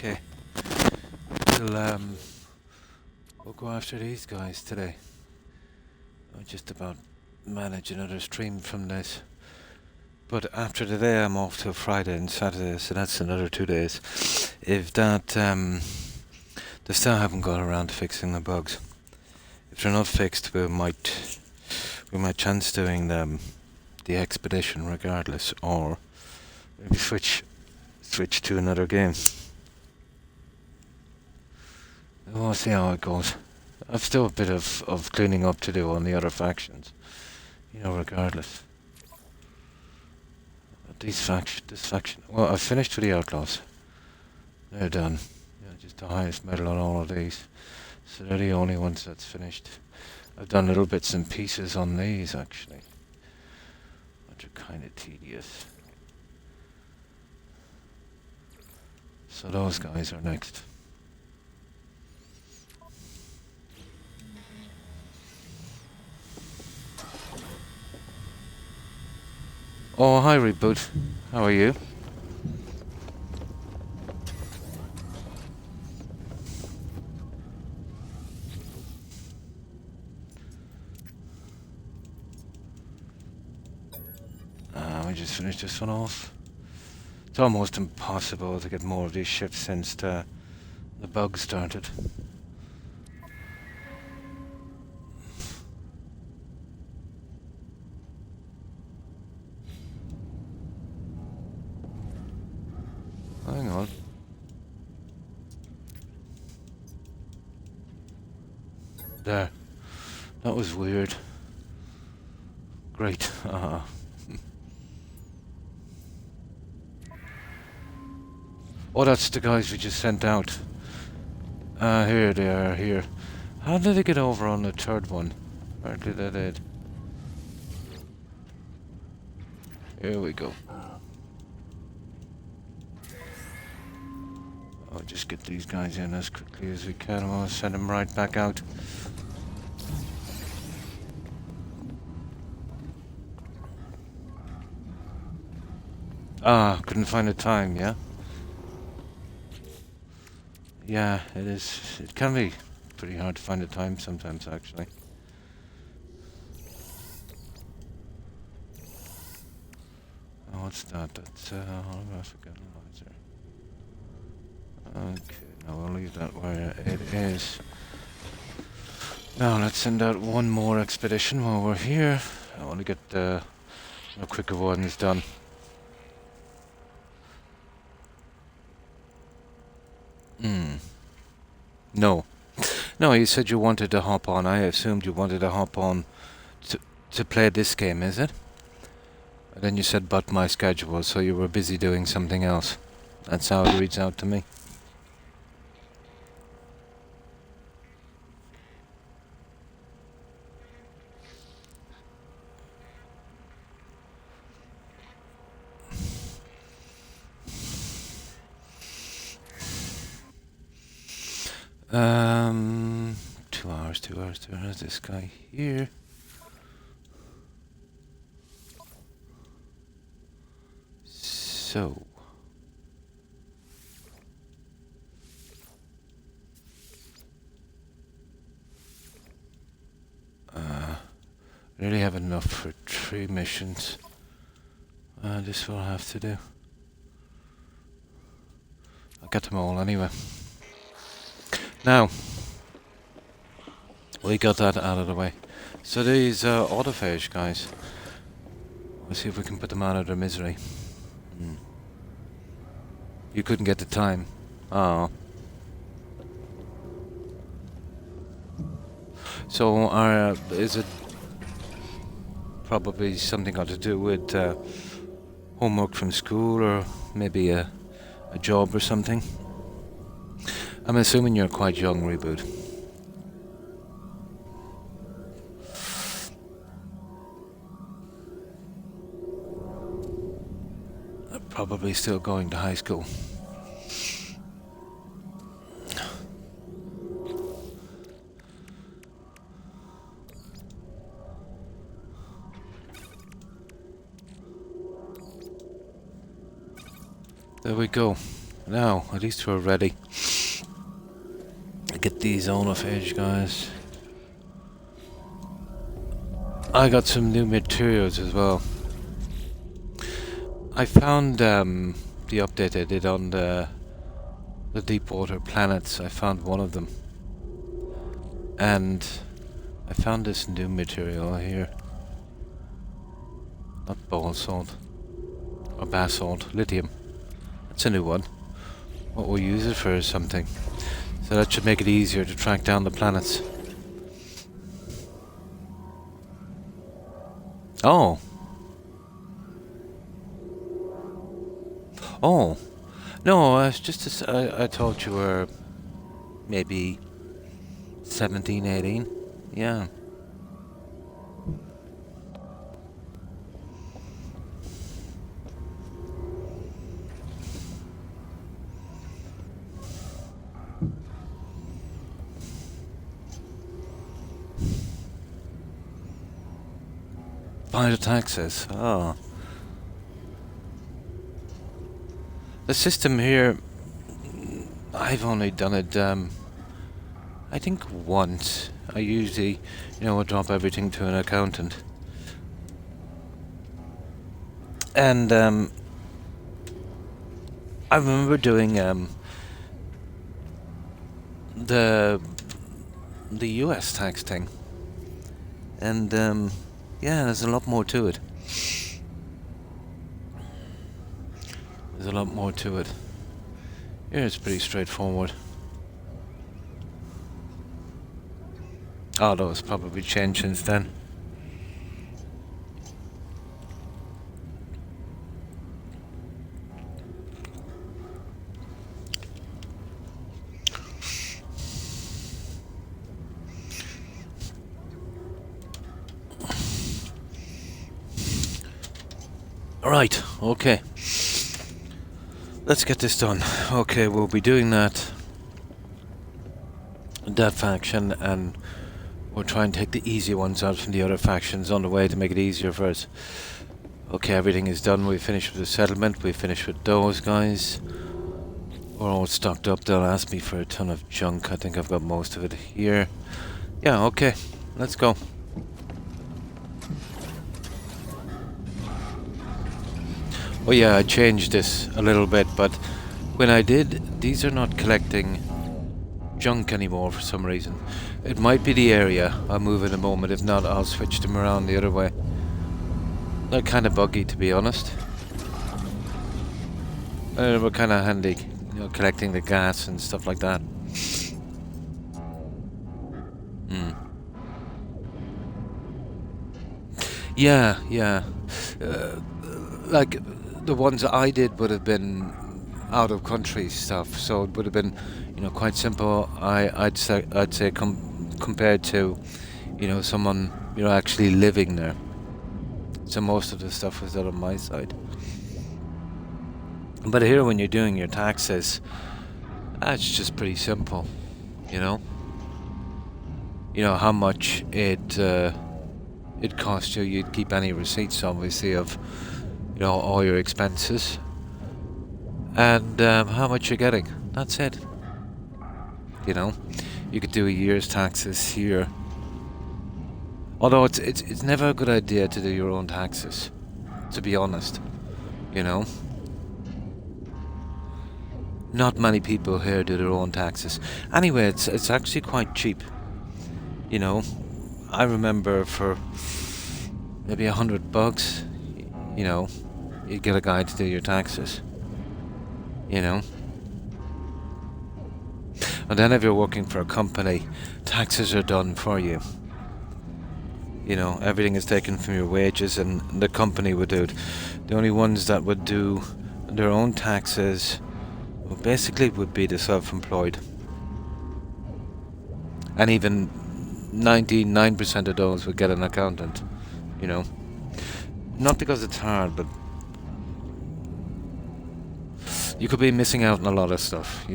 Okay. We'll, we'll go after these guys today. I'll just about manage another stream from this. But after today, I'm off till Friday and Saturday, so that's another 2 days. If that, they still haven't got around to fixing the bugs. If they're not fixed, we might chance doing the expedition regardless, or maybe switch to another game. We'll see how it goes. I've still a bit of cleaning up to do on the other factions, regardless. But this faction. Well, I've finished with the outlaws. They're done. Just the highest medal on all of these. So they're the only ones that's finished. I've done little bits and pieces on these actually, which are kind of tedious. So those guys are next. Oh, hi Reboot. How are you? We just finished this one off. It's almost impossible to get more of these ships since the bug started. Hang on. There. That was weird. Great. Oh, that's the guys we just sent out. Here they are, here. How did they get over on the third one? Apparently they did. Here we go. I'll just get these guys in as quickly as we can. I'll send them right back out. Couldn't find a time, yeah? Yeah, it is. It can be pretty hard to find a time sometimes, actually. Oh, what's that? That's holographic analyzer. Okay, now we'll leave that where it is. Now let's send out one more expedition while we're here. I want to get the quicker ones done. No. No, you said you wanted to hop on. I assumed you wanted to hop on to play this game, is it? And then you said, but my schedule, so you were busy doing something else. That's how it reads out to me. Two hours. There's this guy here. So. Really have enough for 3 missions. This will have to do. I'll get them all anyway. Now. We got that out of the way. So these autophages guys. Let's see if we can put them out of their misery. You couldn't get the time. Oh. So is it probably something got to do with homework from school, or maybe a job or something? I'm assuming you're quite young, Reboot. Probably still going to high school. There we go. Now, at least we're ready. Get these on off edge, guys. I got some new materials as well. I found the update I did on the deep water planets. I found one of them. And I found this new material here. Not basalt. Or basalt. Lithium. That's a new one. What we'll use it for is something. So that should make it easier to track down the planets. Oh. Oh. No, it's just I thought you were maybe 17, 18. Yeah. Final taxes. Oh. The system here, I've only done it, I think once. I usually, would drop everything to an accountant. And, I remember doing, the US tax thing. And, yeah, there's a lot more to it. There's a lot more to it. Here it's pretty straightforward. Although it's probably changed since then. Right, okay. Let's get this done. Okay, we'll be doing that faction, and we'll try and take the easy ones out from the other factions on the way to make it easier for us. Okay, everything is done. We finished with the settlement. We finished with those guys. We're all stocked up. They'll ask me for a ton of junk. I think I've got most of it here. Yeah, okay. Let's go. Oh yeah, I changed this a little bit, but when I did, these are not collecting junk anymore for some reason. It might be the area. I'll move in a moment. If not, I'll switch them around the other way. They're kind of buggy, to be honest. They were kind of handy, collecting the gas and stuff like that. Yeah, yeah. Like, the ones that I did would have been out of country stuff, so it would have been, quite simple. I'd say compared to, someone actually living there. So most of the stuff was done on my side. But here, when you're doing your taxes, it's just pretty simple. How much it cost you. You'd keep any receipts, obviously, of all your expenses, and how much you're getting. That's it. You could do a year's taxes here. Although it's never a good idea to do your own taxes, to be honest. Not many people here do their own taxes. Anyway, it's actually quite cheap. I remember for maybe $100, you'd get a guy to do your taxes. And then if you're working for a company, taxes are done for you. Everything is taken from your wages, and the company would do it. The only ones that would do their own taxes, well, basically would be the self-employed. And even 99% of those would get an accountant, Not because it's hard, but you could be missing out on a lot of stuff,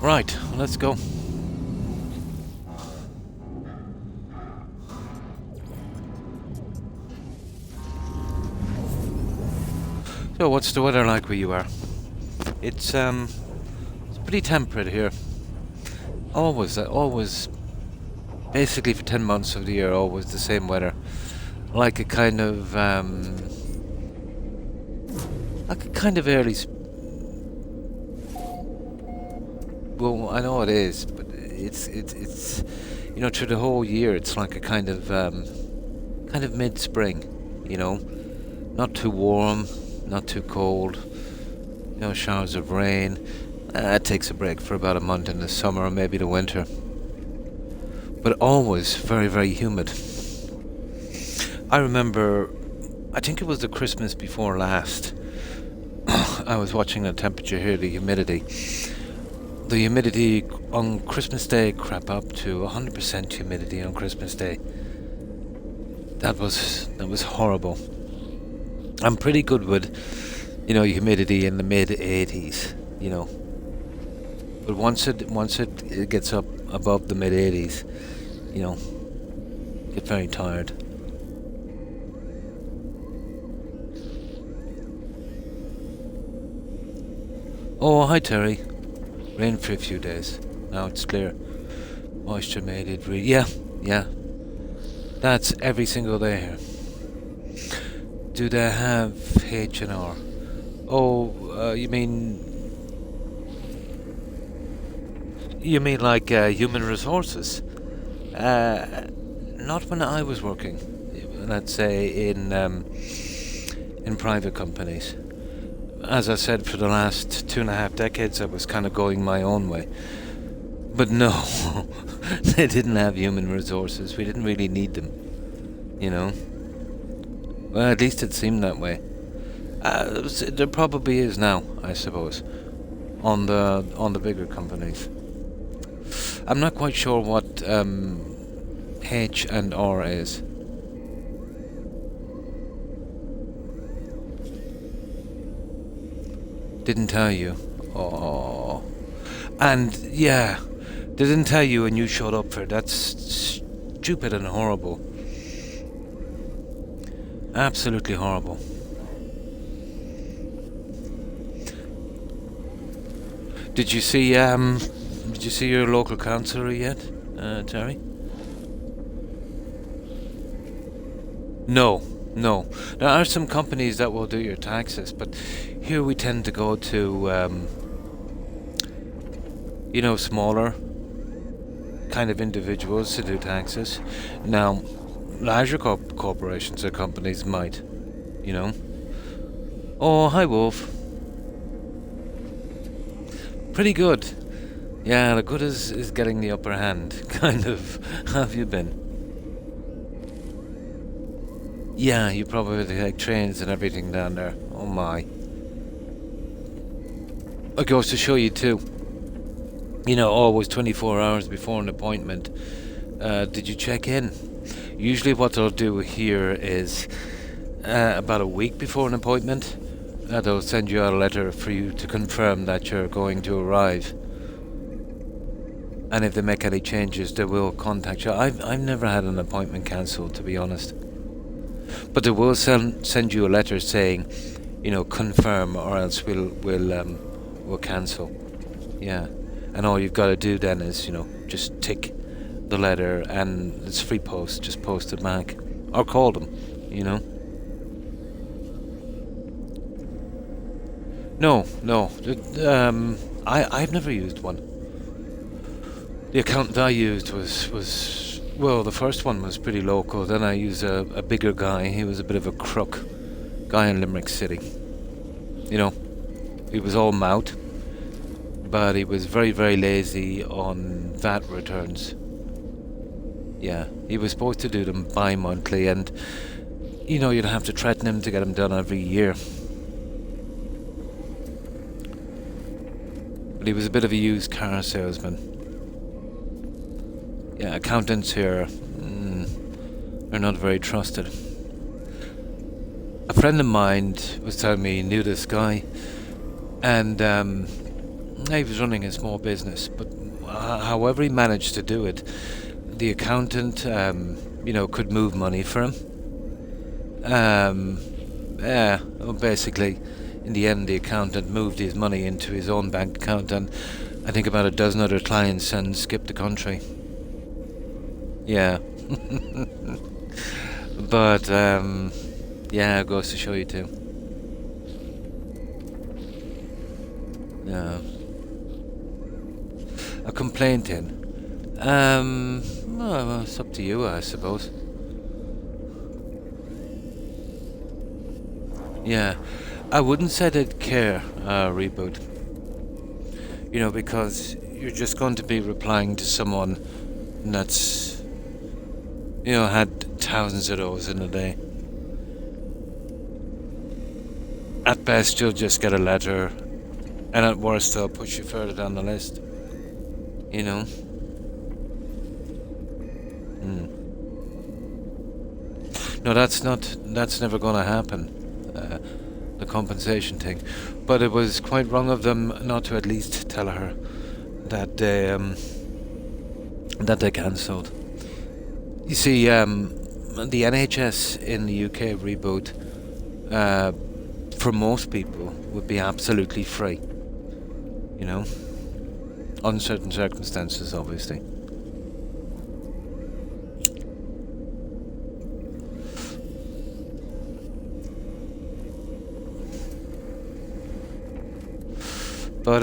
Right, let's go. So what's the weather like where you are? It's pretty temperate here. Always, basically for 10 months of the year, always the same weather. Like a kind of, early. Well, I know it is, but it's through the whole year, it's like a kind of mid-spring. Not too warm, not too cold. Showers of rain. It takes a break for about a month in the summer or maybe the winter. But always very, very humid. I remember, I think it was the Christmas before last, I was watching the temperature here, the humidity. The humidity on Christmas Day crept up to 100% humidity on Christmas Day. That was horrible. I'm pretty good with, humidity in the mid 80s, But once it gets up above the mid 80s, get very tired. Oh, hi Terry. Rain for a few days. Now it's clear. Moisture made it yeah. That's every single day here. Do they have H&R? Oh, you mean like human resources? Not when I was working. Let's say in private companies. As I said, for the last 2.5 decades, I was kind of going my own way. But no, they didn't have human resources. We didn't really need them, Well, at least it seemed that way. There probably is now, I suppose, on the bigger companies. I'm not quite sure what H&R is. Didn't tell you. Oh. And yeah, they didn't tell you and you showed up for it. That's stupid and horrible. Absolutely horrible. Did you see your local councillor yet, Terry? No. There are some companies that will do your taxes, but here we tend to go to, smaller kind of individuals to do taxes. Now, larger corporations or companies might, Oh, hi, Wolf. Pretty good. Yeah, the good is getting the upper hand, kind of. How have you been? Yeah, you probably take trains and everything down there. Oh my. It goes to show you too. Always 24 hours before an appointment. Did you check in? Usually what they'll do here is about a week before an appointment, they'll send you out a letter for you to confirm that you're going to arrive. And if they make any changes, they will contact you. I've never had an appointment cancelled, to be honest. But they will send you a letter saying, confirm, or else we'll cancel. Yeah. And all you've got to do then is, just tick the letter, and it's free post. Just post it back, or call them. No. I've never used one. The accountant I used was well, the first one was pretty local. Then I used a bigger guy. He was a bit of a crook guy in Limerick City. He was all mouth, but he was very, very lazy on VAT returns. Yeah, he was supposed to do them bi-monthly, and you'd have to threaten him to get them done every year. But he was a bit of a used car salesman. Yeah, accountants here are not very trusted. A friend of mine was telling me he knew this guy, and he was running a small business, but however he managed to do it, the accountant, could move money for him. Basically, in the end, the accountant moved his money into his own bank account, and I think about a dozen other clients, and skipped the country. Yeah. But, yeah, it goes to show you too. Yeah. A complaint in. Well, it's up to you, I suppose. Yeah. I wouldn't say they'd care, reboot. You know, because you're just going to be replying to someone that's, you know, had thousands of those in a day. At best, you'll just get a letter, and at worst, they'll push you further down the list. You know? No, that's never gonna happen. The compensation thing. But it was quite wrong of them not to at least tell her that they cancelled. You see, the NHS in the UK reboot, for most people, would be absolutely free. You know? Uncertain circumstances, obviously. But,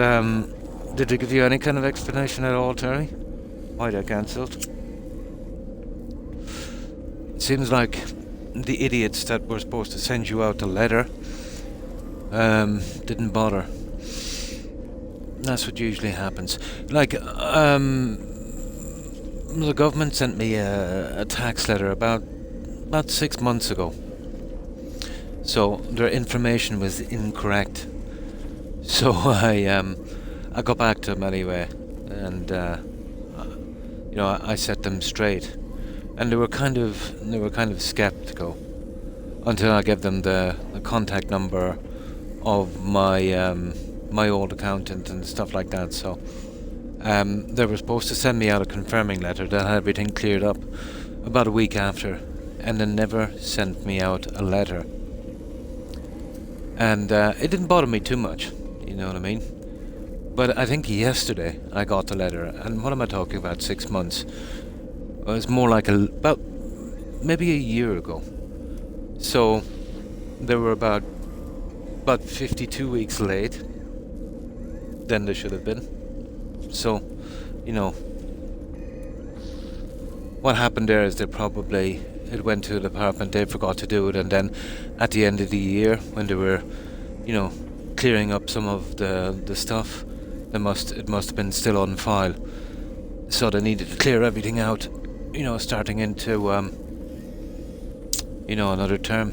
did they give you any kind of explanation at all, Terry? Why they cancelled? It seems like the idiots that were supposed to send you out a letter didn't bother. That's what usually happens. Like, the government sent me a tax letter about 6 months ago. So their information was incorrect. So I got back to them anyway, and you know, I set them straight, and they were kind of skeptical until I gave them the contact number of my my old accountant and stuff like that. So they were supposed to send me out a confirming letter that had everything cleared up about a week after, and they never sent me out a letter. And it didn't bother me too much, you know what I mean? But I think yesterday I got the letter, and what am I talking about, 6 months? Well, it's more like about maybe a year ago. So they were about 52 weeks late than they should have been. So, you know, what happened there is it went to the department, they forgot to do it, and then at the end of the year, when they were, you know, clearing up some of the stuff, it must have been still on file. So they needed to clear everything out, you know, starting into, you know, another term.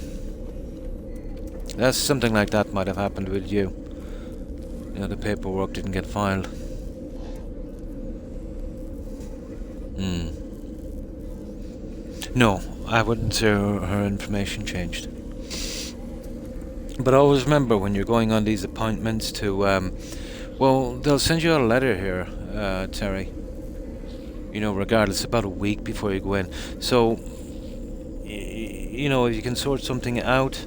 That's something like that might have happened with you. You know, the paperwork didn't get filed. No, I wouldn't say her information changed. But always remember, when you're going on these appointments to, well, they'll send you a letter here, Terry. You know, regardless, about a week before you go in. So, you know, if you can sort something out,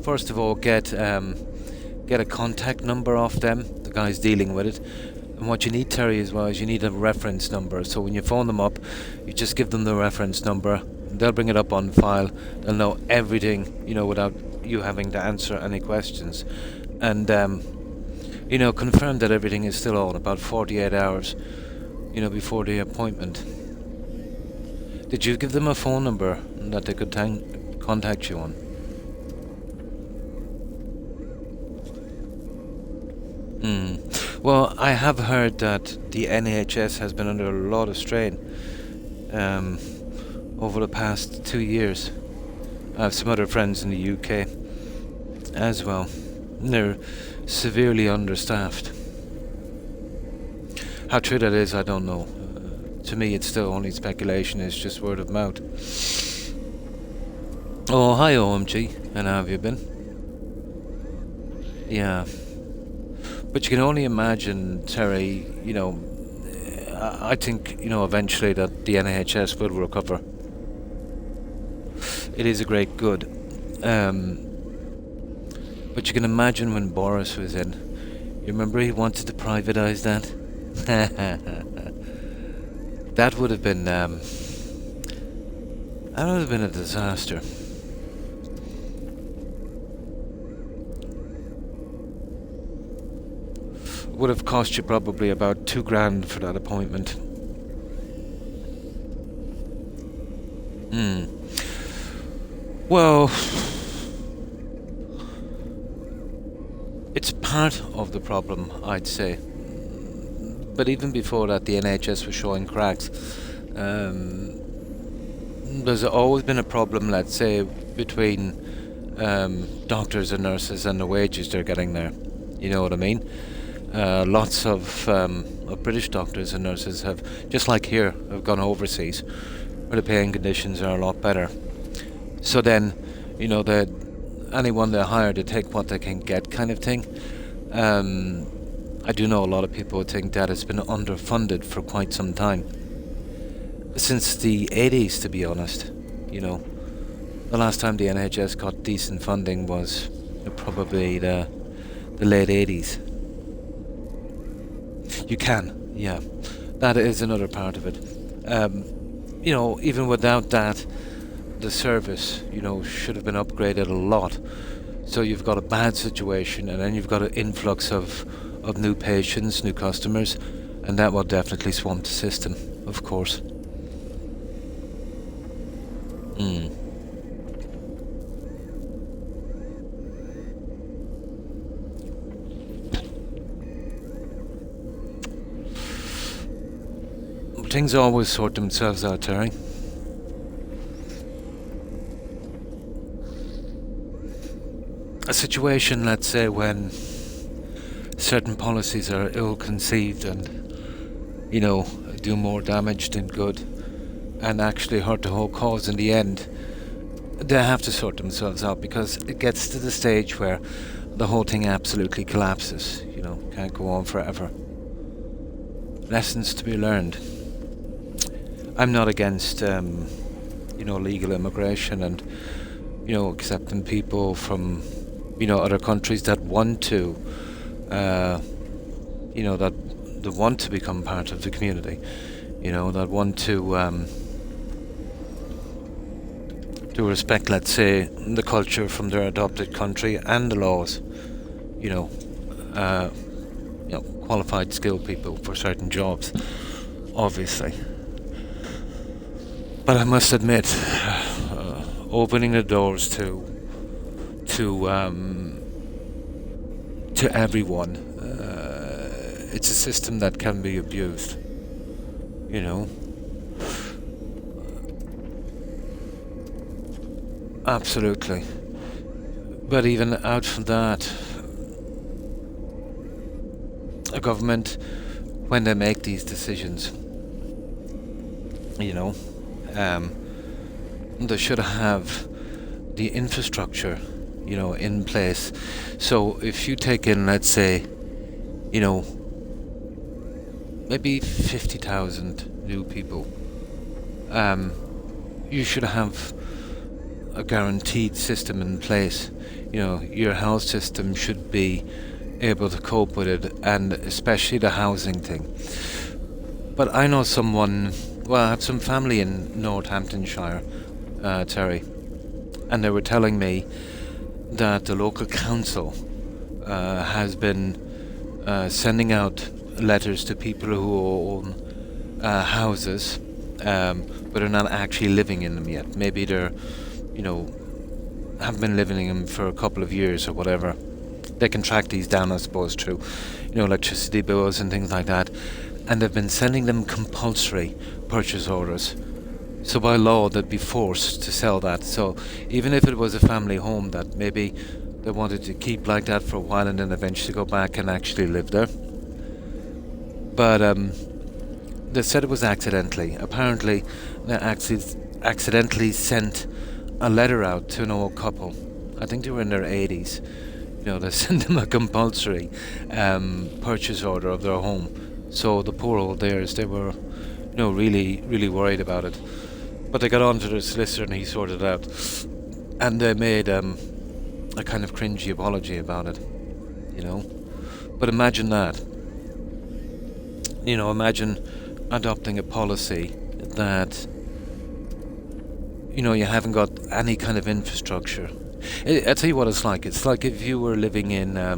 first of all, get a contact number off them, the guys dealing with it. And what you need, Terry, as well, is you need a reference number. So when you phone them up, you just give them the reference number. They'll bring it up on file. They'll know everything, you know, without you having to answer any questions. And, you know, confirm that everything is still on about 48 hours, you know, before the appointment. Did you give them a phone number that they could contact you on? Well, I have heard that the NHS has been under a lot of strain over the past 2 years. I have some other friends in the UK as well. They're severely understaffed. How true that is, I don't know. To me, it's still only speculation. It's just word of mouth. Oh, hi OMG, and how have you been? Yeah. But you can only imagine, Terry, you know, I think, you know, eventually that the NHS will recover. It is a great good. But you can imagine when Boris was in. You remember he wanted to privatise that? That would have been that would have been a disaster. Would have cost you probably about $2,000 for that appointment. Well, it's part of the problem, I'd say. But even before that, the NHS was showing cracks. There's always been a problem, let's say, between doctors and nurses and the wages they're getting there. You know what I mean? Lots of British doctors and nurses have, just like here, have gone overseas, where the paying conditions are a lot better. So then, you know, anyone they hire, they take what they can get, kind of thing. I do know a lot of people think that it's been underfunded for quite some time. Since the 80s, to be honest. You know, the last time the NHS got decent funding was probably the late 80s. You can, yeah. That is another part of it. You know, even without that, the service, you know, should have been upgraded a lot. So you've got a bad situation, and then you've got an influx of new patients, new customers, and that will definitely swamp the system, of course. Things always sort themselves out, Terry. A situation, let's say, when certain policies are ill-conceived and, you know, do more damage than good and actually hurt the whole cause in the end, they have to sort themselves out, because it gets to the stage where the whole thing absolutely collapses. You know, can't go on forever. Lessons to be learned. I'm not against, you know, legal immigration and, you know, accepting people from, you know, other countries that want to, you know, that want to become part of the community, you know, that want to respect, let's say, the culture from their adopted country and the laws, you know, qualified, skilled people for certain jobs, obviously. But I must admit, opening the doors to everyone, it's a system that can be abused, you know. Absolutely. But even out from that, a government, when they make these decisions, you know, they should have the infrastructure, you know, in place. So if you take in, let's say, you know, maybe 50,000 new people, you should have a guaranteed system in place. You know, your health system should be able to cope with it, and especially the housing thing. But I know someone, well, I have some family in Northamptonshire, Terry, and they were telling me that the local council has been sending out letters to people who own houses, but are not actually living in them yet. Maybe they're, you know, haven't been living in them for a couple of years or whatever. They can track these down, I suppose, through, you know, electricity bills and things like that. And they've been sending them compulsory purchase orders. So by law, they'd be forced to sell that. So even if it was a family home that maybe they wanted to keep like that for a while and then eventually go back and actually live there. But they said it was accidentally. Apparently, they accidentally sent a letter out to an old couple. I think they were in their 80s. You know, they sent them a compulsory purchase order of their home. So the poor old dears, they were, you know, really, really worried about it. But they got on to their solicitor and he sorted it out. And they made a a kind of cringy apology about it, you know. But imagine that. You know, imagine adopting a policy that, you know, you haven't got any kind of infrastructure. I tell you what it's like. It's like if you were living in a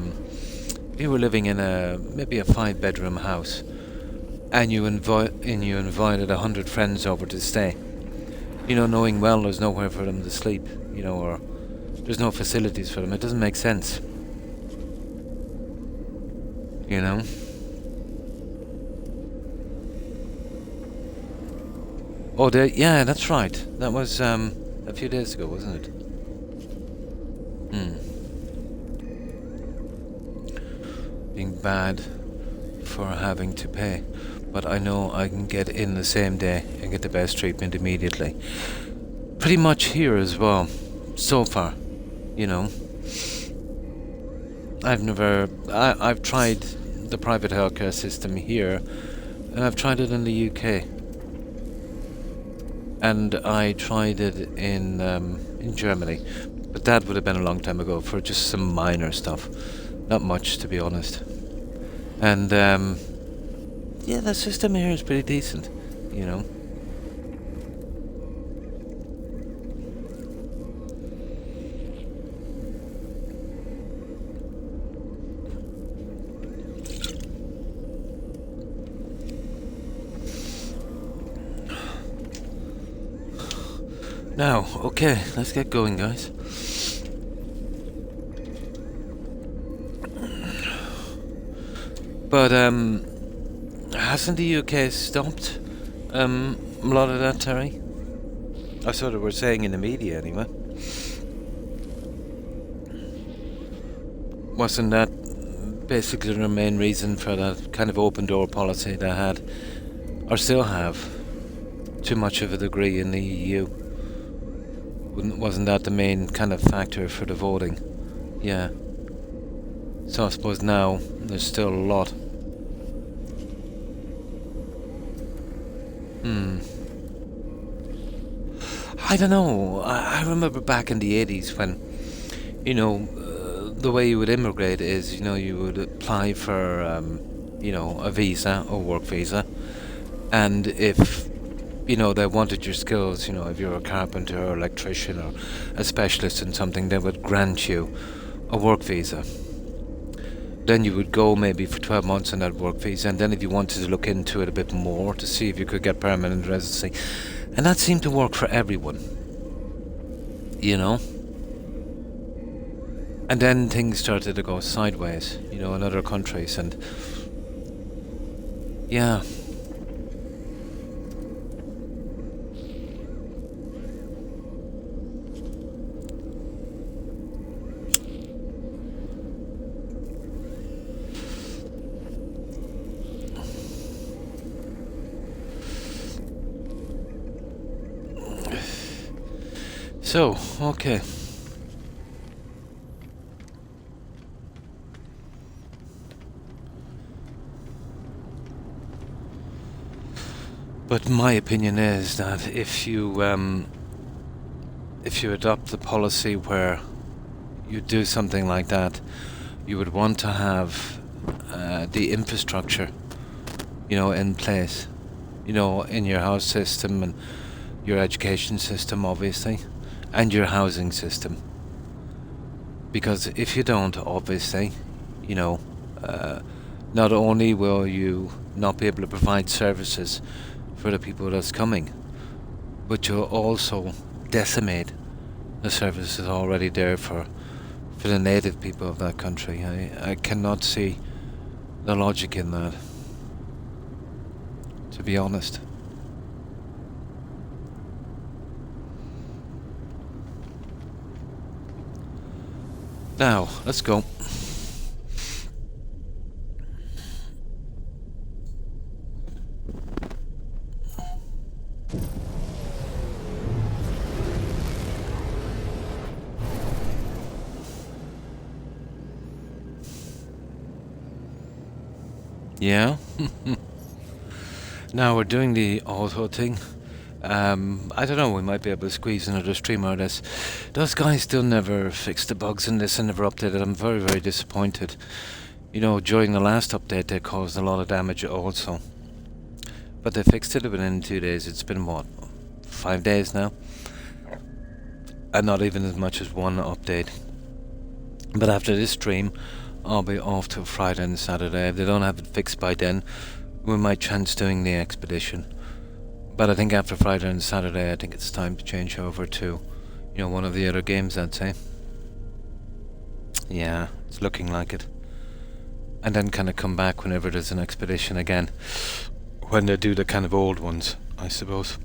maybe a 5-bedroom house, and you invited 100 friends over to stay. You know, knowing well there's nowhere for them to sleep. You know, or there's no facilities for them. It doesn't make sense. You know. Oh, yeah, that's right. That was a few days ago, wasn't it? Being bad for having to pay, but I know I can get in the same day and get the best treatment immediately. Pretty much here as well, so far, you know. I've tried the private healthcare system here, and I've tried it in the UK. And I tried it in Germany, but that would have been a long time ago for just some minor stuff, not much to be honest. And yeah, the system here is pretty decent, you know. Now, okay, let's get going, guys. But, hasn't the UK stopped, a lot of that, Terry? I sort of were saying in the media, anyway. Wasn't that basically the main reason for that kind of open door policy they had, or still have, too much of a degree in the EU? Wasn't that the main kind of factor for the voting? Yeah. So I suppose now there's still a lot. I don't know. I remember back in the 80s when, you know, the way you would immigrate is, you know, you would apply for, you know, a visa or work visa, and if, you know, they wanted your skills, you know, if you're a carpenter or electrician or a specialist in something, they would grant you a work visa. Then you would go maybe for 12 months on that work visa, and then if you wanted to look into it a bit more to see if you could get permanent residency. And that seemed to work for everyone, you know. And then things started to go sideways, you know, in other countries, and yeah. So, okay. But my opinion is that if you adopt the policy where you do something like that, you would want to have the infrastructure, you know, in place, you know, in your house system and your education system, obviously, and your housing system. Because if you don't, obviously, you know, not only will you not be able to provide services for the people that's coming, but you'll also decimate the services already there for the native people of that country. I cannot see the logic in that, to be honest. Now, let's go. Yeah? Now we're doing the auto thing. I don't know, we might be able to squeeze another stream out of this. Those guys still never fixed the bugs in this and never updated. I'm very, very disappointed. You know, during the last update they caused a lot of damage also. But they fixed it within 2 days. It's been, what, 5 days now? And not even as much as one update. But after this stream, I'll be off to Friday and Saturday. If they don't have it fixed by then, we might chance doing the expedition. But I think after Friday and Saturday, I think it's time to change over to, you know, one of the other games, I'd say. Yeah, it's looking like it. And then kind of come back whenever there's an expedition again. When they do the kind of old ones, I suppose.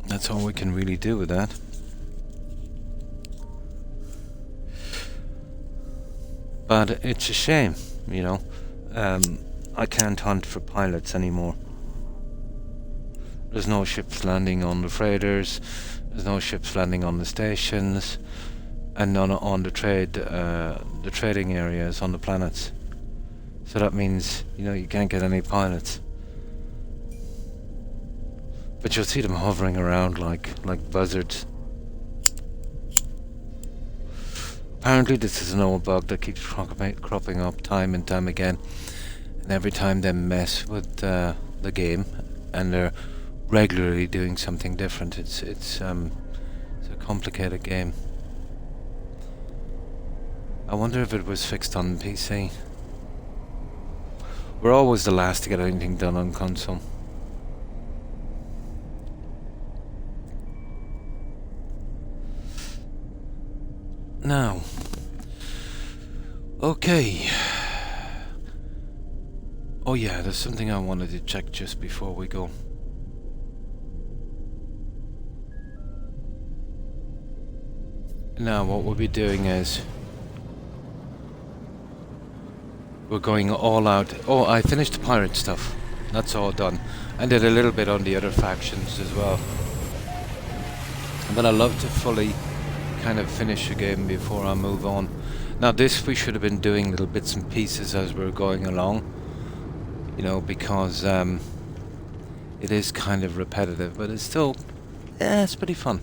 That's all we can really do with that. But it's a shame, you know. I can't hunt for pilots anymore. There's no ships landing on the freighters, there's no ships landing on the stations, and none on the trading areas on the planets. So that means, you know, you can't get any pilots. But you'll see them hovering around like buzzards. Apparently this is an old bug that keeps cropping up time and time again. And every time they mess with the game, and they're regularly doing something different. It's a complicated game. I wonder if it was fixed on PC. We're always the last to get anything done on console. Now, okay. Oh yeah, there's something I wanted to check just before we go. Now what we'll be doing is we're going all out. Oh, I finished the pirate stuff. That's all done. I did a little bit on the other factions as well. But I love to fully kind of finish the game before I move on. Now this we should have been doing little bits and pieces as we're going along. You know, because it is kind of repetitive, but it's still, yeah, it's pretty fun.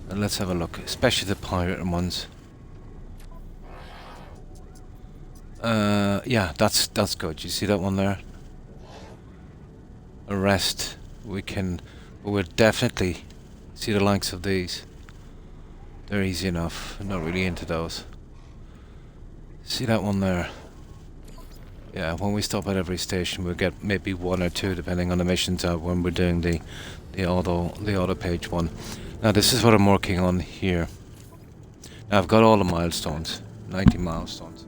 And let's have a look, especially the pirate ones. Yeah, that's good. You see that one there? Arrest. We'll definitely see the likes of these. They're easy enough. I'm not really into those. See that one there? Yeah, when we stop at every station, we'll get maybe 1 or 2, depending on the missions out when we're doing the auto page one. Now this is what I'm working on here. Now I've got all the milestones, 90 milestones.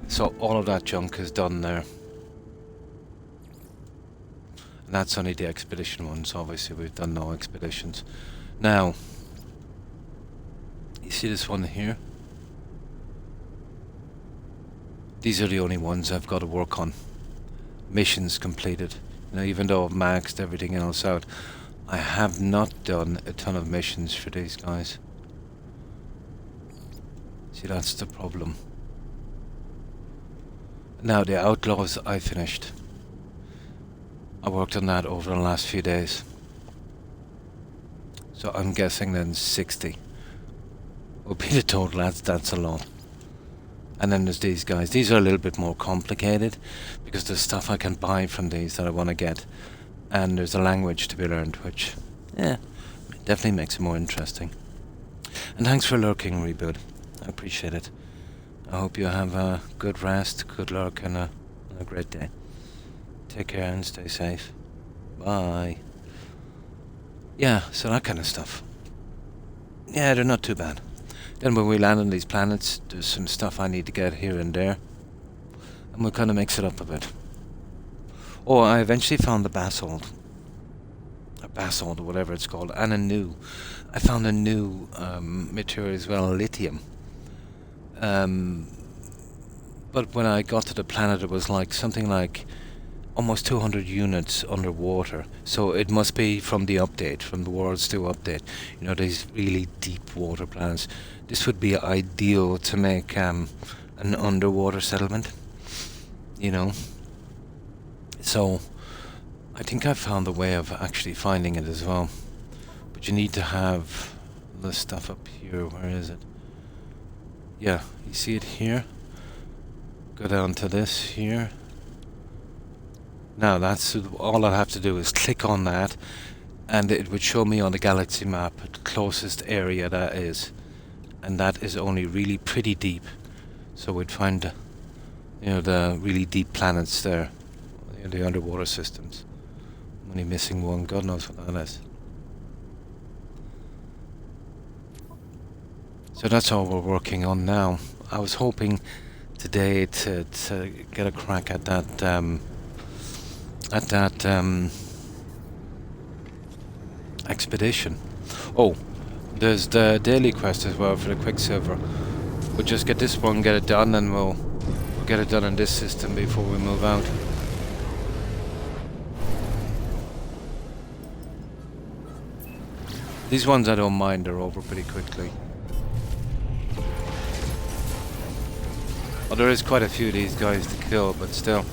So all of that junk is done there. And that's only the expedition ones. Obviously we've done no expeditions. Now, you see this one here? These are the only ones I've got to work on. Missions completed. You know, even though I've maxed everything else out, I have not done a ton of missions for these guys. See, that's the problem. Now, the Outlaws I finished. I worked on that over the last few days. So I'm guessing then 60 will be the total. That's a lot. And then there's these guys. These are a little bit more complicated because there's stuff I can buy from these that I want to get. And there's a language to be learned, which, yeah, definitely makes it more interesting. And thanks for lurking, Reboot. I appreciate it. I hope you have a good rest, good luck, and a great day. Take care and stay safe. Bye. Yeah, so that kind of stuff. Yeah, they're not too bad. Then when we land on these planets, there's some stuff I need to get here and there. And we'll kind of mix it up a bit. Oh, I eventually found the basalt. Or basalt, or whatever it's called. And I found a new material as well, lithium. But when I got to the planet, it was like something like almost 200 units underwater. So it must be from the update, from the Worlds 2 update. You know, these really deep water planets. This would be ideal to make an underwater settlement. You know. So I think I found the way of actually finding it as well. But you need to have the stuff up here. Where is it? Yeah, you see it here? Go down to this here. Now that's all I'll have to do is click on that, and it would show me on the galaxy map the closest area that is, and that is only really pretty deep. So we'd find, the really deep planets there, the underwater systems. I'm only missing one. God knows what that is. So that's all we're working on now. I was hoping today to get a crack at that expedition. Oh, there's the daily quest as well for the Quicksilver. We'll just get this one, get it done, and we'll get it done in this system before we move out. These ones I don't mind, they're over pretty quickly. Well, there is quite a few of these guys to kill, but still.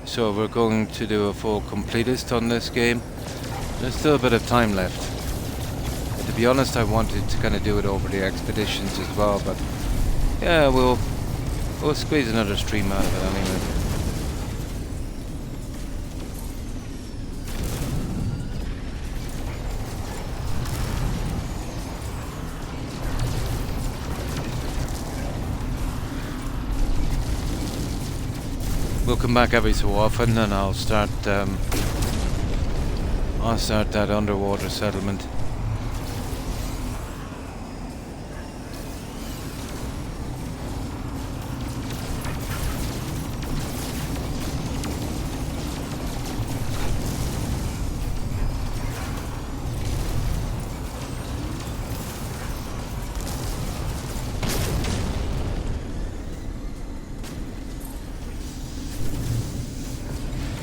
So we're going to do a full completist on this game. There's still a bit of time left. But to be honest, I wanted to kind of do it over the expeditions as well, but yeah, we'll squeeze another stream out of it anyway. We'll come back every so often, and I'll start that underwater settlement.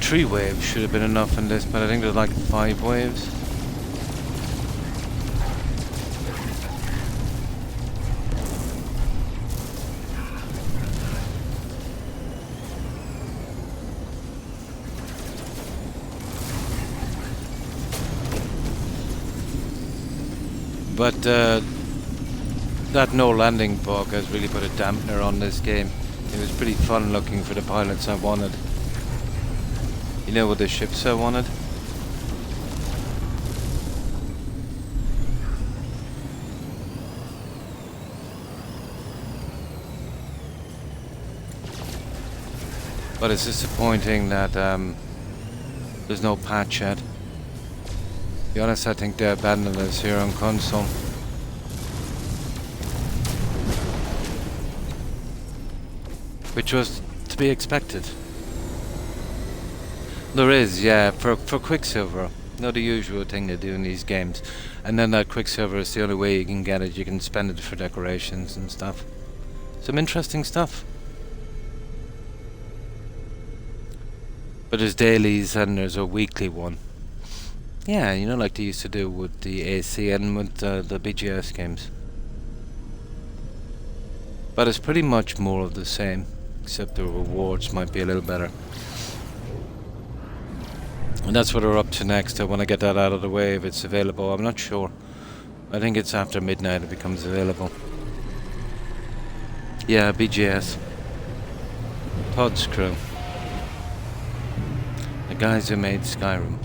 Three waves should have been enough in this, but I think there's like 5 waves. But that no landing bug has really put a dampener on this game. It was pretty fun looking for the pilots I wanted. You know what the ships I wanted? But it's disappointing that there's no patch yet. To be honest, I think they abandoned us here on console. Which was to be expected. There is, yeah, for Quicksilver. Not the usual thing they do in these games. And then that Quicksilver is the only way you can get it. You can spend it for decorations and stuff. Some interesting stuff. But there's dailies and there's a weekly one. Yeah, like they used to do with the AC and with the BGS games. But it's pretty much more of the same. Except the rewards might be a little better. And that's what we're up to next. I want to get that out of the way if it's available. I'm not sure. I think it's after midnight it becomes available. Yeah, BGS. Todd's crew. The guys who made Skyrim.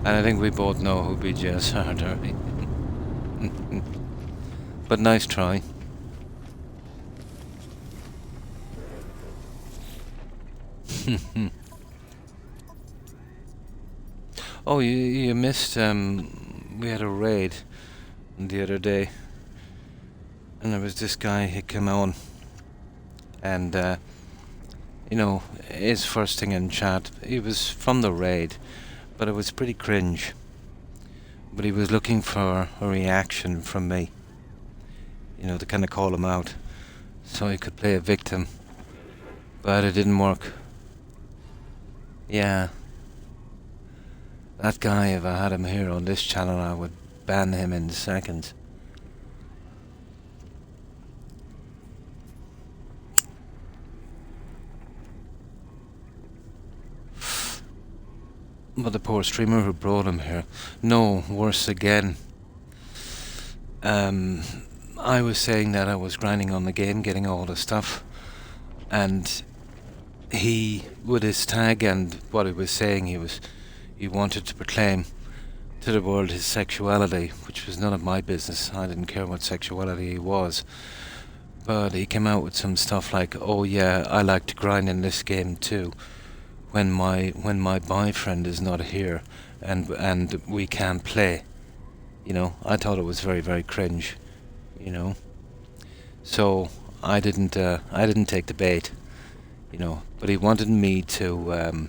And I think we both know who BGS are, don't we? But nice try. Oh, you missed, we had a raid the other day, and there was this guy who came on, and his first thing in chat, he was from the raid, but it was pretty cringe, but he was looking for a reaction from me, to kind of call him out, so he could play a victim, but it didn't work. Yeah. That guy, if I had him here on this channel, I would ban him in seconds. But the poor streamer who brought him here. No, worse again. I was saying that I was grinding on the game, getting all the stuff, and he, with his tag and what he was saying, he wanted to proclaim to the world his sexuality, which was none of my business. I didn't care what sexuality he was. But he came out with some stuff like, oh yeah, I like to grind in this game too, when my boyfriend is not here and we can't play. You know, I thought it was very, very cringe, you know. So I didn't take the bait, you know. But he wanted me to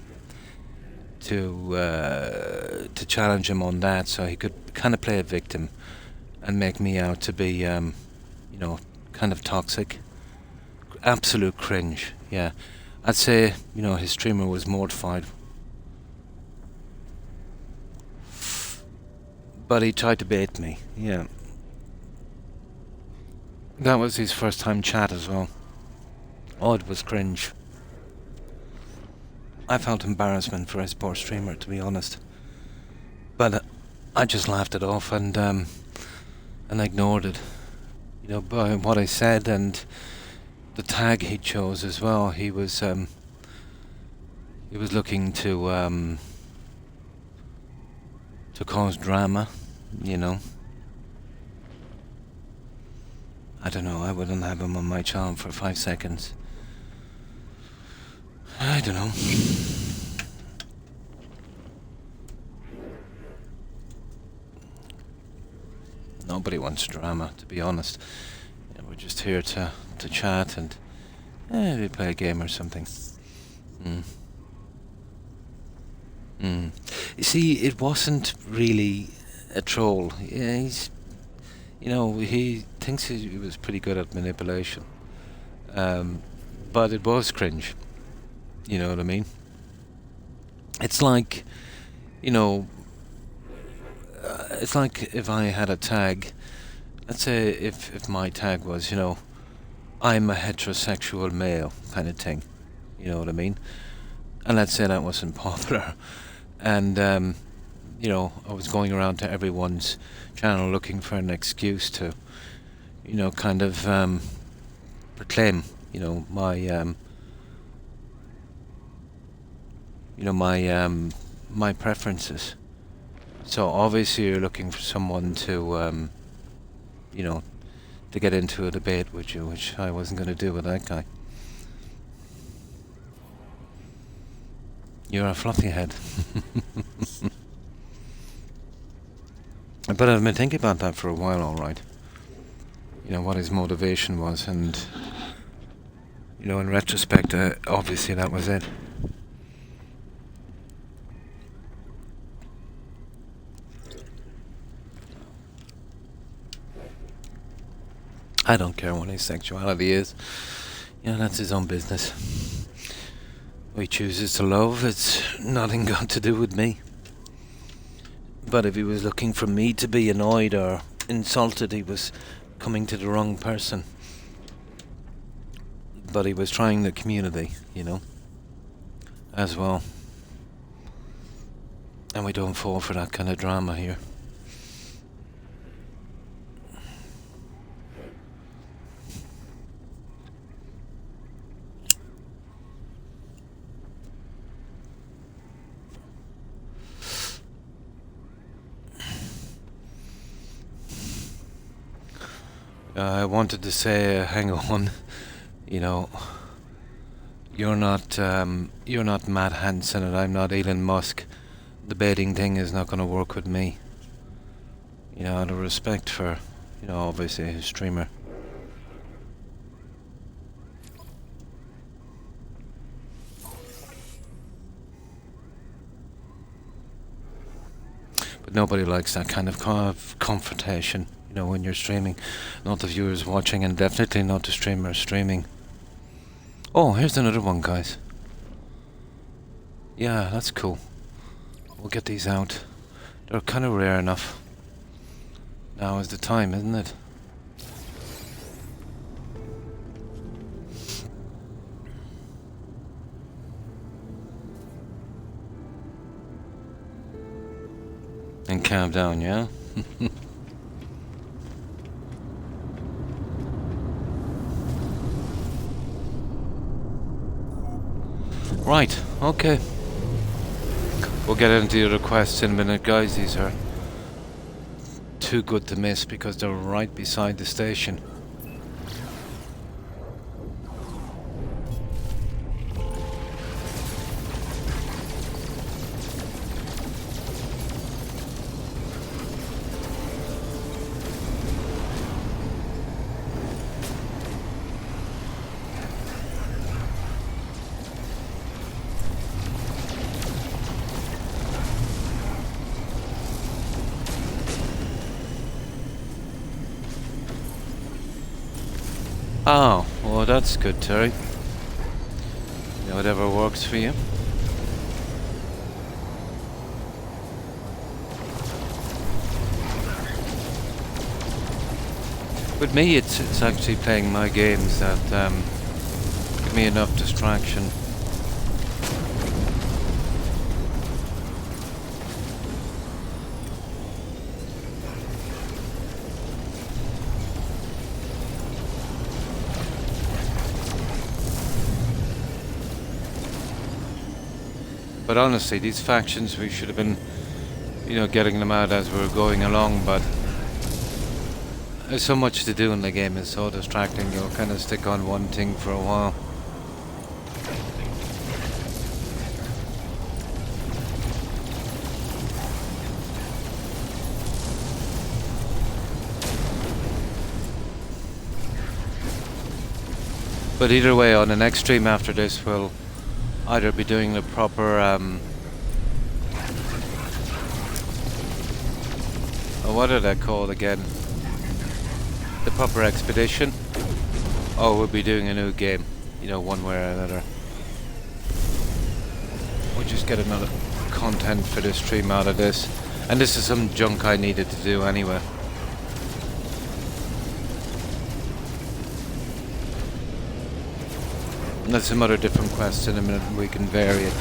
challenge him on that, so he could kind of play a victim and make me out to be, you know, kind of toxic. Absolute cringe, yeah. I'd say, you know, his streamer was mortified. But he tried to bait me, yeah. That was his first time chat as well. Oh, it was cringe. I felt embarrassment for his poor streamer, to be honest. But I just laughed it off and ignored it. You know, by what I said and the tag he chose as well. He was looking to cause drama, you know. I don't know, I wouldn't have him on my channel for 5 seconds. I don't know. Nobody wants drama, to be honest. You know, we're just here to chat and maybe play a game or something. You see, it wasn't really a troll. Yeah, he's, you know, he thinks he was pretty good at manipulation. But it was cringe. You know what I mean? It's like, you know, it's like if I had a tag, let's say if my tag was, you know, I'm a heterosexual male kind of thing, you know what I mean? And let's say that wasn't popular, and you know, I was going around to everyone's channel looking for an excuse to, you know, kind of proclaim, you know, my you know, my preferences. So obviously you're looking for someone to, you know, to get into a debate with you, which I wasn't going to do with that guy. You're a fluffy head. But I've been thinking about that for a while, alright. You know, what his motivation was, and, you know, in retrospect, obviously that was it. I don't care what his sexuality is. You know, that's his own business. What he chooses to love, it's nothing got to do with me. But if he was looking for me to be annoyed or insulted, he was coming to the wrong person. But he was trying the community, you know, as well. And we don't fall for that kind of drama here. I wanted to say, hang on, you know, you're not Matt Hansen and I'm not Elon Musk. The baiting thing is not going to work with me. You know, out of respect for, you know, obviously his streamer. But nobody likes that kind of confrontation. You know, when you're streaming, not the viewers watching, and definitely not the streamer streaming. Oh, here's another one, guys. Yeah, that's cool. we'll get these out. They're kind of rare enough. Now is the time, isn't it? And calm down, yeah? Right, okay. We'll get into the other quests in a minute, guys. These are too good to miss because they're right beside the station. Oh, well that's good, Terry. Yeah, whatever works for you. With me, it's actually playing my games that give me enough distraction. But honestly, these factions, we should have been, you know, getting them out as we were going along, but there's so much to do in the game, it's so distracting, you'll kind of stick on one thing for a while. But either way, on the next stream after this, we'll either be doing the proper what are they called again? The proper expedition, or we'll be doing a new game, you know, one way or another. We'll just get another content for this stream out of this, and this is some junk I needed to do anyway. And there's some other different quests in a minute, we can vary it.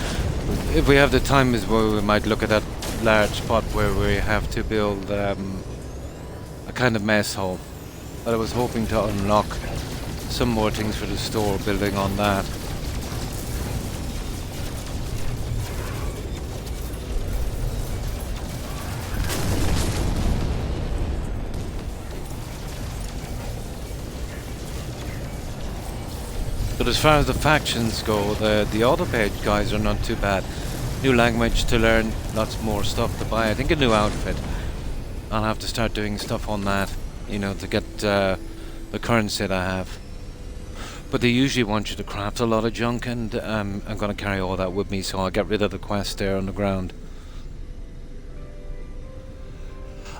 If we have the time as well, we might look at that large spot where we have to build a kind of mess hall. But I was hoping to unlock some more things for the store, building on that. But as far as the factions go, the auto-page guys are not too bad. New language to learn, lots more stuff to buy. I think a new outfit. I'll have to start doing stuff on that, you know, to get the currency that I have. But they usually want you to craft a lot of junk, and I'm going to carry all that with me, so I'll get rid of the quest there on the ground.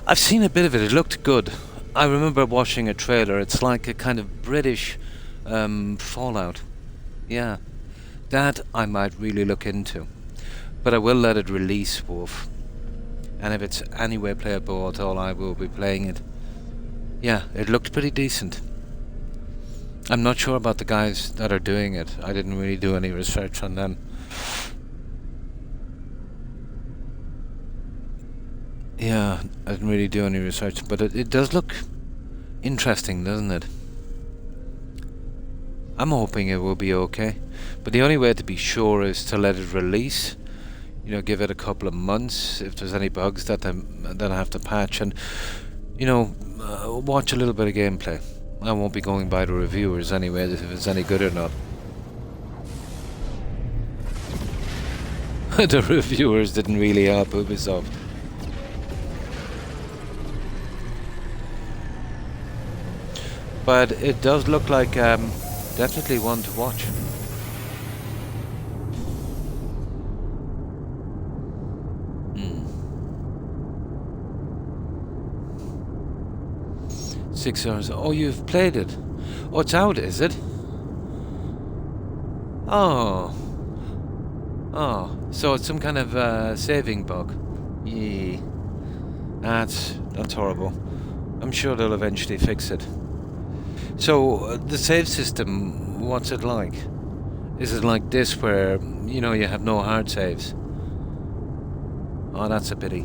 I've seen a bit of it, it looked good. I remember watching a trailer, it's like a kind of British Fallout. Yeah, that I might really look into. But I will let it release, Wolf. And if it's anyway playable at all, I will be playing it. Yeah, it looked pretty decent. I'm not sure about the guys that are doing it. I didn't really do any research on them. Yeah, I didn't really do any research, but it does look interesting, doesn't it? I'm hoping it will be okay. But the only way to be sure is to let it release. You know, give it a couple of months if there's any bugs that I have to patch, and you know, watch a little bit of gameplay. I won't be going by the reviewers anyway, if it's any good or not. The reviewers didn't really help Ubisoft. But it does look like definitely one to watch. Hmm. 6 hours. Oh, you've played it. Oh, it's out, is it? Oh. Oh, so it's some kind of saving bug. Yeah, that's horrible. I'm sure they'll eventually fix it. So the save system, what's it like? Is it like this where you know you have no hard saves? Oh, that's a pity.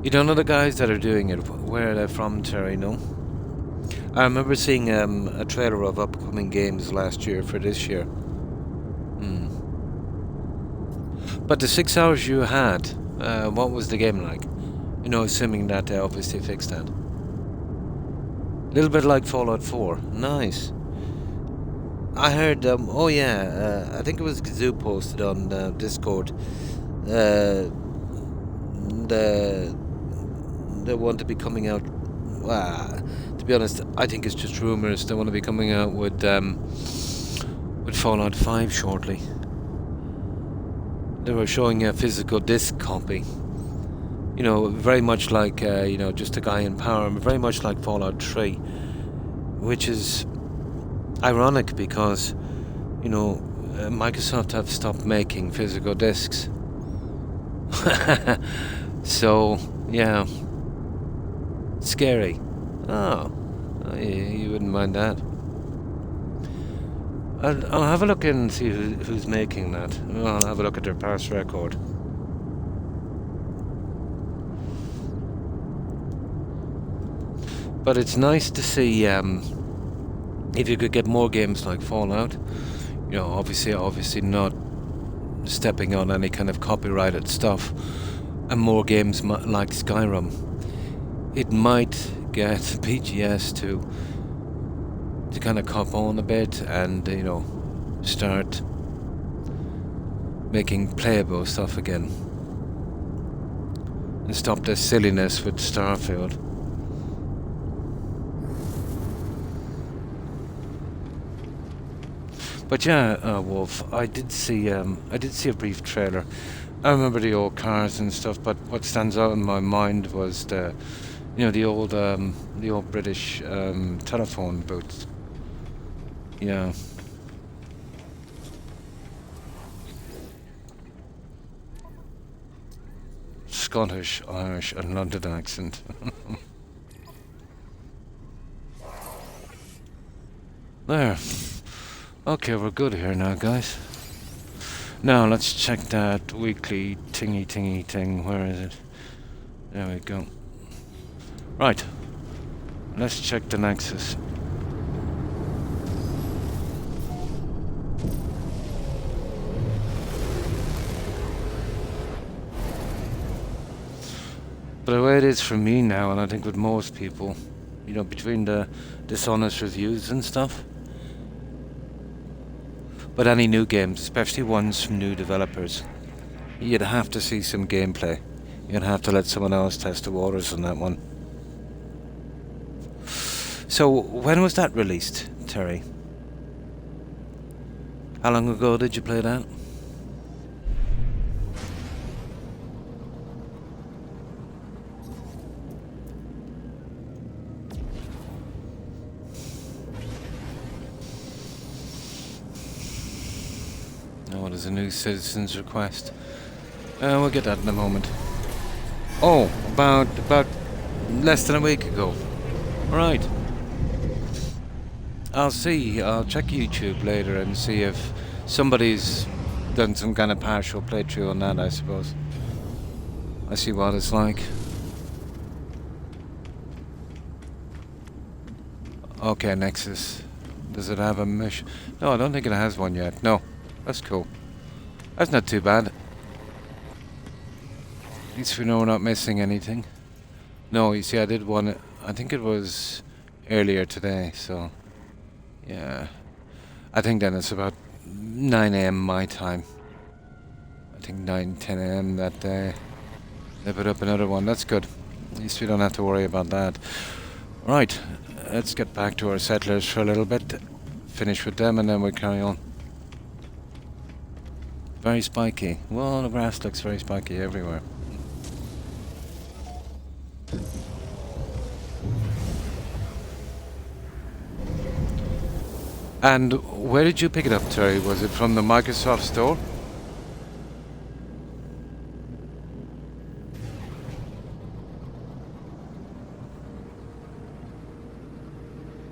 You don't know the guys that are doing it. Where are they from, Terry? No. I remember seeing a trailer of upcoming games last year for this year. But the 6 hours you had, what was the game like? You know, assuming that they obviously fixed that. A little bit like Fallout 4. Nice. I heard, oh yeah, I think it was Gazoo posted on Discord. The they want to be coming out. To be honest, I think it's just rumors. They want to be coming out with Fallout 5 shortly. They were showing a physical disc copy. You know, very much like you know, just a guy in power. Very much like Fallout 3, which is ironic because, you know, Microsoft have stopped making physical discs. So, yeah. Scary. Oh, you wouldn't mind that. I'll have a look and see who's making that. I'll have a look at their past record. But it's nice to see if you could get more games like Fallout. You know, obviously not stepping on any kind of copyrighted stuff, and more games like Skyrim. It might get BGS to kind of cop on a bit and, you know, start making playable stuff again and stop this silliness with Starfield. But yeah, Wolf, I did see a brief trailer. I remember the old cars and stuff, but what stands out in my mind was the old British telephone booths. Yeah. Scottish, Irish, and London accent. There. Okay, we're good here now, guys. Now let's check that weekly tingy thing. Where is it? There we go. Right. Let's check the Nexus. But the way it is for me now, and I think with most people, you know, between the dishonest reviews and stuff, but any new games, especially ones from new developers, you'd have to see some gameplay. You'd have to let someone else test the waters on that one. So, when was that released, Terry? How long ago did you play that? Oh, there's a new citizen's request. We'll get that in a moment. Oh, about less than a week ago. Right. I'll check YouTube later and see if somebody's done some kind of partial playthrough on that, I suppose. I see what it's like. Okay, Nexus. Does it have a mission? No, I don't think it has one yet. No. That's cool. That's not too bad. At least we know we're not missing anything. No, you see, I did one. I think it was earlier today, so yeah. I think then it's about 9 AM my time. I think 10 AM that day. They put up another one. That's good. At least we don't have to worry about that. Right, let's get back to our settlers for a little bit. Finish with them and then we'll carry on. Very spiky. Well, the grass looks very spiky everywhere. And where did you pick it up, Terry? Was it from the Microsoft store?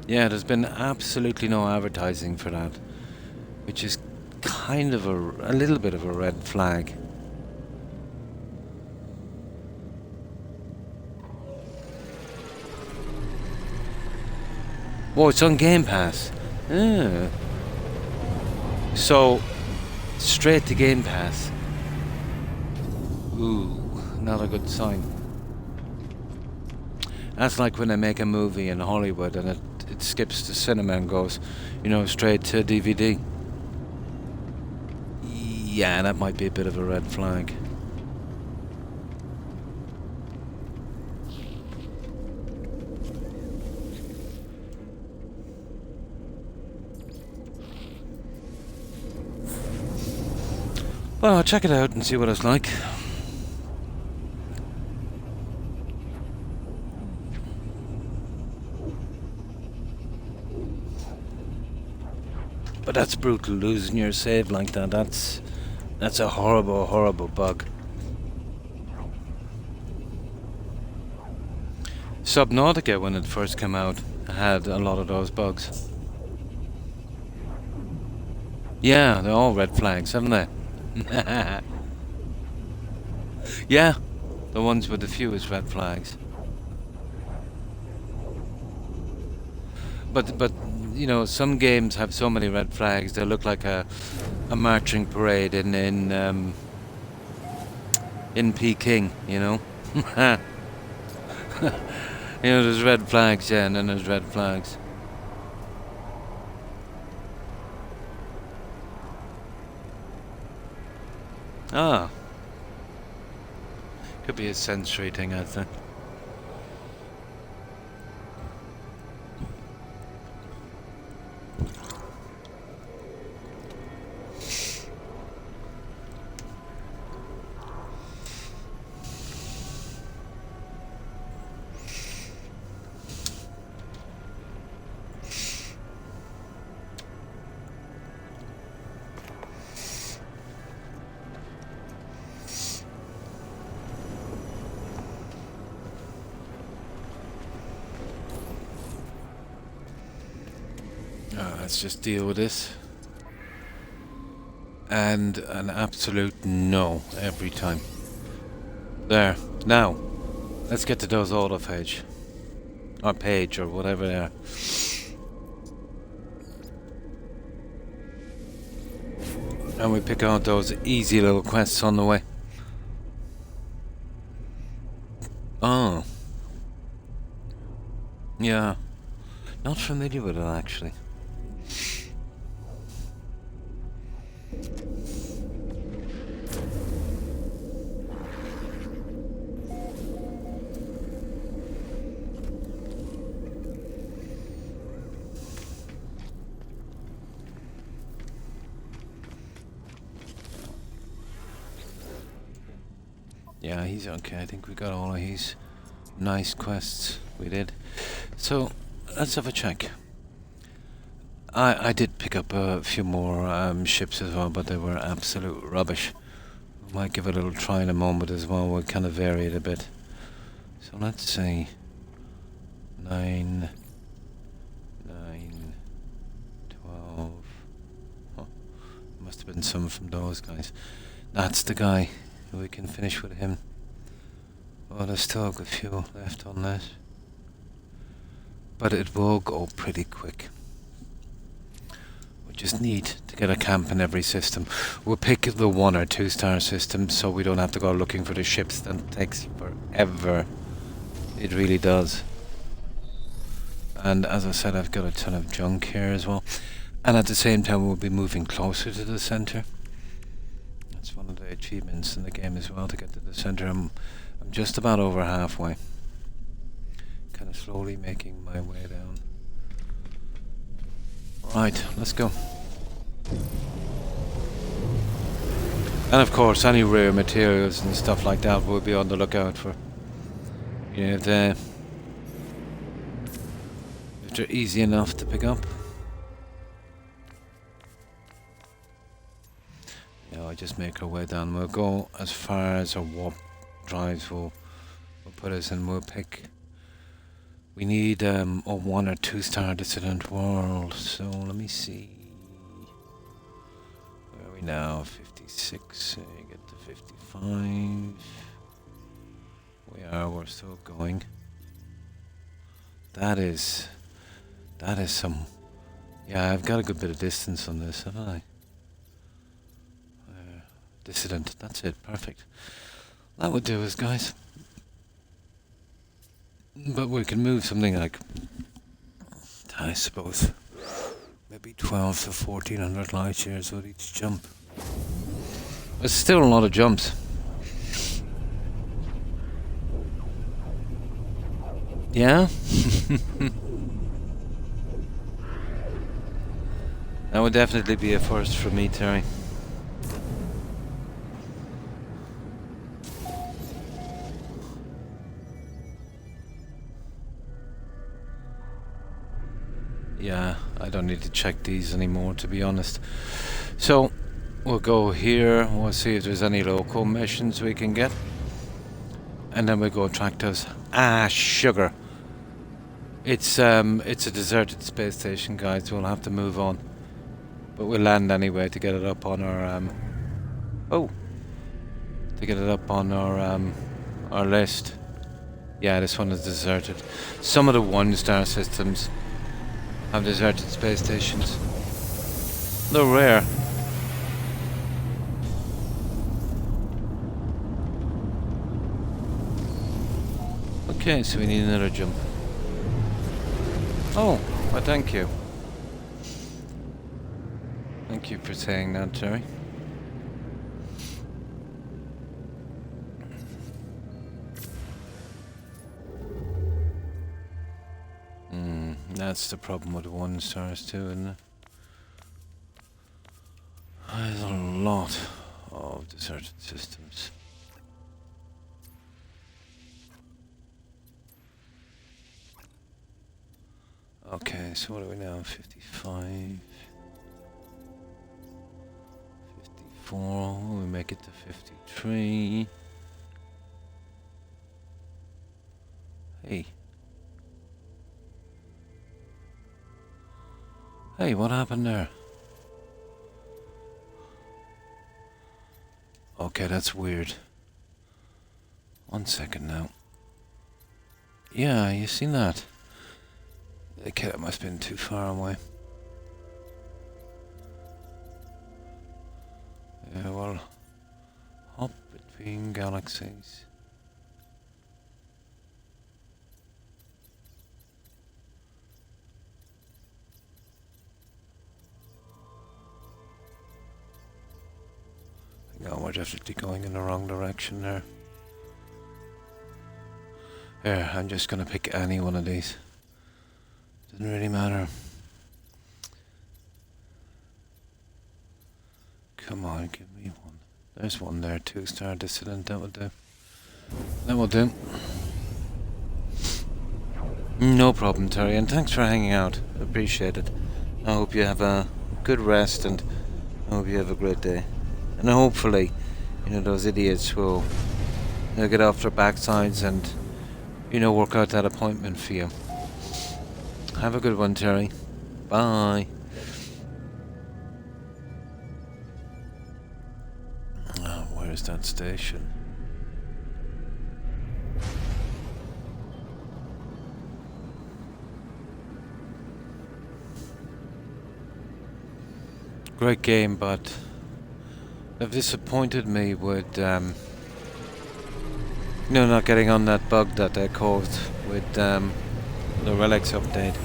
Yeah, there's been absolutely no advertising for that, which is kind of a little bit of a red flag. Oh, it's on Game Pass. Ah. So, straight to Game Pass. Ooh, not a good sign. That's like when they make a movie in Hollywood and it skips to cinema and goes, you know, straight to DVD. Yeah, that might be a bit of a red flag. Well, I'll check it out and see what it's like. But that's brutal, losing your save like that. That's a horrible, horrible bug. Subnautica, when it first came out, had a lot of those bugs. Yeah, they're all red flags, haven't they? Yeah, the ones with the fewest red flags. But you know, some games have so many red flags they look like a marching parade in Peking, you know. You know, there's red flags, yeah, and then there's red flags. Ah. Could be a sensory thing, I think. Let's just deal with this. And an absolute no every time. There. Now, let's get to those autophages. Or page, or whatever they are. And we pick out those easy little quests on the way. Oh. Yeah. Not familiar with it, actually. Yeah, he's okay. I think we got all of his nice quests. We did. So, let's have a check. I did pick up a few more ships as well, but they were absolute rubbish. We might give it a little try in a moment as well. We'll kind of vary it a bit. So let's see. 9, 12. Oh, must have been some from those guys. That's the guy. We can finish with him. Oh, there's still a few left on that. But it will go pretty quick. We just need to get a camp in every system. We'll pick the 1 or 2 star system so we don't have to go looking for the ships. That takes forever. It really does. And as I said, I've got a ton of junk here as well. And at the same time, we'll be moving closer to the center. That's one of the achievements in the game as well, to get to the center. I'm just about over halfway. Kind of slowly making my way down. Right, let's go. And of course, any rare materials and stuff like that we'll be on the lookout for. You know, if they're easy enough to pick up. Yeah, I just make our way down. We'll go as far as our warp drives will put us in. We'll pick. We need a 1 or 2 star dissident world. So let me see. Where are we now? 56. Get to 55. We're still going. That is some. Yeah, I've got a good bit of distance on this, haven't I? Dissident. That's it. Perfect. That would do us, guys. But we can move something like, I suppose, maybe 12 to 1400 light years with each jump. It's still a lot of jumps. Yeah? That would definitely be a first for me, Terry. Yeah, I don't need to check these anymore, to be honest. So, we'll go here, we'll see if there's any local missions we can get. And then we'll go track those. Ah, sugar. It's a deserted space station, guys. We'll have to move on. But we'll land anyway to get it up on our, to get it up on our list. Yeah, this one is deserted. Some of the 1-star systems have deserted space stations. They're rare. Okay, so we need another jump. Oh, well, thank you. Thank you for saying that, Terry. That's the problem with the 1-stars too, isn't it? There's a lot of deserted systems. Okay, so what are we now? 55. 54. We make it to 53. Hey. Hey, what happened there? Okay, that's weird. 1 second now. Yeah, you seen that? Okay, that must have been too far away. Yeah, well, hop between galaxies. No, we're definitely going in the wrong direction there. There, I'm just gonna pick any one of these. Doesn't really matter. Come on, give me one. There's one there, 2-star dissident, that will do. That will do. No problem, Terry, and thanks for hanging out. Appreciate it. I hope you have a good rest, and I hope you have a great day. And hopefully, those idiots will get off their backsides and, work out that appointment for you. Have a good one, Terry. Bye. Oh, where's that station? Great game, but they've disappointed me with, not getting on that bug that they caused with the Relics update.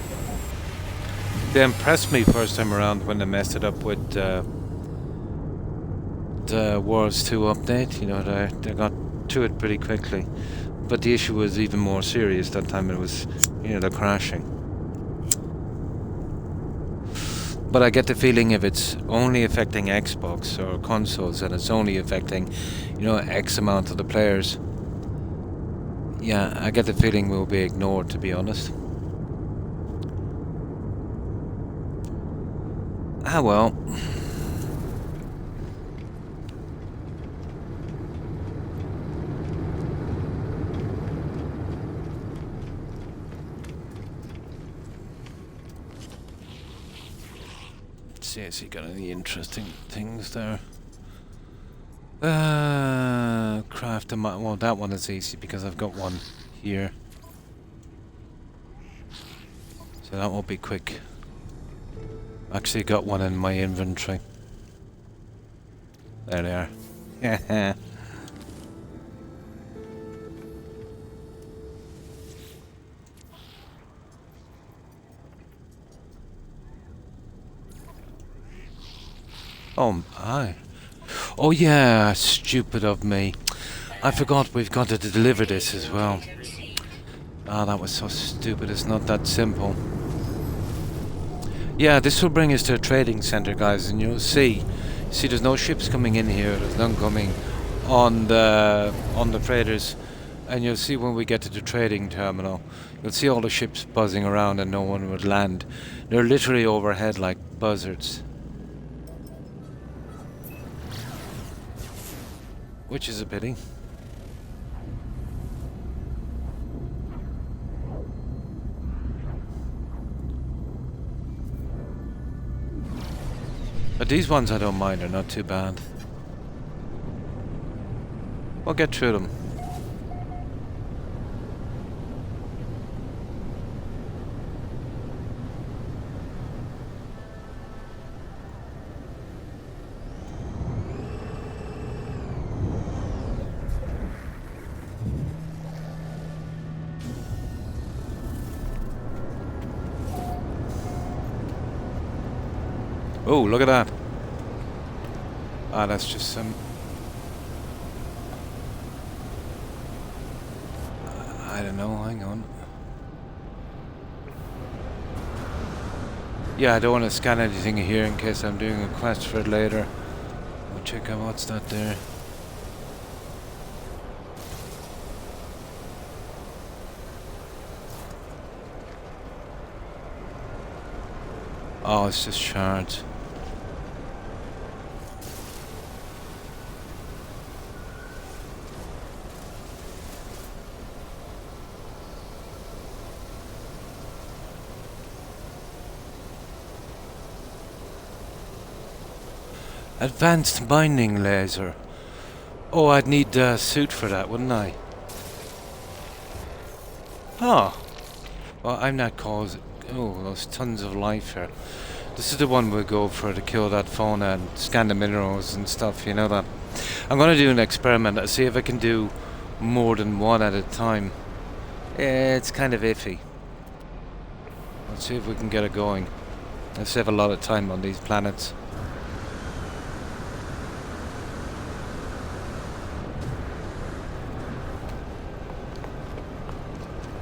They impressed me first time around when they messed it up with the Worlds 2 update. They got to it pretty quickly. But the issue was even more serious that time. It was, the crashing. But I get the feeling if it's only affecting Xbox or consoles and it's only affecting, X amount of the players, yeah, I get the feeling we'll be ignored, to be honest. Ah, well. see if he got any interesting things there. Craft a well, that one is easy because I've got one here. So that won't be quick. Actually got one in my inventory. There they are. Yeah. Oh, hi. Oh yeah, stupid of me. I forgot we've got to deliver this as well. Ah, that was so stupid. It's not that simple. Yeah, this will bring us to a trading center, guys, and you'll see. See, there's no ships coming in here. There's none coming on the traders, and you'll see when we get to the trading terminal. You'll see all the ships buzzing around, and no one would land. They're literally overhead like buzzards. Which is a pity. But these ones I don't mind, they're not too bad. We'll get through them. Oh, look at that. Ah, that's just some... I don't know, hang on. Yeah, I don't want to scan anything here in case I'm doing a quest for it later. We'll check out what's that there. Oh, it's just shards. Advanced binding laser. Oh, I'd need a suit for that, wouldn't I? Oh. Well, I'm not causing... Oh, there's tons of life here. This is the one we'll go for to kill that fauna and scan the minerals and stuff, you know that. I'm going to do an experiment to see if I can do more than one at a time. It's kind of iffy. Let's see if we can get it going. I save a lot of time on these planets.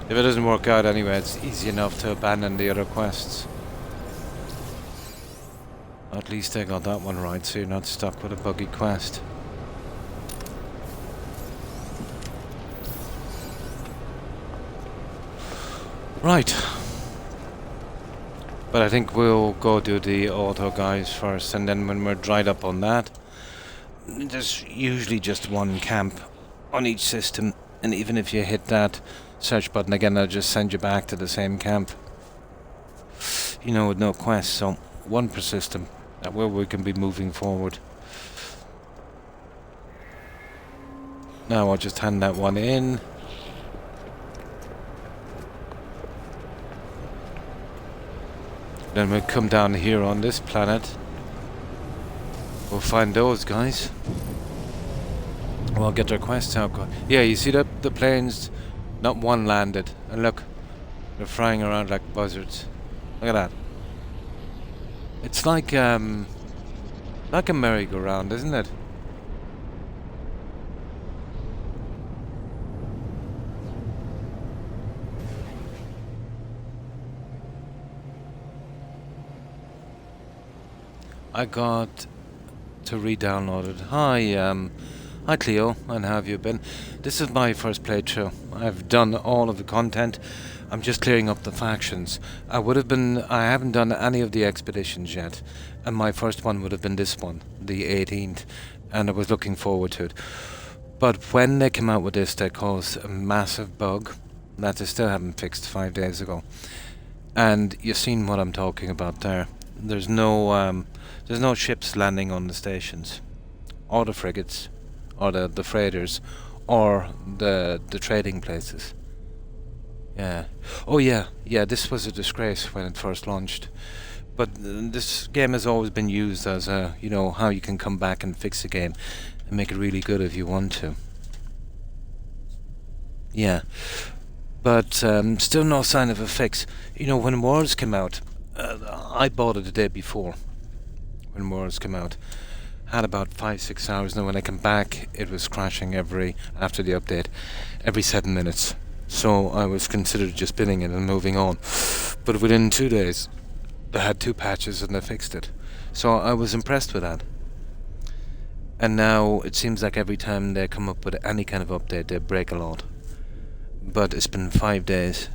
If it doesn't work out anyway, it's easy enough to abandon the other quests. At least I got that one right, so you're not stuck with a buggy quest. Right. But I think we'll go do the auto guys first, and then when we're dried up on that, there's usually just one camp on each system, and even if you hit that search button again, they'll just send you back to the same camp. You know, with no quest, so one per system. That way we can be moving forward. Now I'll just hand that one in. Then we'll come down here on this planet. We'll find those guys. We'll get their quests out. Yeah, you see that the planes, not one landed. And look, they're flying around like buzzards. Look at that. It's like a merry-go-round, isn't it? I got to re-download it. Hi Cleo, and how have you been? This is my first playthrough. I've done all of the content. I'm just clearing up the factions. I haven't done any of the expeditions yet, and my first one would have been this one, the 18th, and I was looking forward to it. But when they came out with this, they caused a massive bug that they still haven't fixed 5 days ago. And you've seen what I'm talking about there. there's no ships landing on the stations, or the frigates, or the freighters, or the trading places. Yeah. Oh yeah, yeah. This was a disgrace when it first launched, but this game has always been used as a, how you can come back and fix a game and make it really good if you want to. Yeah. But still no sign of a fix. When Wars came out, I bought it the day before. When Wars came out, had about 5-6 hours. Now when I came back, it was crashing after the update, every 7 minutes. So I was considered just binning it and moving on. But within 2 days, they had 2 patches and they fixed it. So I was impressed with that. And now it seems like every time they come up with any kind of update, they break a lot. But it's been 5 days,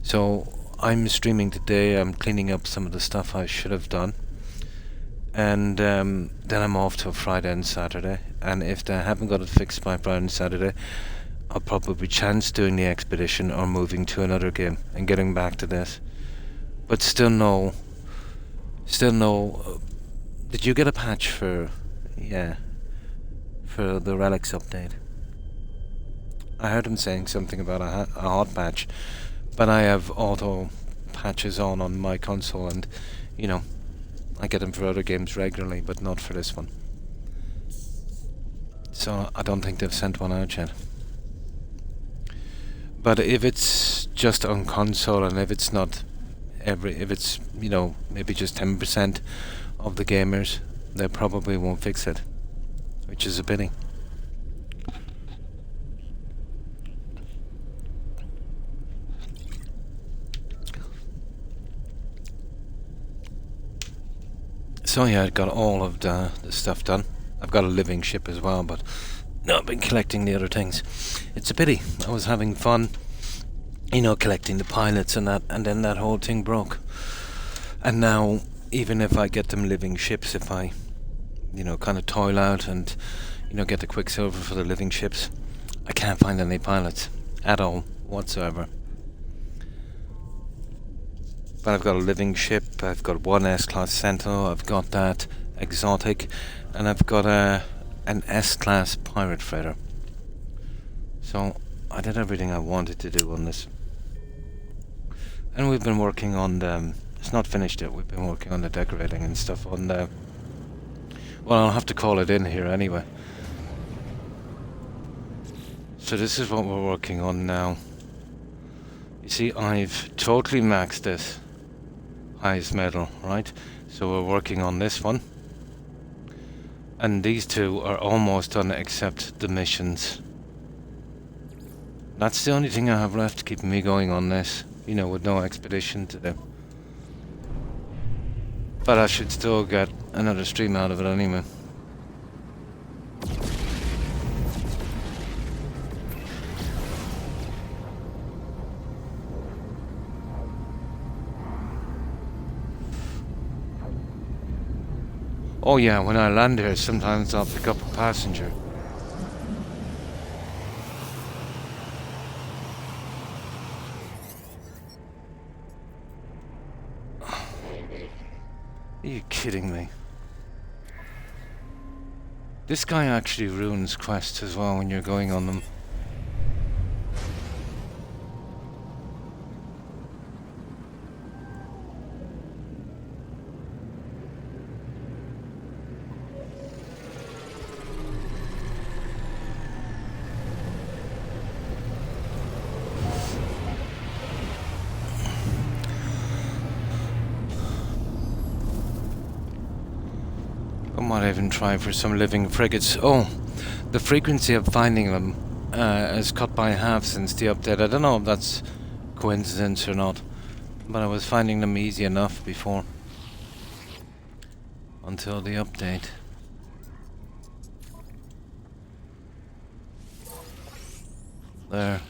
So I'm streaming today. I'm cleaning up some of the stuff I should have done. And then I'm off till Friday and Saturday. And if they haven't got it fixed by Friday and Saturday, I'll probably chance doing the expedition or moving to another game and getting back to this. But still no. Did you get a patch for the Relics update? I heard him saying something about a hot patch, but I have auto patches on my console, and I get them for other games regularly, but not for this one. So I don't think they've sent one out yet. But if it's just on console, and if it's not if it's maybe just 10% of the gamers, they probably won't fix it, which is a pity. So yeah, I got all of the stuff done. I've got a living ship as well, but no, I've been collecting the other things. It's a pity. I was having fun, collecting the pilots and that, and then that whole thing broke. And now, even if I get them living ships, if I, kind of toil out and, get the Quicksilver for the living ships, I can't find any pilots at all, whatsoever. But I've got a living ship, I've got one S-Class Sentinel, I've got that exotic, and I've got an S-Class Pirate Freighter. So I did everything I wanted to do on this. And we've been working on it's not finished yet, we've been working on the decorating and stuff on the... Well, I'll have to call it in here anyway. So this is what we're working on now. You see, I've totally maxed this highest medal, right? So we're working on this one. And these two are almost done except the missions. That's the only thing I have left keeping me going on this, with no expedition to do. But I should still get another stream out of it anyway. Oh yeah, when I land here, sometimes I'll pick up a passenger. Are you kidding me? This guy actually ruins quests as well when you're going on them. I might even try for some living frigates. Oh, the frequency of finding them is cut by half since the update. I don't know if that's coincidence or not, but I was finding them easy enough before. Until the update. There.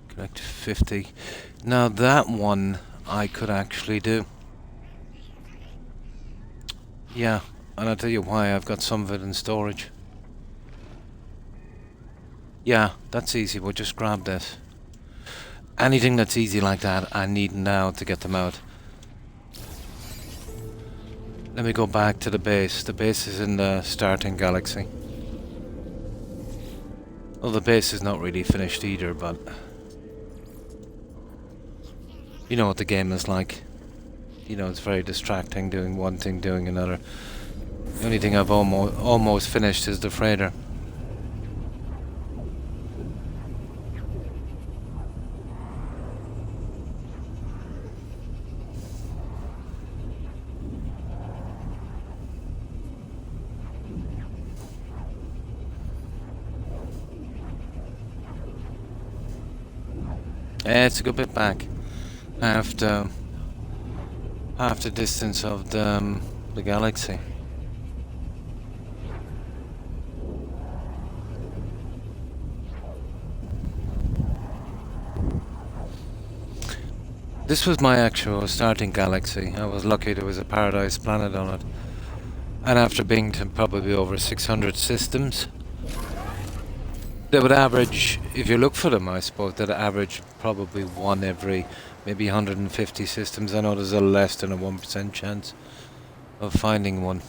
Collect 50. Now that one I could actually do. Yeah, and I'll tell you why. I've got some of it in storage. Yeah, that's easy. We'll just grab this. Anything that's easy like that, I need now to get them out. Let me go back to the base. The base is in the starting galaxy. Well, the base is not really finished either, but you know what the game is like. You know, it's very distracting, doing one thing, doing another. The only thing I've almost finished is the freighter. It's a good bit back. Half the distance of the galaxy. This was my actual starting galaxy. I was lucky there was a paradise planet on it. And after being to probably over 600 systems, they would average, if you look for them, I suppose, they'd average probably one every maybe 150 systems. I know there's a less than a 1% chance of finding one.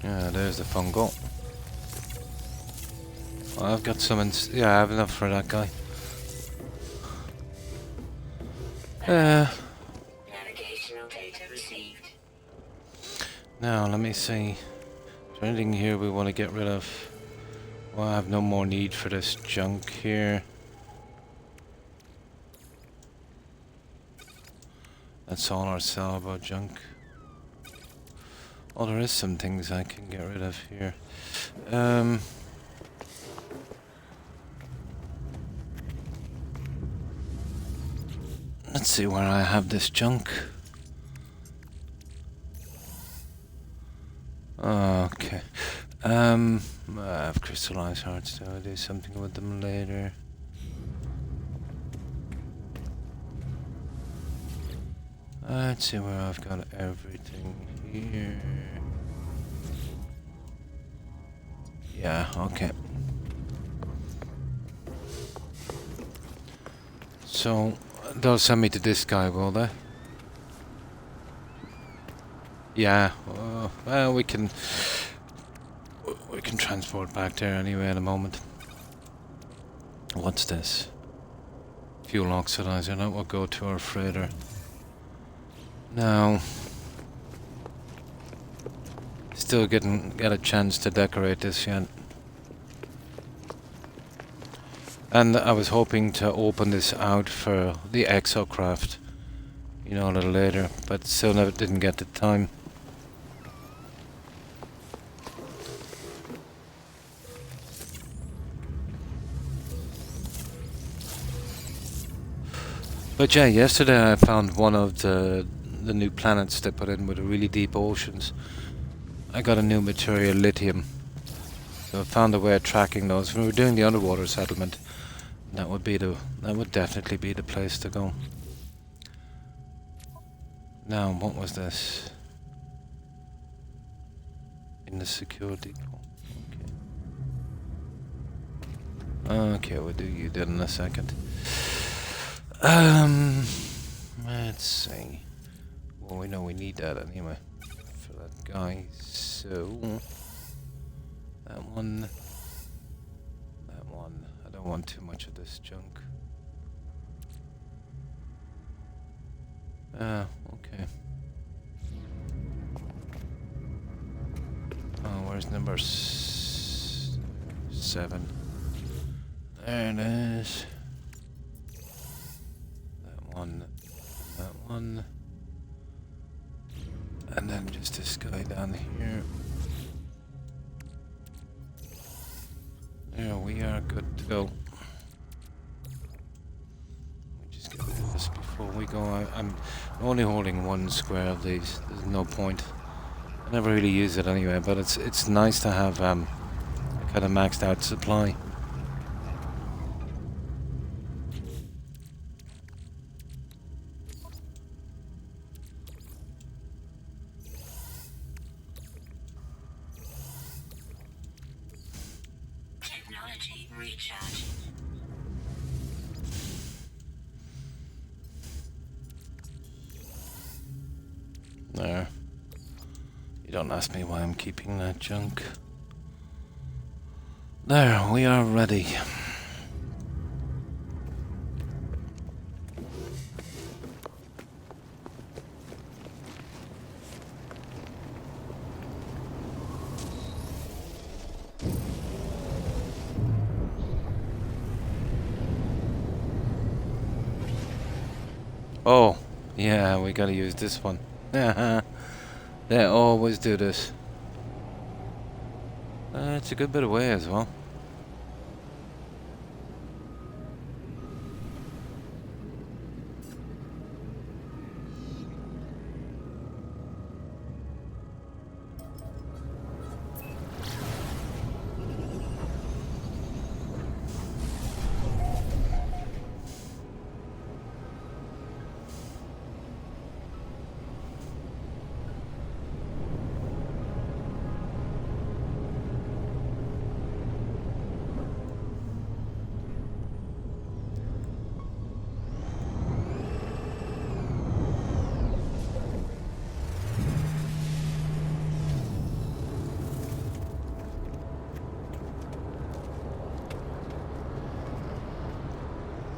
Yeah, there's the fungal. Well, I've got some, yeah, I have enough for that guy. Navigational data received. Now, let me see. Is there anything here we want to get rid of? Well, I have no more need for this junk here. That's all our salvo junk. Oh, there is some things I can get rid of here. Let's see where I have this junk. Okay. I have crystallized hearts, so I'll do something with them later. Let's see where I've got everything here. Yeah, okay. So, they'll send me to this guy, will they? Yeah, well, we can transport back there anyway in a moment. What's this? Fuel oxidizer, that will go to our freighter. Now, still get a chance to decorate this yet. And I was hoping to open this out for the exocraft, you know, a little later, but still never didn't get the time. But yeah, yesterday I found one of the new planets they put in with the really deep oceans. I got a new material, lithium. So I found a way of tracking those. When we were doing the underwater settlement, that would definitely be the place to go. Now, what was this? In the security depot. Okay, we'll do you then in a second. Let's see. Well, we know we need that anyway for that guy. So that one. I don't want too much of this junk. Okay. Oh, where's number 7? There it is. That one, and then just this guy down here. There we are, good to go. We just get rid of this before we go. I'm only holding one square of these. There's no point. I never really use it anyway, but it's nice to have a kind of maxed out supply. Recharge. There. You don't ask me why I'm keeping that junk. There, we are ready. Oh, yeah, we gotta use this one. They always do this. It's a good bit away as well.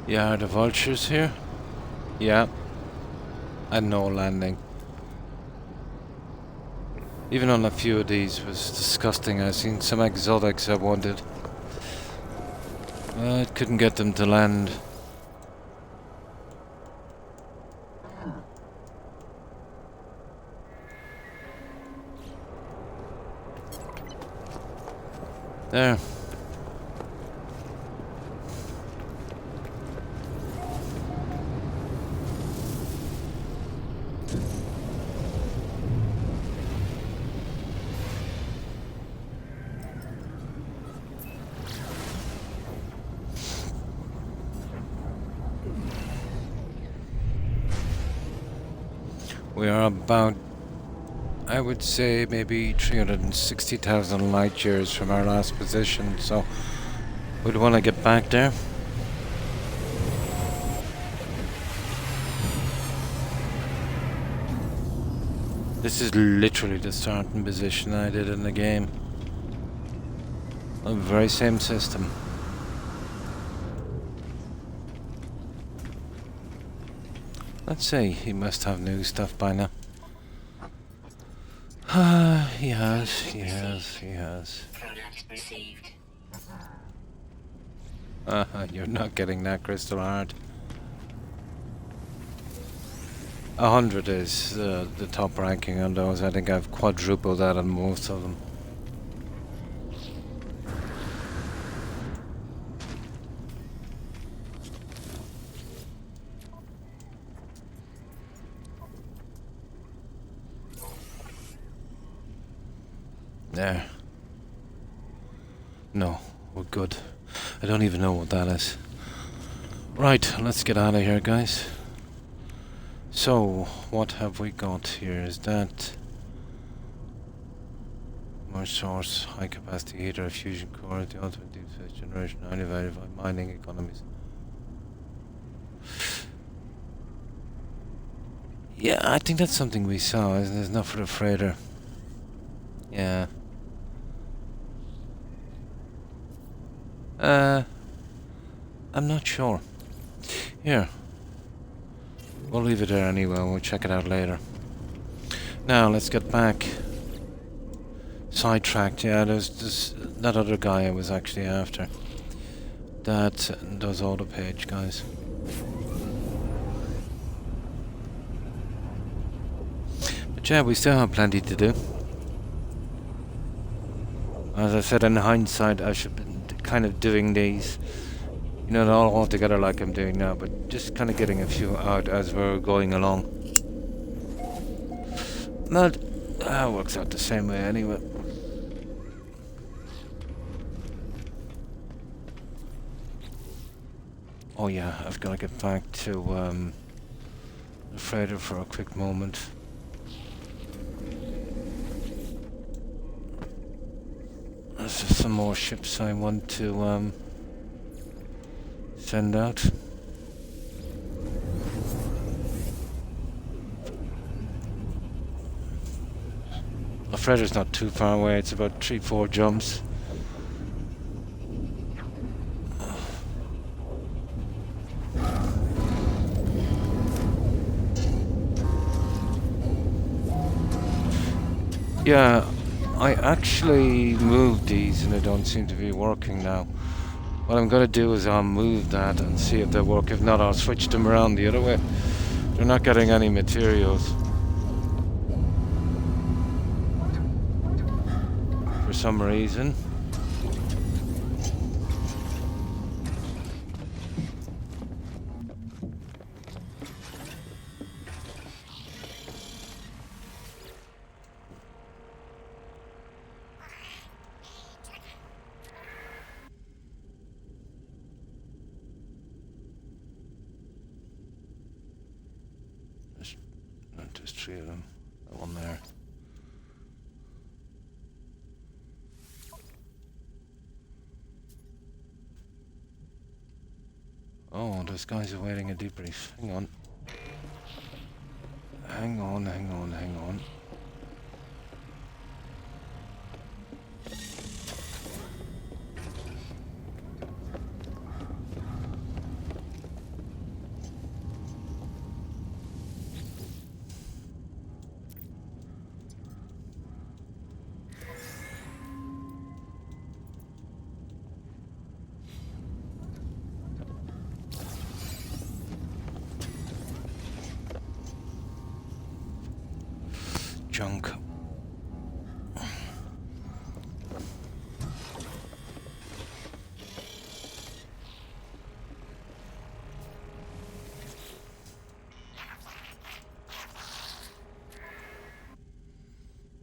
Yeah, are the vultures here? Yeah. And no landing. Even on a few of these was disgusting. I've seen some exotics I wanted. I couldn't get them to land. There. We are about, I would say, maybe 360,000 light years from our last position, so we'd want to get back there. This is literally the starting position I did in the game. The very same system. Let's say he must have new stuff by now. He has. Product received. You're not getting that crystal hard. 100 is the top ranking on those. I think I've quadrupled that on most of them. There. No, we're good. I don't even know what that is. Right, let's get out of here, guys. So, what have we got here? Is that more source, high capacity heater, fusion core, the ultimate deep space generation, highly verified mining economies. Yeah, I think that's something we saw, isn't it? It's not for the freighter. Yeah. I'm not sure. Here. We'll leave it there anyway, we'll check it out later. Now, let's get back. Sidetracked, yeah, there's that other guy I was actually after. That does auto page, guys. But yeah, we still have plenty to do. As I said, in hindsight, I should be kind of doing these, you know, not all together like I'm doing now, but just kind of getting a few out as we're going along. That works out the same way anyway. Oh yeah, I've got to get back to the freighter for a quick moment. There's just some more ships I want to send out. The freighter's not too far away, it's about 3-4 jumps. Yeah, I actually moved these and they don't seem to be working now. What I'm going to do is I'll move that and see if they work. If not, I'll switch them around the other way. They're not getting any materials for some reason. There's 3 of them. That one there. Oh, those guys are waiting a debrief. Hang on. Hang on. Junk.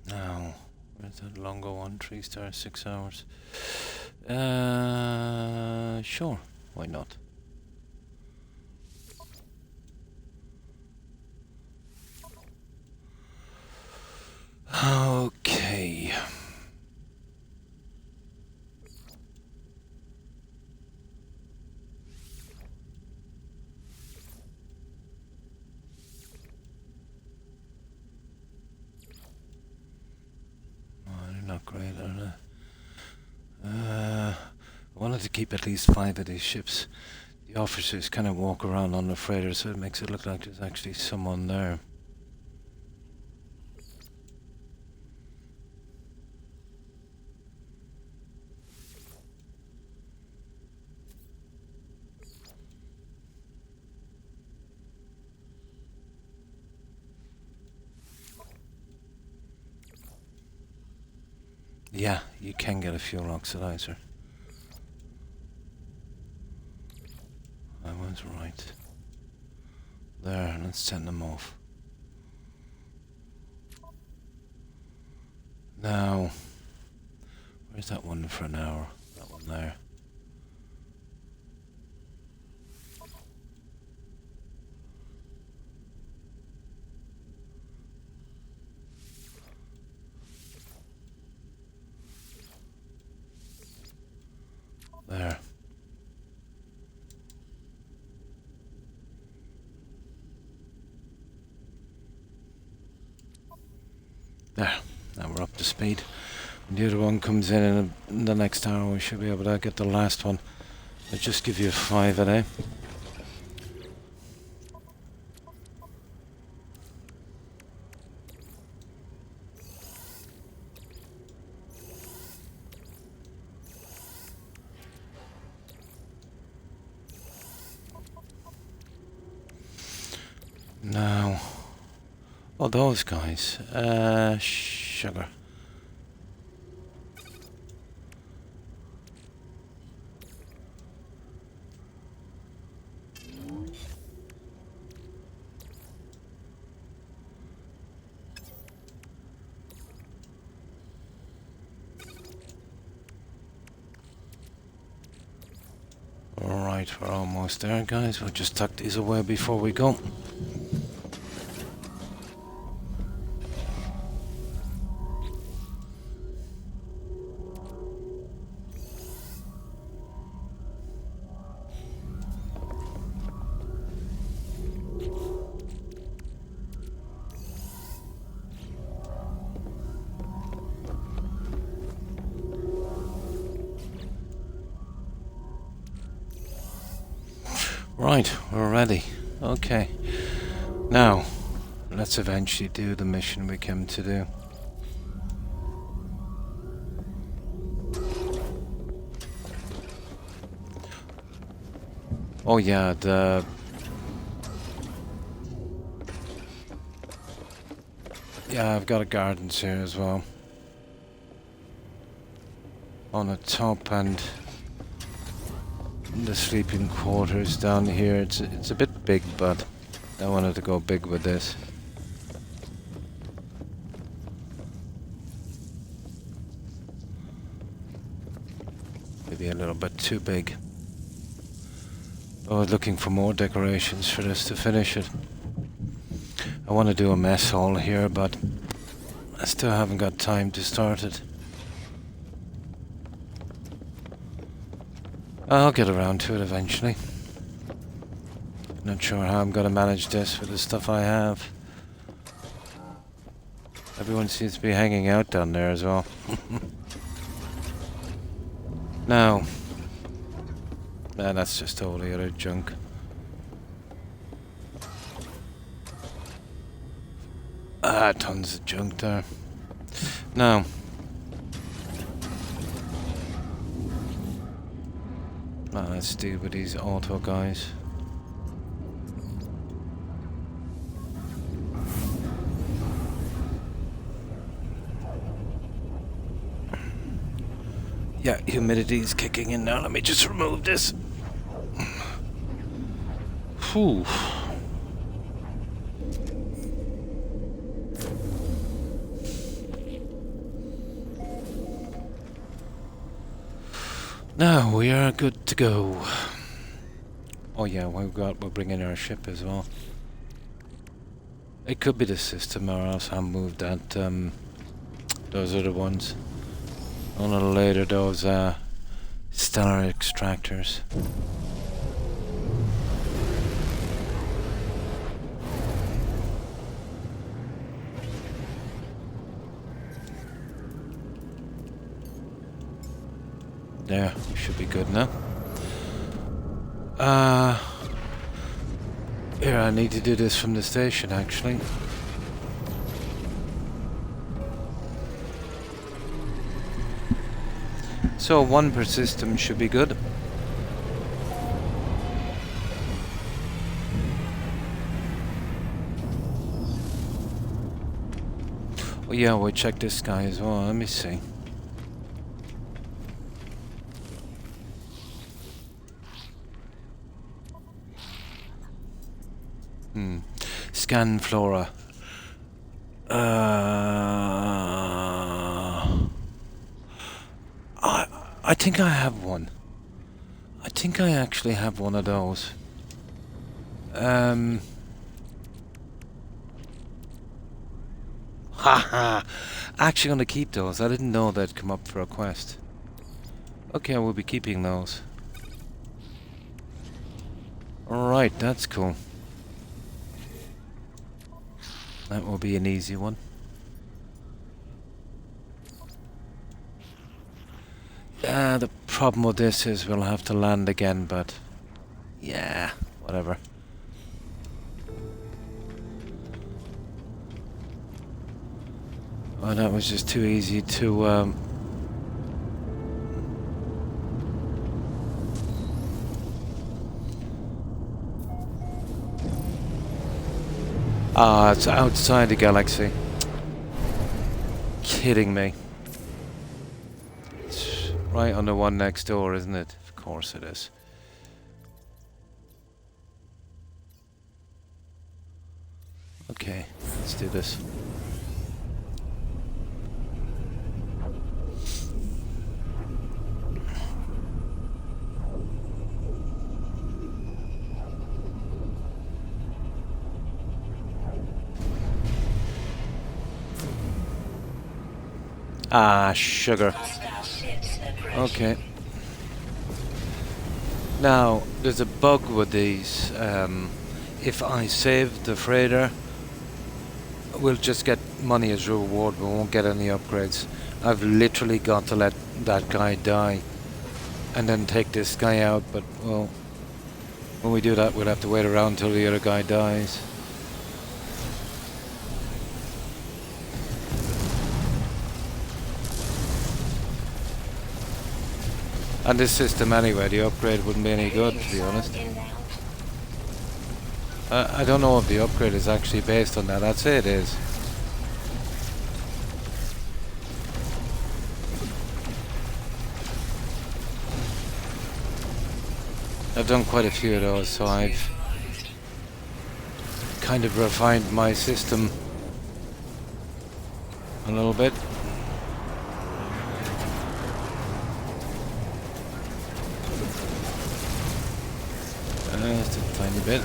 Now, where's that longer one? 3 stars, 6 hours. Sure. Why not? Okay. Oh, they're not great, are they? I wanted to keep at least 5 of these ships. The officers kind of walk around on the freighter, so it makes it look like there's actually someone there. Yeah, you can get a fuel oxidizer. I was right. There, let's send them off. Now, where's that one for an hour? That one there. There. There. Now we're up to speed. When the other one comes in the next hour, we should be able to get the last one. I'll just give you 5 a day. Now, oh, those guys. Sugar. Alright, we're almost there, guys. We'll just tuck these away before we go. Right, we're ready. Okay. Now, let's eventually do the mission we came to do. Oh yeah, yeah, I've got a gardens here as well. On the top and the sleeping quarters down here. It's a bit big, but I wanted to go big with this. Maybe a little bit too big. I was looking for more decorations for this to finish it. I want to do a mess hall here, but I still haven't got time to start it. I'll get around to it eventually. Not sure how I'm going to manage this with the stuff I have. Everyone seems to be hanging out down there as well. Now, that's just all the other junk. Tons of junk there. Now, let's deal with these auto guys. Yeah, humidity is kicking in now. Let me just remove this. Whew. Now we are good to go. Oh yeah, we're bringing our ship as well. It could be the system, or else I moved that. Those other ones. A little later, those stellar extractors. There, we should be good now. Here, I need to do this from the station, actually. So, one per system should be good. Oh yeah, we'll check this guy as well. Let me see. Scan flora. I think I have one. I think I actually have one of those. Haha! Actually gonna keep those. I didn't know they'd come up for a quest. Okay, we'll be keeping those. Alright, that's cool. That will be an easy one. The problem with this is we'll have to land again, but yeah, whatever. Oh, that was just too easy to it's outside the galaxy. Kidding me. It's right on the one next door, isn't it? Of course it is. Okay, let's do this. Ah, sugar. Okay. Now, there's a bug with these. If I save the freighter, we'll just get money as reward, we won't get any upgrades. I've literally got to let that guy die and then take this guy out, but, well, When we do that, we'll have to wait around until the other guy dies. And this system anyway, the upgrade wouldn't be any good, to be honest. I don't know if the upgrade is actually based on that. I'd say it is. I've done quite a few of those, so I've kind of refined my system a little bit. Just a tiny bit.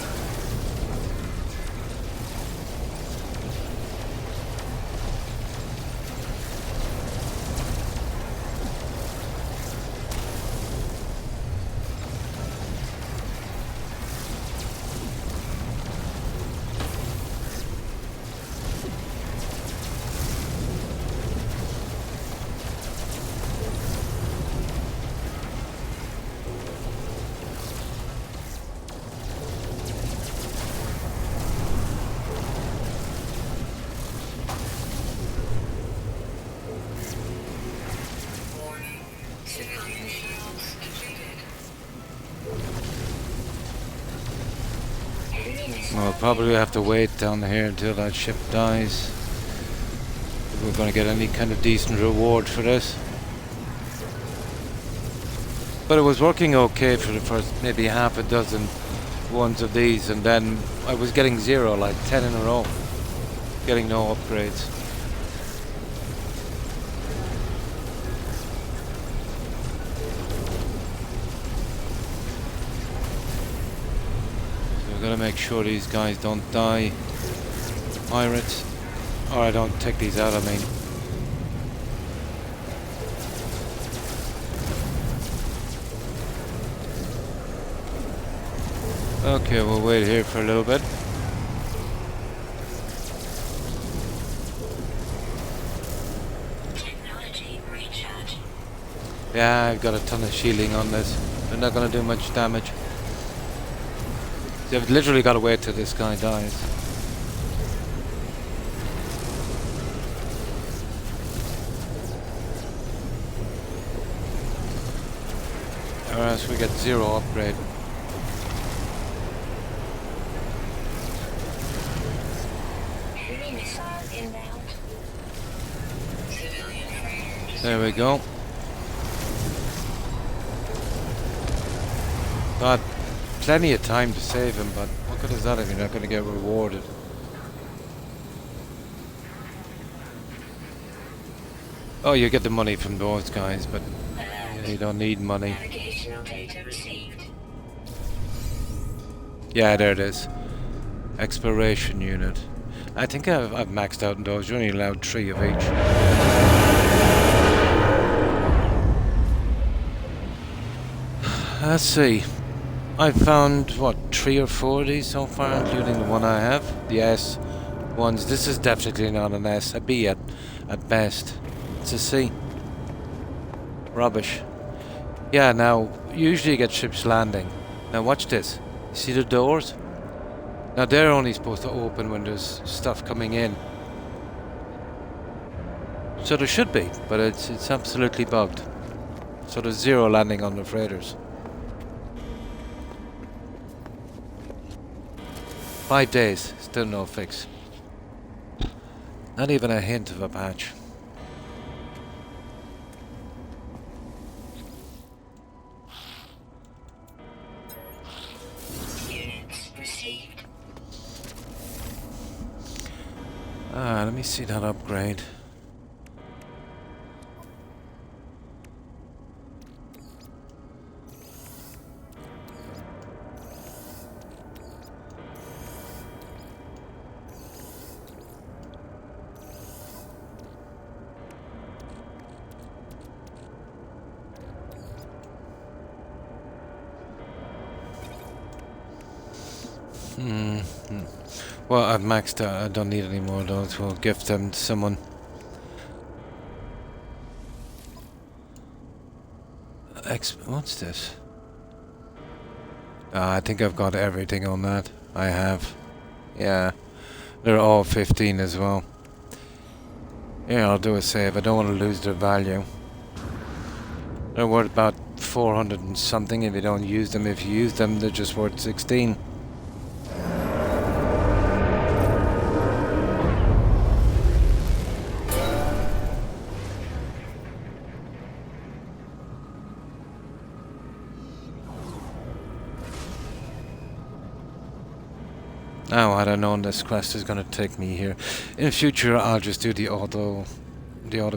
We'll probably have to wait down here until that ship dies if we're going to get any kind of decent reward for this. But it was working okay for the first maybe half a dozen ones of these, and then I was getting 0, like 10 in a row, getting no upgrades. We've got to make sure these guys don't die. Pirates. Or I don't take these out, I mean. Okay, we'll wait here for a little bit. Technology recharge. Yeah, I've got a ton of shielding on this. They're not going to do much damage. They've literally got to wait till this guy dies. Or else we get 0 upgrade. Enemy missile inbound. Civilian freighters. There we go. Got plenty of time to save him, but what good is that if you're not going to get rewarded? Oh, you get the money from those guys, but you don't need money. Navigational data received. Yeah, there it is. Exploration unit. I think I've maxed out in those. You're only allowed 3 of each. Let's see. I've found, what, 3 or 4 of these so far, including the one I have. The S ones. This is definitely not an S. A B at best. It's a C. Rubbish. Yeah, now, usually you get ships landing. Now watch this. See the doors? Now they're only supposed to open when there's stuff coming in. So there should be, but it's absolutely bugged. So there's 0 landing on the freighters. 5 days, still no fix. Not even a hint of a patch. Units received. Let me see that upgrade. Well, I've maxed out. I don't need any more of those. We'll gift them to someone. What's this? I think I've got everything on that. I have. Yeah. They're all 15 as well. Yeah, I'll do a save. I don't want to lose their value. They're worth about 400 and something if you don't use them. If you use them, they're just worth 16. Now, I don't know when this quest is going to take me here. In future, I'll just do the auto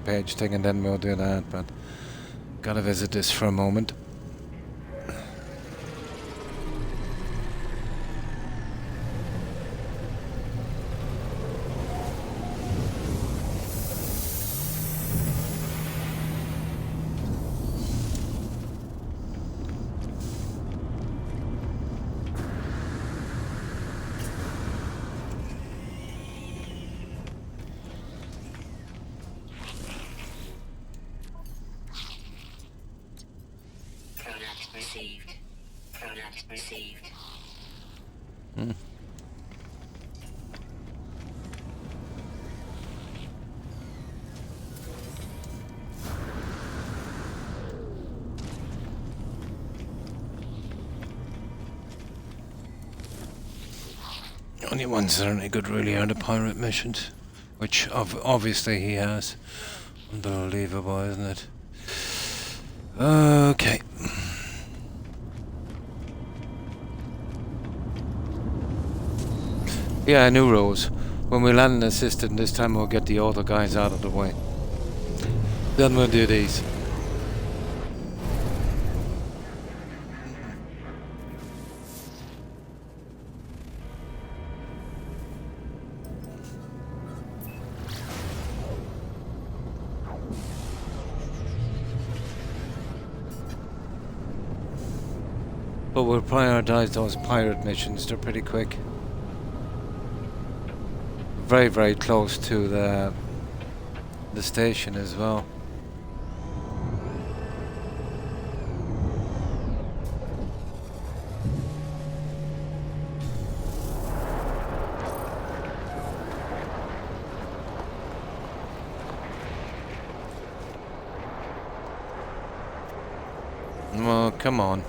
page thing and then we'll do that, but gotta visit this for a moment. Product received. Product received. The only ones that are any good really are the pirate missions, which obviously he has. Unbelievable, isn't it? Okay. Yeah, new rules. When we land an assistant, this time we'll get the auto guys out of the way. Then we'll do these. But we'll prioritize those pirate missions. They're pretty quick. Very, very close to the station as well. Oh, come on.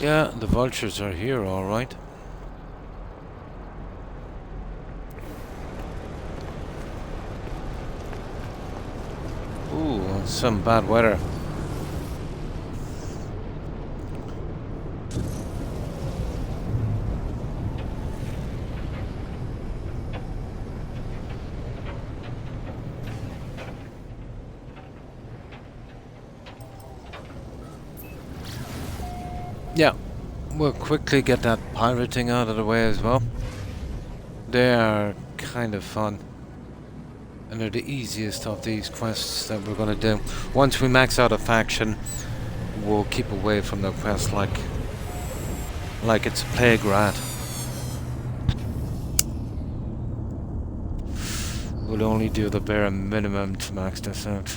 Yeah, the vultures are here, all right. Ooh, some bad weather. Yeah, we'll quickly get that pirating out of the way as well. They are kind of fun. And they're the easiest of these quests that we're gonna do. Once we max out a faction, we'll keep away from the quest like it's a plague rat. We'll only do the bare minimum to max this out.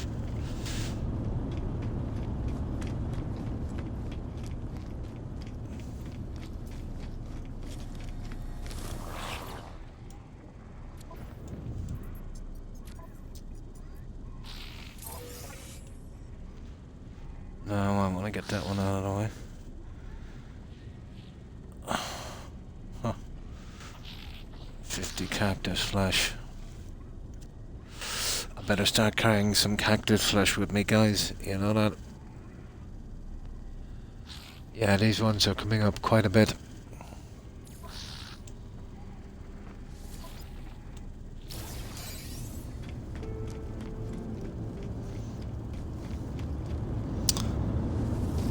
No, I want to get that one out of the way. Huh. 50 cactus flesh. I better start carrying some cactus flesh with me, guys. You know that? Yeah, these ones are coming up quite a bit.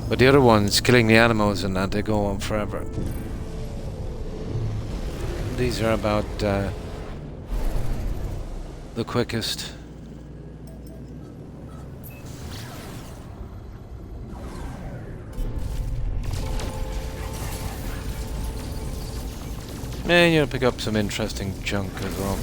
But the other ones, killing the animals and that, they go on forever. These are about the quickest. And you'll pick up some interesting junk as well.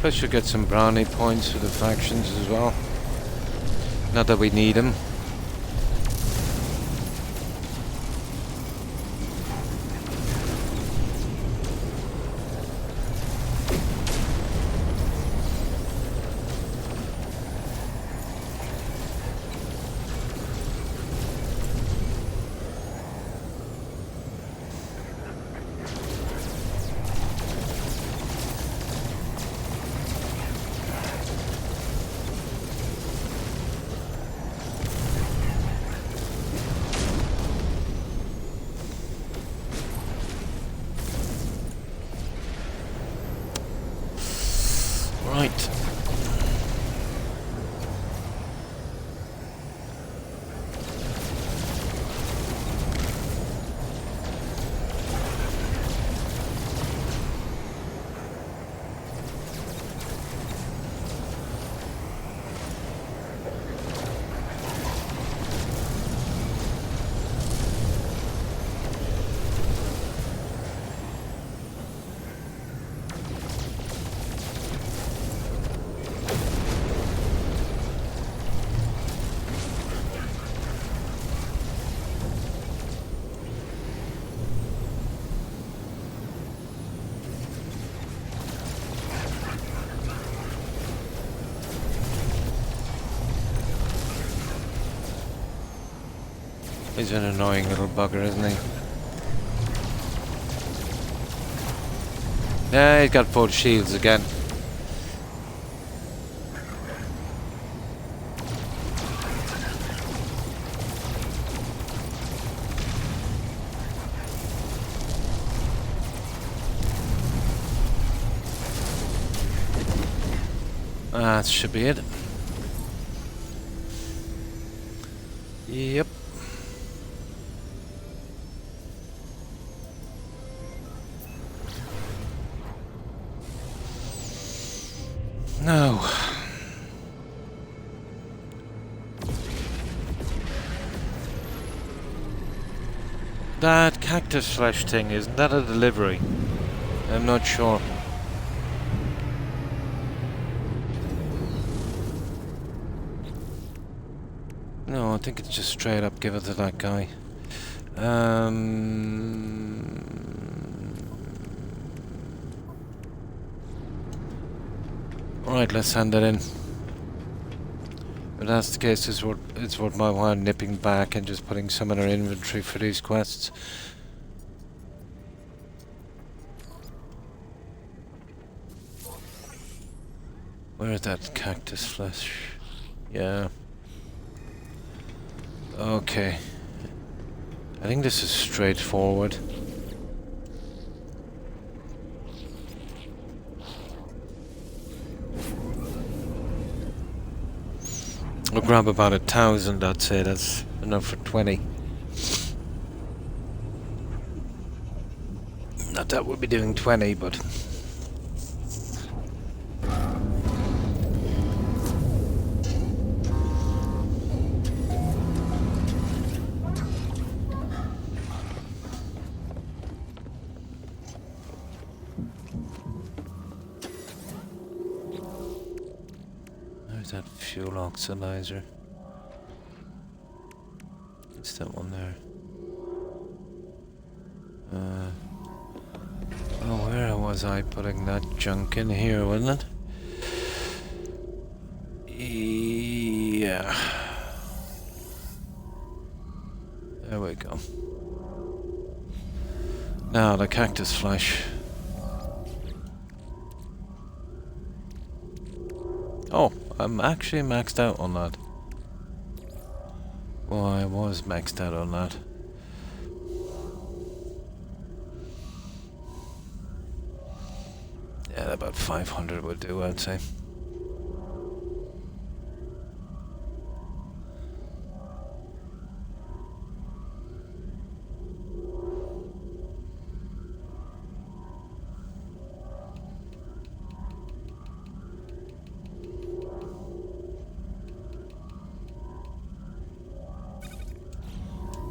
Plus you'll get some brownie points for the factions as well. Not that we need them. Right. He's an annoying little bugger, isn't he? Yeah, he's got full shields again. That should be it. Yep. No. That cactus flesh thing, isn't that a delivery? I'm not sure. No, I think it's just straight up give it to that guy. Alright, let's hand it in. If that's the case, it's worth my while nipping back and just putting some in our inventory for these quests. Where is that cactus flesh? Yeah. Okay. I think this is straightforward. I'll grab about 1,000, I'd say that's enough for 20. Not that we'll be doing 20, but... There's that fuel oxidizer. It's that one there. Oh, where was I putting that junk in here, wasn't it? Yeah. There we go. Now the cactus flesh. Oh, I'm actually maxed out on that. Well, I was maxed out on that. Yeah, about 500 would do, I'd say.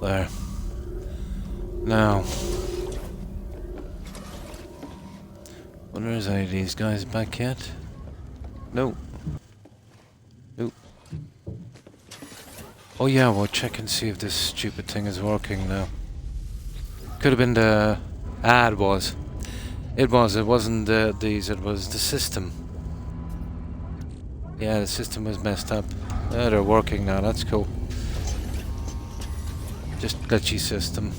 There. Now. Wonder is any of these guys back yet? No. Nope. Oh yeah, we'll check and see if this stupid thing is working now. Could have been the... Ah, it was. It was. It wasn't these, it was the system. Yeah, the system was messed up. Yeah, they're working now, that's cool. Just glitchy system.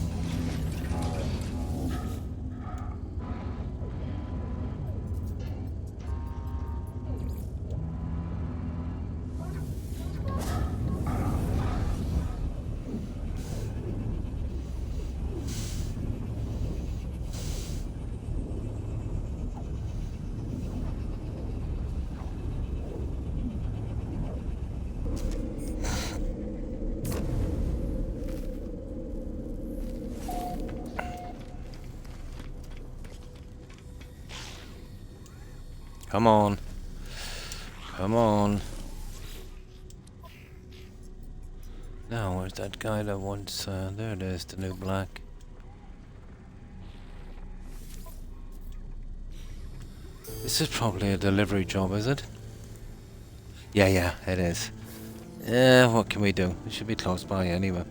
Come on. Come on. Now, where's that guy that wants... there it is, the new black. This is probably a delivery job, is it? Yeah, it is. What can we do? We should be close by anyway.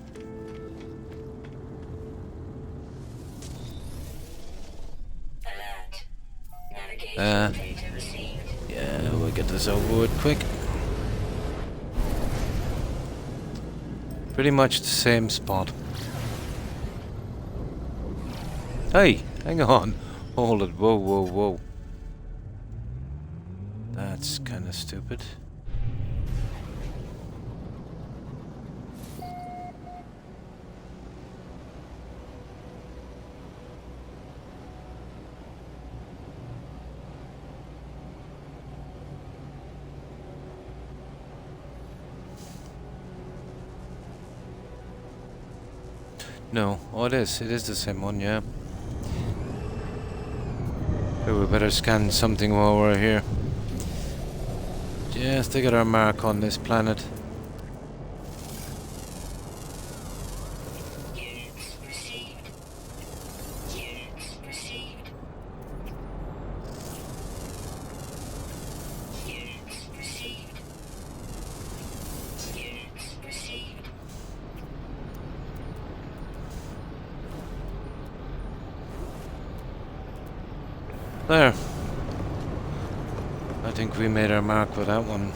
Alert. Navigation data received. Yeah, we'll get this over with quick. Pretty much the same spot. Hey, hang on. Hold it. Whoa. That's kind of stupid. No, oh it is the same one, yeah. So we better scan something while we're here. Just to get our mark on this planet. Units received. Units received. Units received. Units received. There. I think we made our mark with that one.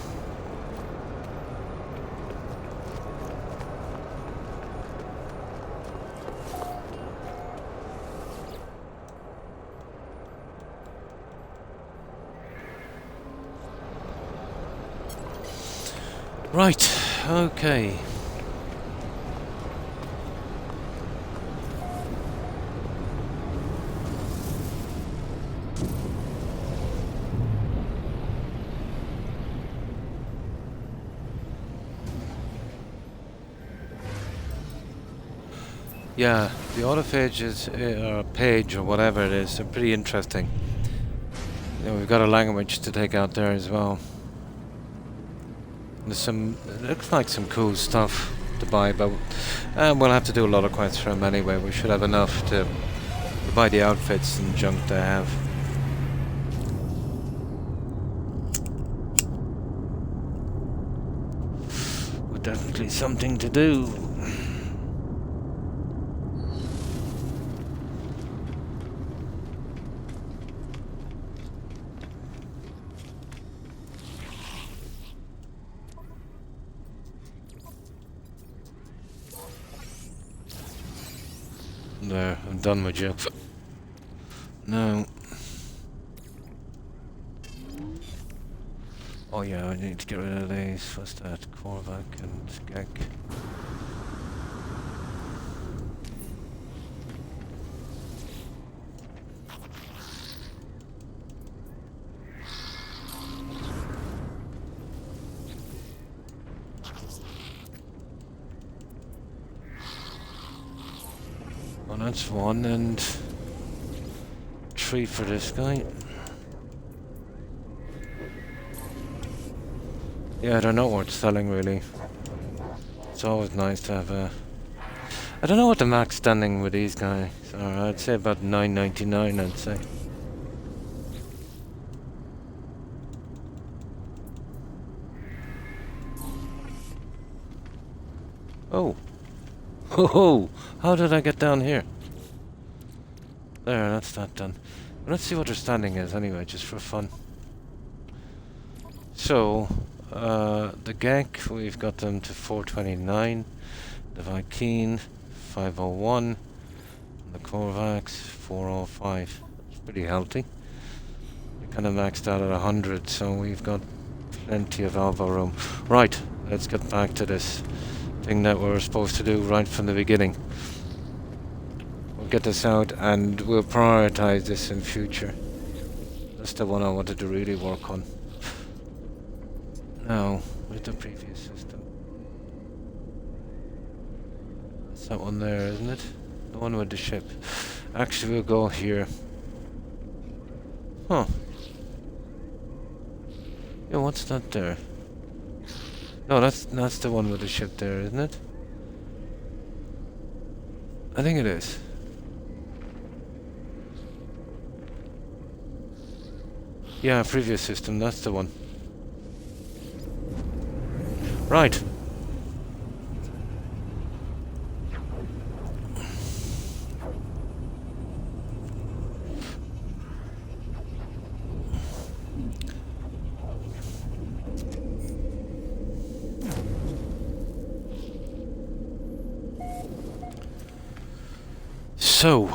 Right, okay. Yeah, the autophage is, or page or whatever it is, they're pretty interesting. You know, we've got a language to take out there as well. There's some, it looks like some cool stuff to buy, but we'll have to do a lot of quests for them anyway. We should have enough to buy the outfits and junk they have. But definitely something to do. There, I'm done with you. No. Oh yeah, I need to get rid of these. What's that? Korvac and Gek. that's 1 and 3 for this guy. Yeah, they're not worth selling really. It's always nice to have a... I don't know what the max standing with these guys are. I'd say about 9.99, I'd say. Oh. Oh, how did I get down here? There, that's that done. Let's see what their standing is anyway, just for fun. So, the Genk, we've got them to 429. The Viking, 501. And the Korvax, 405. It's pretty healthy. We kind of maxed out at 100, so we've got plenty of elbow room. Right, let's get back to this thing that we were supposed to do right from the beginning. We'll get this out and we'll prioritize this in future. That's the one I wanted to really work on. Now, with the previous system. That's that one there, isn't it? The one with the ship. Actually, we'll go here. Huh. Yeah, what's that there? No, that's the one with the ship there, isn't it? I think it is. Yeah, previous system, that's the one. Right. So,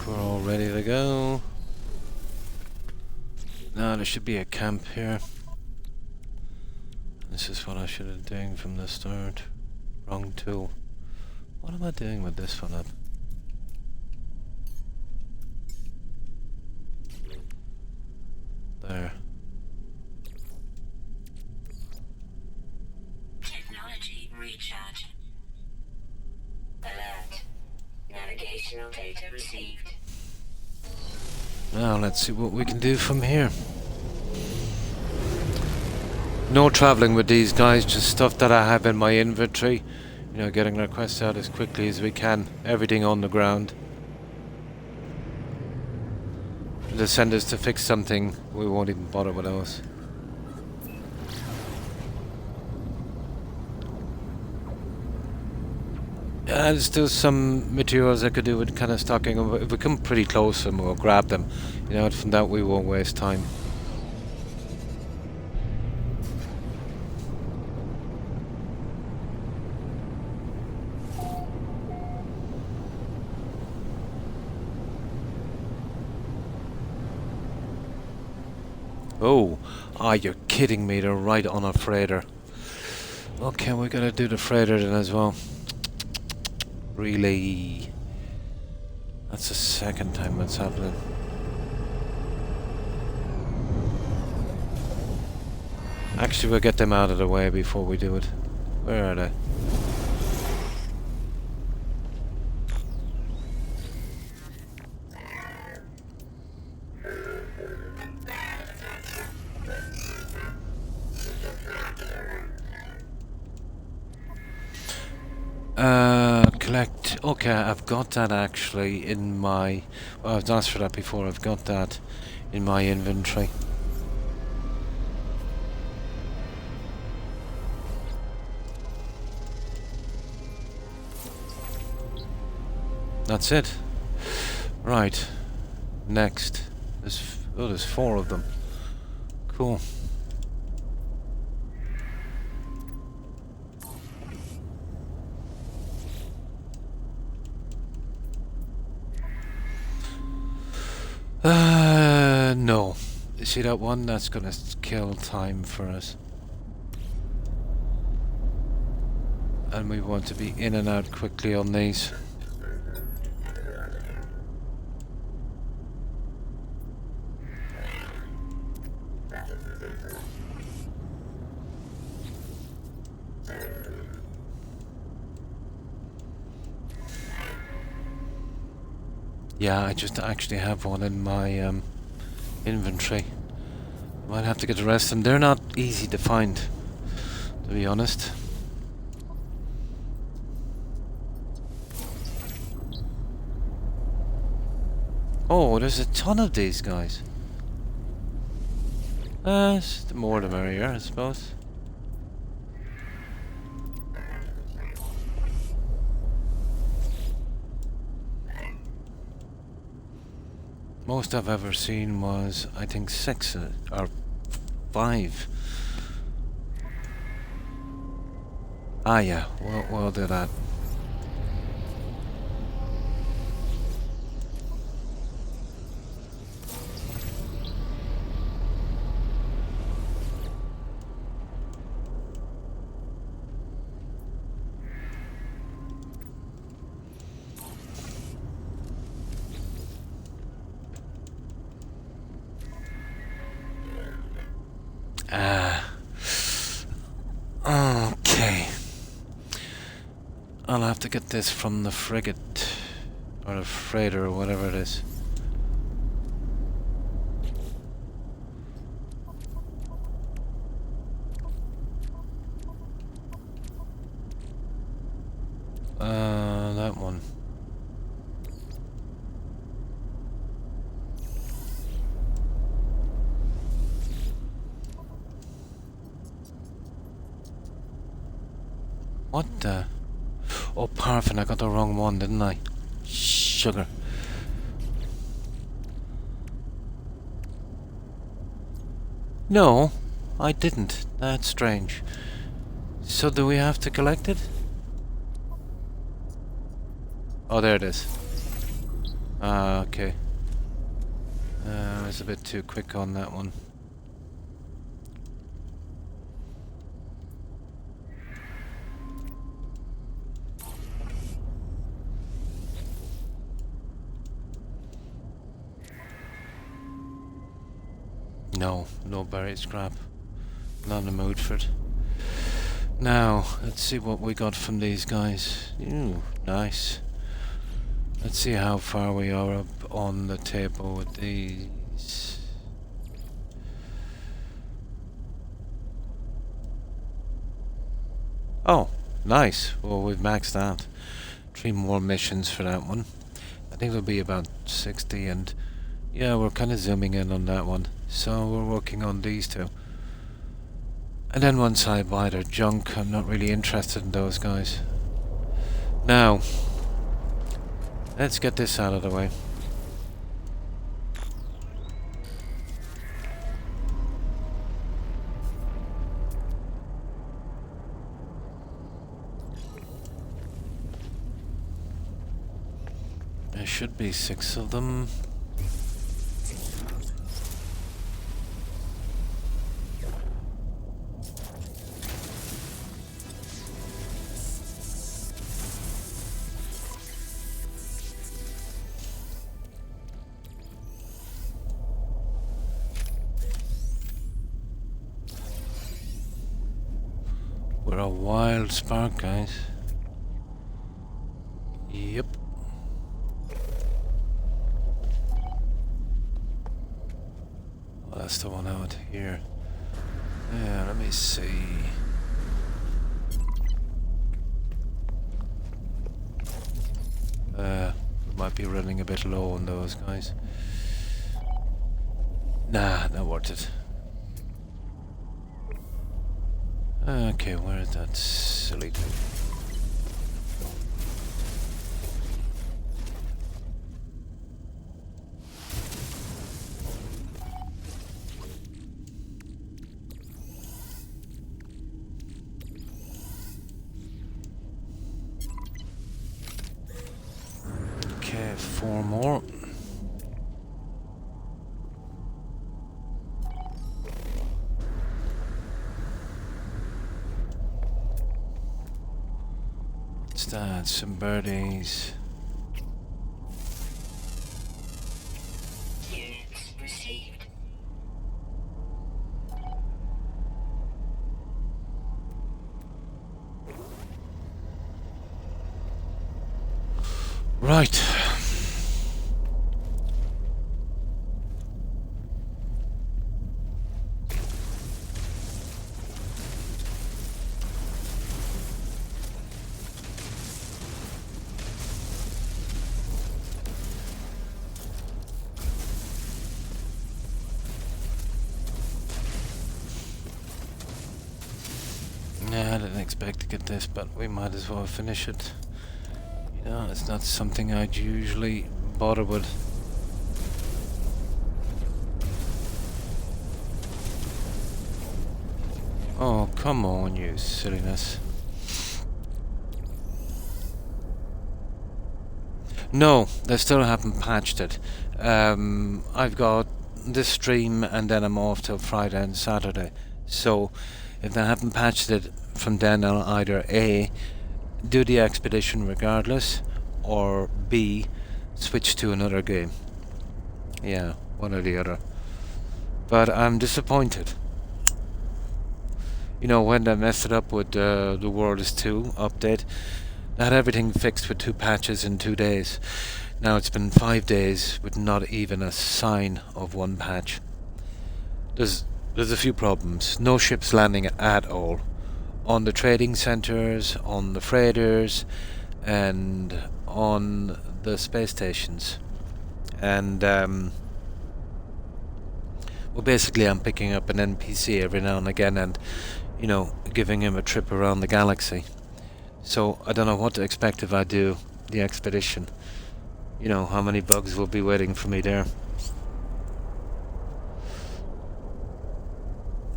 we're all ready to go. Now there should be a camp here. This is what I should have been doing from the start. Wrong tool. What am I doing with this one up? There. Technology recharge. Alert. Navigational data received. Now let's see what we can do from here. No travelling with these guys, just stuff that I have in my inventory. You know, getting requests out as quickly as we can. Everything on the ground. If they send us to fix something, we won't even bother with those. Yeah, there's still some materials I could do with kind of stocking them. If we come pretty close and we'll grab them. You know, from that we won't waste time. Oh, you're kidding me, they're right on a freighter. Okay, we gotta do the freighter then as well. Really? That's the second time that's happening. Actually, we'll get them out of the way before we do it. Where are they? Collect. Okay, I've got that actually in my... Well, I've asked for that before. I've got that in my inventory. That's it. Right. Next. There's 4 of them. Cool. No. You see that one? That's gonna kill time for us. And we want to be in and out quickly on these. Yeah, I just actually have one in my inventory. Might have to get the rest of them. They're not easy to find, to be honest. Oh, there's a ton of these guys. The more the merrier, I suppose. Most I've ever seen was, I think, 6 or 5. Ah, yeah, we'll do that. Okay. I'll have to get this from the frigate, or the freighter, or whatever it is. That one. What the? Oh, paraffin, I got the wrong one, didn't I? Sugar. No, I didn't. That's strange. So do we have to collect it? Oh, there it is. Ah, okay. I was a bit too quick on that one. No, no buried scrap. Not in the mood for it. Now, let's see what we got from these guys. Ooh, nice. Let's see how far we are up on the table with these. Oh, nice. Well, we've maxed out. 3 more missions for that one. I think it'll be about 60, and yeah, we're kind of zooming in on that one. So we're working on these 2. And then once I buy their junk, I'm not really interested in those guys. Now, let's get this out of the way. There should be 6 of them. We're a wild spark, guys. Yep. Well, that's the one out here. Yeah, let me see. We might be running a bit low on those guys. Nah, not worth it. Okay, where is that silly thing? Okay, 4 more. What's that? Some birdies. Units received. Right. Yeah, I didn't expect to get this, but we might as well finish it. You know, it's not something I'd usually bother with. Oh, come on, you silliness. No, they still haven't patched it. I've got this stream and then I'm off till Friday and Saturday. So, if they haven't patched it from then, I'll either A, do the expedition regardless, or B, switch to another game. Yeah, one or the other. But I'm disappointed. You know, when they messed it up with the World is 2 update, they had everything fixed with 2 patches in 2 days. Now it's been 5 days with not even a sign of one patch. There's a few problems. No ships landing at all. On the trading centers, on the freighters, and on the space stations. And well, basically I'm picking up an NPC every now and again and, you know, giving him a trip around the galaxy. So I don't know what to expect if I do the expedition. You know, how many bugs will be waiting for me there.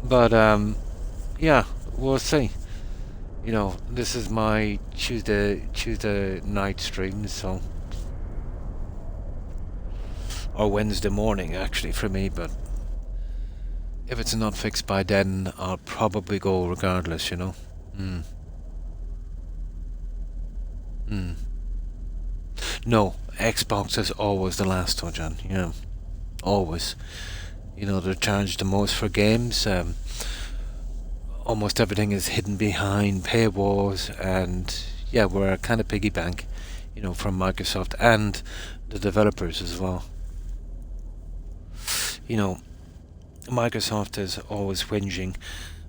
But yeah, we'll see. You know, this is my Tuesday night stream, so, or Wednesday morning actually for me, but if it's not fixed by then, I'll probably go regardless, you know. No, Xbox is always the last one, John. Yeah, always. You know, they're charged the most for games. Almost everything is hidden behind paywalls, and yeah, we're a kind of piggy bank, you know, from Microsoft and the developers as well. You know, Microsoft is always whinging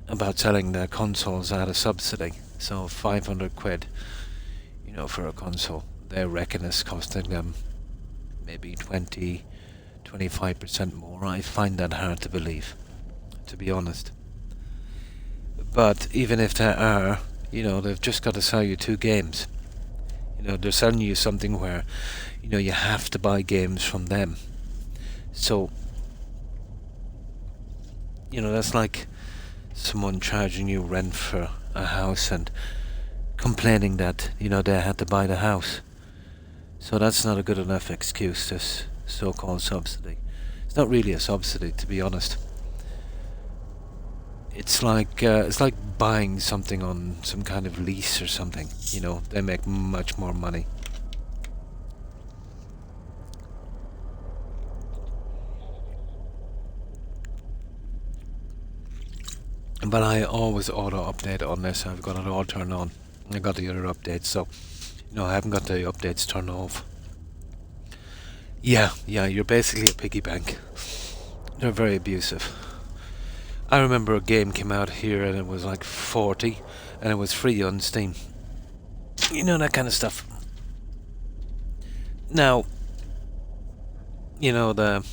about selling their consoles at a subsidy. So 500 quid, you know, for a console. They reckon it's costing them maybe 25% more. I find that hard to believe, to be honest. But even if they are, you know, they've just got to sell you 2 games. You know, they're selling you something where, you know, you have to buy games from them. So, you know, that's like someone charging you rent for a house and complaining that, you know, they had to buy the house. So that's not a good enough excuse, this so-called subsidy. It's not really a subsidy, to be honest. It's like buying something on some kind of lease or something. You know, they make much more money. But I always auto-update on this. I've got it all turned on. I got the other updates, so, you know, I haven't got the updates turned off. Yeah, you're basically a piggy bank. They're very abusive. I remember a game came out here and it was like 40 and it was free on Steam. You know, that kind of stuff. Now, you know, the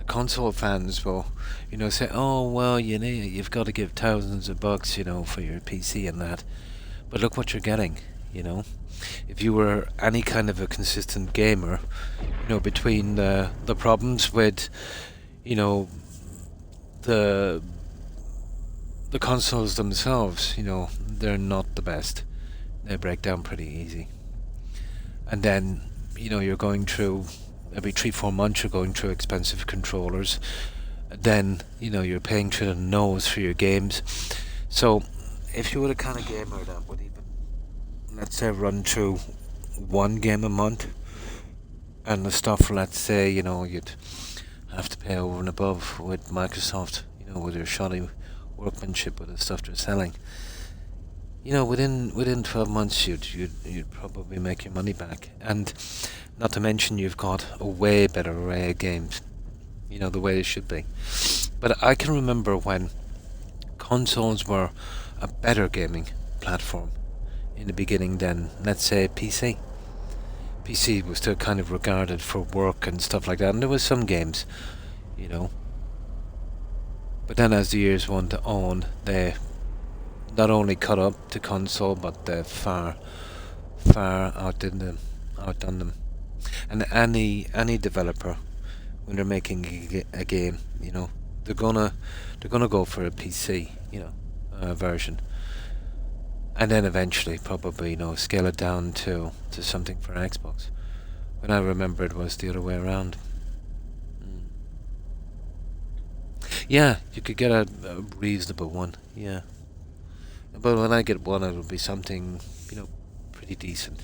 console fans will, you know, say, oh, well, you know, you've got to give thousands of bucks, you know, for your PC and that. But look what you're getting, you know. If you were any kind of a consistent gamer, you know, between the problems with, you know, the consoles themselves, you know, they're not the best. They break down pretty easy. And then, you know, you're going through, every 3-4 months you're going through expensive controllers. Then, you know, you're paying through the nose for your games. So, if you were the kind of gamer that would even, let's say, run through 1 game a month, and the stuff, let's say, you know, you'd have to pay over and above with Microsoft, you know, with your shoddy workmanship with the stuff they're selling. You know, within 12 months you'd probably make your money back, and not to mention you've got a way better array of games, you know, the way they should be. But I can remember when consoles were a better gaming platform in the beginning than, let's say, PC. PC was still kind of regarded for work and stuff like that, and there was some games, you know. But then as the years went on, they not only caught up to console, but far outdone them. And any developer, when they're making a game, you know, they're gonna go for a PC, you know, version, and then eventually probably, you know, scale it down to something for Xbox. When I remember, it was the other way around. Yeah, you could get a reasonable one. Yeah, but when I get one, it'll be something, you know, pretty decent.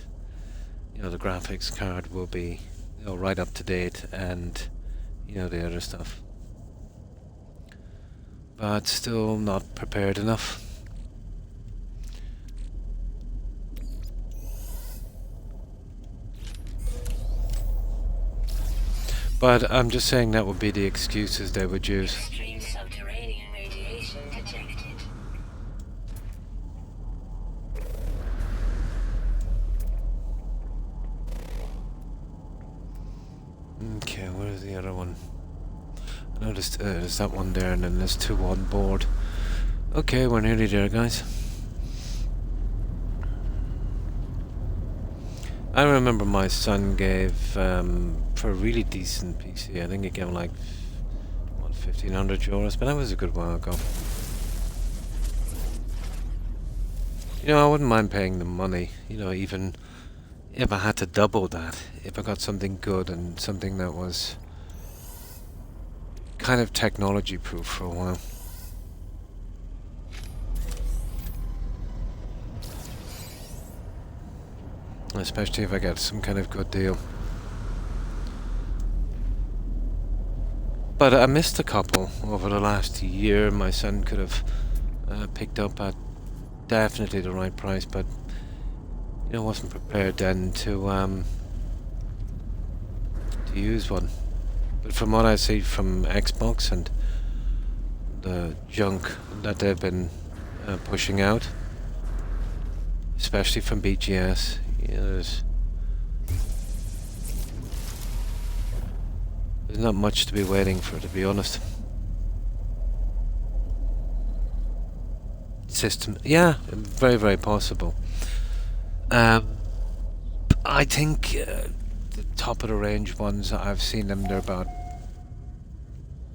You know, the graphics card will be, you know, right up to date, and you know, the other stuff. But still not prepared enough. But I'm just saying that would be the excuses they would use. Extreme subterranean radiation detected. Okay, where's the other one? I noticed there's that one there, and then there's two on board. Okay, we're nearly there, guys. I remember my son gave, for a really decent PC, I think he gave like, what, €1,500, but that was a good while ago. You know, I wouldn't mind paying the money, you know, even if I had to double that, if I got something good and something that was kind of technology proof for a while. Especially if I get some kind of good deal. But I missed a couple over the last year. My son could have picked up at definitely the right price, but you know, wasn't prepared then to use one. But from what I see from Xbox and the junk that they've been pushing out, especially from BGS, you know, there's not much to be waiting for, to be honest. System, yeah, very, very possible. I think the top of the range ones, I've seen them, they're about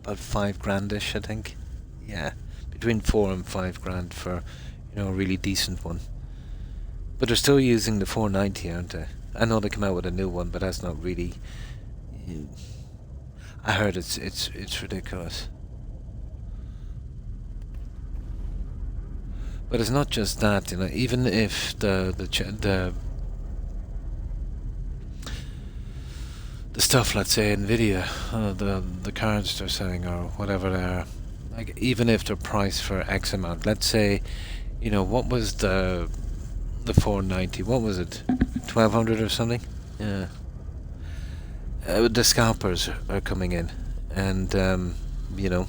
$5,000-ish, I think. Yeah, between 4 and 5 grand for, you know, a really decent one. But they're still using the 490, aren't they? I know they come out with a new one, but that's not really. I heard it's ridiculous. But it's not just that, you know. Even if the stuff, let's say Nvidia, the cards they're selling or whatever they are, like even if they're priced for X amount, let's say, you know, what was the 490? What was it? 1,200 or something? Yeah. The scalpers are coming in, and you know,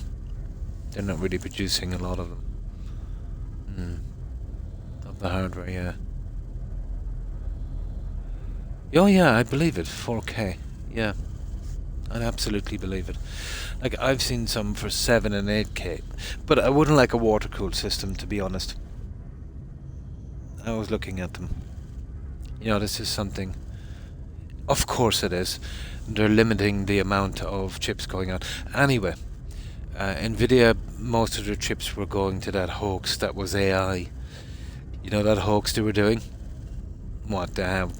they're not really producing a lot of them. Of the hardware, yeah. Oh yeah, I believe it. 4K. Yeah, I'd absolutely believe it. Like, I've seen some for 7 and 8K, but I wouldn't like a water-cooled system, to be honest. I was looking at them. You know, this is something. Of course it is. They're limiting the amount of chips going out. Anyway, Nvidia, most of their chips were going to that hoax that was AI. You know that hoax they were doing? What they had,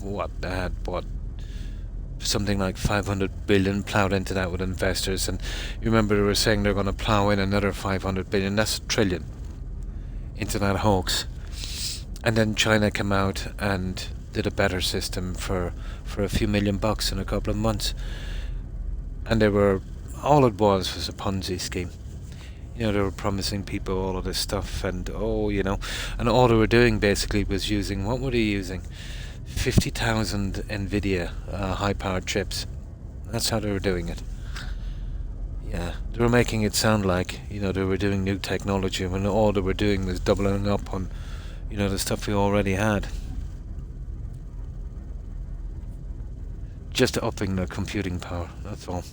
something like 500 billion plowed into that with investors, and you remember they were saying they're going to plow in another 500 billion, that's a trillion, into that hoax. And then China came out and did a better system for a few $1,000,000 in a couple of months. And all it was a Ponzi scheme. You know, they were promising people all of this stuff, and you know, and all they were doing basically was using, what were they using? 50,000 Nvidia high-powered chips. That's how they were doing it. Yeah, they were making it sound like, you know, they were doing new technology when all they were doing was doubling up on, you know, the stuff we already had. Just upping the computing power, that's all.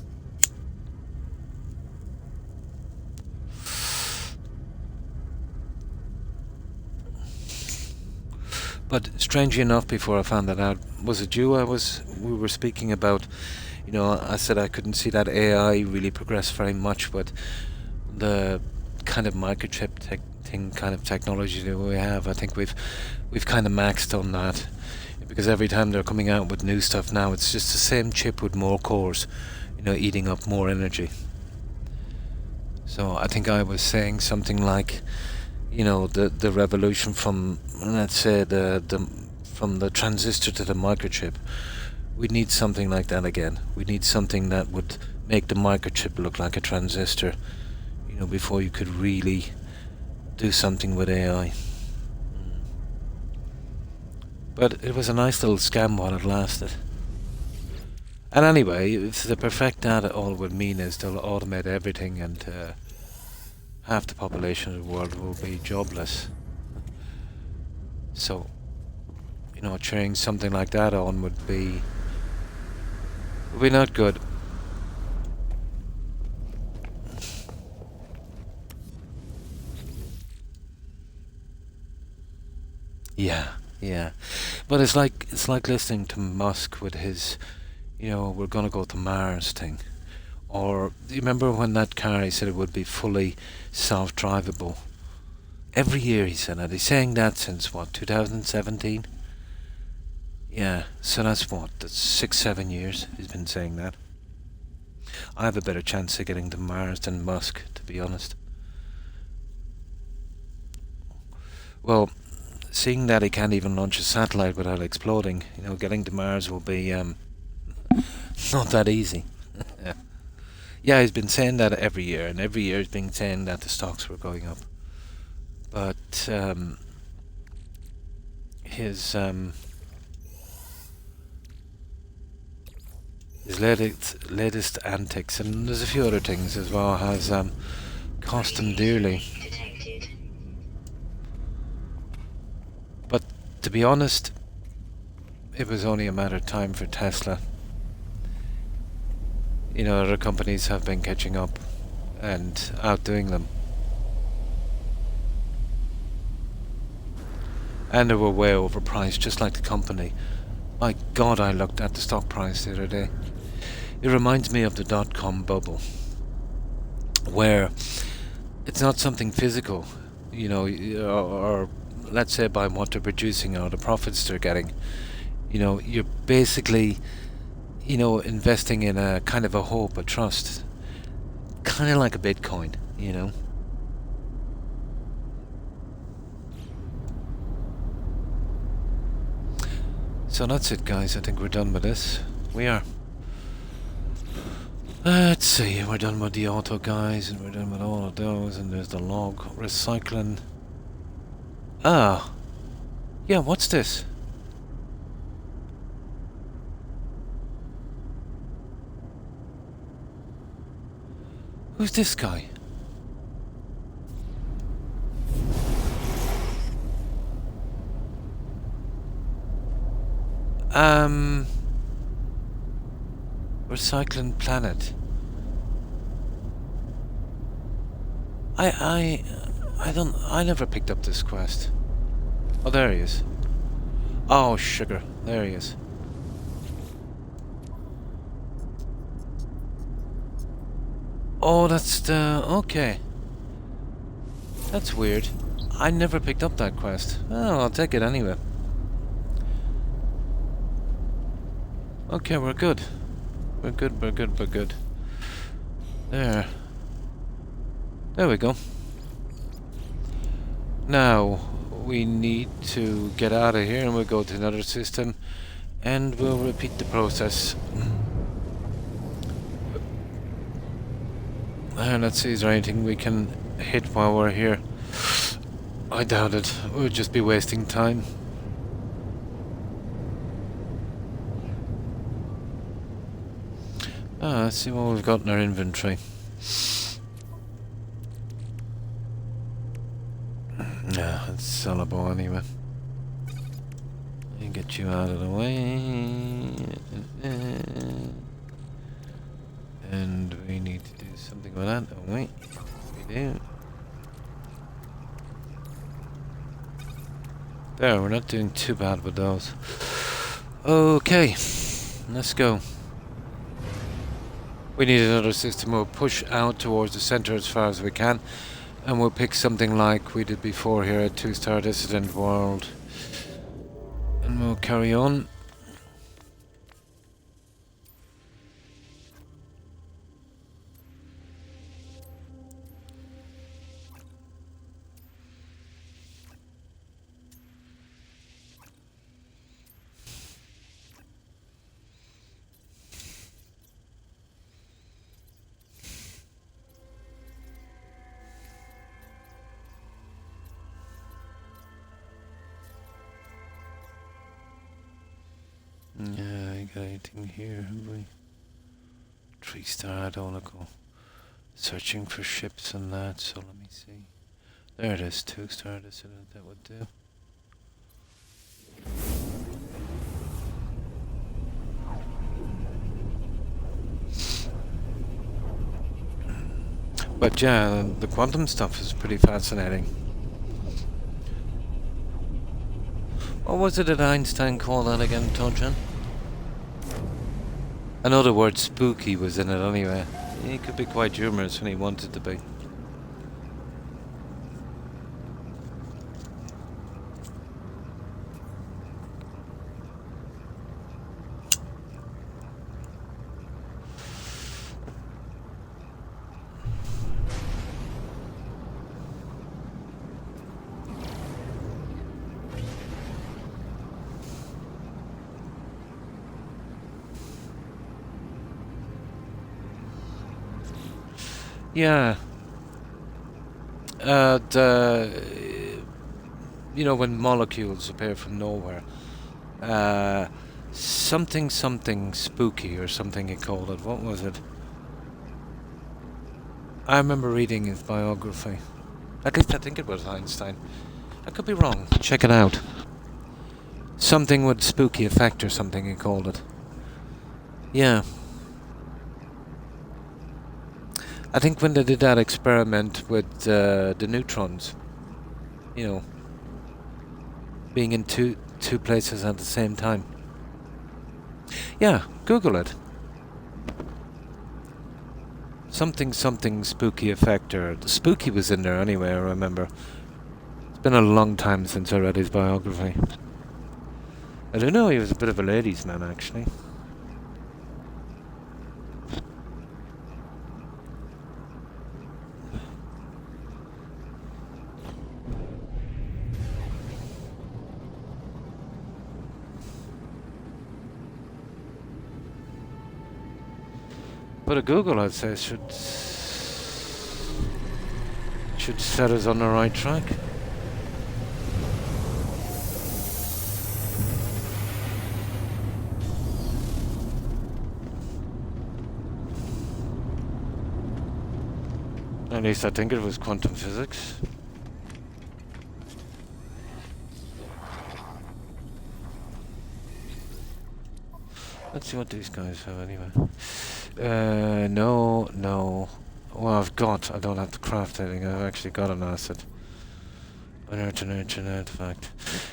But strangely enough, before I found that out, was it you? We were speaking about. I said I couldn't see that AI really progress very much, but the kind of microchip kind of technology that we have, I think we've kind of maxed on that, because every time they're coming out with new stuff now, it's just the same chip with more cores, eating up more energy. So I think I was saying something like, the revolution from, let's say, from the transistor to the microchip. We need something like that again. We need something that would make the microchip look like a transistor, before you could really do something with AI. But it was a nice little scam while it lasted. And anyway, if the perfect data all would mean is they'll automate everything, and half the population of the world will be jobless. So, cheering something like that on would be not good. Yeah. But it's like listening to Musk with his, we're gonna go to Mars thing. Or, do you remember when that car, he said it would be fully self-drivable? Every year he said that. He's saying that since, 2017? Yeah, so that's that's 6-7 years he's been saying that. I have a better chance of getting to Mars than Musk, to be honest. Well, seeing that he can't even launch a satellite without exploding, getting to Mars will be not that easy. Yeah, he's been saying that every year, and every year he's been saying that the stocks were going up. But his latest antics, and there's a few other things as well, has cost him dearly. But to be honest, it was only a matter of time for Tesla. Other companies have been catching up and outdoing them. And they were way overpriced, just like the company. My God, I looked at the stock price the other day. It reminds me of the dot-com bubble, where it's not something physical, or let's say by what they're producing or the profits they're getting. You're basically, investing in a kind of a hope, a trust, kind of like a Bitcoin, So that's it, guys. I think we're done with this. We are. Let's see, we're done with the auto guys, and we're done with all of those, and there's the log. Recycling. Ah. Yeah, what's this? Who's this guy? Recycling Planet. I never picked up this quest. Oh, there he is. Oh, sugar. There he is. Oh, that's the... Okay. That's weird. I never picked up that quest. Oh, I'll take it anyway. Okay, we're good. We're good. There. There we go. Now, we need to get out of here, and we'll go to another system, and we'll repeat the process. Let's see, is there anything we can hit while we're here? I doubt it. We'll just be wasting time. Let's see what we've got in our inventory. Nah, it's sellable anyway. And get you out of the way. And we need to do something with that, don't we? We do. There, we're not doing too bad with those. Okay, let's go. We need another system. We'll push out towards the center as far as we can, and we'll pick something like we did before here at 2-star Dissident World. And we'll carry on. Yeah, I got anything here, have we? 3-star, I don't wanna go searching for ships and that, so let me see. There it is, 2-star Dissident, that would do. But yeah, the quantum stuff is pretty fascinating. What was it that Einstein called that again, Tonchan? I know the word spooky was in it anyway. He could be quite humorous when he wanted to be. Yeah. You know, when molecules appear from nowhere. Something spooky or something he called it. What was it? I remember reading his biography. At least I think it was Einstein. I could be wrong. Check it out. Something with spooky effect or something he called it. Yeah. I think when they did that experiment with the neutrons, you know, being in two places at the same time. Yeah, Google it. Something spooky effect, or the spooky was in there anyway, I remember. It's been a long time since I read his biography. I don't know, he was a bit of a ladies' man actually. But a Google, I'd say, should set us on the right track. At least I think it was quantum physics. Let's see what these guys have anyway. No. Well, I don't have to craft anything. I've actually got an asset. Inert artifact.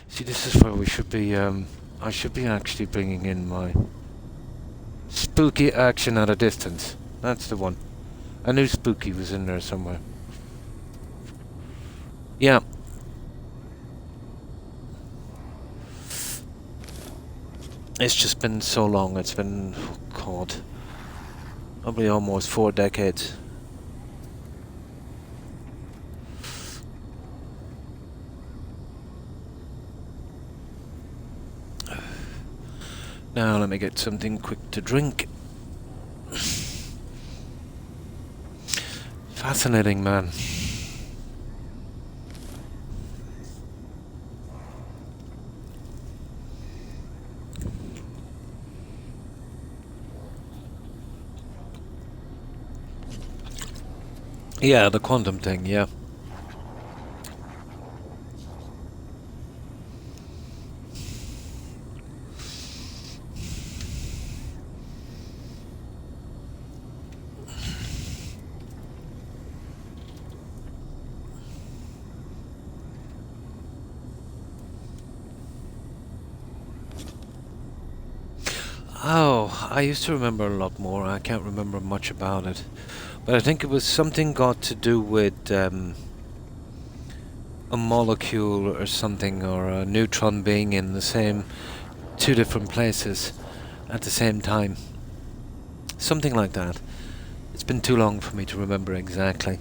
See, this is where we should be, I should be actually bringing in my spooky action at a distance. That's the one. I knew spooky was in there somewhere. Yeah. It's just been so long. It's been, oh God, probably almost 4 decades. Now let me get something quick to drink. Fascinating, man. Yeah, the quantum thing, yeah. I used to remember a lot more. I can't remember much about it. But I think it was something got to do with a molecule or something, or a neutron being in the same two different places at the same time. Something like that. It's been too long for me to remember exactly.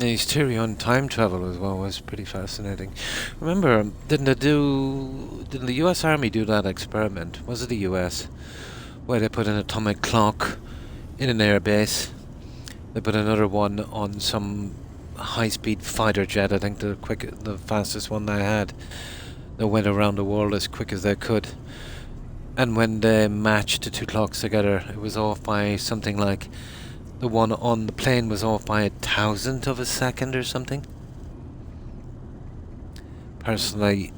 And his theory on time travel as well was pretty fascinating. Remember, didn't the US Army do that experiment? Was it the US? Where they put an atomic clock in an air base. They put another one on some high-speed fighter jet, I think the fastest one they had. They went around the world as quick as they could. And when they matched the two clocks together, it was off by something like... The one on the plane was off by 1,000th of a second or something. Personally,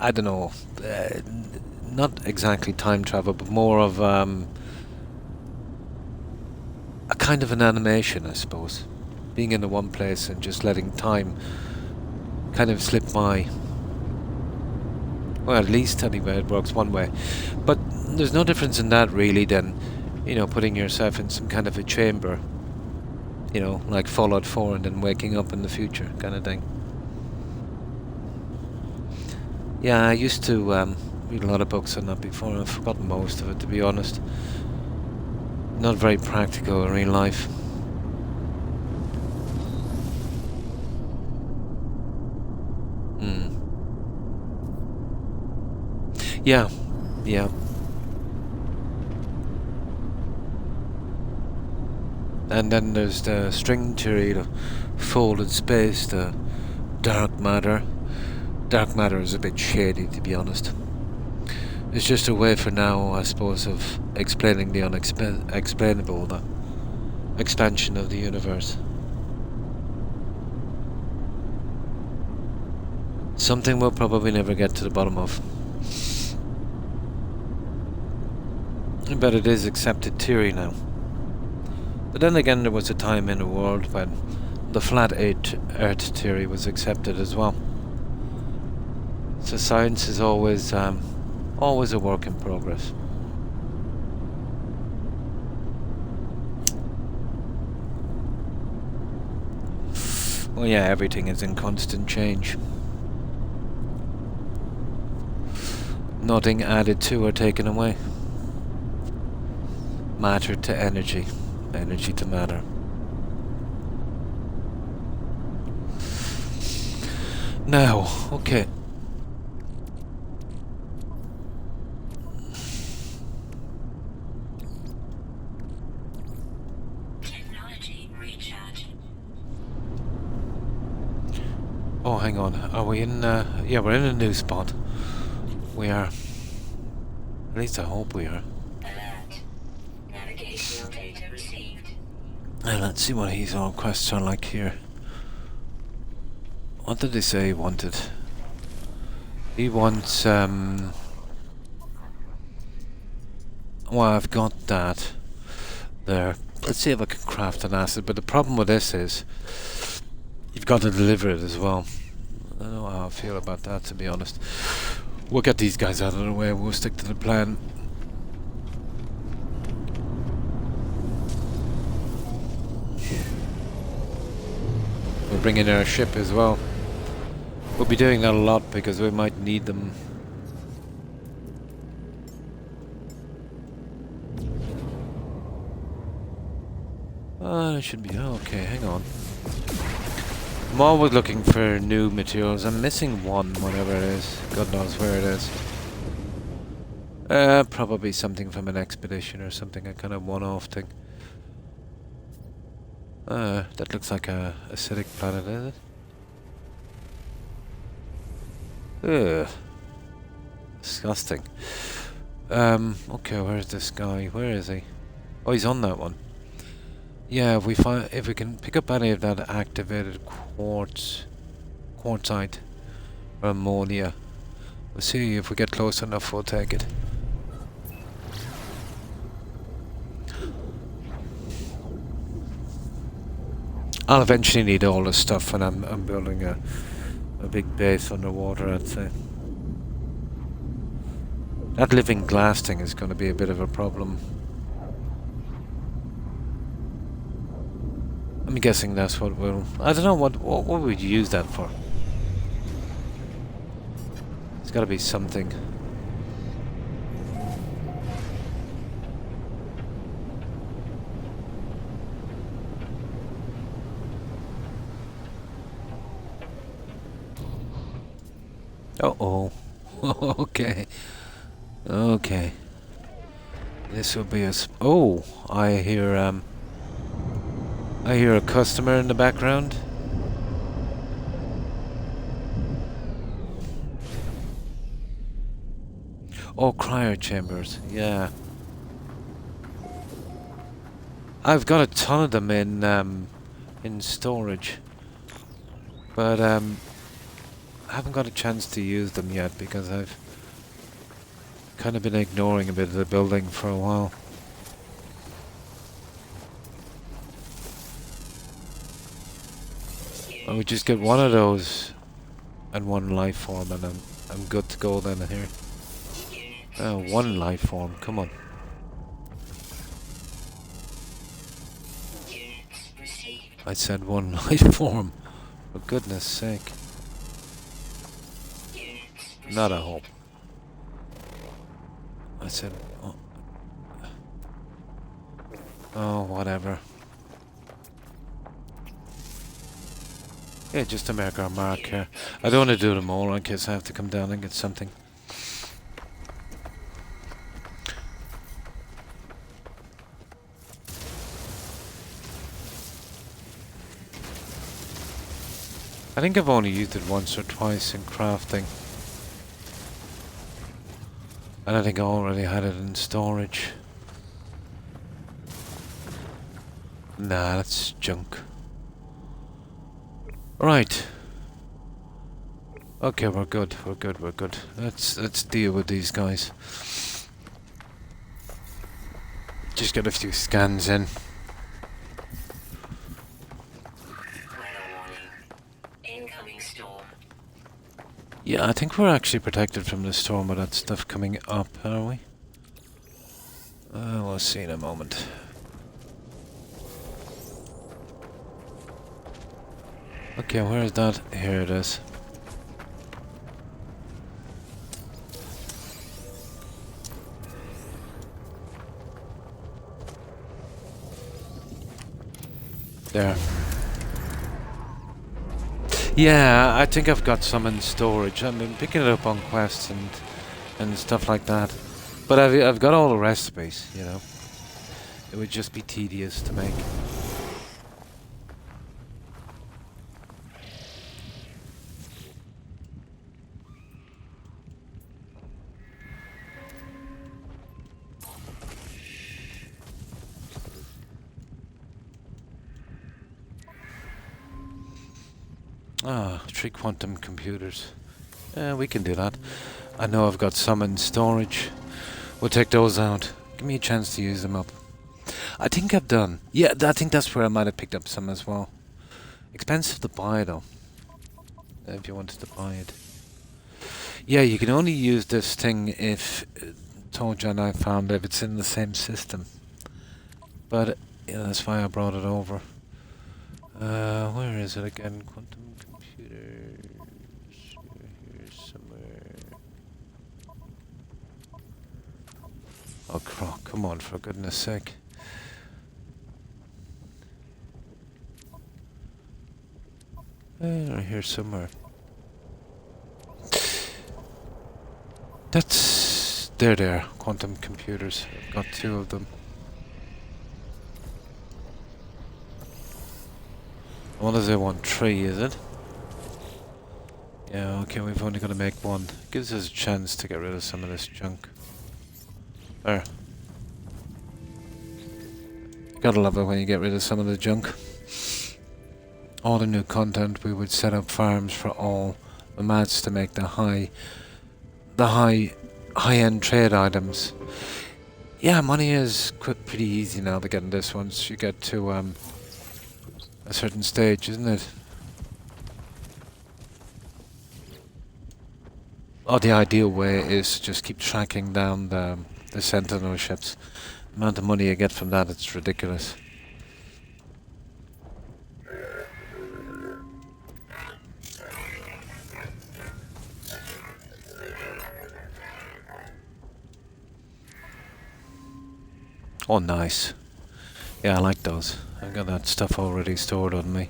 I don't know. Not exactly time travel, but more of a kind of an animation, I suppose. Being in the one place and just letting time kind of slip by. Well, at least anyway, it works one way. But there's no difference in that really than, you know, putting yourself in some kind of a chamber. You know, like Fallout 4 and then waking up in the future kind of thing. Yeah, I used to read a lot of books on that before, and I've forgotten most of it, to be honest. Not very practical in real life. Yeah, yeah. And then there's the string theory, the folded space, the dark matter. Dark matter is a bit shady, to be honest. It's just a way for now, I suppose, of explaining the unexplainable, the expansion of the universe. Something we'll probably never get to the bottom of. But it is accepted theory now. But then again, there was a time in the world when the flat Earth theory was accepted as well. So science is always a work in progress. Well, yeah, everything is in constant change. Nothing added to or taken away. Matter to energy, energy to matter. Now, okay. Technology recharge. Oh, hang on. Are we in? Yeah, we're in a new spot. We are. At least I hope we are. Alert. Navigational data received. Let's see what his all quests are like here. What did he say he wanted? He wants, well, I've got that there. Let's see if I can craft an acid, but the problem with this is you've got to deliver it as well. I don't know how I feel about that, to be honest. We'll get these guys out of the way, we'll stick to the plan. We'll bring in our ship as well. We'll be doing that a lot because we might need them. It should be okay, hang on. I'm always looking for new materials. I'm missing one, whatever it is. God knows where it is. Probably something from an expedition or something, a kind of one-off thing. That looks like a acidic planet, is it? Ugh. Disgusting. Okay, where's this guy? Where is he? Oh, he's on that one. Yeah, if we can pick up any of that activated quartzite or ammonia, we'll see if we get close enough. We'll take it. I'll eventually need all this stuff when I'm building a big base underwater, I'd say. That living glass thing is going to be a bit of a problem. I'm guessing that's what we'll... I don't know, what would you use that for? It's got to be something. Uh-oh. Okay. Okay. This will be a... Oh, I hear a customer in the background. Oh, cryo chambers. Yeah. I've got a ton of them in storage. But I haven't got a chance to use them yet because I've kind of been ignoring a bit of the building for a while. I would just get one of those and one life form, and I'm good to go then here. One life form, come on. I said one life form, for goodness sake. Not a hope. I said, oh, whatever. Yeah, just to make our mark here. I don't want to do them all in case I have to come down and get something. I think I've only used it once or twice in crafting. And I think I already had it in storage. Nah, that's junk. Right. Okay, we're good. We're good. We're good. Let's deal with these guys. Just get a few scans in. Yeah, I think we're actually protected from the storm with that stuff coming up, are we? We'll see in a moment. Okay, where is that? Here it is. There. Yeah, I think I've got some in storage. I've been picking it up on quests and stuff like that. But I've got all the recipes, you know. It would just be tedious to make. Ah, 3 quantum computers. We can do that. I know I've got some in storage. We'll take those out. Give me a chance to use them up. I think I've done. Yeah, I think that's where I might have picked up some as well. Expensive to buy though. If you wanted to buy it. Yeah, you can only use this thing if told you and I found if it's in the same system. But yeah, that's why I brought it over. Where is it again? Quantum computers. Here's somewhere. Oh, Croc, come on, for goodness sake. Right here somewhere. That's... There, quantum computers. I've got 2 of them. What does it want? 3, is it? Yeah, okay, we've only got to make 1. Gives us a chance to get rid of some of this junk. There. Gotta love it when you get rid of some of the junk. All the new content, we would set up farms for all the mats to make the high-end trade items. Yeah, money is pretty easy now to get in this once you get to a certain stage, isn't it? Oh, the ideal way is to just keep tracking down the Sentinel ships. The amount of money you get from that, it's ridiculous. Oh, nice. Yeah, I like those. I've got that stuff already stored on me.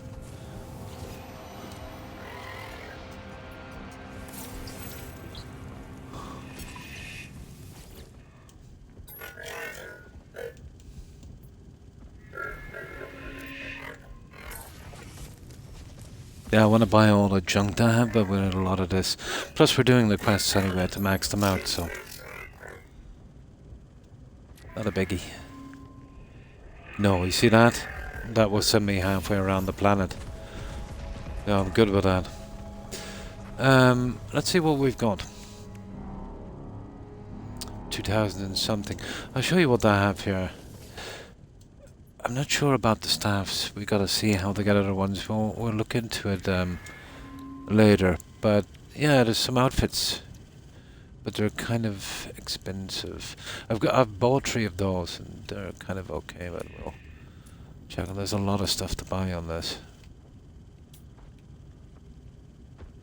Yeah, I want to buy all the junk I have, but we need a lot of this. Plus, we're doing the quests anyway to max them out, so... Not a biggie. No, you see that? That will send me halfway around the planet. Yeah, I'm good with that. Let's see what we've got. 2000 and something. I'll show you what I have here. I'm not sure about the staffs. We gotta see how they get other ones. We'll look into it later. But yeah, there's some outfits, but they're kind of expensive. I've bought 3 of those, and they're kind of okay. But we'll check. There's a lot of stuff to buy on this.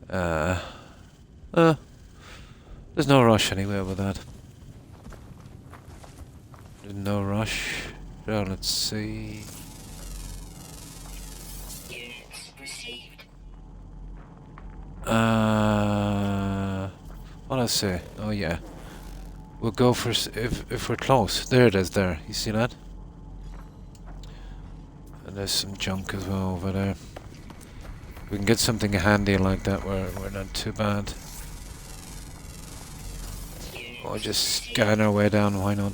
There's no rush anyway with that. There's no rush. So let's see. Units received. What I say? Oh yeah, we'll go for if we're close. There it is. There, you see that? And there's some junk as well over there. If we can get something handy like that, we're not too bad. Or just scan our way down. Why not?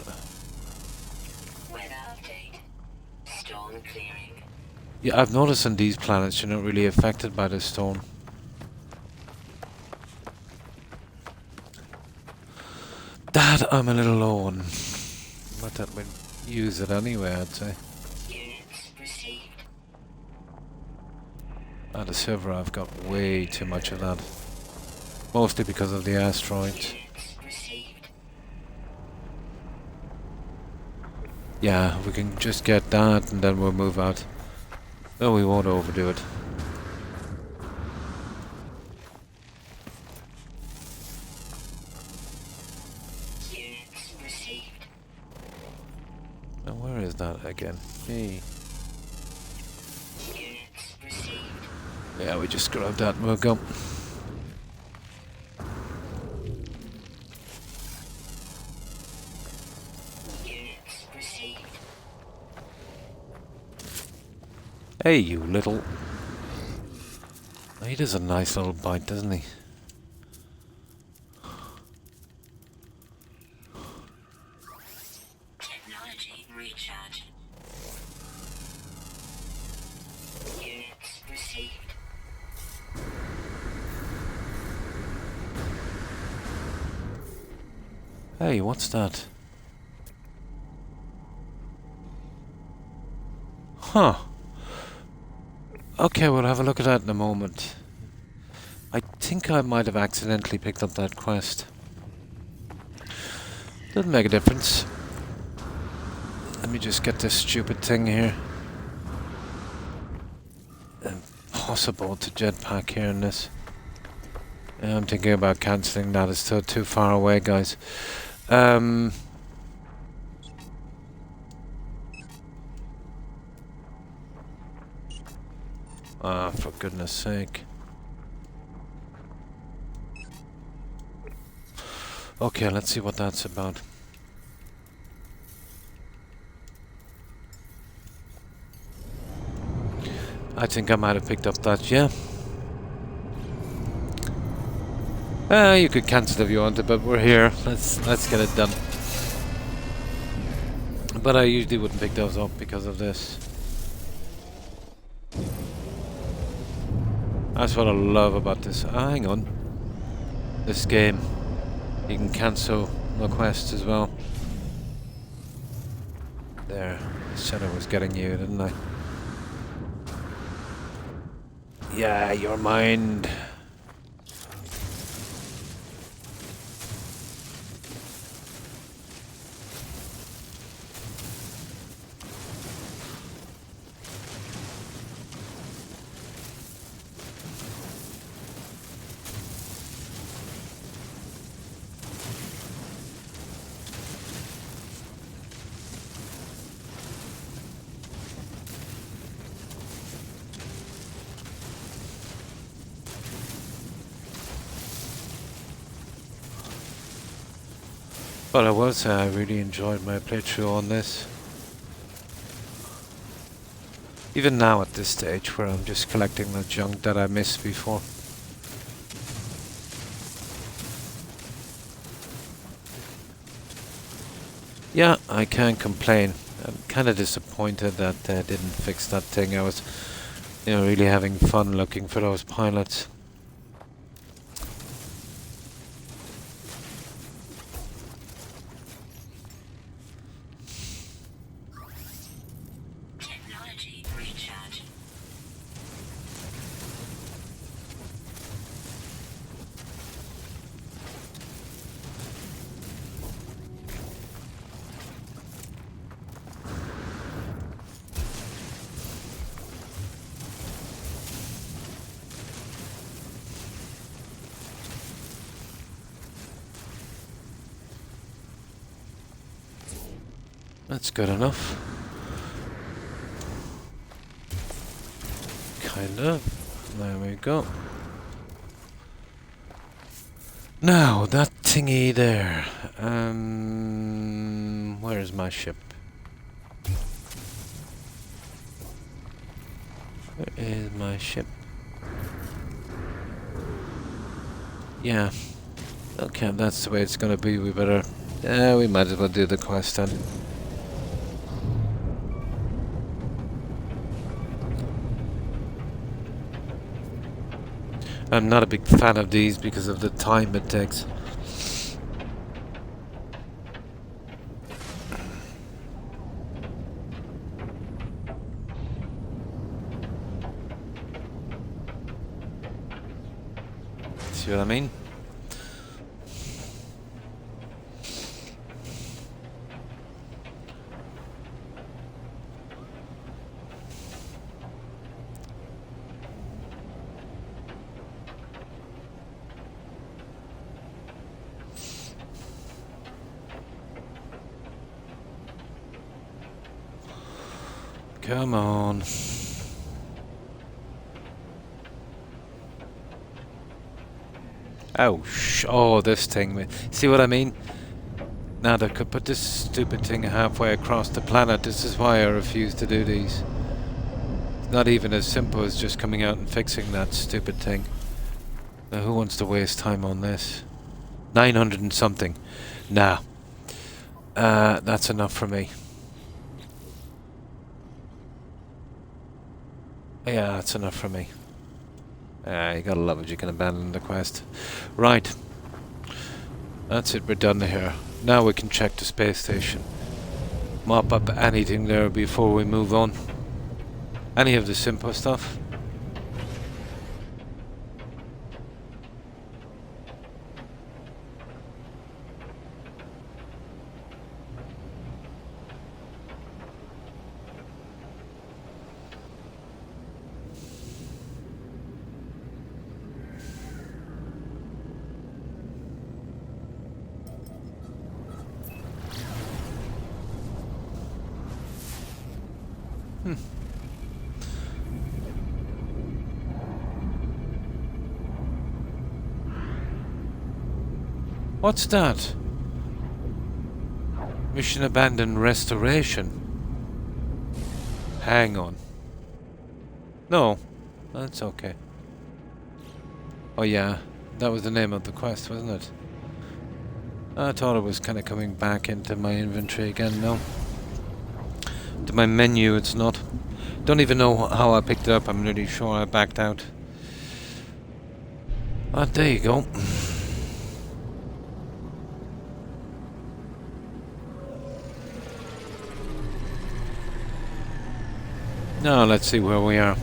Yeah, I've noticed on these planets you're not really affected by the storm. That I'm a little low on. But that would use it anyway, I'd say. Units received. Ah, the silver, I've got way too much of that. Mostly because of the asteroids. Units received. Yeah, we can just get that and then we'll move out. No, we won't overdo it. Units received. Now where is that again? Hey. Units received. Yeah, we just grabbed that and we'll go. Units received. Hey, you little... He does a nice little bite, doesn't he? Technology recharge. Units received. Hey, what's that? Huh. Okay, we'll have a look at that in a moment. I think I might have accidentally picked up that quest. Doesn't make a difference. Let me just get this stupid thing here. Impossible to jetpack here in this. Yeah, I'm thinking about cancelling that. It's still too far away, guys. Ah, for goodness sake. Okay, let's see what that's about. I think I might have picked up that, yeah. You could cancel if you wanted, but we're here. Let's get it done. But I usually wouldn't pick those up because of this. That's what I love about this. Ah, hang on. This game. You can cancel the quest as well. There. I said I was getting you, didn't I? Yeah, your mind. But I will say I really enjoyed my playthrough on this. Even now at this stage where I'm just collecting the junk that I missed before. Yeah, I can't complain. I'm kind of disappointed that they didn't fix that thing. I was, really having fun looking for those pilots. Technology recharge. That's good enough. Kind of. There we go. Now, that thingy there. Where is my ship? Where is my ship? Yeah. Okay, that's the way it's gonna be. We better... we might as well do the quest then. I'm not a big fan of these because of the time it takes. See what I mean? Come on. Oh, this thing. See what I mean? Now they could put this stupid thing halfway across the planet. This is why I refuse to do these. It's not even as simple as just coming out and fixing that stupid thing. Now who wants to waste time on this? 900 and something. Nah. That's enough for me. Yeah, that's enough for me. You gotta love it, you can abandon the quest. Right. That's it, we're done here. Now we can check the space station. Mop up anything there before we move on. Any of the simple stuff. What's that? Mission abandoned restoration. Hang on. No, that's okay. Oh yeah, that was the name of the quest, wasn't it? I thought it was kind of coming back into my inventory again, no. To my menu, it's not. Don't even know how I picked it up, I'm really sure I backed out. Ah, there you go. Now let's see where we are.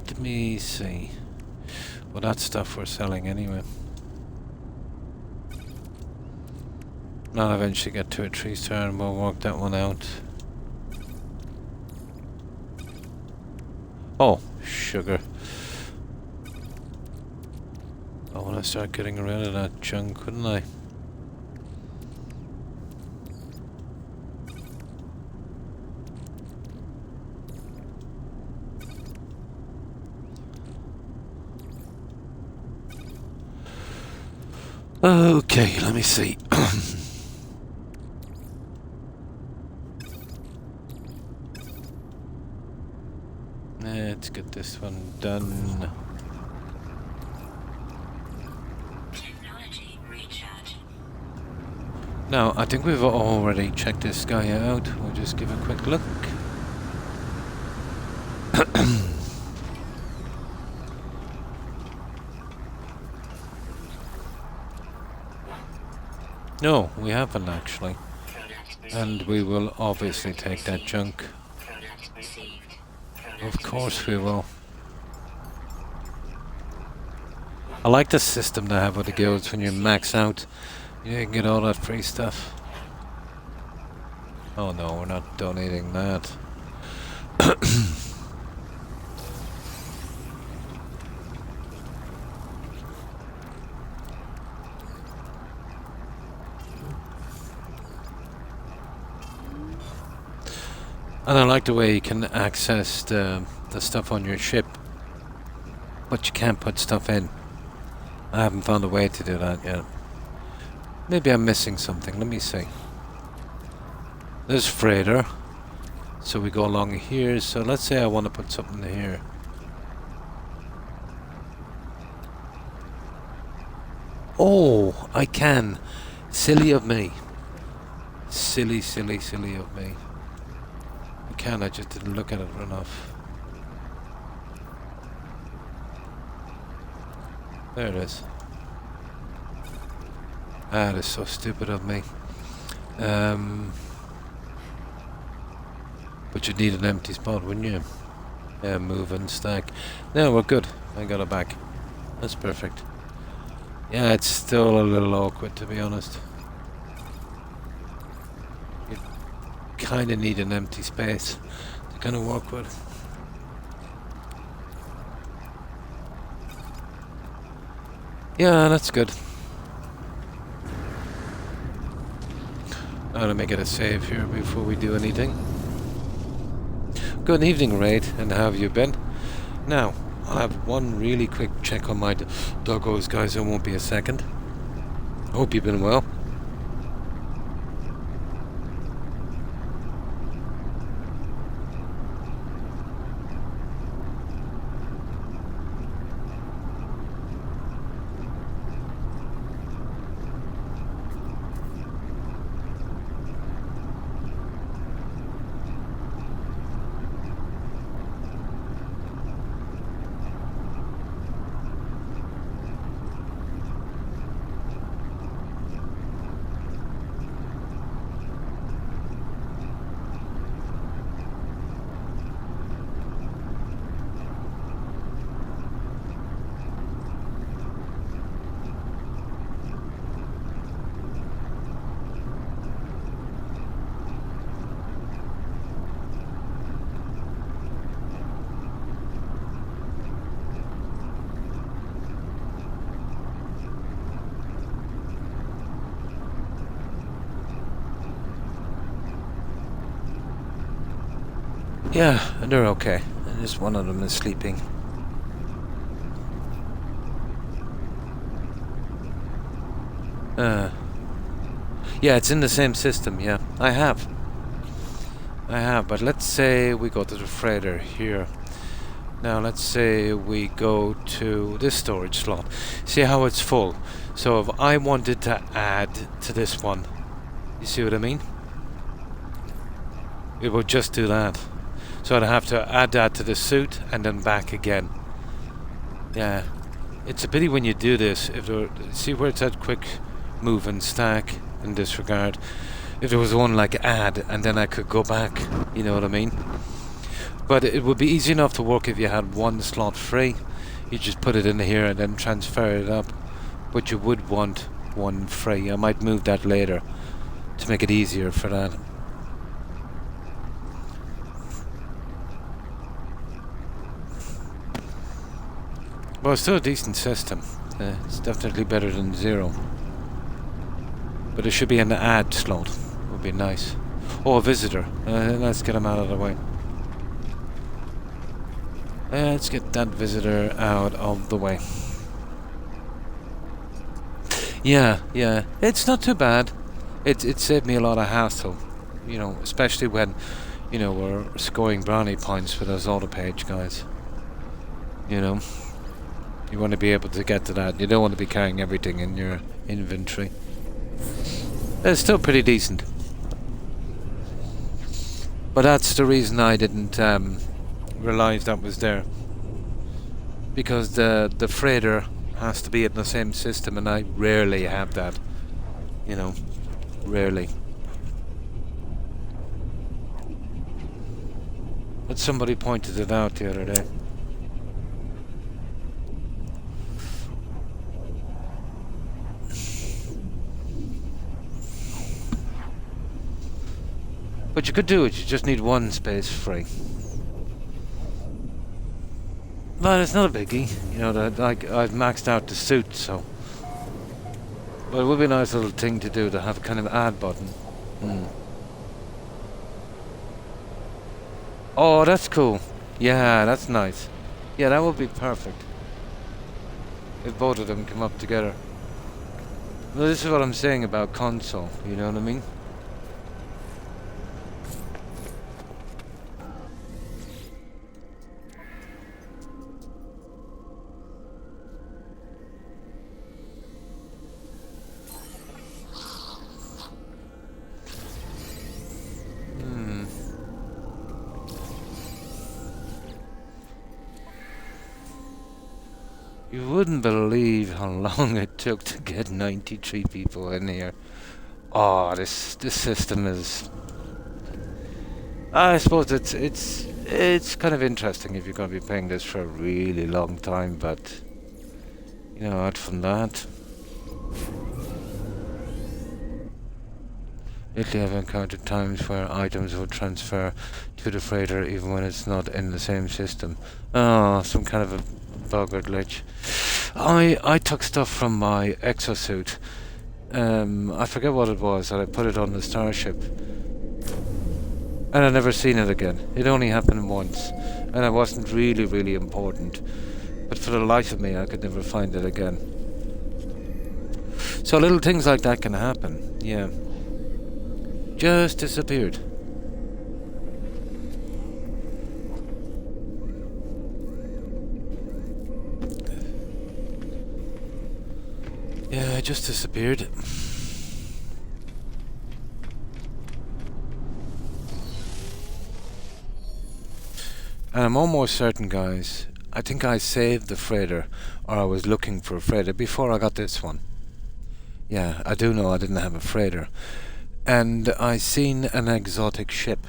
Let me see. Well, that's stuff we're selling anyway. I'll eventually get to a 3-star and we'll work that one out. Oh, sugar. I want to start getting rid of that junk, wouldn't I? Okay, let me see. Let's get this one done. Technology recharge. Now, I think we've already checked this guy out. We'll just give a quick look. No, we haven't actually. And we will obviously take that junk. Product received. Of course we will. I like the system they have with the guilds when you max out. You can get all that free stuff. Oh no, we're not donating that. And I like the way you can access the stuff on your ship, but you can't put stuff in. I haven't found a way to do that yet. Maybe I'm missing something. Let me see. There's freighter. So we go along here. So let's say I want to put something here. Oh, I can. Silly of me. Silly, silly, silly of me. I can, I just didn't look at it enough. There it is. That is so stupid of me. But you'd need an empty spot, wouldn't you? Yeah, move and stack. No, we're good. I got it back. That's perfect. Yeah, it's still a little awkward, to be honest. You kind of need an empty space to kind of work with. Yeah, that's good. Now let me get a save here before we do anything. Good evening, Raid, and how have you been? Now, I'll have one really quick check on my doggos, guys. It won't be a second. Hope you've been well. Yeah, they're okay. Just one of them is sleeping. Yeah, it's in the same system, yeah. I have, but let's say we go to the freighter here. Now, let's say we go to this storage slot. See how it's full? So if I wanted to add to this one, you see what I mean? It would just do that. So I'd have to add that to the suit and then back again. Yeah. It's a pity when you do this. If there, see where it's at quick move and stack in this regard. If there was one like add and then I could go back, you know what I mean? But it would be easy enough to work if you had one slot free. You just put it in here and then transfer it up. But you would want one free. I might move that later to make it easier for that. Well, it's still a decent system. It's definitely better than 0. But it should be an add slot. Would be nice. Oh, a visitor. Let's get him out of the way. Let's get that visitor out of the way. Yeah. It's not too bad. It saved me a lot of hassle. You know, especially when, you know, we're scoring brownie points for those auto page guys. You know, you want to be able to get to that. You don't want to be carrying everything in your inventory. It's still pretty decent. But that's the reason I didn't realize that was there. Because the freighter has to be in the same system, and I rarely have that. You know, rarely. But somebody pointed it out the other day. But you could do it, you just need one space free. But it's not a biggie, you know, that I've maxed out the suit, so. But it would be a nice little thing to do, to have a kind of add button. Oh, that's cool. Yeah, that's nice. Yeah, that would be perfect. If both of them come up together. Well, this is what I'm saying about console, you know what I mean? You wouldn't believe how long it took to get 93 people in here. Oh, this system is. I suppose it's kind of interesting if you're going to be playing this for a really long time, but you know, out from that. Lately, I've encountered times where items will transfer to the freighter even when it's not in the same system. Oh, some kind of a bug or glitch. I took stuff from my exosuit. I forget what it was, and I put it on the starship. And I never seen it again. It only happened once. And it wasn't really important. But for the life of me, I could never find it again. So little things like that can happen. Yeah. Just disappeared. Yeah, it just disappeared. And I'm almost certain, guys, I think I saved the freighter, or I was looking for a freighter before I got this one. Yeah, I do know I didn't have a freighter. And I seen an exotic ship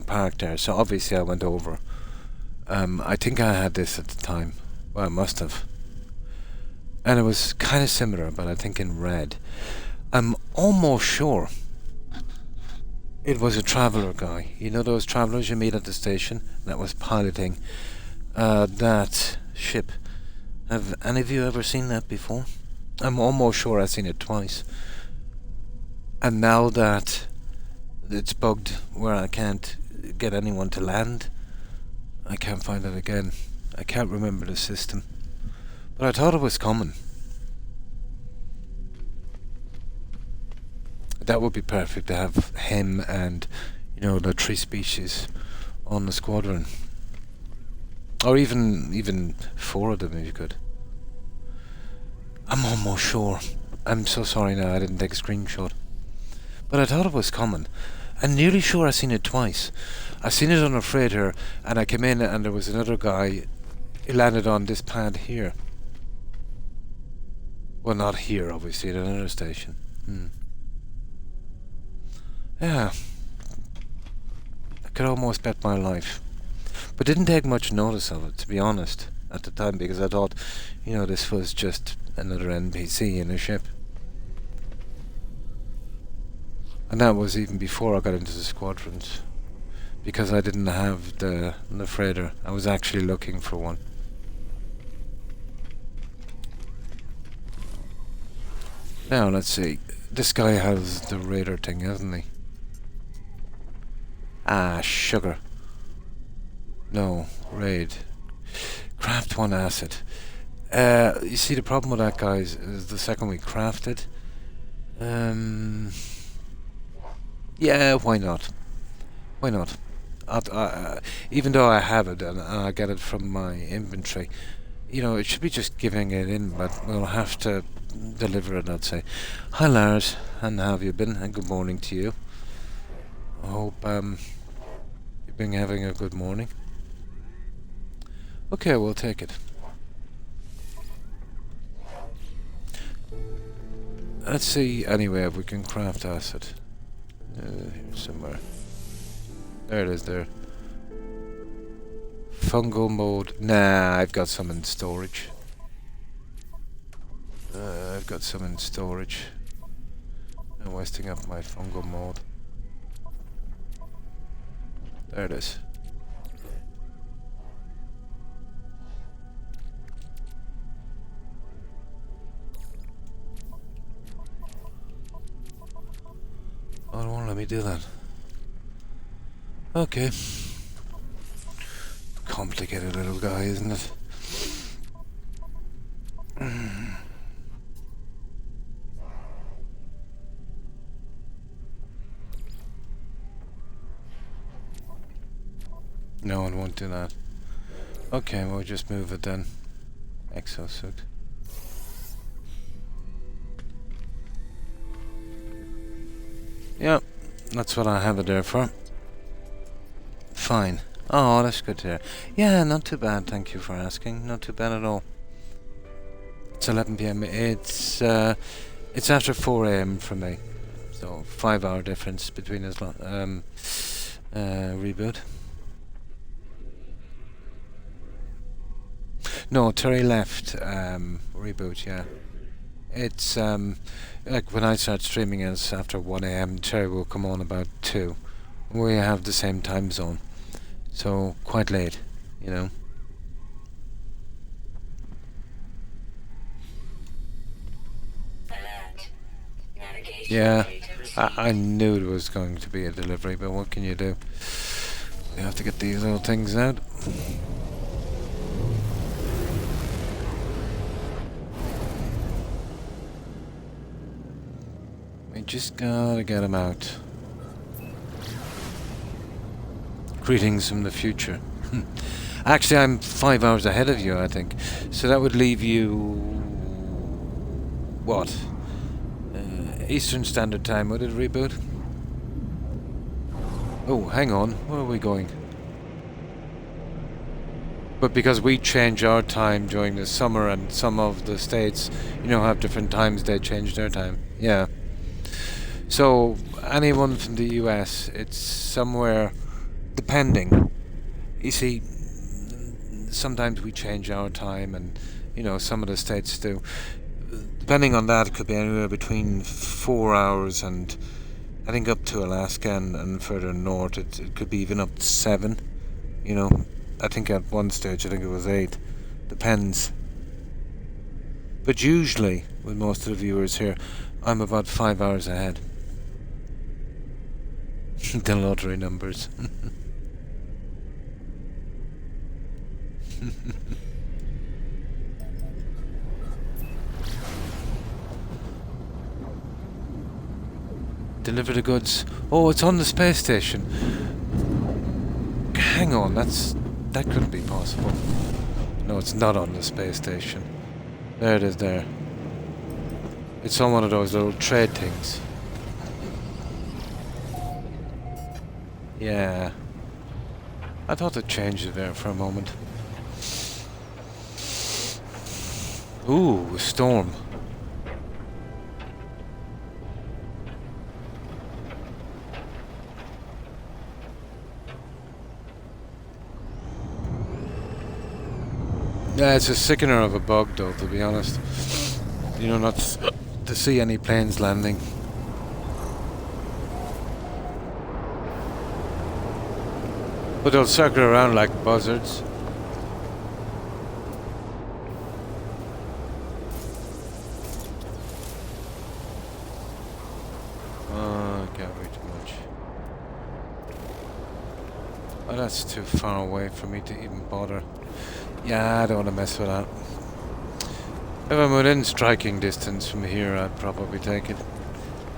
parked there, so obviously I went over. I think I had this at the time. Well, I must have. And it was kind of similar, but I think in red. I'm almost sure it was a traveller guy. You know those travellers you meet at the station? That was piloting that ship. Have any of you ever seen that before? I'm almost sure I've seen it twice. And now that it's bugged where I can't get anyone to land, I can't find it again. I can't remember the system. But I thought it was coming. That would be perfect to have him and, you know, the 3 species on the squadron. Or even 4 of them if you could. I'm almost sure. I'm so sorry now I didn't take a screenshot. But I thought it was coming. I'm nearly sure I've seen it twice. I've seen it on a freighter, and I came in and there was another guy. He landed on this pad here. Well, not here, obviously, at another station. Yeah. I could almost bet my life. But didn't take much notice of it, to be honest, at the time, because I thought, this was just another NPC in a ship. And that was even before I got into the squadrons, because I didn't have the freighter. I was actually looking for one. Now, let's see. This guy has the radar thing, hasn't he? Ah, sugar. No, raid. Craft one asset. You see, the problem with that, guys, is the second we craft it. Yeah, why not? Why not? Even though I have it and I get it from my inventory, it should be just giving it in, but we'll have to deliver it, I'd say. Hi, Lars, and how have you been? And good morning to you. I hope you've been having a good morning. Okay, we'll take it. Let's see, anyway, if we can craft asset. Here somewhere. There it is, there. Fungal mode. Nah, I've got some in storage. I've got some in storage. I'm wasting up my fungal mode. There it is. Oh, it won't let me do that. Okay. Complicated little guy, isn't it? No, it won't do that. Okay, we'll just move it then. Exosuit. Yep, that's what I have it there for. Fine. Oh, that's good to hear. Yeah, not too bad, thank you for asking. Not too bad at all. It's 11 PM. It's after 4 AM for me. So 5-hour difference between us reboot. No, Terry left reboot, yeah. It's like when I start streaming it's after 1 AM, Terry will come on about 2. We have the same time zone. So quite late, Alert. Navigation Yeah, data received. I knew there was going to be a delivery, but what can you do? You have to get these little things out. We just gotta get them out. Greetings from the future. Actually, I'm 5 hours ahead of you, I think. So that would leave you... what? Eastern Standard Time, would it reboot? Oh, hang on. Where are we going? But because we change our time during the summer and some of the states, have different times they change their time. Yeah. So, anyone from the US, it's somewhere... depending. You see, sometimes we change our time and, some of the states do. Depending on that, it could be anywhere between 4 hours and I think up to Alaska and further north it could be even up to 7. I think at one stage I think it was 8. Depends. But usually, with most of the viewers here, I'm about 5 hours ahead. The lottery numbers. Deliver the goods. Oh, it's on the space station. Hang on, that couldn't be possible. No, it's not on the space station. There it is there. It's on one of those little trade things. Yeah. I thought it changed it there for a moment. Ooh, a storm. Yeah, it's a sickener of a bug, though, to be honest. You know, not to see any planes landing. But they'll circle around like buzzards. Oh, I can't read too much. Oh, that's too far away for me to even bother. Yeah, I don't want to mess with that. If I'm within striking distance from here, I'd probably take it.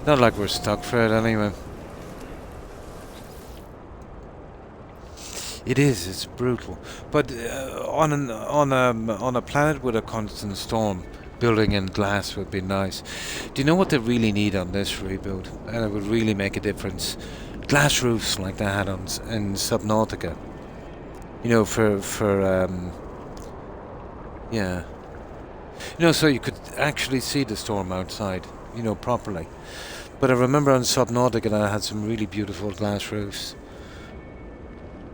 Not like we're stuck for it anyway. It is. It's brutal. But on a planet with a constant storm, building in glass would be nice. Do you know what they really need on this rebuild? And it would really make a difference. Glass roofs like they had on in Subnautica. You know, yeah. You know, so you could actually see the storm outside. You know, properly. But I remember on Subnautica that I had some really beautiful glass roofs.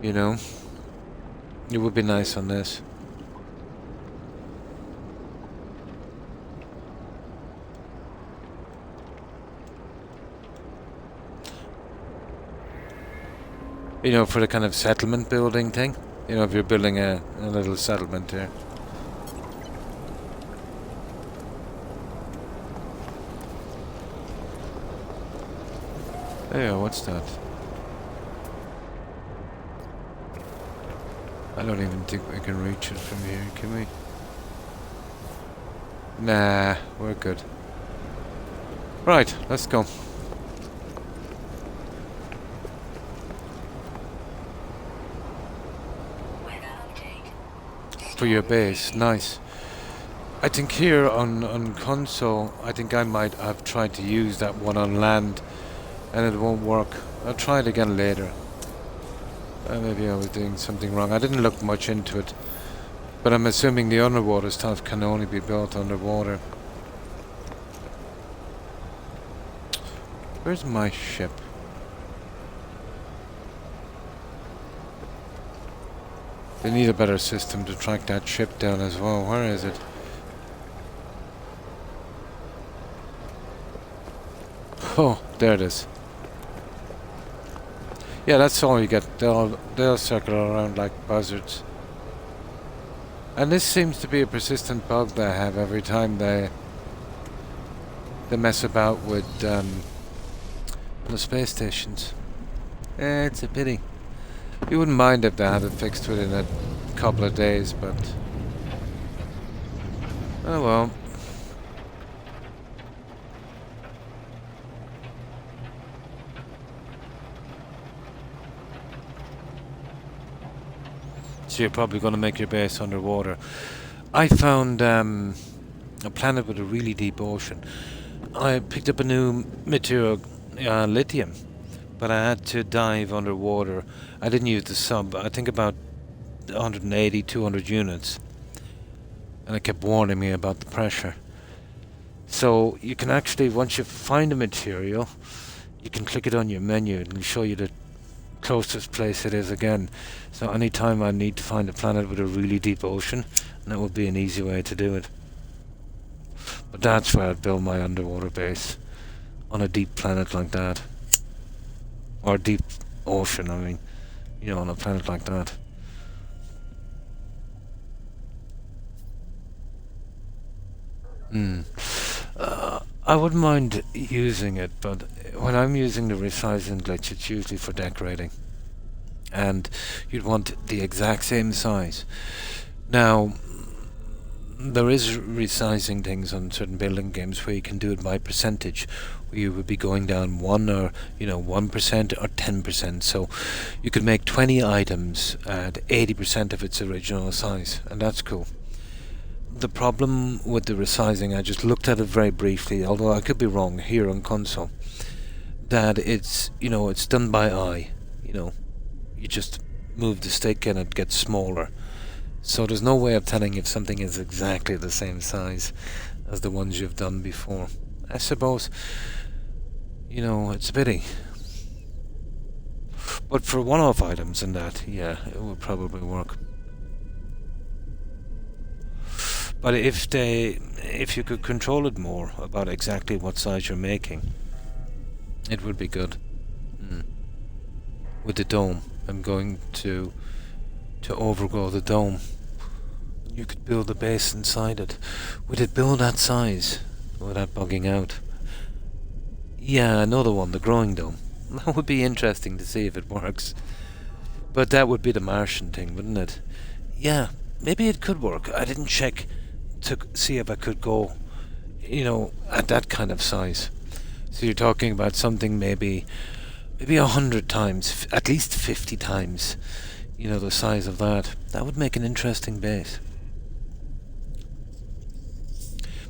You know, it would be nice on this. You know, for the kind of settlement building thing. You know, if you're building a little settlement here. Yeah, what's that? I don't even think we can reach it from here, can we? Nah, we're good. Right, let's go. For your base, nice. I think here on console, I think I might have tried to use that one on land and it won't work. I'll try it again later. Maybe I was doing something wrong. I didn't look much into it. But I'm assuming the underwater stuff can only be built underwater. Where's my ship? They need a better system to track that ship down as well. Where is it? Oh, there it is. Yeah, that's all you get. They'll circle around like buzzards. And this seems to be a persistent bug they have every time they mess about with the space stations. It's a pity. You wouldn't mind if they had it fixed within a couple of days, but oh well. So you're probably going to make your base underwater. I found a planet with a really deep ocean. I picked up a new material, lithium, but I had to dive underwater. I didn't use the sub. I think about 180, 200 units. And it kept warning me about the pressure. So you can actually, once you find a material, you can click it on your menu and it'll show you the closest place it is again. So anytime I need to find a planet with a really deep ocean, that would be an easy way to do it. But that's where I'd build my underwater base, on a deep planet like that. Or deep ocean, I mean. You know, on a planet like that. I wouldn't mind using it, but when I'm using the resizing glitch, it's usually for decorating. And you'd want the exact same size. Now, there is resizing things on certain building games where you can do it by percentage. Where you would be going down 1% or 10%. So you could make 20 items at 80% of its original size, and that's cool. The problem with the resizing, I just looked at it very briefly, although I could be wrong here on console, that it's done by eye. You just move the stick and it gets smaller. So there's no way of telling if something is exactly the same size as the ones you've done before. I suppose, it's a pity. But for one-off items and that, yeah, it would probably work. But if you could control it more about exactly what size you're making, it would be good. With the dome, I'm going to overgrow the dome. You could build a base inside it. Would it build that size without bugging out? Yeah, another one, the growing dome. That would be interesting to see if it works. But that would be the Martian thing, wouldn't it? Yeah, maybe it could work. I didn't check to see if I could go, at that kind of size. So you're talking about something maybe 100 times, at least 50 times, the size of that. That would make an interesting base.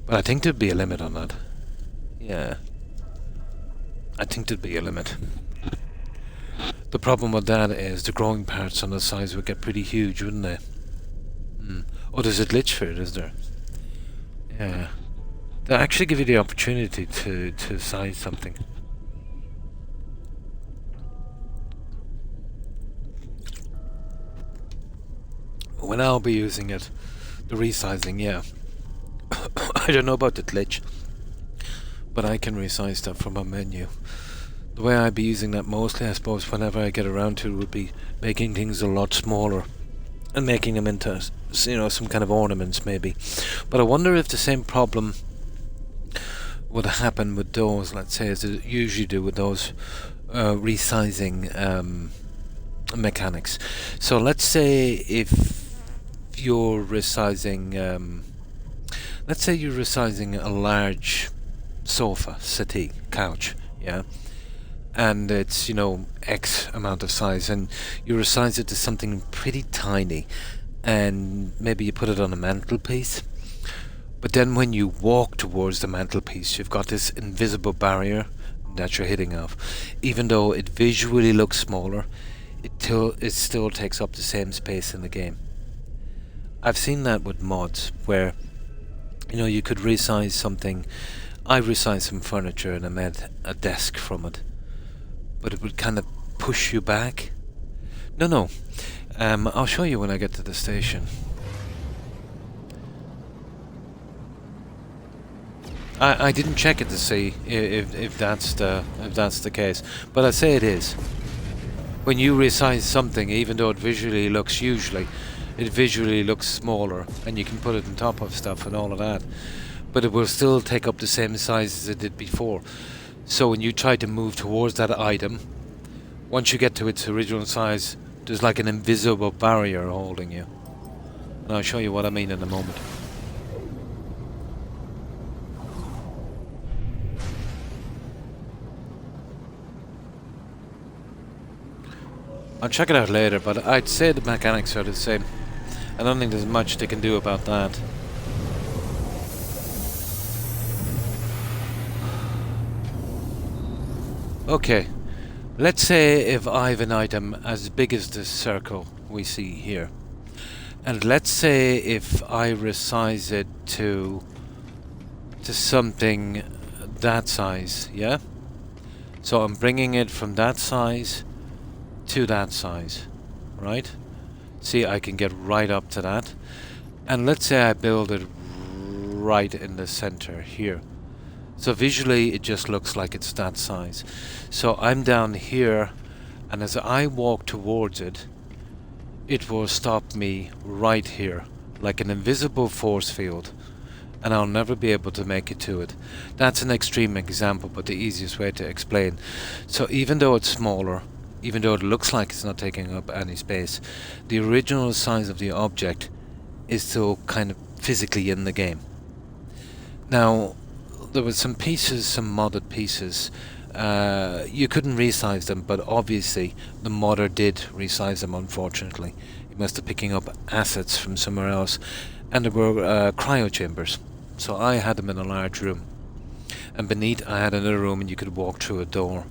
But I think there'd be a limit on that. Yeah. I think there'd be a limit. The problem with that is the growing parts on the sides would get pretty huge, wouldn't they? Oh, there's a glitch for it, is there? Yeah. They actually give you the opportunity to size something. When I'll be using it, the resizing, yeah. I don't know about the glitch, but I can resize stuff from a menu. The way I'd be using that mostly, I suppose, whenever I get around to it, would be making things a lot smaller and making them into, some kind of ornaments, maybe. But I wonder if the same problem would happen with those, let's say, as it usually do with those resizing mechanics. So let's say if you're resizing, let's say you're resizing a large sofa, settee, couch, yeah? And it's, X amount of size, and you resize it to something pretty tiny, and maybe you put it on a mantelpiece. But then when you walk towards the mantelpiece, you've got this invisible barrier that you're hitting off. Even though it visually looks smaller, it still takes up the same space in the game. I've seen that with mods, where, you could resize something. I resized some furniture and I made a desk from it. But it would kind of push you back. No. I'll show you when I get to the station. I didn't check it to see if that's the case, but I say it is. When you resize something, even though it visually looks smaller, and you can put it on top of stuff and all of that, but it will still take up the same size as it did before. So when you try to move towards that item, once you get to its original size, there's like an invisible barrier holding you. And I'll show you what I mean in a moment. I'll check it out later, but I'd say the mechanics are the same. I don't think there's much they can do about that. Okay, let's say if I have an item as big as this circle we see here, and let's say if I resize it to something that size, yeah? So I'm bringing it from that size to that size, right? See, I can get right up to that. And let's say I build it right in the center here. So visually it just looks like it's that size. So I'm down here, and as I walk towards it, it will stop me right here, like an invisible force field, and I'll never be able to make it to it. That's an extreme example, but the easiest way to explain. So even though it's smaller, even though it looks like it's not taking up any space, the original size of the object is still kind of physically in the game. Now, there were some pieces, some modded pieces. You couldn't resize them, but obviously the modder did resize them, unfortunately. He must have picking up assets from somewhere else. And there were cryo chambers. So I had them in a large room. And beneath I had another room, and you could walk through a door.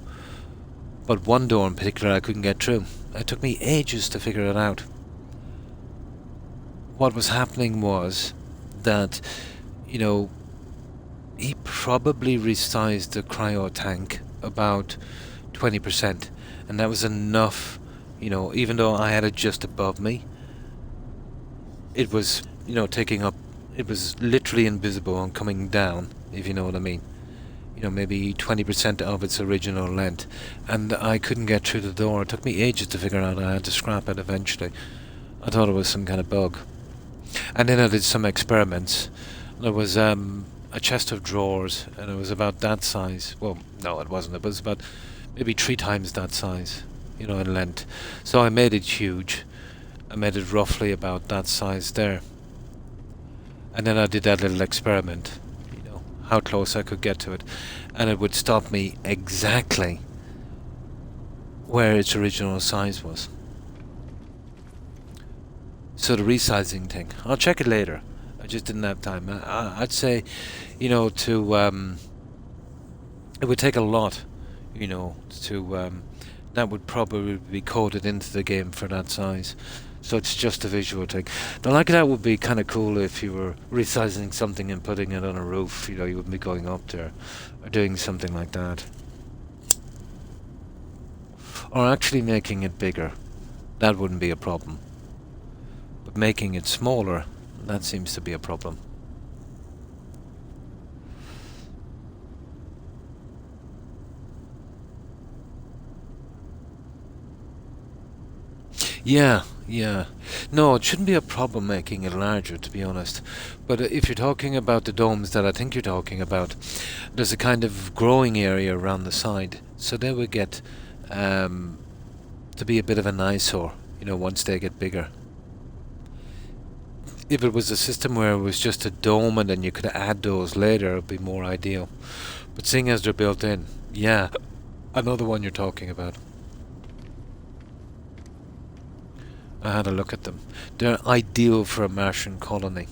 But one door in particular I couldn't get through. It took me ages to figure it out. What was happening was that, he probably resized the cryo tank about 20%, and that was enough, even though I had it just above me, it was, taking up it was literally invisible on coming down, if you know what I mean. You know, maybe 20% of its original length. And I couldn't get through the door. It took me ages to figure out. I had to scrap it eventually. I thought it was some kind of bug. And then I did some experiments. There was a chest of drawers, and it was about that size. Well, no, it wasn't. It was about maybe 3 times that size, you know, in length. So I made it huge. I made it roughly about that size there. And then I did that little experiment, you know, how close I could get to it. And it would stop me exactly where its original size was. So the resizing thing, I'll check it later. I just didn't have time. I'd say, you know, it would take a lot, you know, that would probably be coded into the game for that size. So it's just a visual thing. Now, like that would be kind of cool if you were resizing something and putting it on a roof. You know, you wouldn't be going up there or doing something like that. Or actually making it bigger. That wouldn't be a problem. But making it smaller, that seems to be a problem. Yeah. No, it shouldn't be a problem making it larger, to be honest. But if you're talking about the domes that I think you're talking about, there's a kind of growing area around the side. So they would get to be a bit of an eyesore, you know, once they get bigger. If it was a system where it was just a dome and then you could add those later, it would be more ideal. But seeing as they're built in, yeah, I know the one you're talking about. I had a look at them. They're ideal for a Martian colony.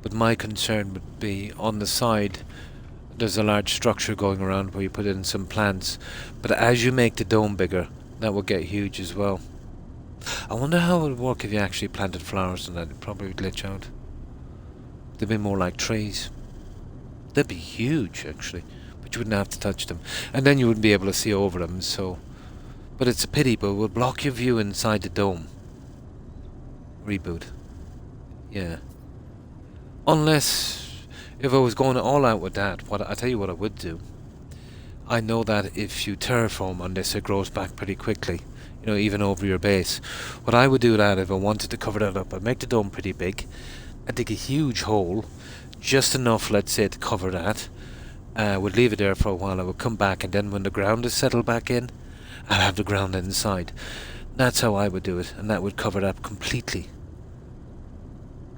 But my concern would be on the side, there's a large structure going around where you put in some plants. But as you make the dome bigger, that will get huge as well. I wonder how it would work if you actually planted flowers on that. It'd probably glitch out. They'd be more like trees. They'd be huge, actually. But you wouldn't have to touch them. And then you wouldn't be able to see over them, so... But it's a pity, but it would block your view inside the dome. Reboot. Yeah. Unless... If I was going all out with that, I tell you what I would do. I know that if you terraform on this, it grows back pretty quickly. You know, even over your base. What I would do that if I wanted to cover that up, I'd make the dome pretty big. I'd dig a huge hole. Just enough, let's say, to cover that. Would leave it there for a while. I would come back, and then when the ground is settled back in, I'd have the ground inside. That's how I would do it, and that would cover it up completely.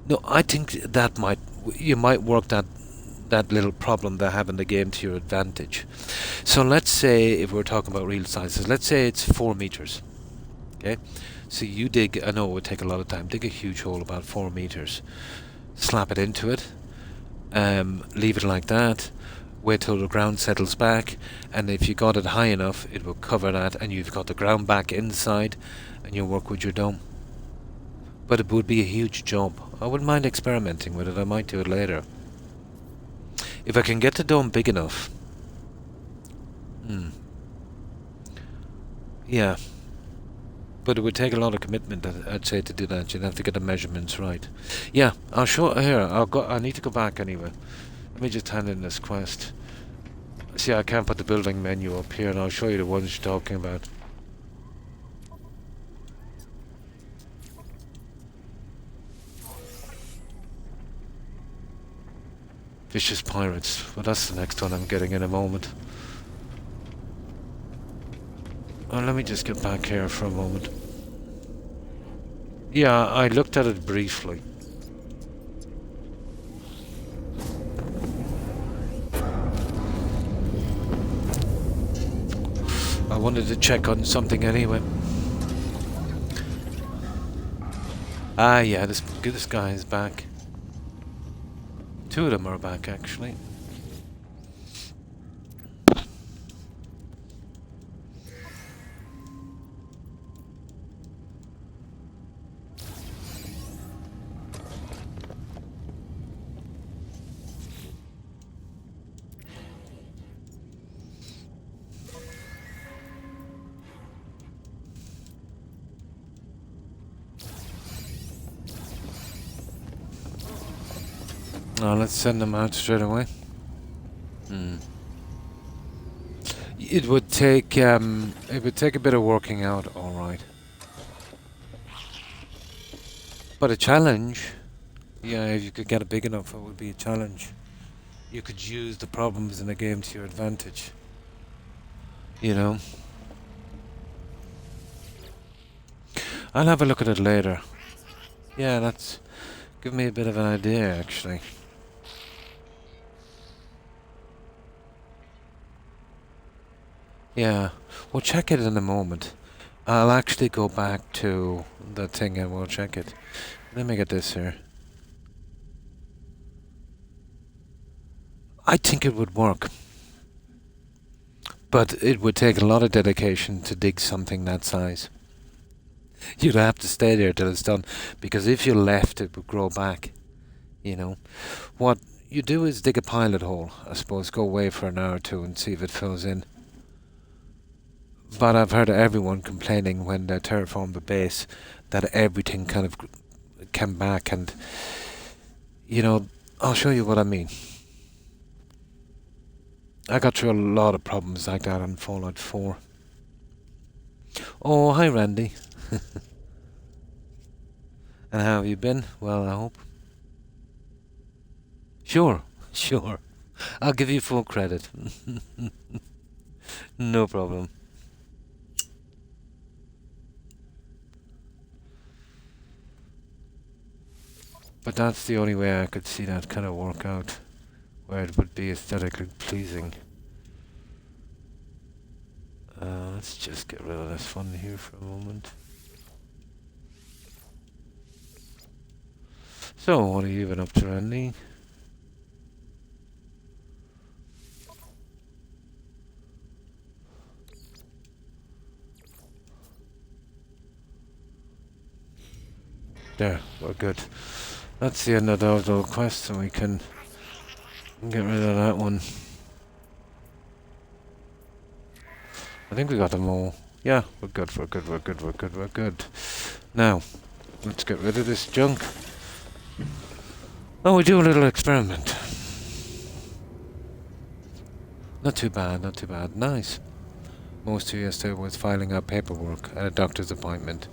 No, I think that you might work that little problem they have in the game to your advantage. So let's say, if we're talking about real sizes, let's say it's 4 meters. Okay? So you dig, I know it would take a lot of time, dig a huge hole about 4 meters. Slap it into it. Leave it like that. Wait till the ground settles back, and if you got it high enough, it will cover that, and you've got the ground back inside, and you'll work with your dome. But it would be a huge job. I wouldn't mind experimenting with it. I might do it later. If I can get the dome big enough. Yeah. But it would take a lot of commitment, I'd say, to do that. You'd have to get the measurements right. Yeah, I'll show here. I need to go back anyway. Let me just hand in this quest. See, I can't put the building menu up here, and I'll show you the ones you're talking about. Vicious Pirates. Well, that's the next one I'm getting in a moment. Oh, let me just get back here for a moment. Yeah, I looked at it briefly. I wanted to check on something anyway. Ah, yeah, this guy is back. 2 of them are back, actually. Now let's send them out straight away. It would take a bit of working out, all right. But a challenge, yeah, if you could get it big enough, it would be a challenge. You could use the problems in the game to your advantage. You know. I'll have a look at it later. Yeah, that's give me a bit of an idea, actually. Yeah, we'll check it in a moment. I'll actually go back to the thing and we'll check it. Let me get this here. I think it would work. But it would take a lot of dedication to dig something that size. You'd have to stay there till it's done, because if you left, it would grow back. You know, what you do is dig a pilot hole, I suppose, go away for an hour or two and see if it fills in. But I've heard of everyone complaining when they terraformed the base that everything kind of came back, and you know, I'll show you what I mean. I got through a lot of problems like that in Fallout 4. Oh, hi Randy. And how have you been? Well, I hope. Sure. I'll give you full credit. No problem. But that's the only way I could see that kind of work out, where it would be aesthetically pleasing. Let's just get rid of this one here for a moment. So, what have you been up to, Randy? There, we're good. That's the end of those little quests, and we can get rid of that one. I think we got them all. Yeah, we're good. Now, let's get rid of this junk. Oh, we do a little experiment. Not too bad. Nice. Most of yesterday was filing out paperwork at a doctor's appointment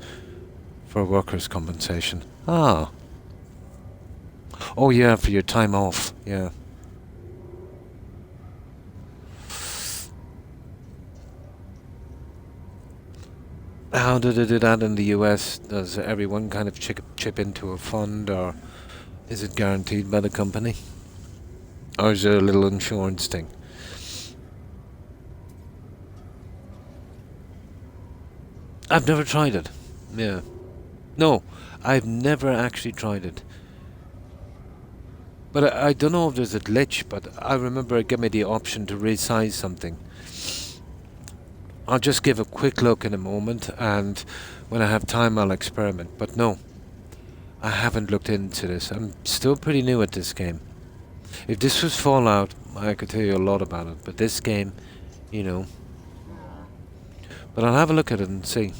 for workers' compensation. Ah. Oh yeah, for your time off. Yeah. How do they do that in the US? Does everyone kind of chip into a fund, or is it guaranteed by the company? Or is there a little insurance thing? I've never tried it. Yeah. No, I've never actually tried it. But I don't know if there's a glitch, but I remember it gave me the option to resize something. I'll just give a quick look in a moment, and when I have time I'll experiment. But no, I haven't looked into this. I'm still pretty new at this game. If this was Fallout, I could tell you a lot about it. But this game, you know. But I'll have a look at it and see.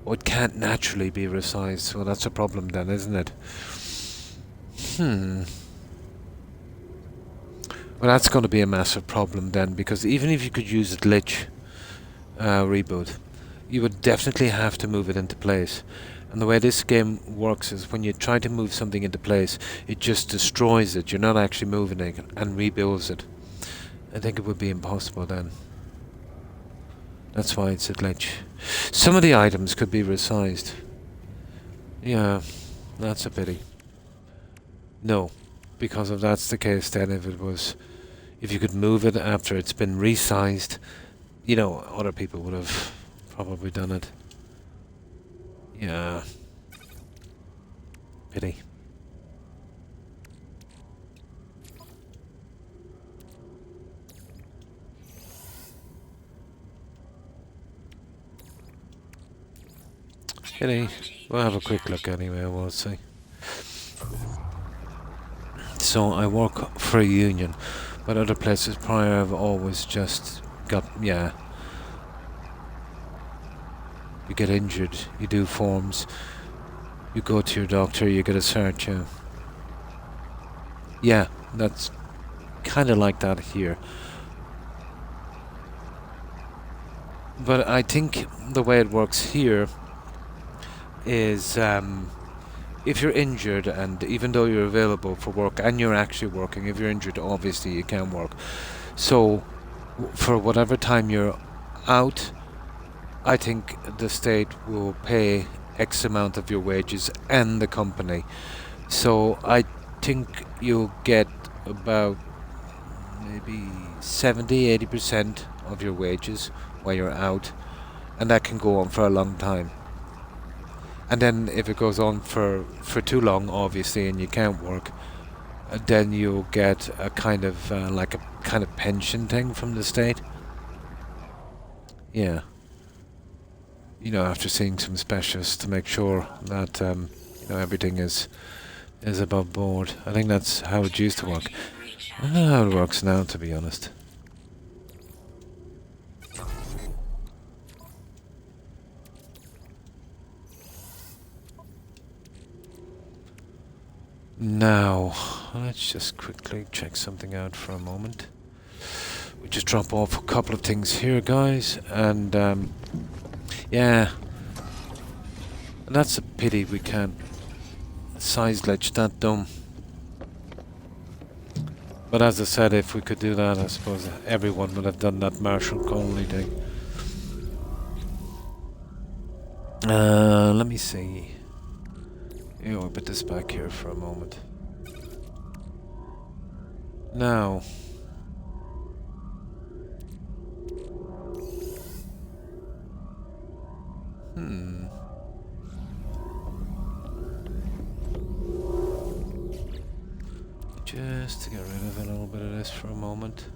Oh, it can't naturally be resized, so that's a problem then, isn't it? Well, that's going to be a massive problem then, because even if you could use a glitch reboot, you would definitely have to move it into place. And the way this game works is when you try to move something into place, it just destroys it. You're not actually moving it and rebuilds it. I think it would be impossible then. That's why it's a glitch. Some of the items could be resized. Yeah, that's a pity. No, because if that's the case, then if you could move it after it's been resized, you know, other people would have probably done it. Yeah. Pity. Pity. We'll have a quick look anyway, we'll see. So I work for a union, but other places prior I've always just got, yeah. You get injured, you do forms, you go to your doctor, you get a search, yeah. Yeah, that's kind of like that here. But I think the way it works here is if you're injured, and even though you're available for work and you're actually working, if you're injured, obviously you can't work. So for whatever time you're out, I think the state will pay X amount of your wages and the company. So I think you'll get about maybe 70-80% of your wages while you're out, and that can go on for a long time. And then if it goes on for too long, obviously, and you can't work, then you'll get a kind of like a kind of pension thing from the state. Yeah. You know, after seeing some specialists to make sure that you know, everything is above board. I think that's how it used to work. I don't know how it works now, to be honest. Now, let's just quickly check something out for a moment. We just drop off a couple of things here, guys, and yeah, and that's a pity we can't size glitch that dumb. But as I said, if we could do that, I suppose everyone would have done that Marshall colony thing. Let me see. Yeah, we'll put this back here for a moment. Now, just to get rid of a little bit of this for a moment.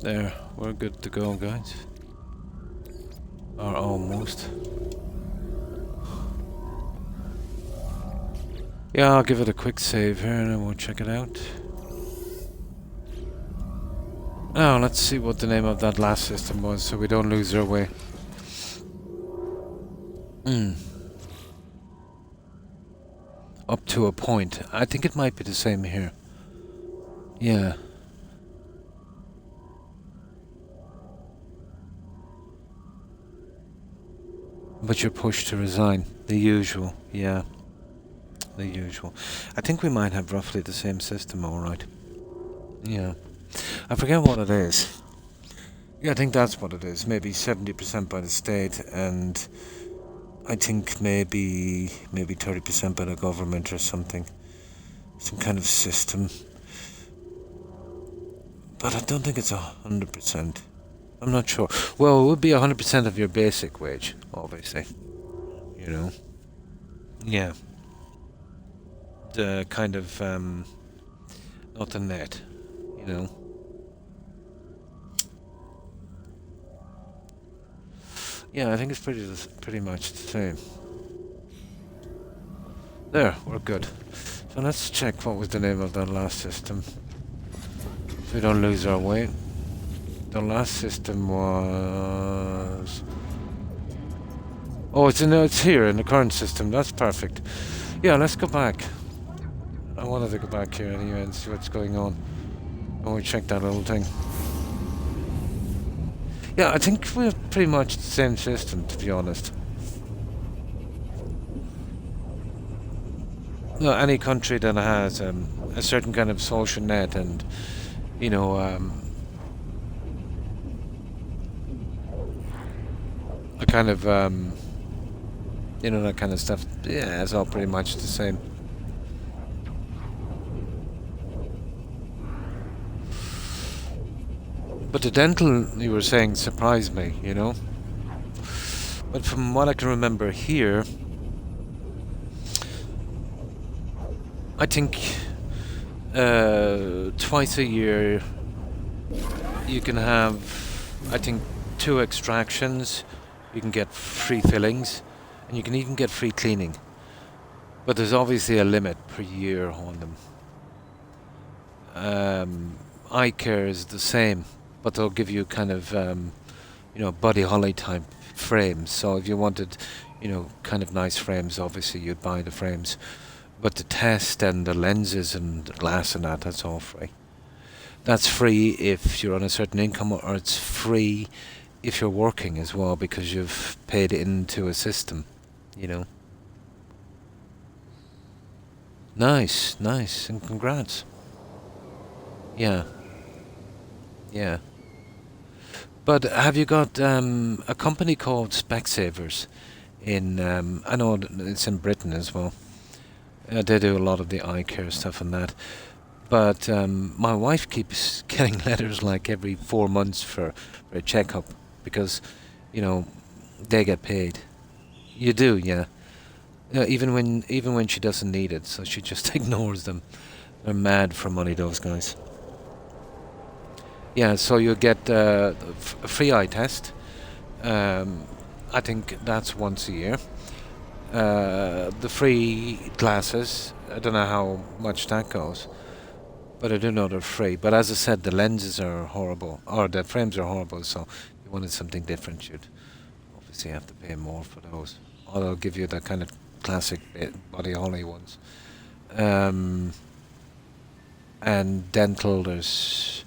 There, we're good to go, guys. Or almost. Yeah, I'll give it a quick save here and then we'll check it out. Now, let's see what the name of that last system was so we don't lose our way. Up to a point. I think it might be the same here. Yeah. But you're pushed to resign. The usual, yeah. The usual. I think we might have roughly the same system, alright. Yeah. I forget what it is. Yeah, I think that's what it is. Maybe 70% by the state, and I think maybe 30% by the government or something. Some kind of system. But I don't think it's 100%. I'm not sure. Well, it would be 100% of your basic wage, obviously. You know? Yeah. The kind of, not the net, you know? Yeah, I think it's pretty much the same. There, we're good. So let's check what was the name of that last system. So we don't lose our way. The last system was... Oh, it's here in the current system. That's perfect. Yeah, let's go back. I wanted to go back here anyway and see what's going on. And we check that little thing. Yeah, I think we have pretty much the same system, to be honest. No, any country that has a certain kind of social net and, you know, a kind of, you know, that kind of stuff. Yeah, it's all pretty much the same. But the dental, you were saying, surprised me, you know? But from what I can remember here, I think twice a year you can have, I think, 2 extractions. You can get free fillings And you can even get free cleaning. But there's obviously a limit per year on them. Eye care is the same, but they'll give you kind of, Buddy Holly type frames. So if you wanted, kind of nice frames, obviously you'd buy the frames. But the test and the lenses and the glass and that's all free. That's free if you're on a certain income, or it's free if you're working as well, because you've paid into a system, Nice, and congrats. Yeah. But have you got a company called Specsavers in, I know it's in Britain as well. They do a lot of the eye care stuff and that. But my wife keeps getting letters like every 4 months for a checkup, because, they get paid. You do, yeah. Even when she doesn't need it, so she just ignores them. They're mad for money, those guys. Yeah, so you get a free eye test. I think that's once a year. The free glasses, I don't know how much that goes, but I do know they're free. But as I said, the lenses are horrible, or the frames are horrible, so if you wanted something different, you'd obviously have to pay more for those. Or they'll give you the kind of classic Body Holly ones. And dental, there's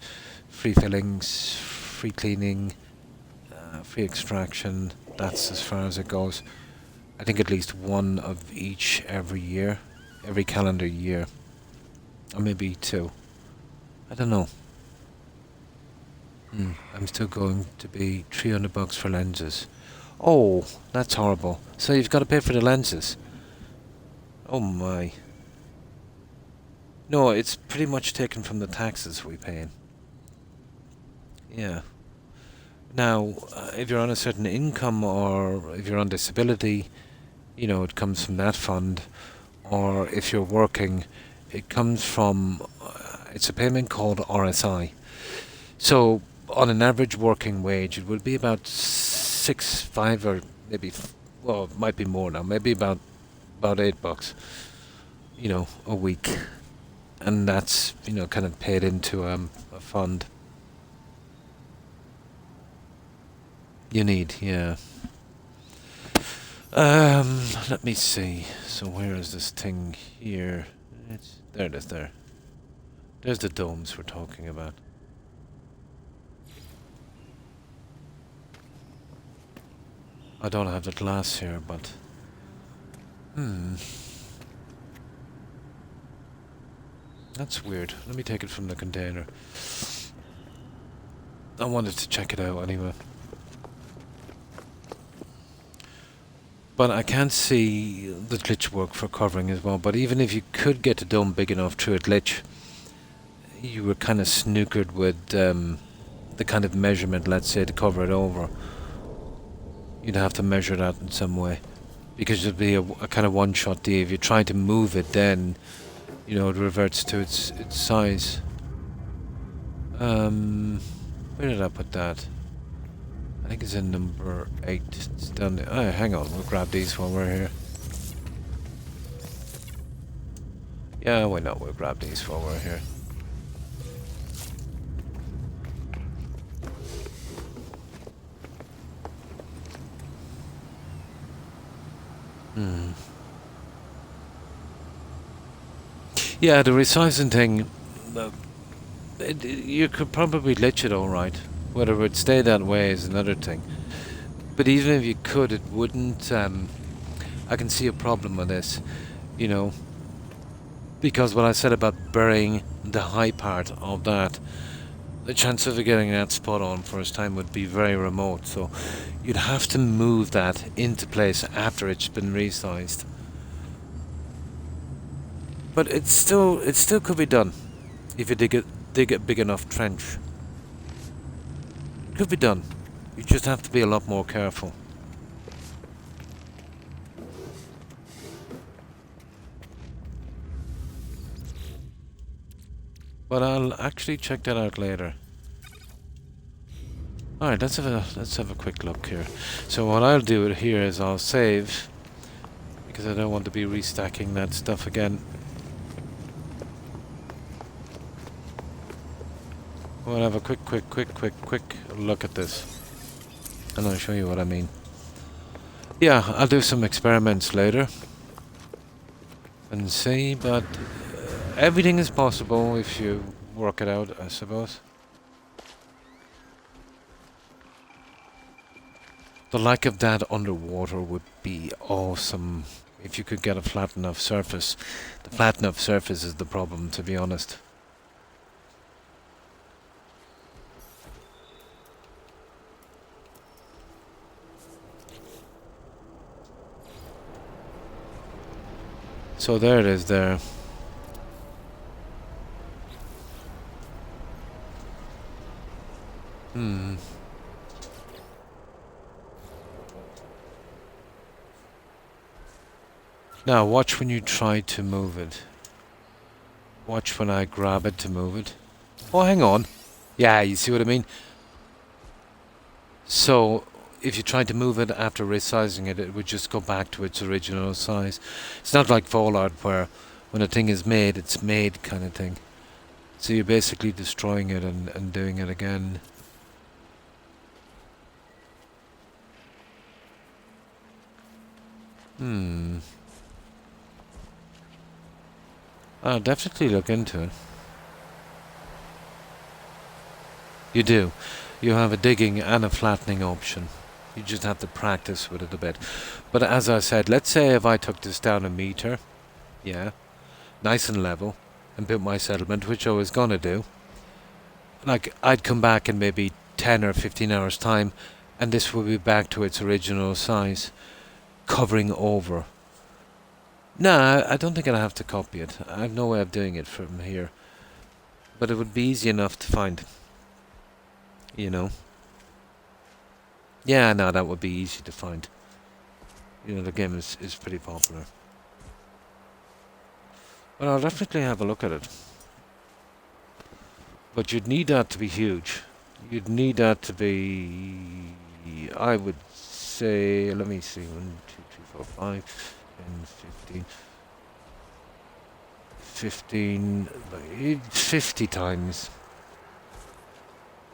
free fillings, free cleaning, free extraction. That's as far as it goes. I think at least one of each every calendar year. Or maybe 2. I don't know. I'm still going to be $300 for lenses. Oh, that's horrible. So you've got to pay for the lenses. Oh my. No, it's pretty much taken from the taxes we pay. Yeah. Now, if you're on a certain income, or if you're on disability, it comes from that fund. Or if you're working, it comes from, it's a payment called RSI. So, on an average working wage, it would be about 5 or maybe, well, it might be more now, maybe about $8, a week. And that's, kind of paid into a fund. You need, yeah. Let me see. So where is this thing here? There it is, there. There's the domes we're talking about. I don't have the glass here, but... That's weird. Let me take it from the container. I wanted to check it out anyway. But I can't see the glitch work for covering as well. But even if you could get the dome big enough through a glitch, you were kind of snookered with the kind of measurement, let's say, to cover it over. You'd have to measure that in some way, because it'd be a kind of one-shot deal. If you try to move it, then it reverts to its size. Where did I put that? I think it's in number 8. It's down there. Oh, hang on, we'll grab these while we're here. Yeah, why not? We'll grab these while we're here. Yeah, the resizing thing, you could probably glitch it alright. Whether it would stay that way is another thing. But even if you could, it wouldn't... I can see a problem with this, because what I said about burying the high part of that, the chance of getting that spot on first time would be very remote. So you'd have to move that into place after it's been resized. But it still could be done if you dig a big enough trench. Could be done. You just have to be a lot more careful. But I'll actually check that out later. Alright, let's have a quick look here. So what I'll do here is I'll save because I don't want to be restacking that stuff again. We'll have a quick look at this, and I'll show you what I mean. Yeah, I'll do some experiments later and see, but everything is possible if you work it out, I suppose. The lack of that underwater would be awesome if you could get a flat enough surface. The flat enough surface is the problem, to be honest. So there it is there. Now watch when you try to move it. Watch when I grab it to move it. Oh, hang on. Yeah, you see what I mean? So, if you try to move it after resizing it, it would just go back to its original size. It's not like Fallout where when a thing is made, it's made kind of thing. So you're basically destroying it and doing it again. I'll definitely look into it. You do. You have a digging and a flattening option. You just have to practice with it a bit. But as I said, let's say if I took this down a meter, yeah, nice and level, and built my settlement, which I was gonna do, like, I'd come back in maybe 10 or 15 hours time, and this would be back to its original size, covering over. No, I don't think I'd have to copy it. I have no way of doing it from here. But it would be easy enough to find. You know? Yeah, no, that would be easy to find. You know, the game is pretty popular. But I'll definitely have a look at it. But you'd need that to be huge. You'd need that to be... I would say... Let me see. 1, 2, 3, 4, 5... 10, 15, 50 times.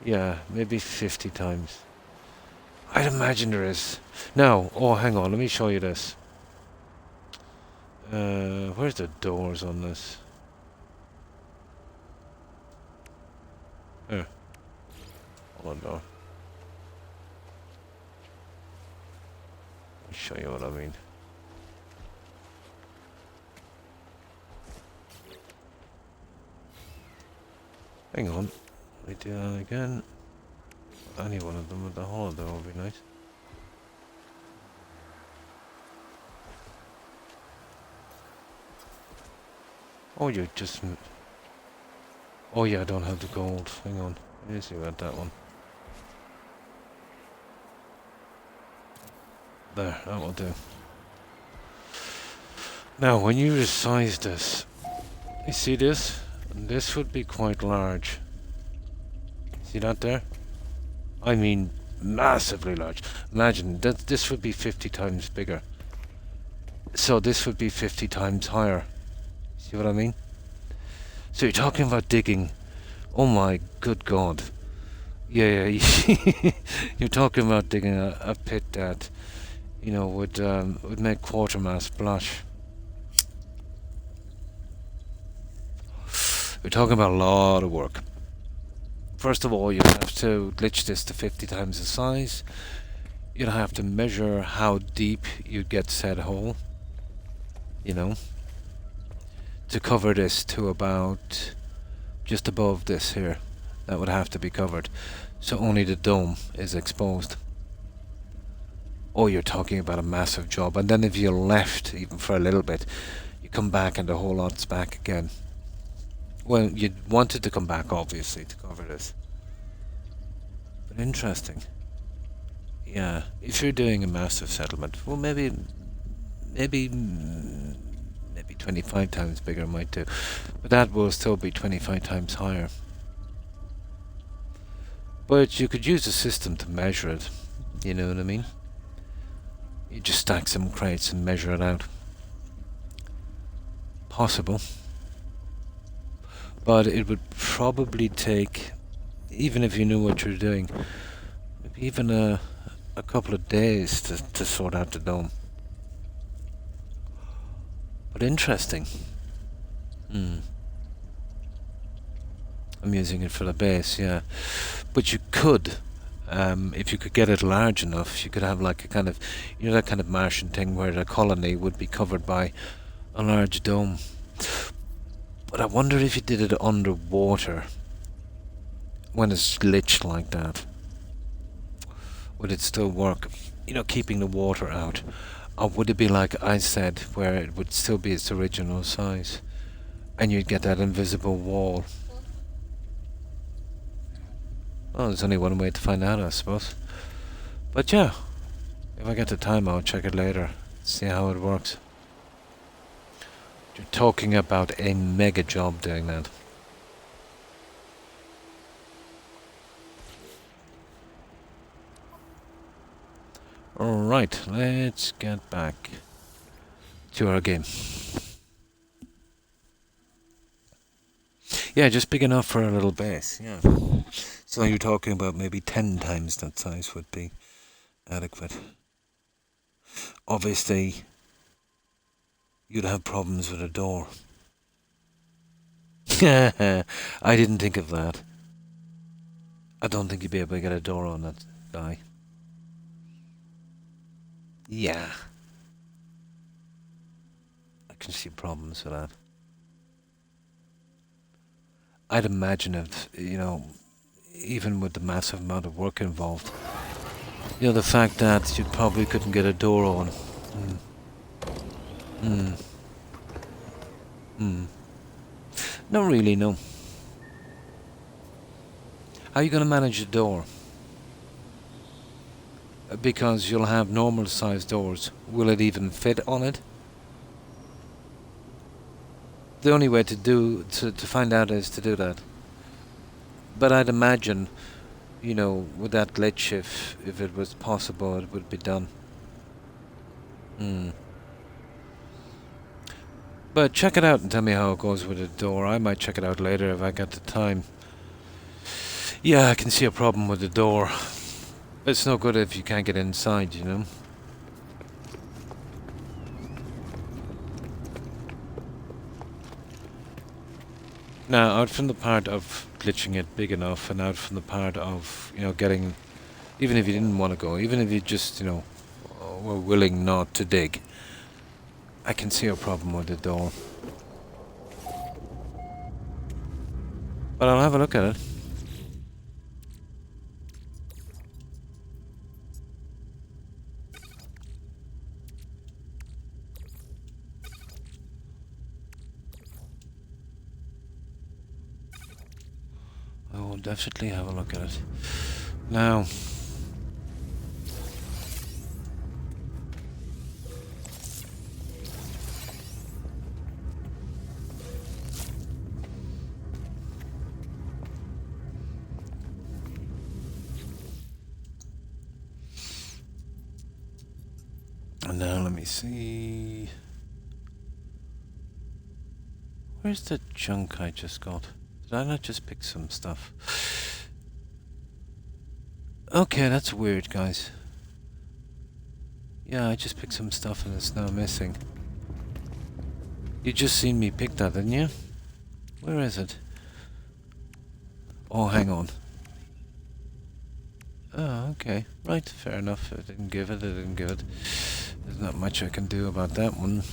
Yeah, maybe 50 times. I'd imagine there is. Now, oh, hang on, let me show you this. Where's the doors on this? Here. Hold on, door. I'll show you what I mean. Hang on, let me do that again. Any one of them with the hole there would be nice. Oh, you just... Oh yeah, I don't have the gold. Hang on, let me see about that one. There, that will do. Now, when you resize this, you see this? This would be quite large. See that there? I mean, massively large. Imagine that this would be 50 times bigger. So this would be 50 times higher. See what I mean? So you're talking about digging. Oh my good God. Yeah, you're talking about digging a pit that, you know, would make Quartermass blush. We're talking about a lot of work. First of all, you have to glitch this to 50 times the size. You'd have to measure how deep you'd get said hole. You know, to cover this to about just above this here. That would have to be covered. So only the dome is exposed. Oh, you're talking about a massive job. And then if you're left, even for a little bit, you come back and the whole lot's back again. Well, you'd want it to come back, obviously, to cover this. But interesting. Yeah, if you're doing a massive settlement, well, maybe 25 times bigger might do. But that will still be 25 times higher. But you could use a system to measure it. You know what I mean? You just stack some crates and measure it out. possible. But it would probably take, even if you knew what you're doing, maybe even a couple of days to sort out the dome. But interesting. I'm using it for the base, yeah. But you could, if you could get it large enough, you could have like a kind of, you know, that kind of Martian thing where the colony would be covered by a large dome. But I wonder if you did it underwater, when it's glitched like that, would it still work? You know, keeping the water out. Or would it be like I said, where it would still be its original size, and you'd get that invisible wall? Well, there's only one way to find out, I suppose. But yeah, if I get the time, I'll check it later, see how it works. You're talking about a mega job doing that. Alright, let's get back to our game. Yeah, just big enough for a little base, yeah. So you're talking about maybe 10 times that size would be adequate. Obviously, you'd have problems with a door. I didn't think of that. I don't think you'd be able to get a door on that guy. Yeah. I can see problems with that. I'd imagine if, you know, even with the massive amount of work involved, you know, the fact that you probably couldn't get a door on. Not really, no. How are you going to manage a door? Because you'll have normal sized doors. Will it even fit on it? The only way to find out is to do that. But I'd imagine, you know, with that glitch, if it was possible, it would be done. But check it out and tell me how it goes with the door. I might check it out later if I get the time. Yeah, I can see a problem with the door. It's no good if you can't get inside, you know. Now, out from the part of glitching it big enough, and out from the part of, you know, getting, even if you didn't want to go, even if you just, you know, were willing not to dig, I can see a problem with the door. But I'll have a look at it. I will definitely have a look at it. Now, let me see. Where's the junk I just got? Did I not just pick some stuff? Okay, that's weird, guys. Yeah, I just picked some stuff and it's now missing. You just seen me pick that, didn't you? Where is it? Oh, hang on. Oh, okay. Right, fair enough. I didn't give it, There's not much I can do about that one.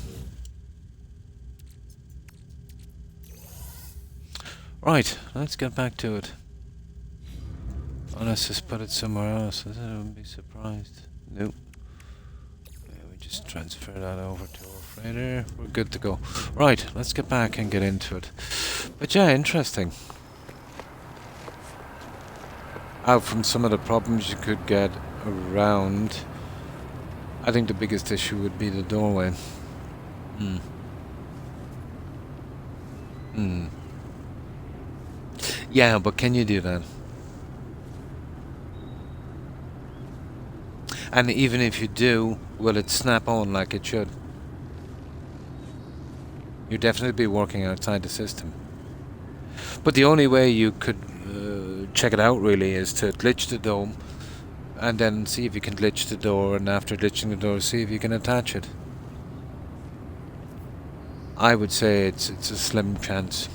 Right, let's get back to it. Unless just put it somewhere else, I wouldn't be surprised. Nope. Yeah, we just transfer that over to our freighter. We're good to go. Right, let's get back and get into it. But yeah, interesting. Out from some of the problems you could get around, I think the biggest issue would be the doorway. Yeah, but can you do that? And even if you do, will it snap on like it should? You'd definitely be working outside the system. But the only way you could check it out really is to glitch the dome and then see if you can glitch the door, and after glitching the door, see if you can attach it. I would say it's a slim chance.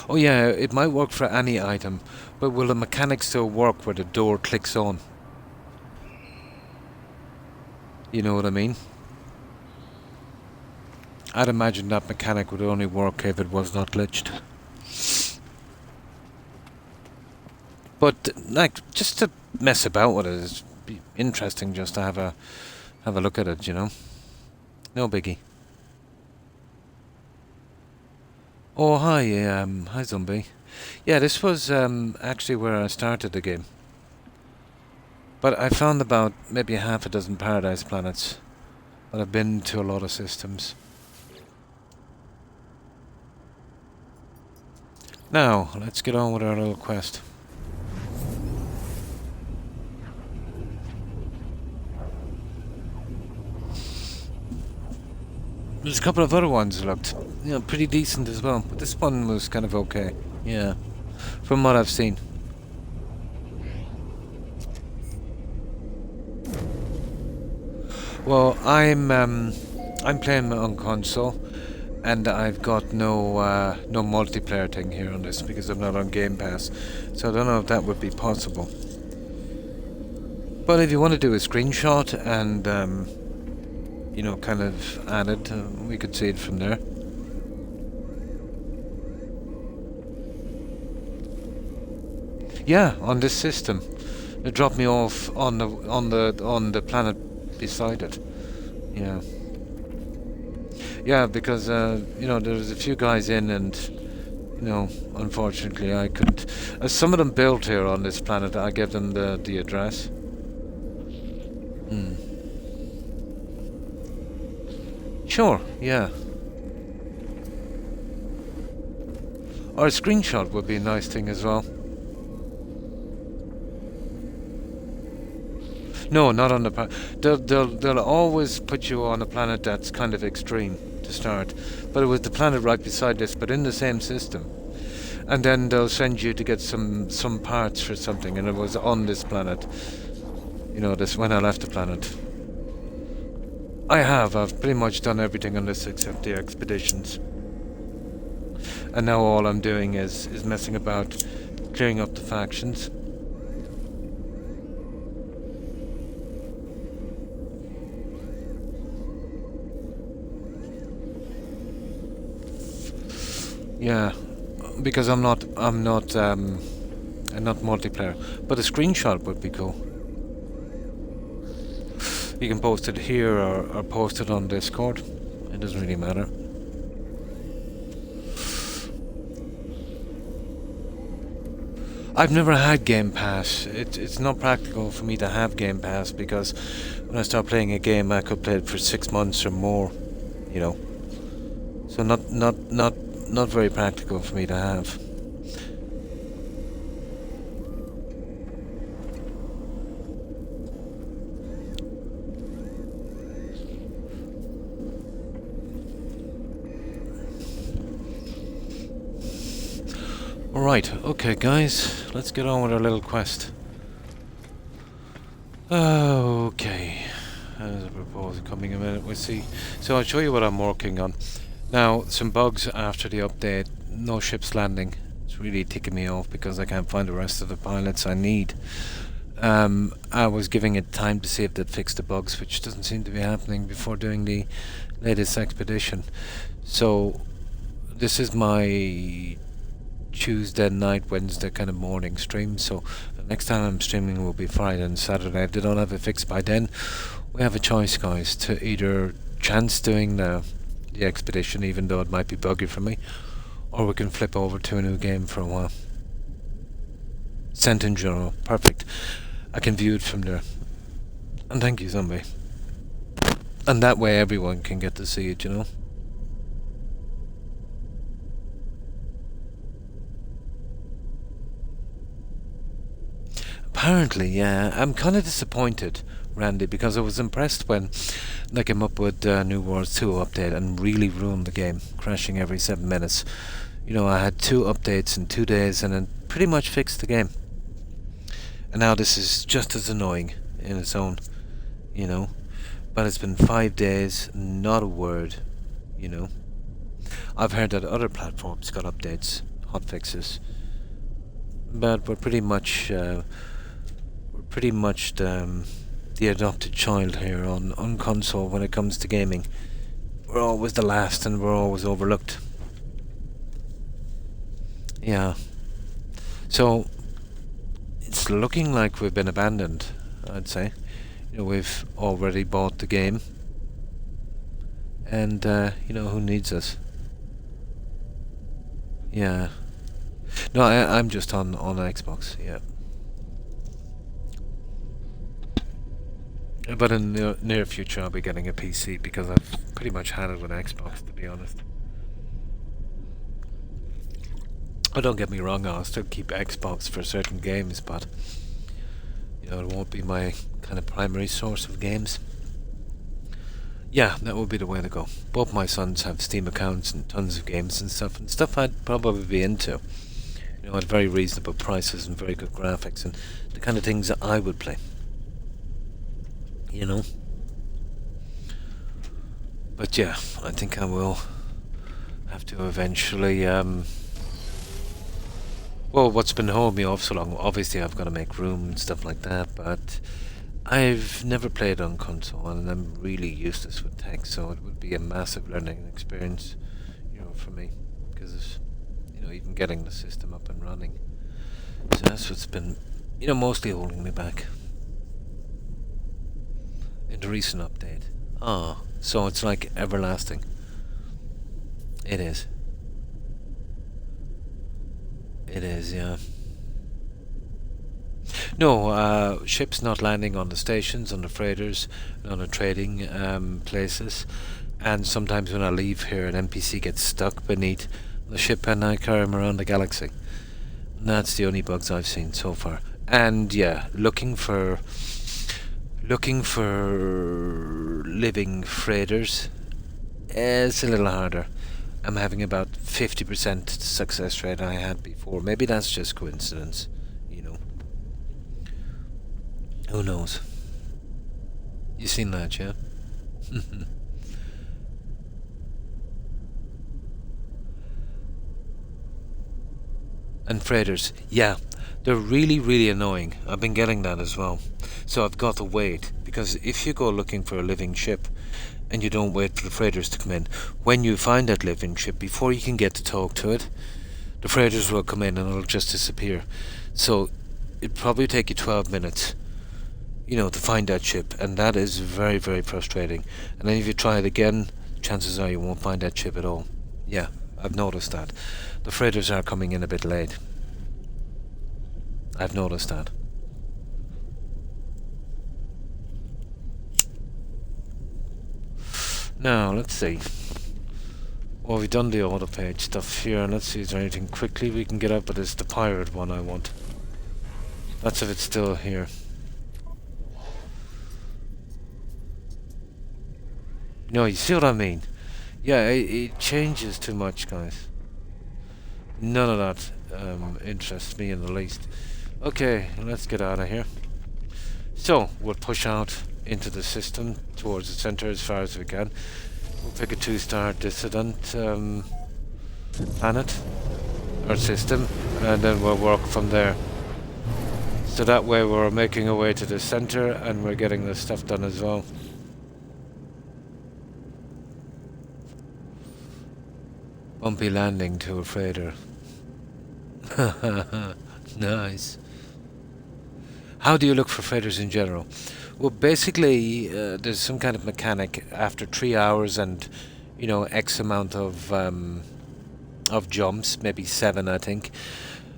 Oh yeah, it might work for any item, but will the mechanics still work where the door clicks on? You know what I mean? I'd imagine that mechanic would only work if it was not glitched. But like, just to mess about with it, it'd be interesting just to have a look at it, you know? No biggie. Oh hi, hi zombie. Yeah, this was actually where I started the game. But I found about maybe half a dozen paradise planets. But I've been to a lot of systems. Now, let's get on with our little quest. There's a couple of other ones that looked, you know, pretty decent as well. But this one was kind of okay. Yeah, from what I've seen. Well, I'm playing on console, and I've got no multiplayer thing here on this because I'm not on Game Pass, so I don't know if that would be possible. But if you want to do a screenshot and you know, kind of add it, we could see it from there. Yeah, on this system, it dropped me off on the planet beside it. Yeah. Yeah, because you know, there was a few guys in, and you know, unfortunately, I couldn't. Some of them built here on this planet. I gave them the address. Sure. Yeah. Or a screenshot would be a nice thing as well. No, not on the planet. They'll always put you on a planet that's kind of extreme to start. But it was the planet right beside this, but in the same system. And then they'll send you to get some parts for something, and it was on this planet. You know, this when I left the planet. I've pretty much done everything on this except the expeditions. And now all I'm doing is messing about clearing up the factions. Yeah, because I'm not multiplayer, but a screenshot would be cool. You can post it here or post it on Discord. It doesn't really matter. I've never had Game Pass. It's not practical for me to have Game Pass because when I start playing a game, I could play it for 6 months or more. You know, so not very practical for me to have. Alright, okay guys, let's get on with our little quest. Okay, there's a proposal coming in a minute, we'll see. So I'll show you what I'm working on. Now, some bugs after the update, no ships landing. It's really ticking me off because I can't find the rest of the pilots I need. I was giving it time to see if they'd fix the bugs, which doesn't seem to be happening before doing the latest expedition. So, this is my Tuesday night, Wednesday kind of morning stream, so the next time I'm streaming will be Friday and Saturday. If they don't have it fixed by then, we have a choice, guys, to either chance doing the expedition, even though it might be buggy for me, or we can flip over to a new game for a while. Sent in general, perfect. I can view it from there. And thank you, zombie. And that way everyone can get to see it, you know. Apparently, yeah. I'm kind of disappointed Randy, because I was impressed when they came up with New Worlds 2 update and really ruined the game, crashing every 7 minutes. You know, I had 2 updates in 2 days and it pretty much fixed the game. And now this is just as annoying in its own, you know. But it's been 5 days, not a word, you know. I've heard that other platforms got updates, hotfixes, but we're pretty much the adopted child here on console when it comes to gaming. We're always the last and we're always overlooked. Yeah. So it's looking like we've been abandoned, I'd say. You know, we've already bought the game. And you know, who needs us? Yeah. No, I'm just on Xbox, yeah. But in the near future I'll be getting a PC because I've pretty much had it with Xbox, to be honest. Oh, don't get me wrong, I'll still keep Xbox for certain games, but you know, it won't be my kind of primary source of games. Yeah, that would be the way to go. Both my sons have Steam accounts and tons of games and stuff I'd probably be into. You know, at very reasonable prices and very good graphics and the kind of things that I would play. You know? But yeah, I think I will have to eventually, well, what's been holding me off so long, obviously I've got to make room and stuff like that, but I've never played on console and I'm really useless with tech, so it would be a massive learning experience, you know, for me, because, you know, even getting the system up and running. So that's what's been, you know, mostly holding me back. In the recent update. Ah, so it's like everlasting. It is. It is, yeah. No, ships not landing on the stations, on the freighters, on the trading places. And sometimes when I leave here, an NPC gets stuck beneath the ship and I carry him around the galaxy. And that's the only bugs I've seen so far. And yeah, looking for living freighters is a little harder. I'm having about 50% success rate I had before. Maybe that's just coincidence, you know. Who knows? You seen that, yeah? And freighters, yeah, they're really, really annoying. I've been getting that as well. So I've got to wait, because if you go looking for a living ship and you don't wait for the freighters to come in, when you find that living ship, before you can get to talk to it, the freighters will come in and it'll just disappear. So it'd probably take you 12 minutes, you know, to find that ship, and that is very, very frustrating. And then if you try it again, chances are you won't find that ship at all. Yeah, I've noticed that. The freighters are coming in a bit late. I've noticed that. Now, let's see. Well, we've done the auto page stuff here. Let's see, is there anything quickly we can get up? But it's the pirate one I want. That's if it's still here. No, you see what I mean? Yeah, it changes too much, guys. None of that interests me in the least. Okay, let's get out of here. So, we'll push out into the system towards the center as far as we can. We'll pick a 2-star dissident planet or system, and then we'll work from there. So that way we're making our way to the center and we're getting this stuff done as well. Bumpy landing to a freighter. Nice. How do you look for freighters in general? Well, basically, there's some kind of mechanic after 3 hours and, you know, X amount of jumps, maybe 7, I think.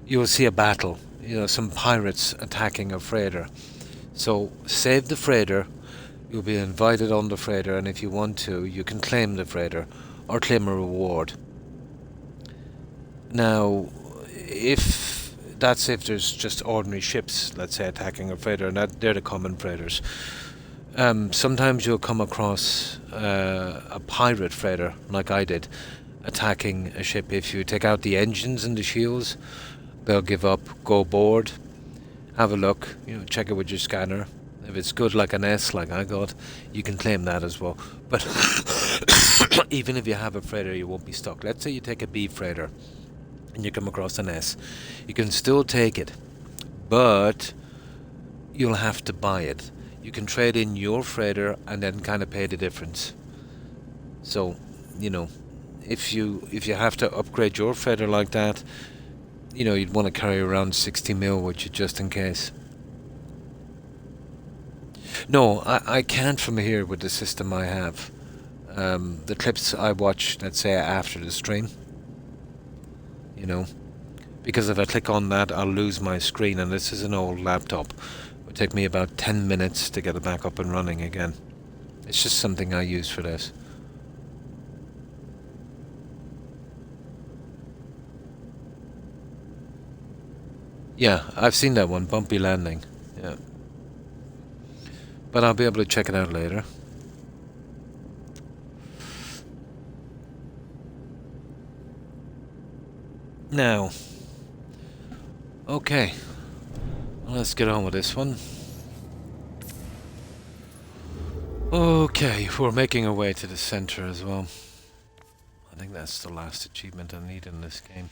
You will see a battle. You know, some pirates attacking a freighter. So save the freighter. You'll be invited on the freighter, and if you want to, you can claim the freighter or claim a reward. Now, if there's just ordinary ships, let's say, attacking a freighter, and they're the common freighters. Sometimes you'll come across a pirate freighter, like I did, attacking a ship. If you take out the engines and the shields, they'll give up, go board, have a look, check it with your scanner. If it's good like an S, like I got, you can claim that as well. But even if you have a freighter, you won't be stuck. Let's say you take a B freighter and you come across an S. You can still take it, but you'll have to buy it. You can trade in your freighter and then kind of pay the difference. So, if you have to upgrade your freighter like that, you'd want to carry around 60 mil with you just in case. No, I can't from here with the system I have. The clips I watch, let's say, after the stream, because if I click on that, I'll lose my screen, and this is an old laptop. It would take me about 10 minutes to get it back up and running again. It's just something I use for this. Yeah, I've seen that one, bumpy landing. Yeah. But I'll be able to check it out later. Now, okay, well, let's get on with this one. Okay, we're making our way to the center as well. I think that's the last achievement I need in this game.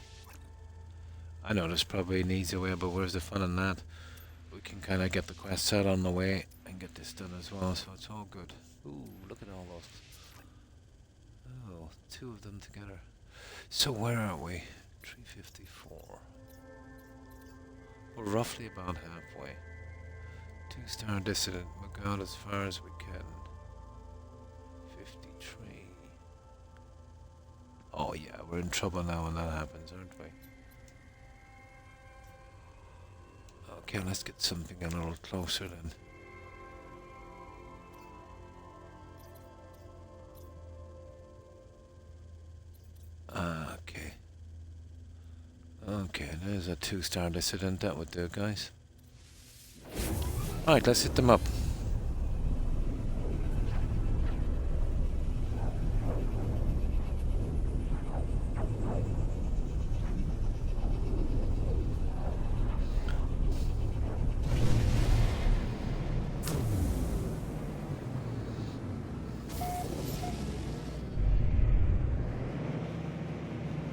I know there's probably an easier way, but where's the fun in that? We can kind of get the quests out on the way and get this done as well, so it's all good. Ooh, look at all those. Oh, 2 of them together. So where are we? 354. We're roughly about halfway. 2-star dissident. We'll go out as far as we can. 53. Oh yeah, we're in trouble now when that happens, aren't we? Okay, let's get something a little closer then. Okay. Okay, there's a 2-star dissident. That would do, guys. Alright, let's hit them up.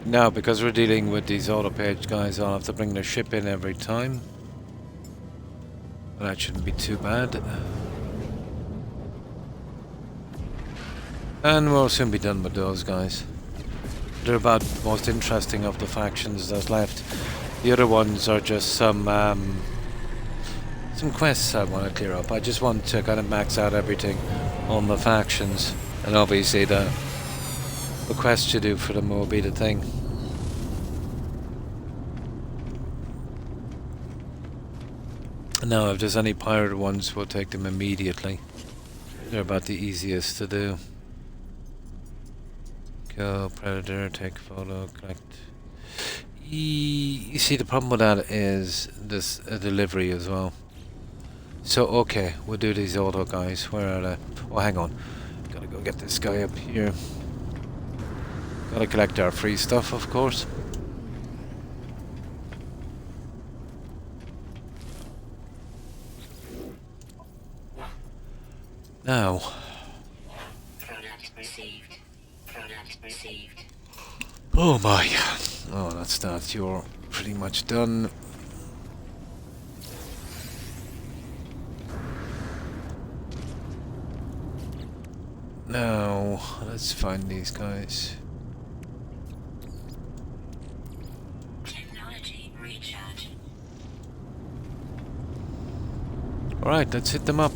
Now, because we're dealing with these auto-page guys, I'll have to bring their ship in every time. But that shouldn't be too bad. And we'll soon be done with those guys. They're about the most interesting of the factions that's left. The other ones are just some quests I want to clear up. I just want to kind of max out everything on the factions. And obviously the quests you do for them will be the thing. Now, if there's any pirate ones, we'll take them immediately. They're about the easiest to do. Kill, predator, take photo, collect. You see, the problem with that is this delivery as well. So, okay, we'll do these auto guys. Where are they? Oh, hang on. Gotta go get this guy up here. Gotta collect our free stuff, of course. Now. Product received. Product received. Oh my. Oh, that's that. You're pretty much done. Now, let's find these guys. Technology recharge. Alright, let's hit them up.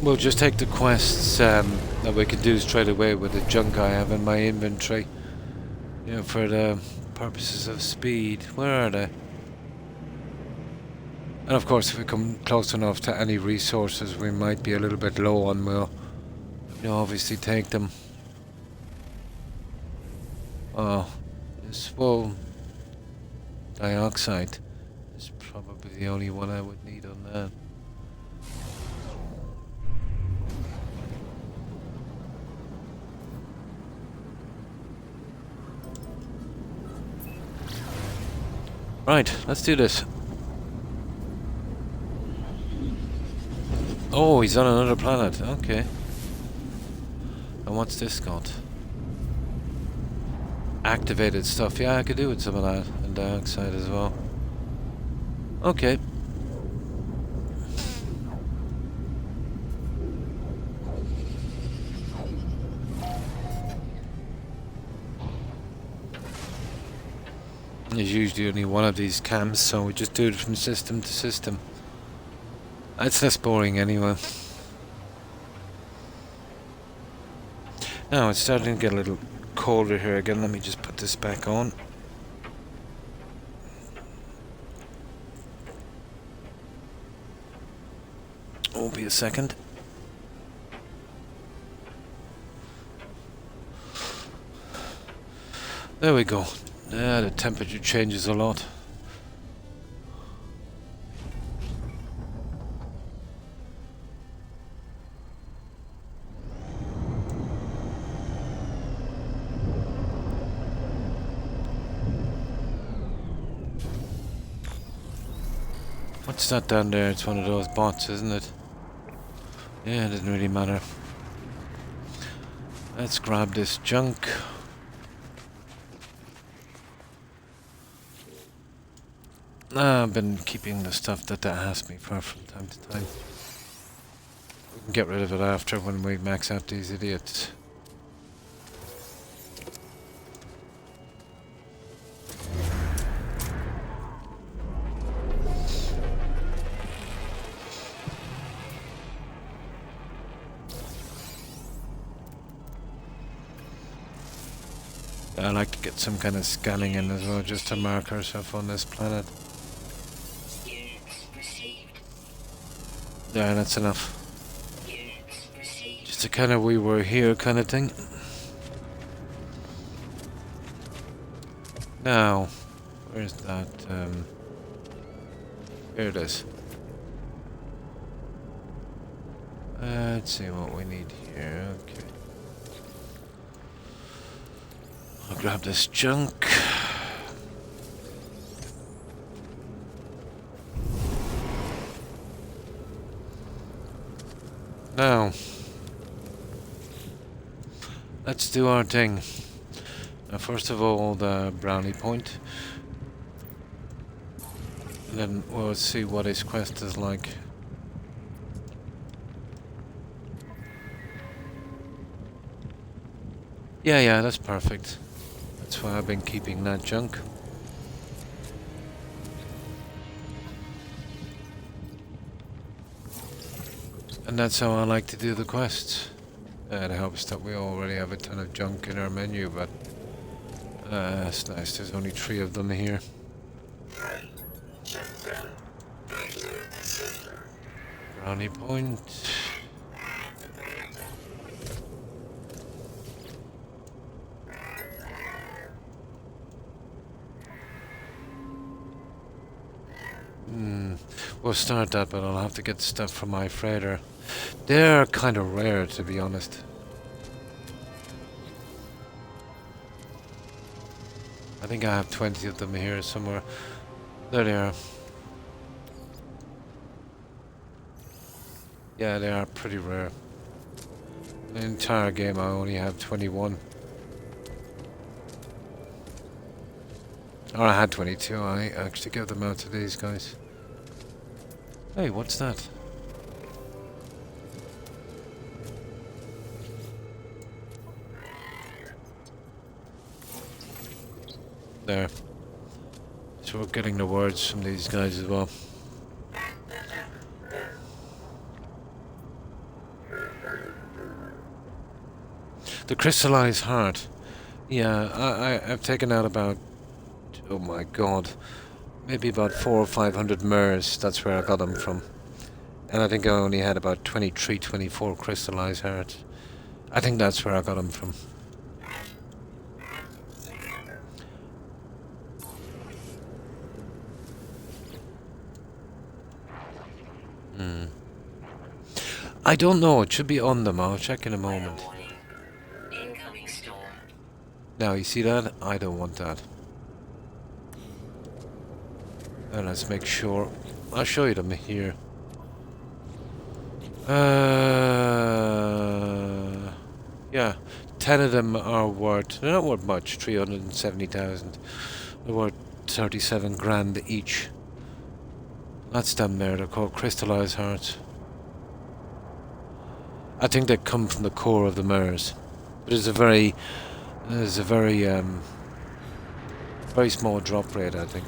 We'll just take the quests that we can do straight away with the junk I have in my inventory. For the purposes of speed. Where are they? And of course, if we come close enough to any resources we might be a little bit low on, we'll obviously take them. Oh, this dioxide is probably the only one I would need on that. Right, let's do this. Oh, he's on another planet. Okay. And what's this got? Activated stuff. Yeah, I could do with some of that. And dioxide as well. Okay. There's usually only one of these cams, so we just do it from system to system. It's less boring anyway. Now it's starting to get a little colder here again. Let me just put this back on. Won't be a second. There we go. Yeah, the temperature changes a lot. What's that down there? It's one of those bots, isn't it? Yeah, it doesn't really matter. Let's grab this junk. I've been keeping the stuff that they asked me for from time to time. We can get rid of it after when we max out these idiots. I like to get some kind of scanning in as well, just to mark ourselves on this planet. Units received. Yeah, that's enough. Units received. Just a kind of we were here kind of thing. Now, where's that? Here it is. Let's see what we need here. Okay. I'll grab this junk. Now, let's do our thing. Now, first of all, the brownie point. And then we'll see what his quest is like. Yeah, that's perfect. That's why I've been keeping that junk. And that's how I like to do the quests. It helps that we already have a ton of junk in our menu, but it's nice. There's only 3 of them here. Brownie point. We'll start that, but I'll have to get stuff from my freighter. They're kind of rare, to be honest. I think I have 20 of them here somewhere. There they are. Yeah, they are pretty rare. In the entire game I only have 21. Or I had 22, I actually gave them out to these guys. Hey, what's that? There. So we're getting the words from these guys as well. The crystallized heart. Yeah, I've taken out about, oh my god, maybe about 400 or 500 MERS. That's where I got them from. And I think I only had about 23, 24 crystallized hearts. I think that's where I got them from. I don't know, it should be on them. I'll check in a moment. Warning. Incoming storm. Now, you see that? I don't want that. Well, let's make sure. I'll show you them here. Yeah, 10 of them are worth. They're not worth much. 370,000. They're worth 37 grand each. That's them there. They're called crystallized hearts. I think they come from the core of the mirrors, but there's a very very small drop rate, I think.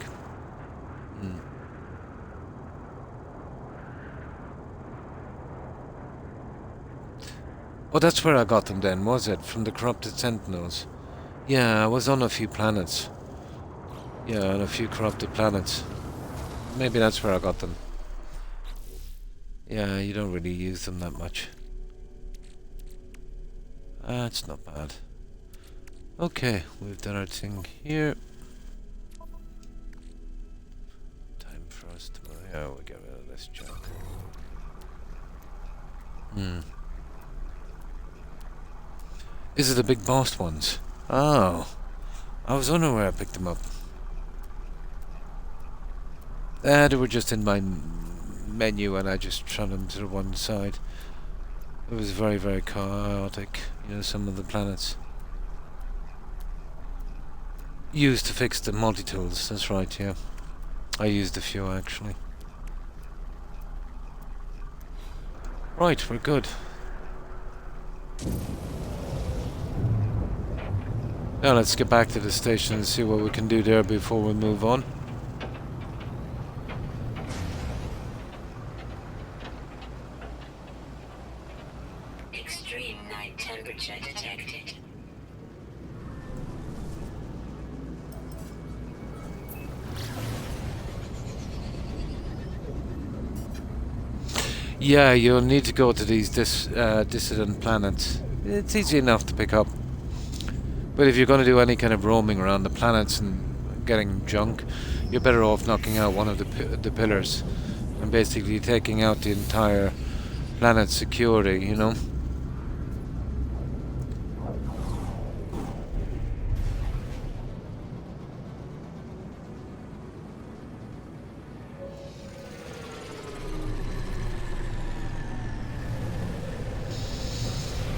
Oh, that's where I got them then, was it? From the corrupted sentinels. Yeah, I was on a few planets. Yeah, on a few corrupted planets. Maybe that's where I got them. Yeah, you don't really use them that much. That's not bad. Okay, we've done our thing here. Time for us to move. Yeah, we'll get rid of this junk. Is it the big boss ones? Oh. I was wondering where I picked them up. They were just in my menu and I just shot them to the one side. It was very, very chaotic, you know, some of the planets. Used to fix the multi-tools, that's right, yeah. I used a few actually. Right, we're good. Now let's get back to the station and see what we can do there before we move on. Extreme night temperature detected. Yeah, you'll need to go to these dissident planets. It's easy enough to pick up. But if you're going to do any kind of roaming around the planets and getting junk, you're better off knocking out one of the pillars and basically taking out the entire planet's security, you know?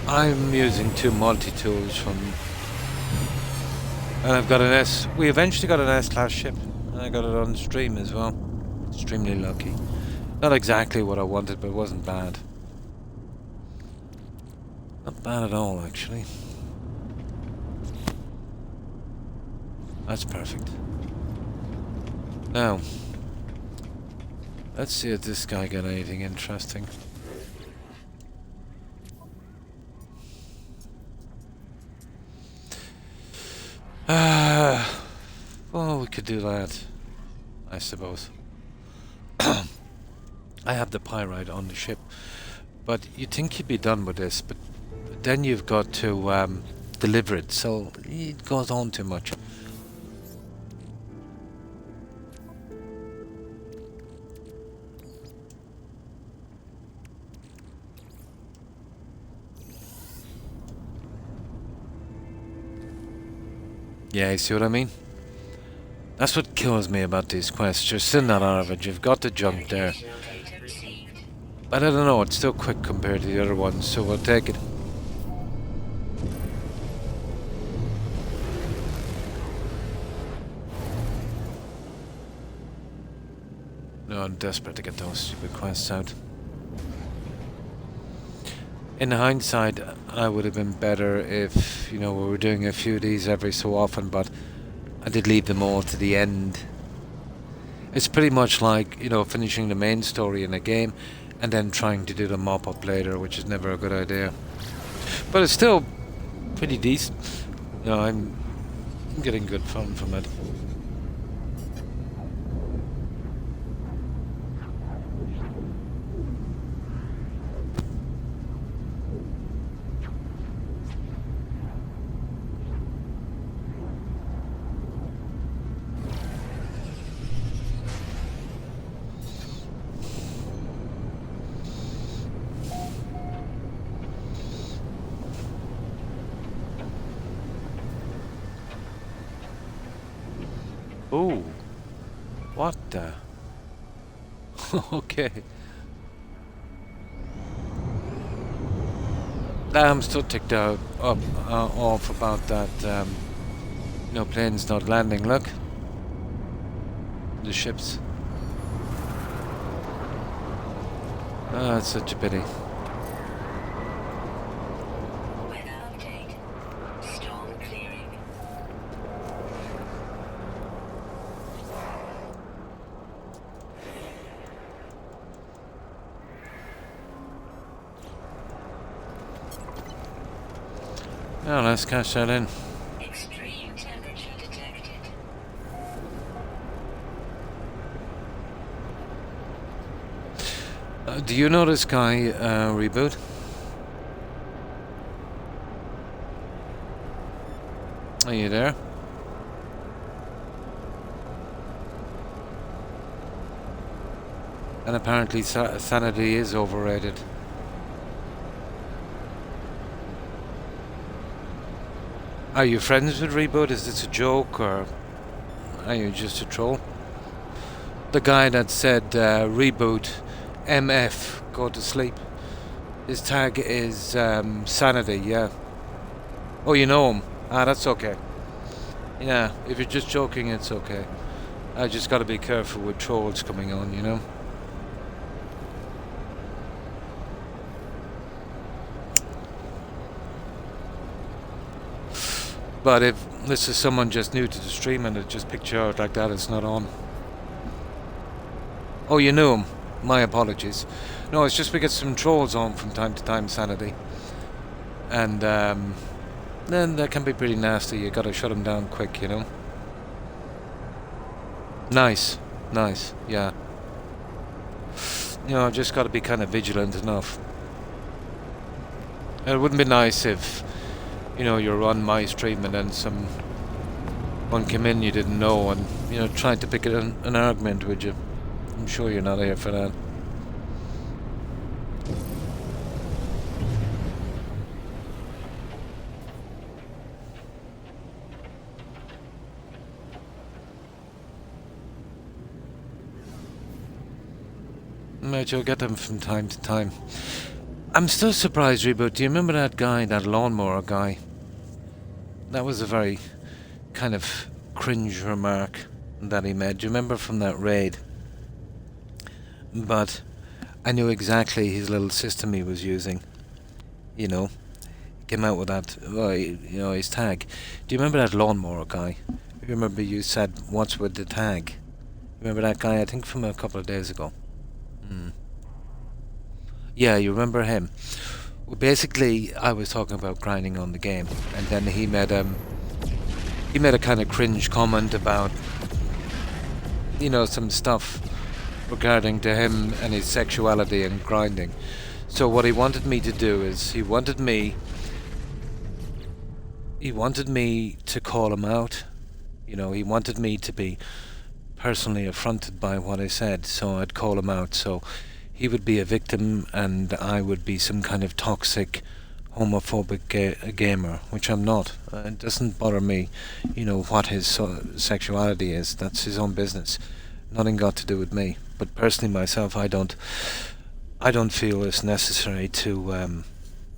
I'm using 2 multi-tools from... And I've got an S... We eventually got an S-class ship. And I got it on stream as well. Extremely lucky. Not exactly what I wanted, but it wasn't bad. Not bad at all, actually. That's perfect. Now... Let's see if this guy got anything interesting. Well, we could do that, I suppose. I have the pyrite on the ship, but you'd think you'd be done with this, but then you've got to deliver it, so it goes on too much. Yeah, you see what I mean? That's what kills me about these quests. You're still not out of it. You've got the junk there. But I don't know, it's still quick compared to the other ones, so we'll take it. No, I'm desperate to get those stupid quests out. In hindsight, I would have been better if, you know, we were doing a few of these every so often, but I did leave them all to the end. It's pretty much like, you know, finishing the main story in a game and then trying to do the mop-up later, which is never a good idea. But it's still pretty decent. You know, I'm getting good fun from it. Ooh. What the? Okay. I'm still ticked out off about that. No planes not landing. Look, the ships. Ah, it's such a pity. Weather update. Storm clearing. Now let's cash that in. Extreme temperature detected. Do you know this guy, Reboot? Are you there? And apparently sanity is overrated. Are you friends with Reboot? Is this a joke or are you just a troll? The guy that said Reboot MF, go to sleep. His tag is sanity, yeah. Oh, you know him? Ah, that's okay. Yeah, if you're just joking, it's okay. I just gotta be careful with trolls coming on, you know? But if this is someone just new to the stream and it just picked you out like that, it's not on. Oh, you knew him. My apologies. No, it's just we get some trolls on from time to time, Sanity. And then that can be pretty nasty. You gotta shut them down quick, you know? Nice. Nice, yeah. You know, I've just gotta be kind of vigilant enough. It wouldn't be nice if, you know, you're on my stream and then someone came in you didn't know and, you know, trying to pick an argument with you. I'm sure you're not here for that. Mate, you'll get them from time to time. I'm still surprised, Reboot. Do you remember that guy, that lawnmower guy? That was a very kind of cringe remark that he made. Do you remember from that raid? But I knew exactly his little system he was using. You know, he came out with that, you know, his tag. Do you remember that lawnmower guy? You remember you said, what's with the tag? Remember that guy, I think from a couple of days ago? Yeah, you remember him. Well, basically, I was talking about grinding on the game, and then he made a kind of cringe comment about, you know, some stuff regarding to him and his sexuality and grinding. So what he wanted me to do is he wanted me to call him out. You know, he wanted me to be personally affronted by what I said, so I'd call him out. So he would be a victim and I would be some kind of toxic homophobic gamer, which I'm not. It doesn't bother me, you know, what his sexuality is. That's his own business. Nothing got to do with me. But personally myself, I don't feel it's necessary to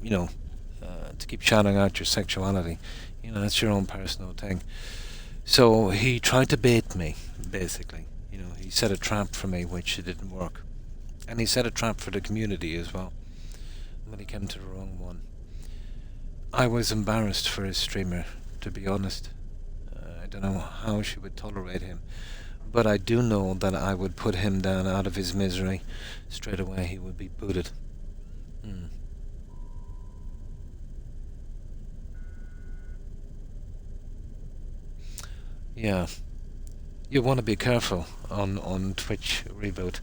you know, to keep shouting out your sexuality. You know, that's your own personal thing. So he tried to bait me, basically. You know, he set a trap for me, which it didn't work. And he set a trap for the community as well. But he came to the wrong one. I was embarrassed for his streamer, to be honest. I don't know how she would tolerate him. But I do know that I would put him down out of his misery. Straight away he would be booted. Yeah. You want to be careful on Twitch, Reboot.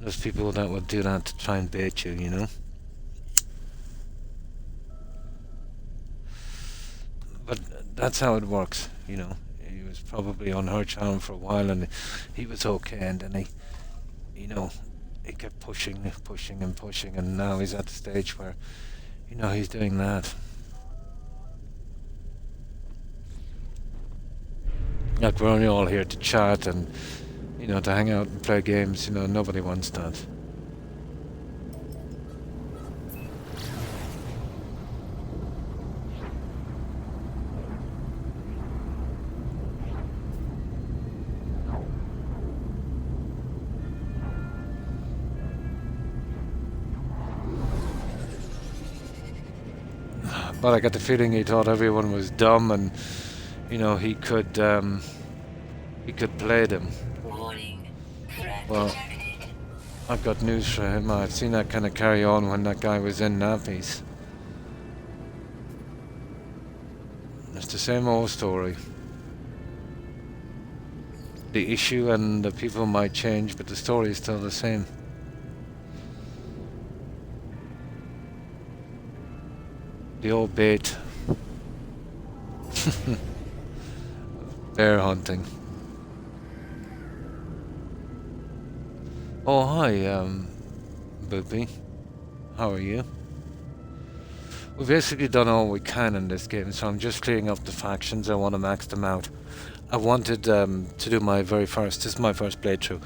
There's people that would do that to try and bait you, you know? But that's how it works, you know? He was probably on her channel for a while and he was okay, and then he, you know, he kept pushing and now he's at the stage where, you know, he's doing that. Like, we're only all here to chat and, you to hang out and play games. Nobody wants that. But I got the feeling he thought everyone was dumb, and he could play them. Warning. Threat Well, detected. I've got news for him. I've seen that kind of carry on when that guy was in nappies. It's the same old story. The issue and the people might change, but the story is still the same. The old bait. Bear hunting. Oh, hi, Boopy. How are you? We've basically done all we can in this game, so I'm just clearing up the factions. I want to max them out. I wanted to do my very first, this is my first playthrough,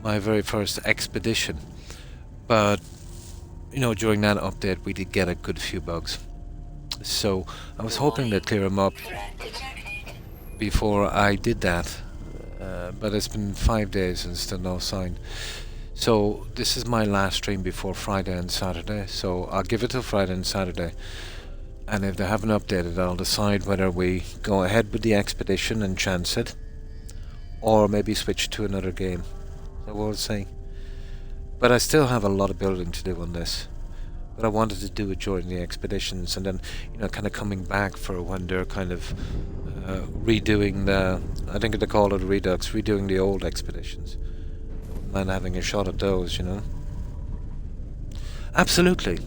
my very first expedition. But, during that update we did get a good few bugs. So I was hoping to clear them up Threat detected. before I did that. But it's been 5 days and still no sign. So this is my last stream before Friday and Saturday, so I'll give it till Friday and Saturday, and if they haven't updated, I'll decide whether we go ahead with the expedition and chance it, or maybe switch to another game. So we'll see. But I still have a lot of building to do on this, but I wanted to do it during the expeditions, and then kind of coming back for when they're kind of redoing the, I think they call it Redux, redoing the old expeditions. And having a shot at those, Absolutely.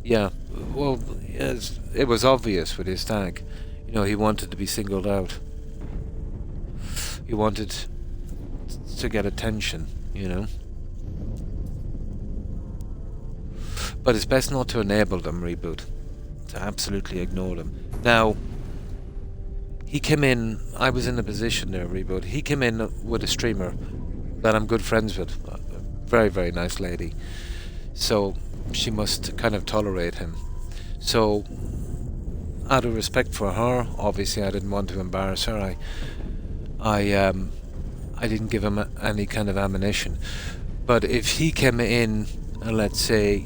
Yeah. Well, yes, it was obvious with his tag. He wanted to be singled out. He wanted to get attention, But it's best not to enable them, Reboot. To absolutely ignore them. Now, he came in, I was in a position there, Reboot. He came in with a streamer that I'm good friends with. A very, very nice lady. So she must kind of tolerate him. So out of respect for her, obviously I didn't want to embarrass her. I didn't give him any kind of ammunition. But if he came in, let's say,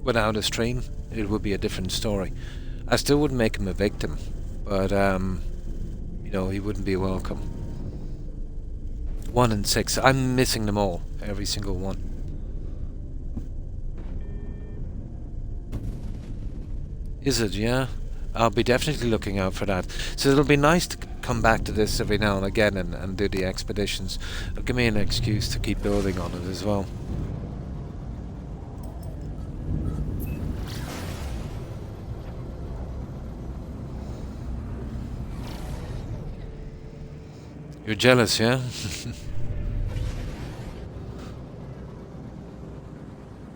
without a stream, it would be a different story. I still wouldn't make him a victim, but he wouldn't be welcome. 1 and 6. I'm missing them all. Every single one. Is it? Yeah? I'll be definitely looking out for that. So it'll be nice to come back to this every now and again and do the expeditions. It'll give me an excuse to keep building on it as well. You're jealous, yeah?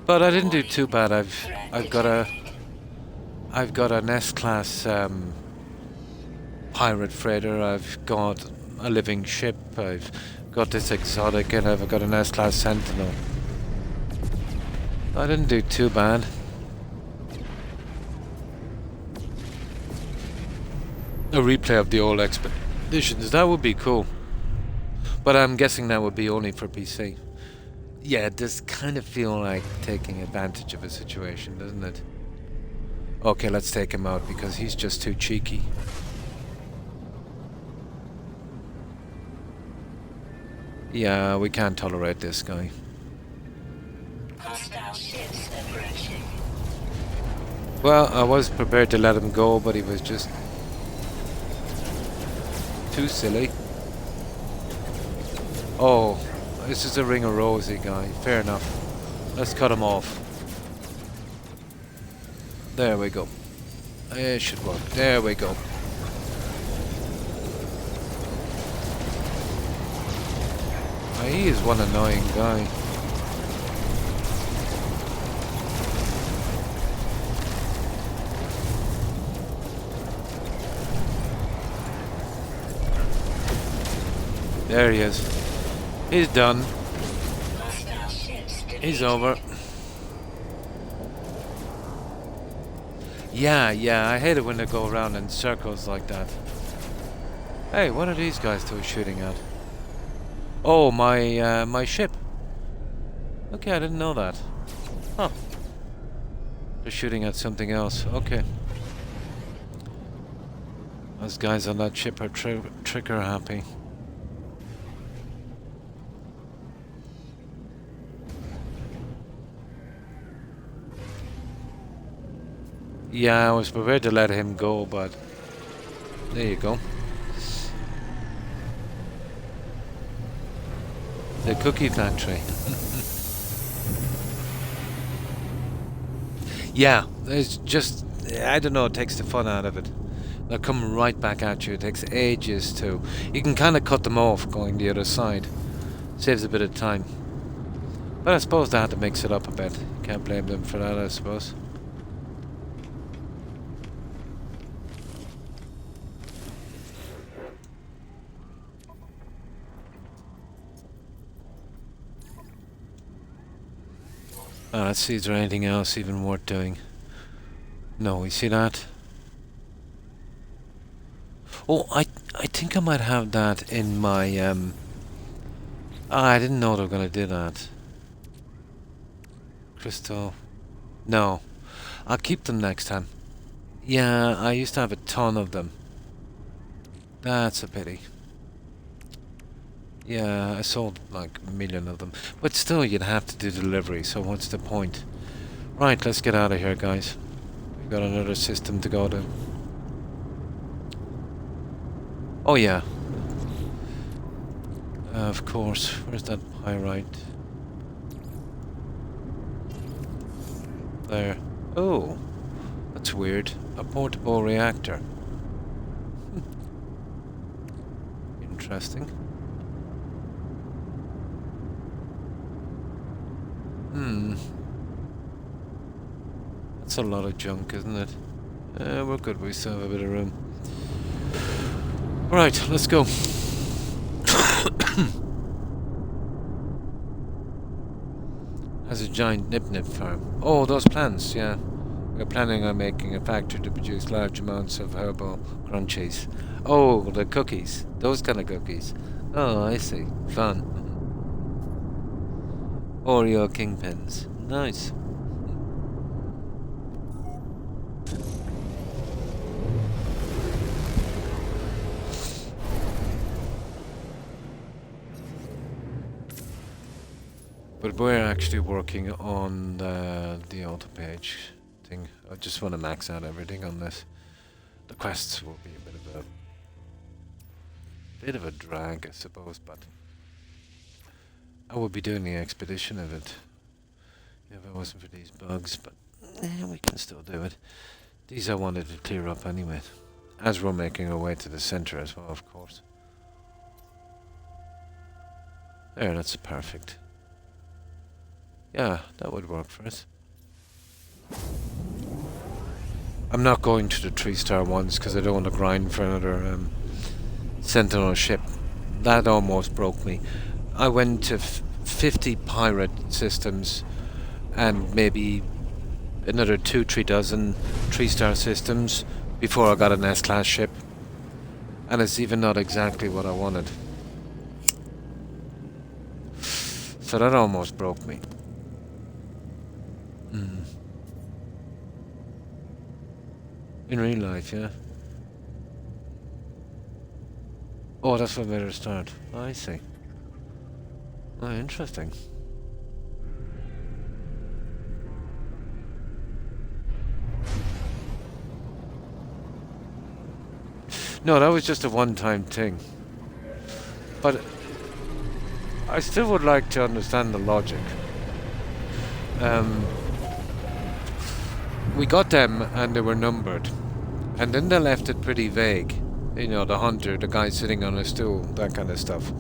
But I didn't do too bad. I've got a an S-class pirate freighter. I've got a living ship. I've got this exotic, and I've got an S-class Sentinel. I didn't do too bad. A replay of the old expeditions, that would be cool. But I'm guessing that would be only for PC. Yeah, it does kind of feel like taking advantage of a situation, doesn't it? Okay, let's take him out because he's just too cheeky. Yeah, we can't tolerate this guy. Hostile ships approaching. Well, I was prepared to let him go, but he was just too silly. Oh, this is a Ring of Rosie guy. Fair enough. Let's cut him off. There we go. It should work. There we go. Oh, he is one annoying guy. There he is. He's done. Hostile ships He's defeated. over. Yeah, I hate it when they go around in circles like that. Hey, what are these guys two shooting at? Oh, my ship. Okay, I didn't know that. Huh. They're shooting at something else. Okay. Those guys on that ship are trigger happy. Yeah, I was prepared to let him go, but there you go. The cookie factory. Yeah, it's just, I don't know, it takes the fun out of it. They'll come right back at you. It takes ages to... You can kind of cut them off going the other side. Saves a bit of time. But I suppose they had to mix it up a bit. Can't blame them for that, I suppose. Let's see, is there anything else even worth doing? No, you see that? Oh, I think I might have that in my, I didn't know they were gonna do that. Crystal. No. I'll keep them next time. Yeah, I used to have a ton of them. That's a pity. Yeah, I sold like a million of them. But still, you'd have to do delivery, so what's the point? Right, let's get out of here, guys. We've got another system to go to. Oh yeah. Of course. Where's that pyrite? There. Oh, that's weird. A portable reactor. Interesting. That's a lot of junk, isn't it? We're good. We still have a bit of room. Right, let's go. Has a giant nip farm. Oh, those plants, yeah. We're planning on making a factory to produce large amounts of herbal crunchies. Oh, the cookies. Those kind of cookies. Oh, I see. Fun. Oreo kingpins. Nice. But we're actually working on the auto page thing. I just want to max out everything on this. The quests will be a bit of a drag, I suppose, but I would be doing the expedition of it if it wasn't for these bugs, but we can still do it. These I wanted to clear up anyway, as we're making our way to the center as well, of course. There, that's perfect. Yeah, that would work for us. I'm not going to the 3-star ones because I don't want to grind for another Sentinel ship. That almost broke me. I went to 50 pirate systems and maybe another 2-3 dozen 3-star systems before I got an S-class ship. And it's even not exactly what I wanted. So that almost broke me. In real life, yeah. Oh, that's what made her start. I see. Oh, interesting. No, that was just a one-time thing. But I still would like to understand the logic. We got them and they were numbered. And then they left it pretty vague. You know, the hunter, the guy sitting on a stool, that kind of stuff.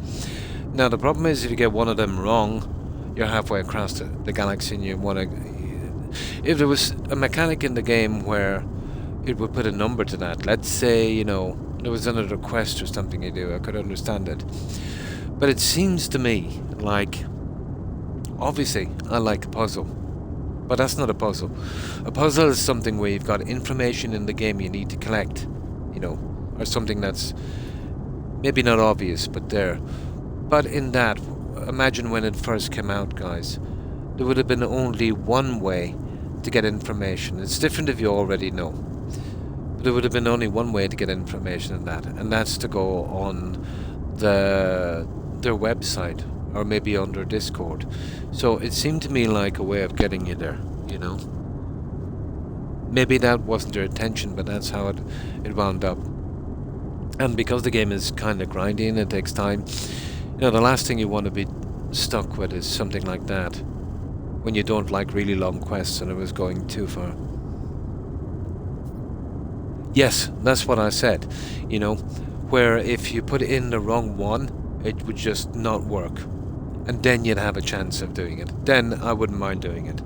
Now, the problem is if you get one of them wrong, you're halfway across the galaxy and you want to... If there was a mechanic in the game where it would put a number to that, let's say, you know, there was another quest or something you do, I could understand it. But it seems to me like, obviously, I like a puzzle. But that's not a puzzle. A puzzle is something where you've got information in the game you need to collect, you know, or something that's maybe not obvious, but there. But in that, imagine when it first came out, guys, there would have been only one way to get information. It's different if you already know. But there would have been only one way to get information in that, and that's to go on their website, or maybe on their Discord. So it seemed to me like a way of getting you there, you know. Maybe that wasn't their intention, but that's how it wound up. And because the game is kind of grindy and it takes time, you know, the last thing you want to be stuck with is something like that, when you don't like really long quests and it was going too far. Yes, that's what I said, you know, where if you put in the wrong one, it would just not work. And then you'd have a chance of doing it. Then I wouldn't mind doing it,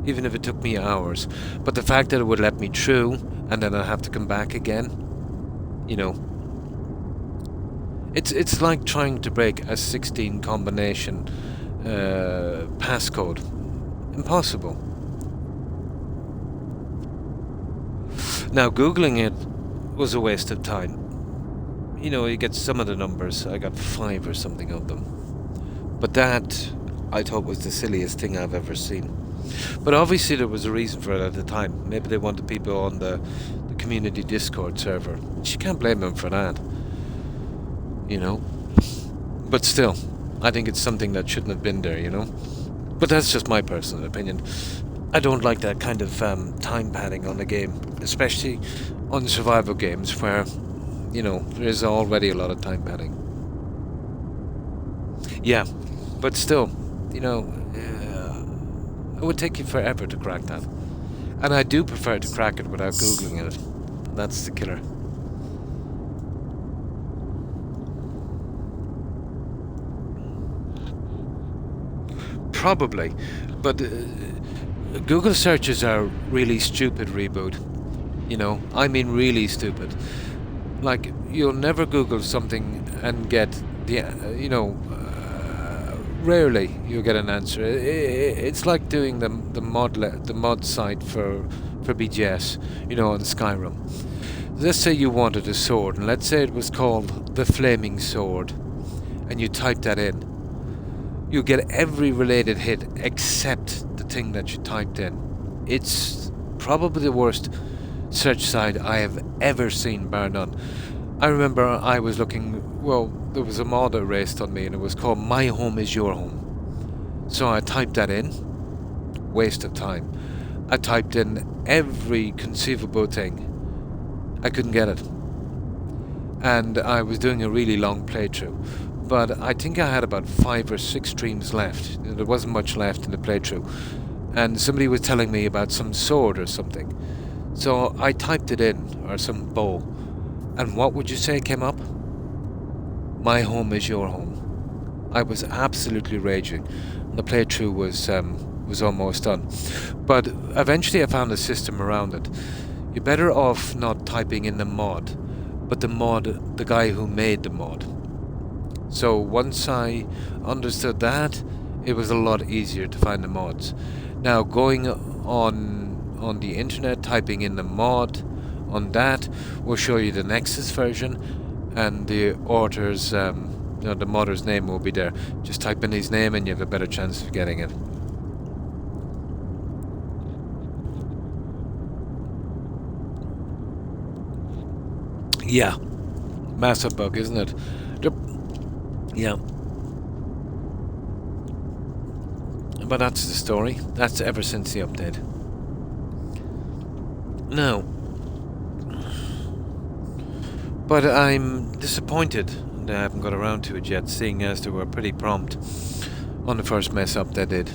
even if it took me hours. But the fact that it would let me through, and then I'd have to come back again, you know, it's like trying to break a 16 combination passcode. Impossible. Now, Googling it was a waste of time. You know, you get some of the numbers. I got 5 or something of them. But that, I thought, was the silliest thing I've ever seen. But obviously there was a reason for it at the time. Maybe they wanted people on the community Discord server. You can't blame them for that. You know? But still, I think it's something that shouldn't have been there, you know? But that's just my personal opinion. I don't like that kind of time padding on the game, especially on survival games where, you know, there is already a lot of time padding. Yeah, but still, you know, it would take you forever to crack that. And I do prefer to crack it without Googling it. That's the killer. Probably, but Google searches are really stupid, Reboot. You know, I mean really stupid. Like, you'll never Google something and get the, you know, rarely you'll get an answer. It's like doing the mod site for BGS, you know, on Skyrim. Let's say you wanted a sword, and let's say it was called the Flaming Sword, and you type that in. You get every related hit except the thing that you typed in. It's probably the worst search site I have ever seen, bar none. I remember I was looking, well, there was a mod that raced on me and it was called My Home is Your Home. So I typed that in. Waste of time. I typed in every conceivable thing. I couldn't get it. And I was doing a really long playthrough. But I think I had about 5 or 6 streams left. There wasn't much left in the playthrough. And somebody was telling me about some sword or something. So I typed it in, or some bow. And what would you say came up? My Home is Your Home. I was absolutely raging. The playthrough was almost done. But eventually I found a system around it. You're better off not typing in the mod, but the guy who made the mod. So once I understood that, it was a lot easier to find the mods. Now going on the internet, typing in the mod on that will show you the Nexus version, and the author's, the modder's name will be there. Just type in his name and you have a better chance of getting it. Yeah, massive bug, isn't it? Yeah. But that's the story. That's ever since the update. No. But I'm disappointed that I haven't got around to it yet, seeing as they were pretty prompt on the first mess up they did.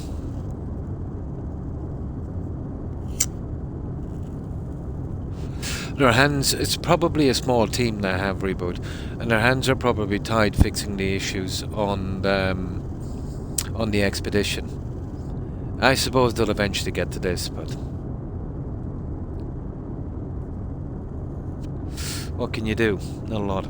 Their hands, it's probably a small team they have, Reboot, and their hands are probably tied fixing the issues on the expedition. I suppose they'll eventually get to this, but what can you do? Not a lot.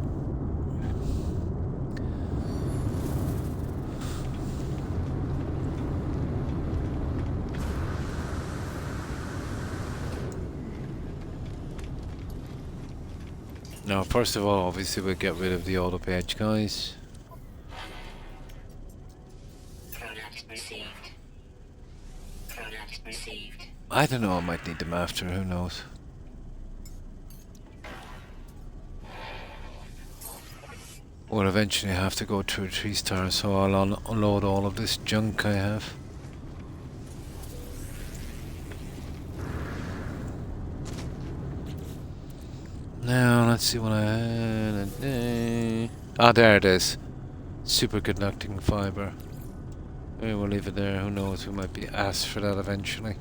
Now, first of all, obviously we'll get rid of the auto page guys. Product received. Product received. I don't know, I might need them after, who knows. We'll eventually have to go to a 3-star, so I'll unload all of this junk I have. Now, let's see what I had. Ah, there it is. Superconducting fiber. Maybe we'll leave it there, who knows, we might be asked for that eventually.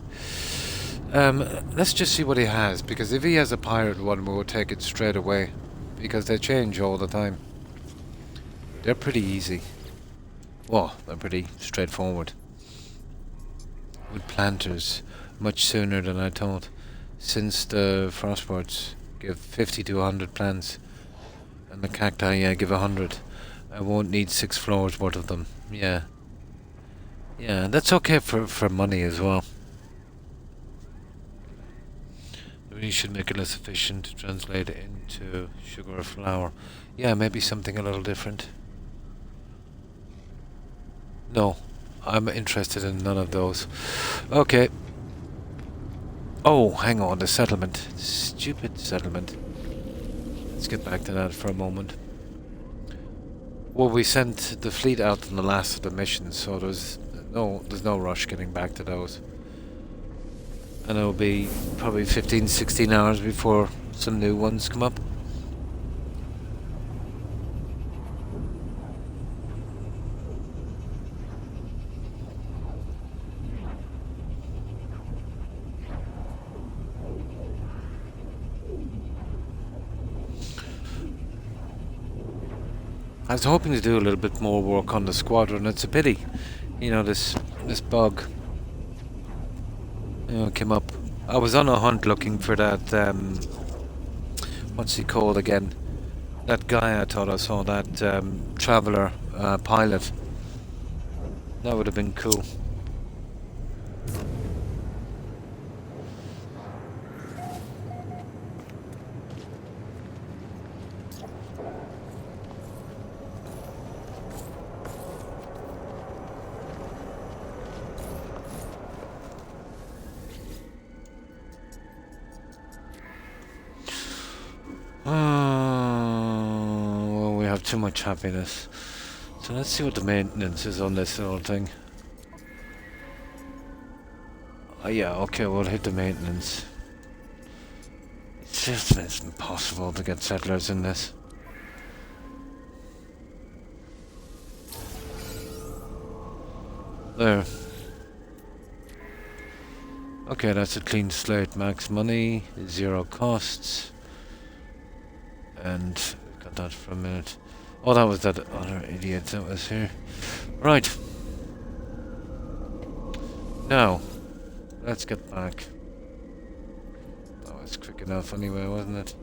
Let's just see what he has, because if he has a pirate one, we'll take it straight away. Because they change all the time. They're pretty easy. Well, they're pretty straightforward. With planters, much sooner than I thought. Since the frostworts give 50 to 100 plants, and the cacti, yeah, give 100. I won't need 6 floors worth of them. Yeah. Yeah, that's okay for money as well. We should make it less efficient to translate it into sugar or flour. Yeah, maybe something a little different. No, I'm interested in none of those. Okay. Oh, hang on, the settlement. Stupid settlement. Let's get back to that for a moment. Well, we sent the fleet out on the last of the missions, so there's no rush getting back to those. And it'll be probably 15, 16 hours before some new ones come up. I was hoping to do a little bit more work on the squadron. It's a pity, you know, this bug, you know, came up. I was on a hunt looking for that. What's he called again? That guy I thought I saw. That traveler pilot. That would have been cool. Well, we have too much happiness. So let's see what the maintenance is on this little thing. Yeah, okay, we'll hit the maintenance. It's impossible to get settlers in this. There. Okay, that's a clean slate. Max money, 0 costs. And got that for a minute. Oh, that was that other idiot that was here. Right. Now, let's get back. That was quick enough anyway, wasn't it?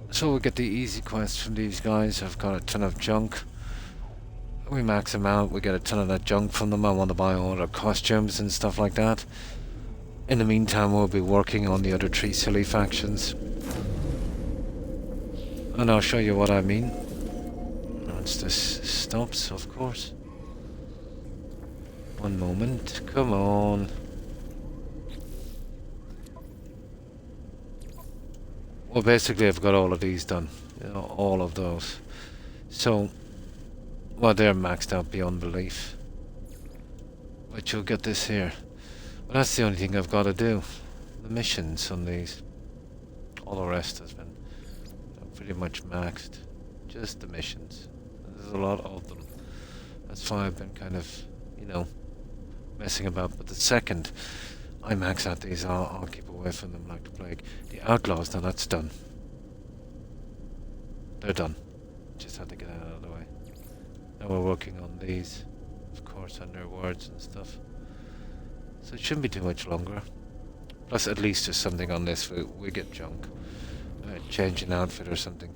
So we'll get the easy quests from these guys. I've got a ton of junk. We max them out, we get a ton of that junk from them. I want to buy all their costumes and stuff like that. In the meantime, we'll be working on the other 3 silly factions. And I'll show you what I mean. Once this stops, of course. One moment, come on. Well, basically I've got all of these done. You know, all of those. So, well, they're maxed out beyond belief. But you'll get this here. Well, that's the only thing I've got to do. The missions on these. All the rest has been pretty much maxed. Just the missions. There's a lot of them. That's why I've been kind of, you know, messing about. But the second I max out these, I'll keep away from them like the plague. The outlaws, now that's done. They're done. Just had to get out of the way. Now we're working on these, of course, on their words and stuff. So it shouldn't be too much longer. Plus, at least there's something on this. We get junk. Change an outfit or something.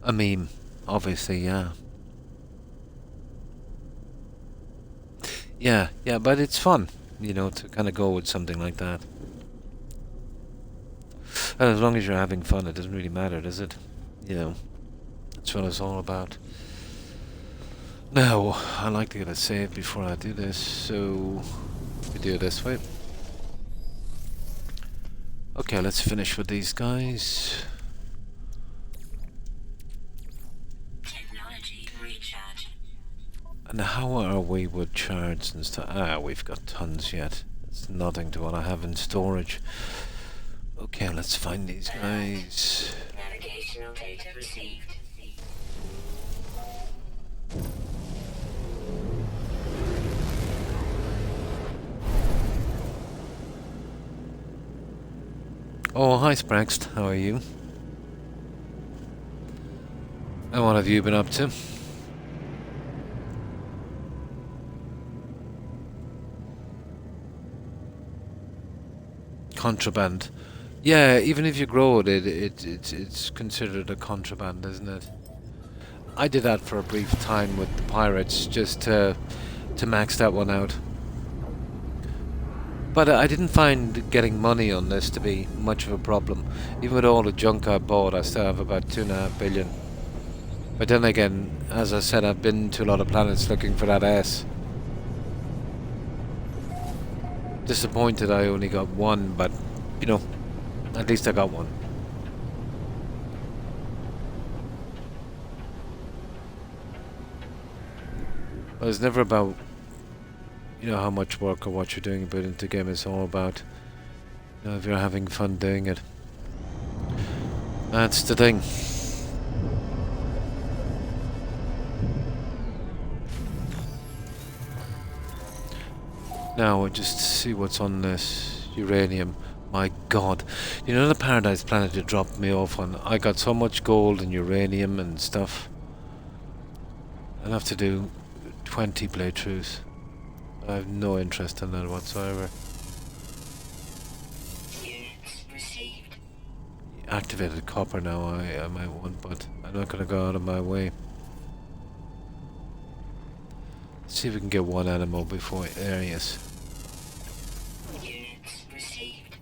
A meme, obviously, yeah. Yeah, yeah, but it's fun, you know, to kind of go with something like that. And as long as you're having fun, it doesn't really matter, does it? You know, that's what it's all about. Now, I like to get a save before I do this, so we do it this way. Okay, let's finish with these guys. Technology recharge. And how are we with shards and stuff? Ah, we've got tons yet. It's nothing to what I have in storage. Okay, let's find these guys. Navigational data received. Oh, hi Spraxed, how are you? And what have you been up to? Contraband. Yeah, even if you grow it, it's considered a contraband, isn't it? I did that for a brief time with the pirates, just to max that one out. But I didn't find getting money on this to be much of a problem. Even with all the junk I bought, I still have about 2.5 billion. But then again, as I said, I've been to a lot of planets looking for that S. Disappointed I only got one, but, you know, at least I got one. But it's never about, you know, how much work or what you're doing but into the game. It's all about, you know, if you're having fun doing it. That's the thing. Now we'll just see what's on this uranium. My god. You know the Paradise Planet you dropped me off on? I got so much gold and uranium and stuff. I'll have to do 20 playthroughs. I have no interest in that whatsoever. Units received. Activated copper now I might want, but I'm not going to go out of my way. Let's see if we can get one animal before Arius. Units received.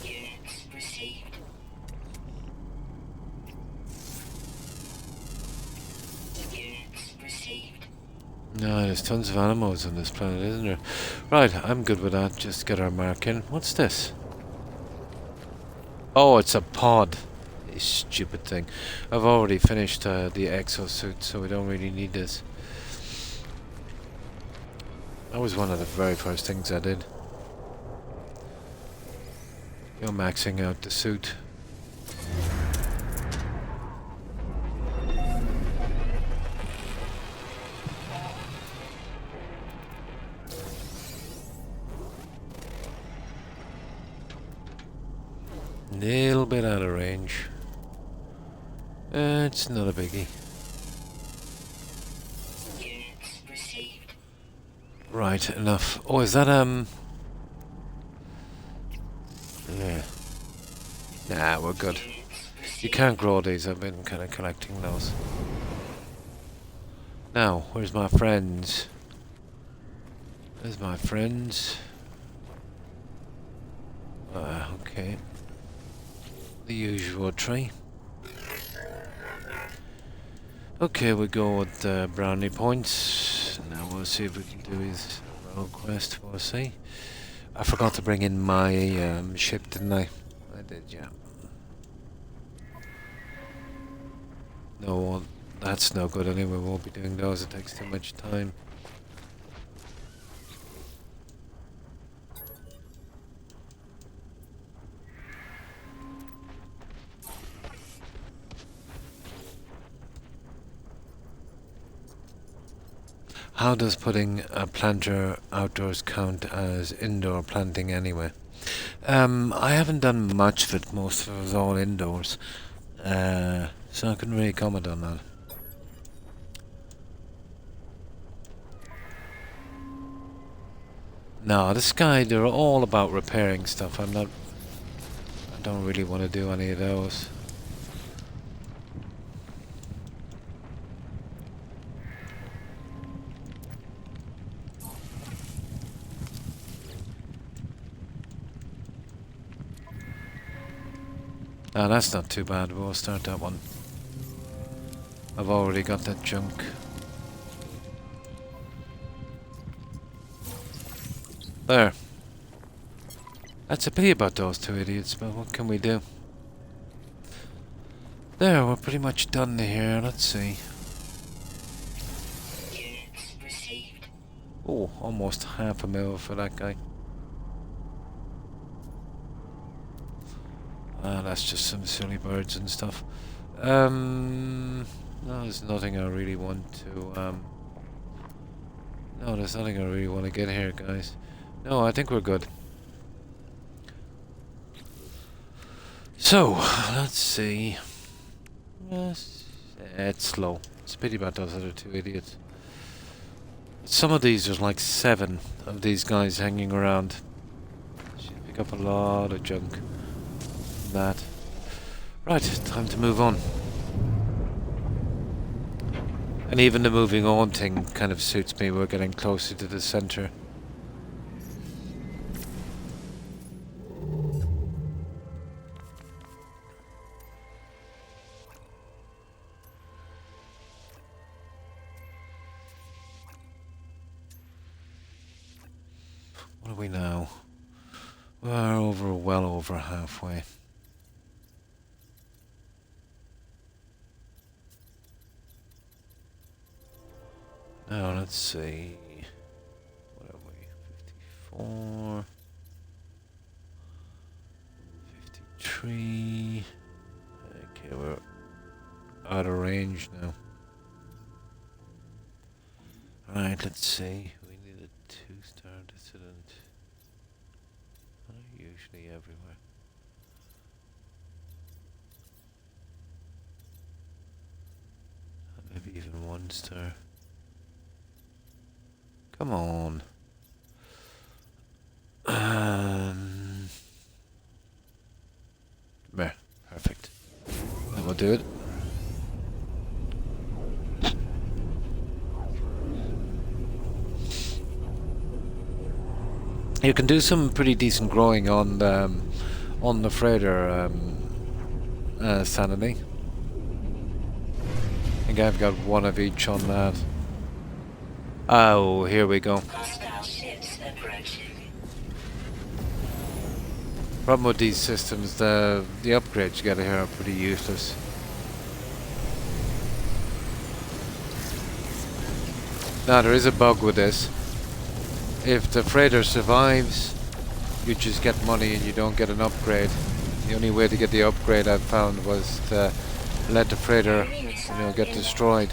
Units received. Units received. No, there's tons of animals on this planet, isn't there? Right, I'm good with that. Just get our mark in. What's this? Oh, it's a pod. You stupid thing. I've already finished the exosuit, so we don't really need this. That was one of the very first things I did. You know, maxing out the suit. Little bit out of range. It's not a biggie. Units received. Right, enough. Oh, is that yeah. Nah, we're good. You can't grow these. I've been kind of collecting those. Now, where's my friends? Where's my friends? Okay. The usual tree. Okay, we go with brownie points. Now we'll see if we can do his rogue quest. We'll see. I forgot to bring in my ship, didn't I? I did, yeah. No, well, that's no good anyway. We won't be doing those. It takes too much time. How does putting a planter outdoors count as indoor planting anyway? I haven't done much of it. Most of it was all indoors. So I couldn't really comment on that. No, this guy, they're all about repairing stuff. I don't really want to do any of those. Ah, that's not too bad. We'll start that one. I've already got that junk. There. That's a pity about those two idiots, but what can we do? There, we're pretty much done here. Let's see. Units received. Oh, almost half a mil for that guy. Ah, that's just some silly birds and stuff. No, there's nothing I really want to, no, there's nothing I really want to get here, guys. No, I think we're good. So, let's see. Yes, it's slow. It's a pity about those other two idiots. Some of these, there's like 7 of these guys hanging around. Should pick up a lot of junk from that. Right, time to move on. And even the moving on thing kind of suits me. We're getting closer to the center. What are we now? We're well over halfway. Now let's see. What are we? 54. 53. Okay, we're out of range now. Right, let's see. We need a 2-star dissident. They're usually everywhere. Maybe even 1-star. Come on. There, perfect. That will do it. You can do some pretty decent growing on the freighter sanity. I think I've got 1 of each on that. Oh, here we go. Hostile ships approaching. Problem with these systems, the upgrades you get here are pretty useless. Now there is a bug with this. If the freighter survives, you just get money and you don't get an upgrade. The only way to get the upgrade I've found was to let the freighter, get destroyed.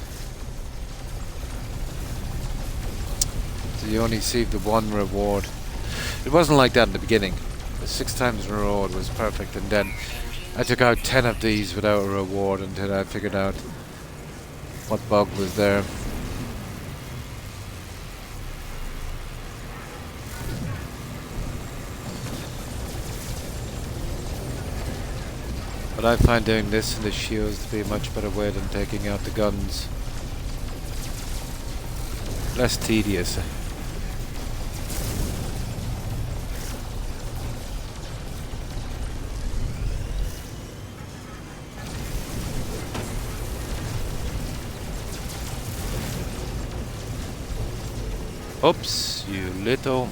So you only received the 1 reward. It wasn't like that in the beginning. The 6 times reward was perfect, and then I took out 10 of these without a reward until I figured out what bug was there. But I find doing this in the shields to be a much better way than taking out the guns. Less tedious. Oops, you little...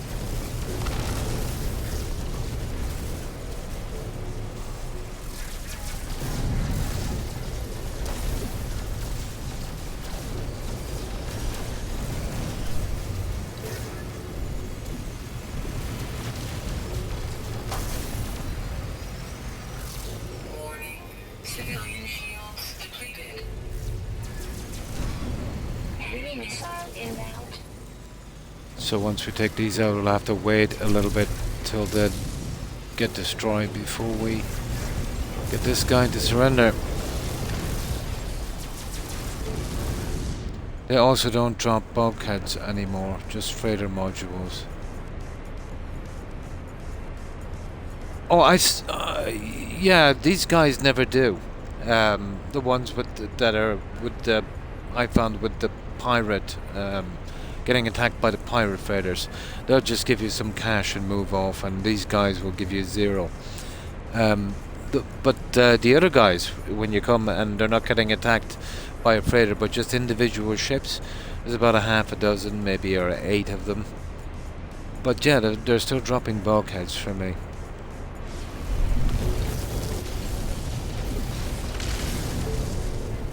Warning. Civilian shields depleted. Enemy missile inbound. So once we take these out, we'll have to wait a little bit till they get destroyed before we get this guy to surrender. They also don't drop bulkheads anymore, just freighter modules. Oh, yeah, these guys never do. The ones with I found with the pirate, getting attacked by the pirate freighters, they'll just give you some cash and move off, and these guys will give you 0. the other guys, when you come and they're not getting attacked by a freighter, but just individual ships, there's about a half a dozen, maybe, or 8 of them. But yeah, they're still dropping bulkheads for me.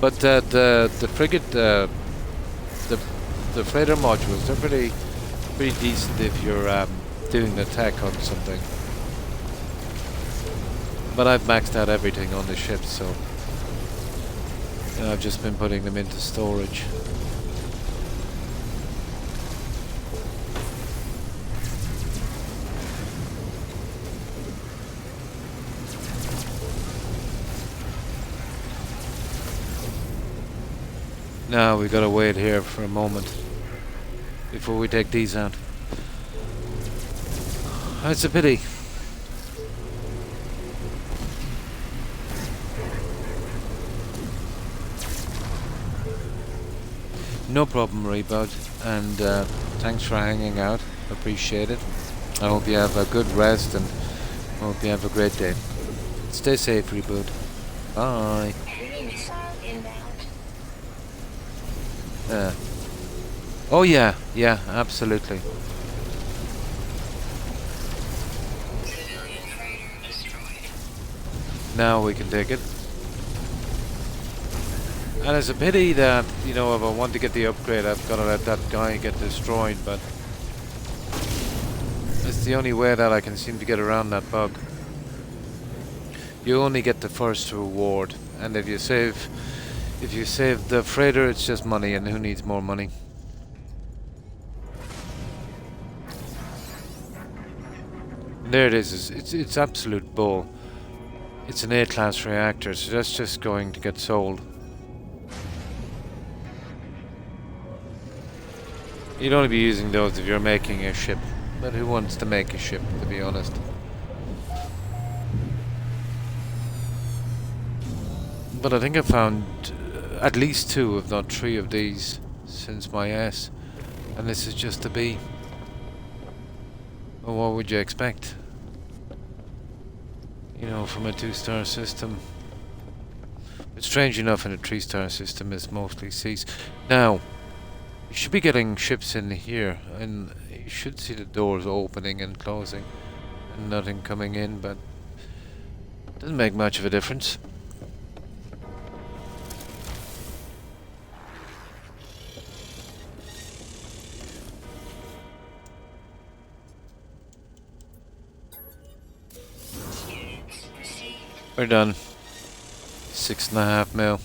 But the frigate, the freighter modules, they're pretty decent if you're doing the tech on something. But I've maxed out everything on the ship, so I've just been putting them into storage. Now we gotta wait here for a moment before we take these out. That's a pity. No problem, Reboot, and thanks for hanging out. Appreciate it. I hope you have a good rest and hope you have a great day. Stay safe, Reboot. Bye. Enemy missile inbound. Oh yeah, absolutely. Civilian freighter destroyed. Now we can take it. And it's a pity that, if I want to get the upgrade, I've got to let that guy get destroyed, but it's the only way that I can seem to get around that bug. You only get the first reward, and if you save the freighter, it's just money, and who needs more money? There it is. It's absolute bull. It's an A-class reactor, so that's just going to get sold. You'd only be using those if you're making a ship. But who wants to make a ship, to be honest? But I think I found at least 2, if not 3 of these since my S. And this is just a B. Well, what would you expect? From a 2-star system. But strange enough, in a 3-star system, it's mostly Cs. Now, you should be getting ships in here, and you should see the doors opening and closing, and nothing coming in, but it doesn't make much of a difference. Units received. We're done. 6.5 mil.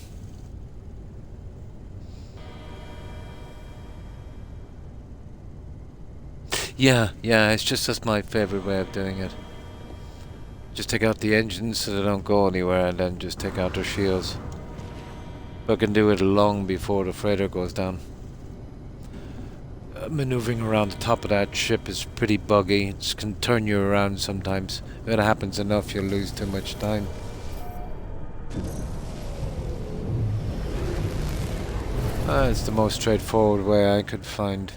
Yeah, it's just that's my favourite way of doing it. Just take out the engines so they don't go anywhere, and then just take out their shields. But I can do it long before the freighter goes down. Manoeuvring around the top of that ship is pretty buggy. It can turn you around sometimes. If it happens enough, you'll lose too much time. It's the most straightforward way I could find.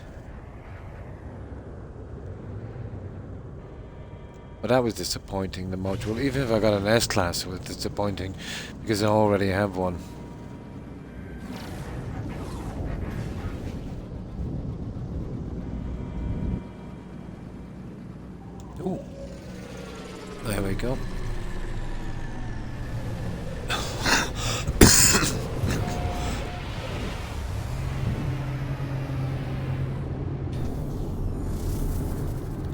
But that was disappointing, the module. Even if I got an S-Class, it was disappointing, because I already have one. Ooh. There we go.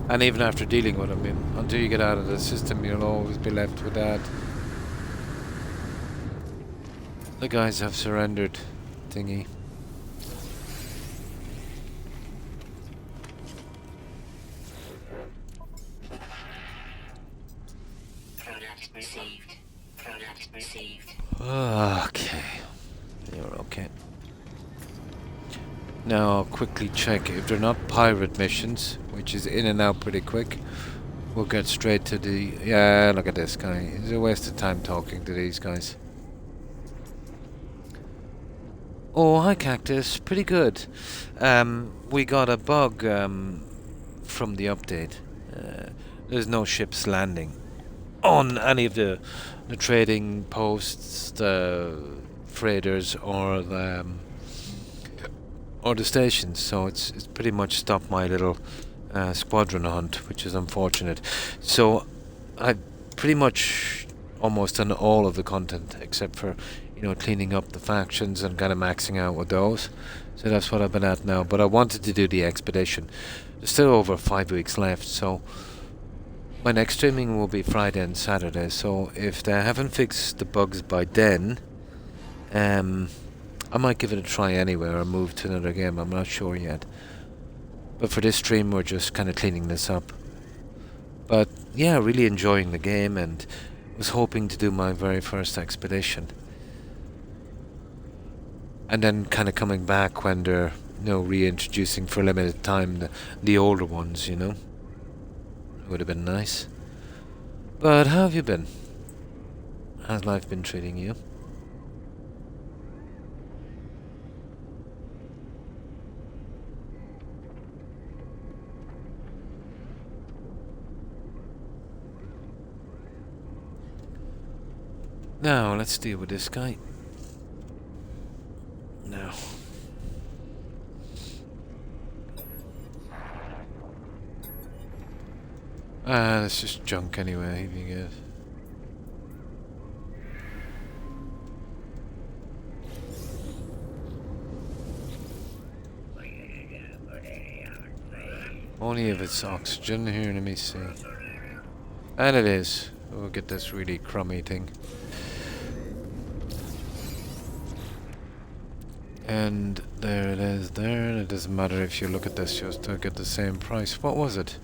And even after dealing with them, until you get out of the system, you'll always be left with that. The guys have surrendered, thingy. Product received. Product received. Okay. You're okay. Now I'll quickly check if they're not pirate missions, which is in and out pretty quick. We'll get straight to the... Yeah, look at this guy. It's a waste of time talking to these guys. Oh, hi Cactus. Pretty good. We got a bug from the update. There's no ships landing. on any of the trading posts, the freighters, or the stations. So it's pretty much stopped my little squadron hunt, which is unfortunate. So I've pretty much almost done all of the content except for, you know, cleaning up the factions and kind of maxing out with those. So that's what I've been at now. But I wanted to do the expedition. There's still over 5 weeks left, so my next streaming will be Friday and Saturday. So if they haven't fixed the bugs by then, I might give it a try anyway, or move to another game. I'm not sure yet. But for this stream, we're just kind of cleaning this up. But yeah, really enjoying the game, and was hoping to do my very first expedition. And then kind of coming back when they're, you know, reintroducing for a limited time the older ones, you know. It would have been nice. But how have you been? How's life been treating you? Now, let's deal with this guy. Now. That's just junk anyway, if you get. Only if it's oxygen here, let me see. And it is. We'll get this really crummy thing. And there it is there. It doesn't matter if you look at this, you'll still get the same price. What was it?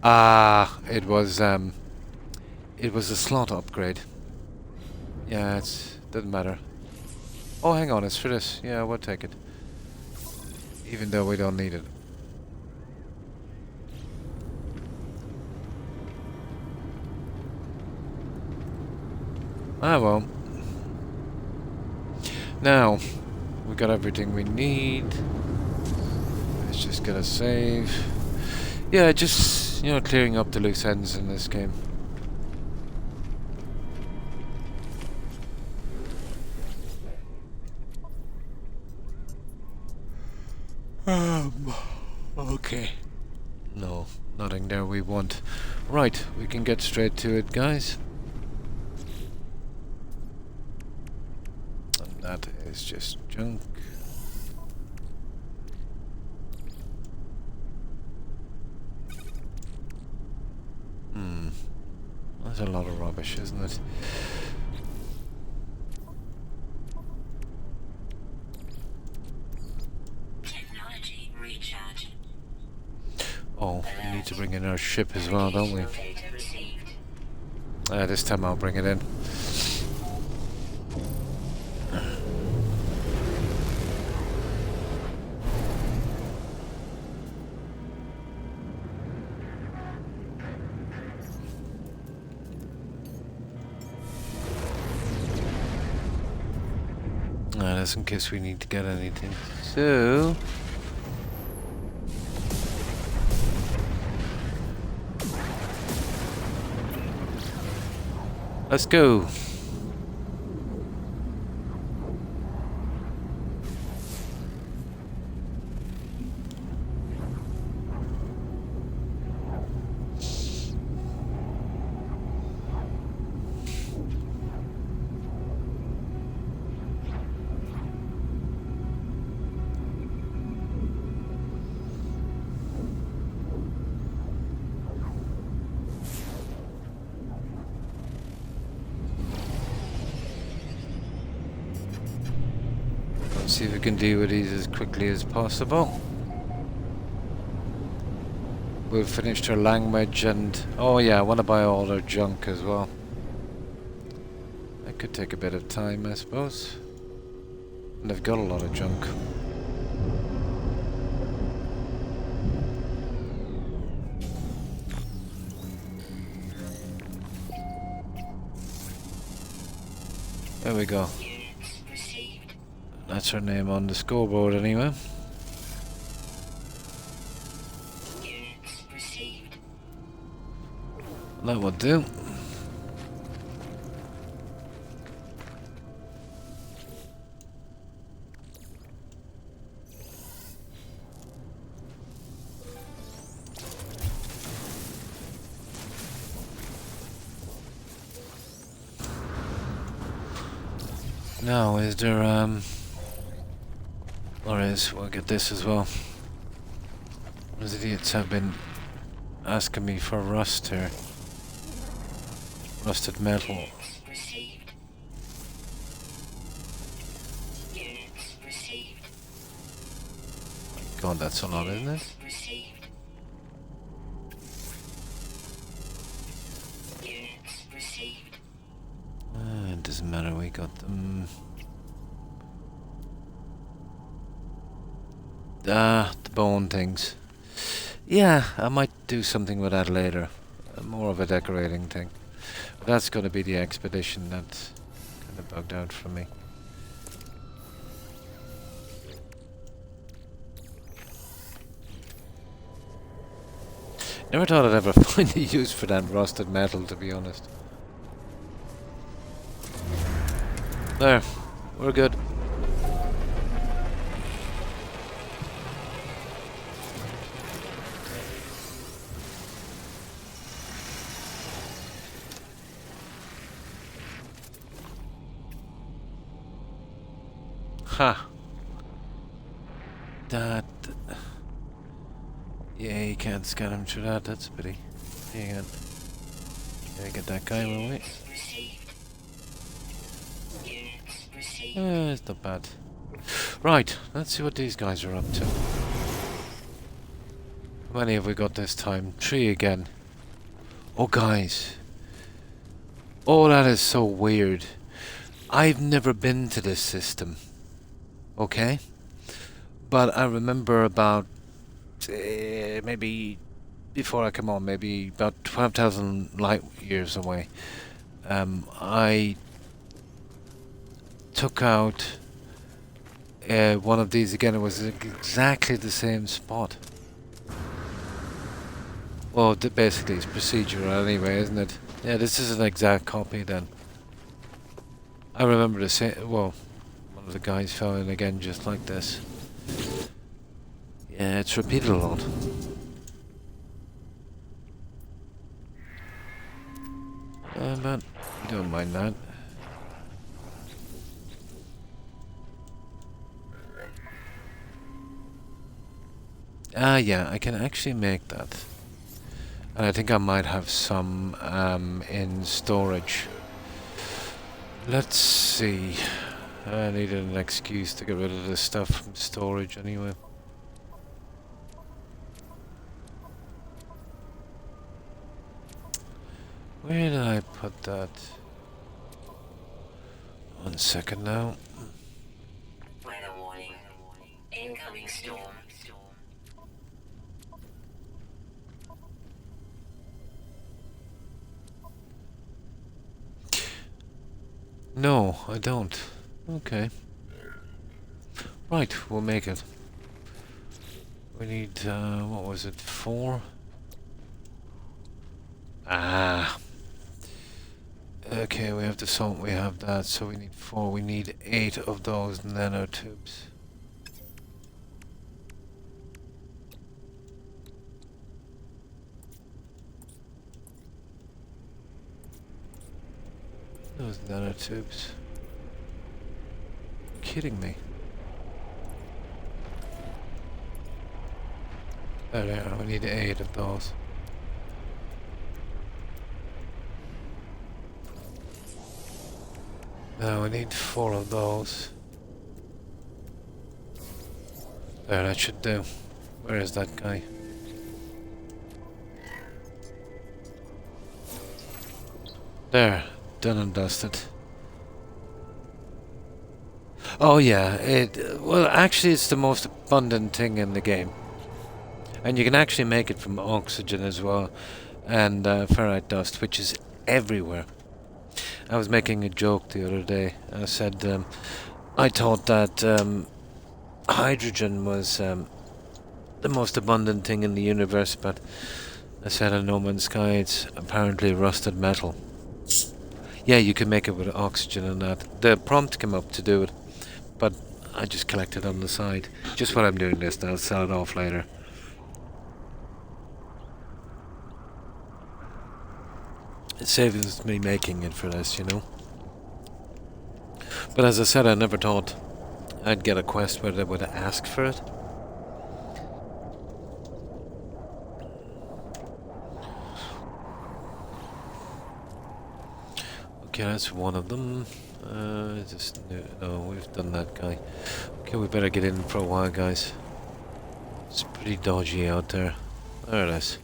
It was a slot upgrade. Yeah, doesn't matter. Oh, hang on, it's for this. Yeah, we'll take it. Even though we don't need it. Ah, well. Now, we got everything we need. Let's just get a save. Yeah, just, you know, clearing up the loose ends in this game. Okay. No, nothing there we want. Right, we can get straight to it, guys. And that is just junk. That's a lot of rubbish, isn't it? Technology recharge. Oh, we need to bring in our ship as well, don't we? This time I'll bring it in. That's in case we need to get anything. So... let's go. See if we can deal with these as quickly as possible. We've finished our language and... oh yeah, I want to buy all their junk as well. That could take a bit of time, I suppose. And they've got a lot of junk. There we go. That's her name on the scoreboard anyway. That will do. Now, is there, or is, we'll get this as well. Those idiots have been asking me for rust here. Rusted metal. Units received. Units received. God, that's a lot, isn't it? Units received. Units received. It doesn't matter, we got them. The bone things. Yeah, I might do something with that later. More of a decorating thing. But that's going to be the expedition that's kind of bugged out for me. Never thought I'd ever find a use for that rusted metal, to be honest. There, we're good. Ha! That... Yeah, you can't scan him through that, that's a pity. Hang on. Gotta get that guy away. Units received. Units received. It's not bad. Right, let's see what these guys are up to. How many have we got this time? 3 again. Oh, guys. Oh, that is so weird. I've never been to this system. Okay? But I remember about... maybe... Before I come on, maybe about 12,000 light years away. I... took out... one of these again. It was exactly the same spot. Well, basically it's procedural anyway, isn't it? Yeah, this is an exact copy then. I remember the same. Well, one of the guys fell in again just like this. Yeah, it's repeated a lot. But I don't mind that. Yeah, I can actually make that. And I think I might have some in storage. Let's see. I needed an excuse to get rid of this stuff from storage anyway. Where did I put that? 1 second now. Weather warning. Incoming storm. No, I don't. Okay. Right, we'll make it. We need, what was it, 4? Ah. Okay, we have the salt, we have that, so we need 4. We need 8 of those nanotubes. Those nanotubes. Kidding me. There they are, we need 8 of those. Now we need 4 of those. There, that should do. Where is that guy? There, done and dusted. Oh yeah, well actually it's the most abundant thing in the game. And you can actually make it from oxygen as well, and ferrite dust, which is everywhere. I was making a joke the other day. I said I thought that hydrogen was the most abundant thing in the universe, but I said in No Man's Sky it's apparently rusted metal. Yeah, you can make it with oxygen and that. The prompt came up to do it, but I just collected on the side. Just while I'm doing this, and I'll sell it off later. It saves me making it for this, you know. But as I said, I never thought I'd get a quest where they would ask for it. Okay, that's one of them. No, we've done that guy. Okay, we better get in for a while, guys. It's pretty dodgy out there. There it is.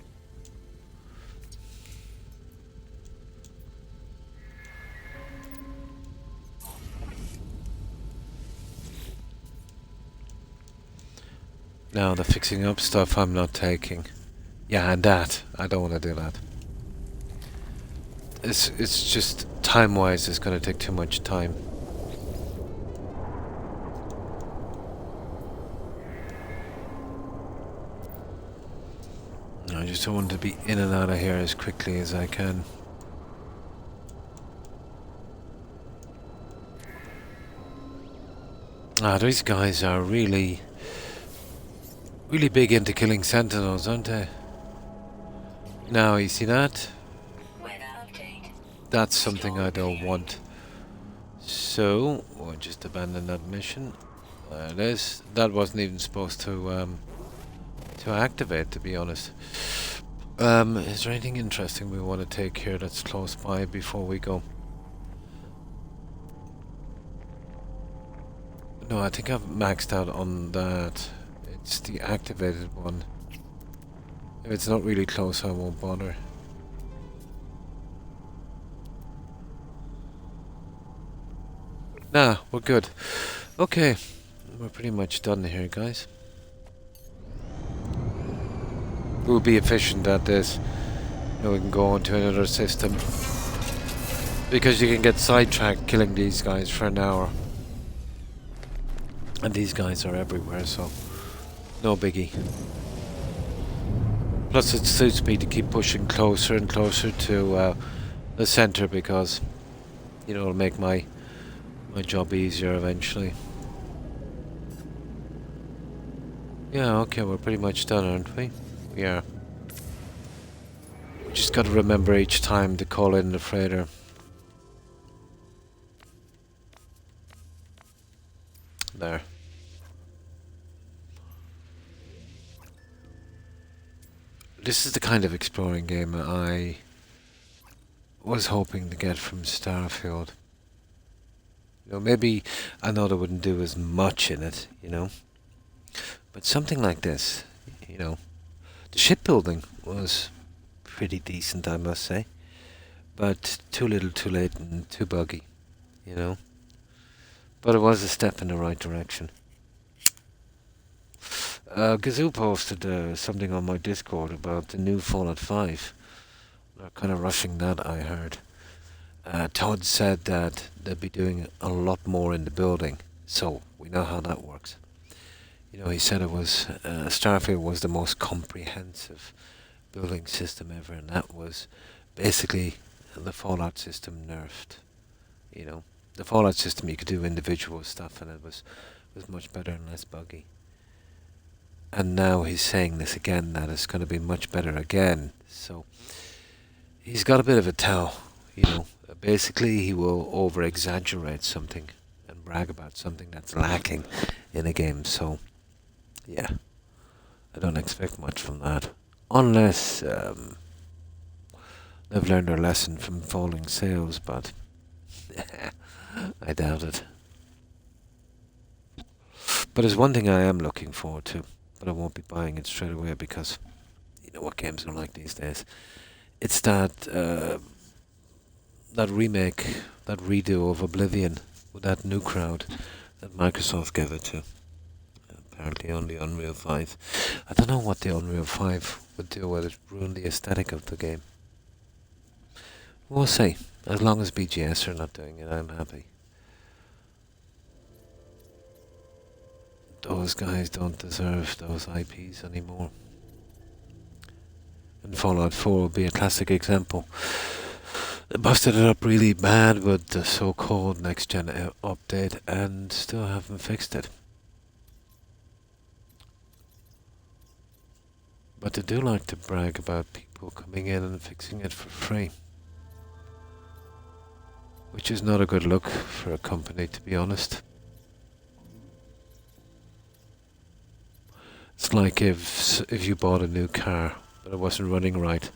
Now, the fixing up stuff I'm not taking. Yeah, and that. I don't want to do that. It's just, time-wise, it's going to take too much time. I just don't want to be in and out of here as quickly as I can. These guys are really big into killing sentinels, aren't they? Now, you see that? That's something I don't want. So, we'll just abandon that mission. There it is. That wasn't even supposed to activate, to be honest. Is there anything interesting we want to take here that's close by before we go? No, I think I've maxed out on that. It's the activated one. If it's not really close, I won't bother. Nah, we're good. Okay, we're pretty much done here, guys. We'll be efficient at this. Now we can go on to another system. Because you can get sidetracked killing these guys for an hour. And these guys are everywhere, so no biggie. Plus it suits me to keep pushing closer and closer to the center because, you know, it'll make my job easier eventually. Yeah, okay, we're pretty much done, aren't we? We are. We just gotta remember each time to call in the freighter. There. This is the kind of exploring game I was hoping to get from Starfield. You know, maybe I know they wouldn't do as much in it, you know. But something like this, you know. The shipbuilding was pretty decent, I must say. But too little, too late, and too buggy, you know. But it was a step in the right direction. Gazoo posted something on my Discord about the new Fallout 5. They're kind of rushing that, I heard. Todd said that they'll be doing a lot more in the building, so we know how that works. You know, he said it was Starfield was the most comprehensive building system ever, and that was basically the Fallout system nerfed. You know, the Fallout system you could do individual stuff, and it was much better and less buggy. And now he's saying this again, that it's going to be much better again. So he's got a bit of a tell, you know. Basically, he will over-exaggerate something and brag about something that's lacking in a game. So, yeah, I don't expect much from that. Unless they've learned their lesson from falling sales, but I doubt it. But there's one thing I am looking forward to, but I won't be buying it straight away because you know what games are like these days. It's that that remake, that redo of Oblivion with that new crowd that Microsoft gave it to. Apparently on the Unreal 5. I don't know what the Unreal 5 would do, whether it ruin the aesthetic of the game. We'll see. As long as BGS are not doing it, I'm happy. Those guys don't deserve those IPs anymore. And Fallout 4 will be a classic example. They busted it up really bad with the so-called next-gen update and still haven't fixed it. But they do like to brag about people coming in and fixing it for free. which is not a good look for a company, to be honest. It's like if you bought a new car but it wasn't running right,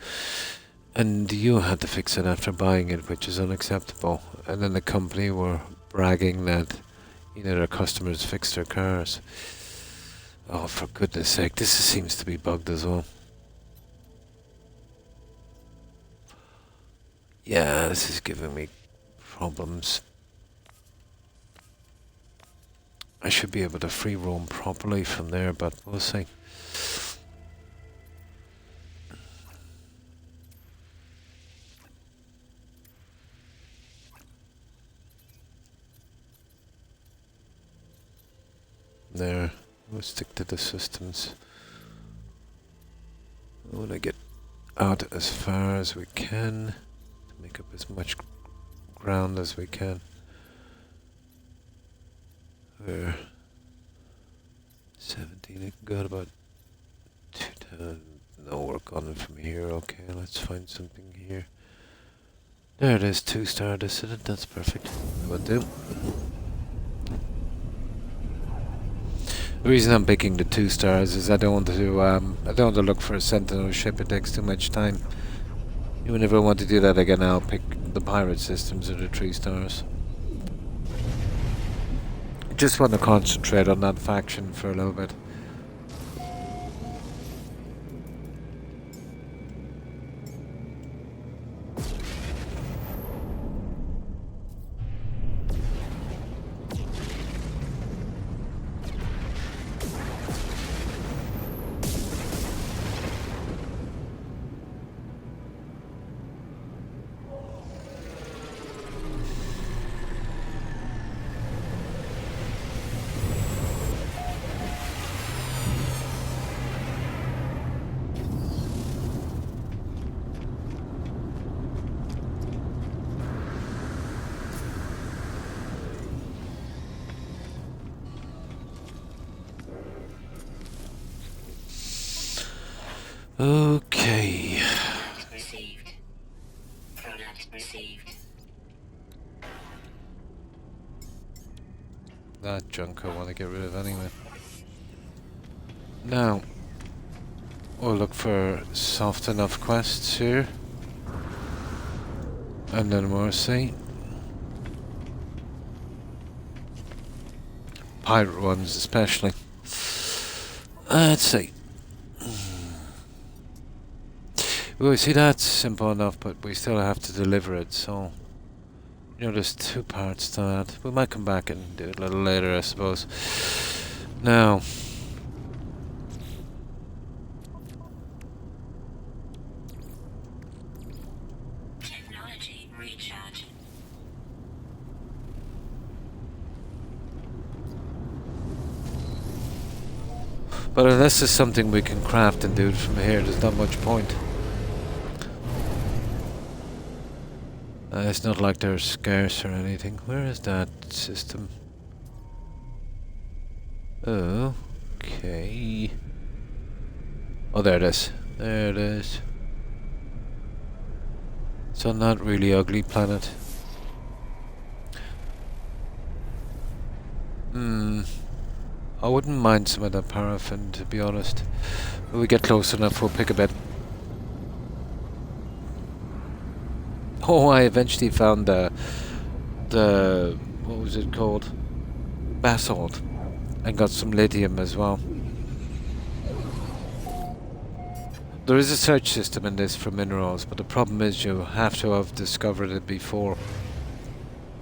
and you had to fix it after buying it, which is unacceptable. And then the company were bragging that, you know, their customers fixed their cars. Oh, for goodness sake, this seems to be bugged as well. Yeah, this is giving me problems. I should be able to free roam properly from there, but we'll see. There, we'll stick to the systems. I want to get out as far as we can to make up as much ground as we can. We're 17, it got about 2 no work on it from here. Okay, let's find something here. There it is, 2-star dissident, that's perfect. That would do. The reason I'm picking the 2 stars is I don't want to look for a sentinel ship. It takes too much time. Even if I want to do that again, I'll pick the pirate systems or the 3 stars. I just want to concentrate on that faction for a little bit. Okay. Product received. Product received. That junk I want to get rid of anyway. Now, we'll look for soft enough quests here. And then we'll see. Pirate ones especially. Let's see. Well, see, that's simple enough, but we still have to deliver it, so... You know, there's 2 parts to that. We might come back and do it a little later, I suppose. Now... Technology recharge. But unless there's something we can craft and do it from here, there's not much point. It's not like they're scarce or anything. Where is that system? Oh, okay. Oh, there it is. There it is. It's on that really ugly planet. I wouldn't mind some of that paraffin, to be honest. When we get close enough, we'll pick a bit. Oh, I eventually found the what was it called? Basalt, and got some lithium as well. There is a search system in this for minerals, but the problem is you have to have discovered it before.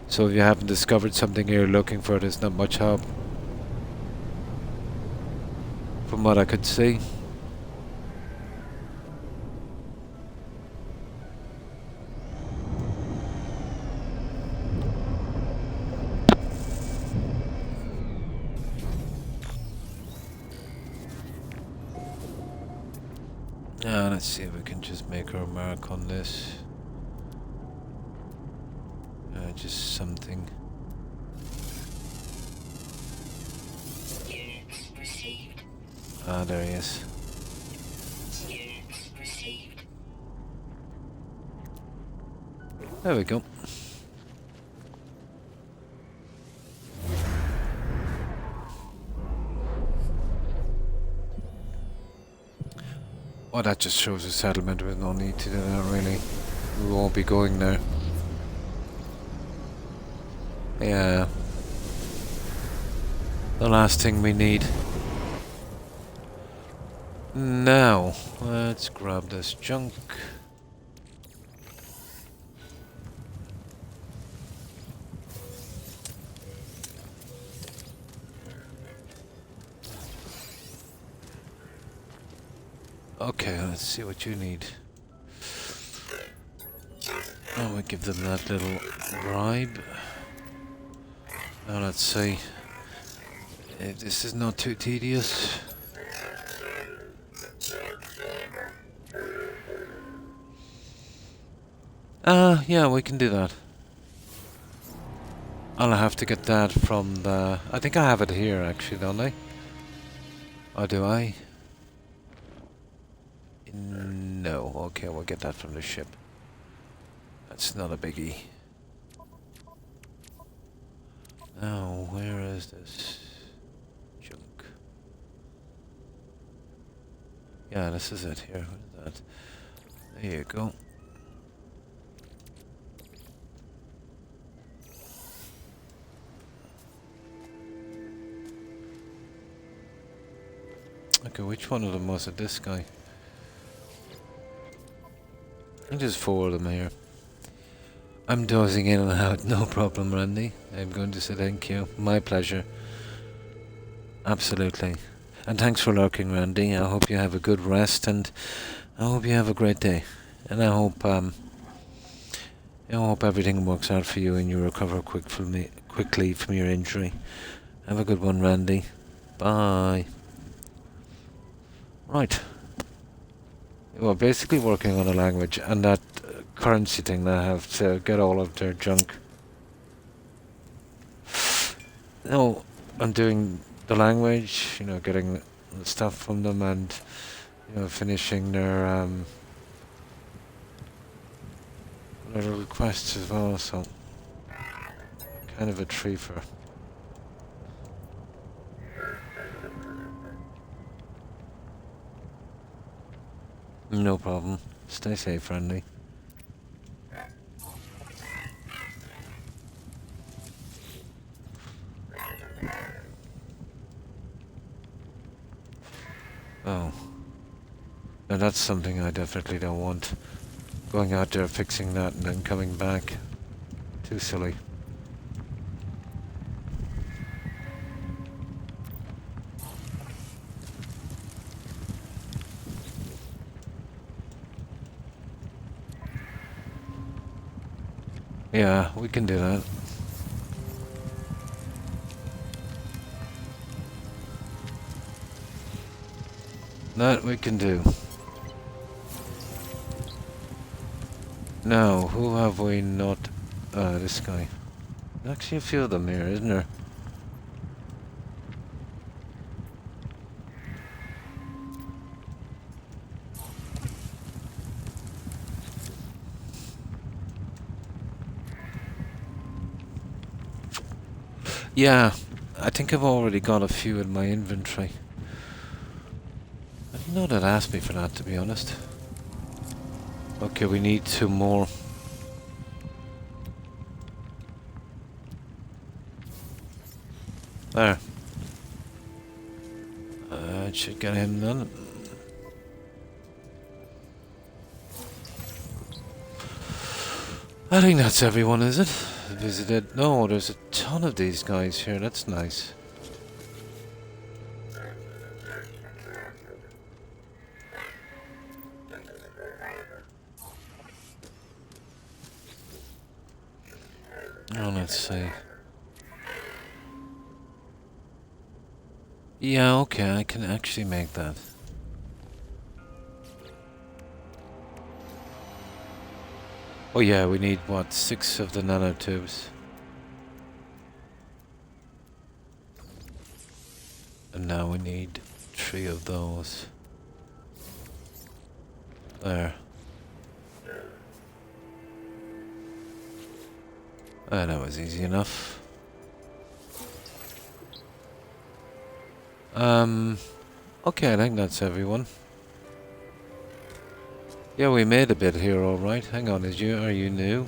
So if you haven't discovered something you're looking for, there's not much help. From what I could see. Let's see if we can just make our mark on this. Just something. Units received. Ah, there he is. Units received. There we go. Oh, that just shows a settlement with no need to do that, really. We won't be going there. Yeah. The last thing we need. Now, let's grab this junk. Okay, let's see what you need. Oh, we give them that little bribe. Now let's see. If this is not too tedious. Yeah, we can do that. I'll have to get that from the... I think I have it here, actually, don't I? Or do I? No. Okay, we'll get that from the ship. That's not a biggie. Now, where is this junk? Yeah, this is it here. What is that? There you go. Okay, which one of them was it? This guy? I think there's 4 of them here. I'm dozing in and out, no problem, Randy. I'm going to say thank you. My pleasure. Absolutely. And thanks for lurking, Randy. I hope you have a good rest, and I hope you have a great day. And I hope everything works out for you and you recover quickly from your injury. Have a good one, Randy. Bye. Right. We're basically working on a language and that currency thing that I have to get all of their junk. No, I'm doing the language, you know, getting the stuff from them and, you know, finishing their little requests as well, so kind of a treefer. No problem. Stay safe, friendly. Oh. Now that's something I definitely don't want. Going out there, fixing that, and then coming back. Too silly. Yeah, we can do that. That we can do. Now, who have we not... this guy. There's actually a few of them here, isn't there? Yeah, I think I've already got a few in my inventory. I didn't know they'd asked me for that, to be honest. Okay, we need 2 more. There. It should get him done. I think that's everyone, is it? Visited. No, there's a ton of these guys here. That's nice. Oh, let's see. Yeah, okay, I can actually make that. Oh yeah, we need, what, 6 of the nanotubes. And now we need 3 of those. There. That was easy enough. Okay, I think that's everyone. Yeah, we made a bit here, alright. Hang on, are you new?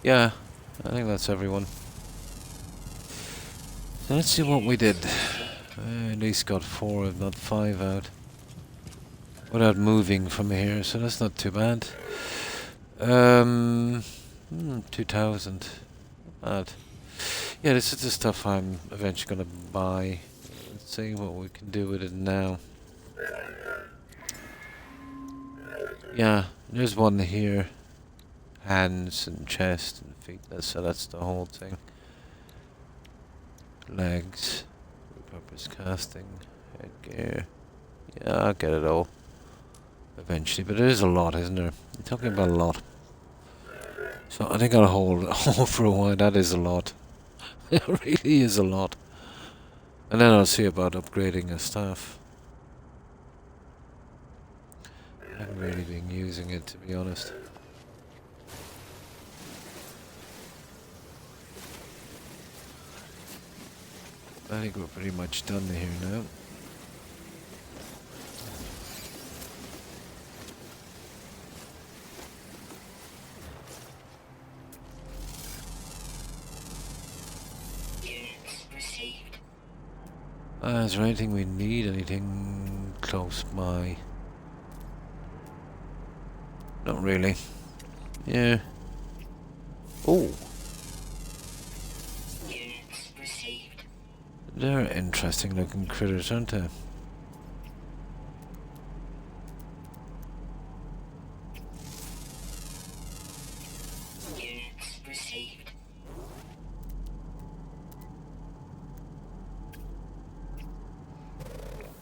Yeah, I think that's everyone. So let's see what we did. At least got 4, if not 5 out. Without moving from here, so that's not too bad. 2,000. Bad. Yeah, this is the stuff I'm eventually gonna buy. Let's see what we can do with it now. Yeah, there's one here. Hands and chest and feet, so that's the whole thing. Legs, repurpose casting, headgear. Yeah, I'll get it all eventually, but there is a lot, isn't there? You're talking about a lot. So I think I'll hold for a while. That is a lot. It really is a lot. And then I'll see about upgrading the staff. I haven't really been using it, to be honest. I think we're pretty much done here now. Units received. Is there anything we need? Anything close by? Not really. Yeah. Oh, Units received. they're interesting looking critters, aren't they? Units received.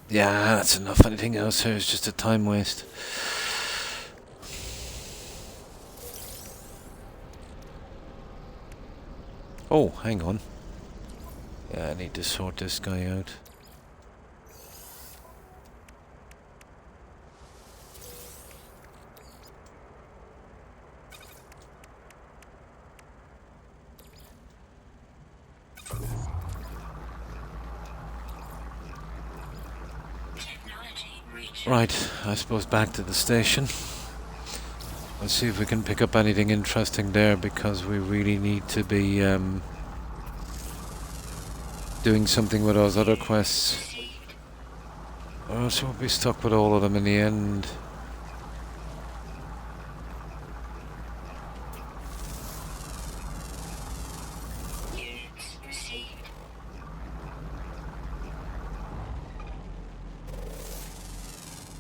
Yeah, that's enough. Anything else here is just a time waste. Oh, hang on. Yeah, I need to sort this guy out. Technology reach. Right, I suppose back to the station. Let's see if we can pick up anything interesting there, because we really need to be doing something with those other quests. Received. Or else we'll be stuck with all of them in the end. Units received.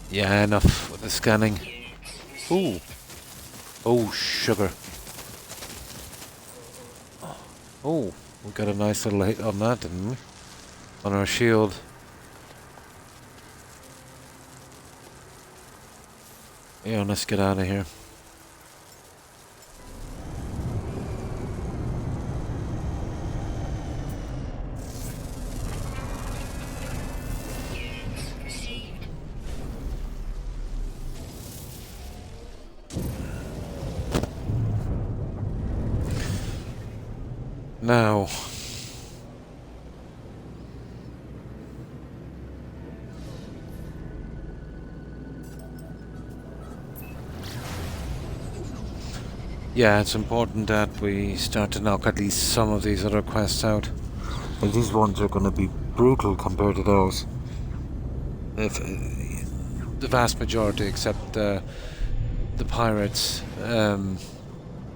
Yeah, enough with the scanning. Units Ooh. received. Oh, sugar. Oh, we got a nice little hit on that, didn't we? On our shield. Yeah, let's get out of here. Units received. Now. Yeah, it's important that we start to knock at least some of these other quests out. And these ones are going to be brutal compared to those. If the vast majority, except the pirates,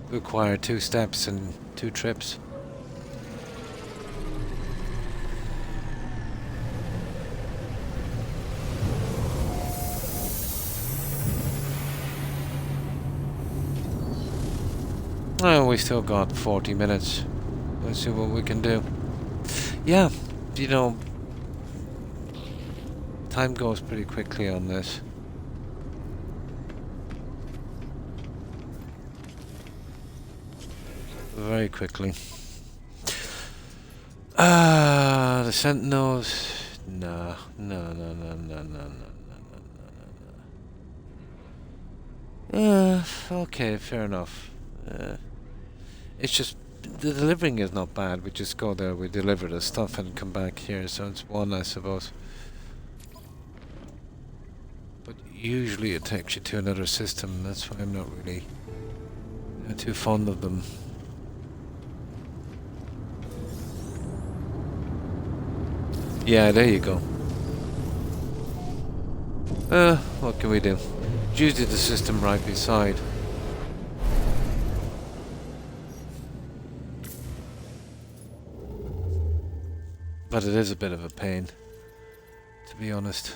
require 2 steps and 2 trips. Oh, we still got 40 minutes. Let's see what we can do. Yeah, you know, time goes pretty quickly on this. Very quickly. The Sentinels. No. Yeah, okay, fair enough. It's just the delivering is not bad. We just go there, we deliver the stuff, and come back here. So it's 1, I suppose. But usually it takes you to another system. That's why I'm not really too fond of them. Yeah, there you go. What can we do? It's usually the system right beside. But it is a bit of a pain, to be honest.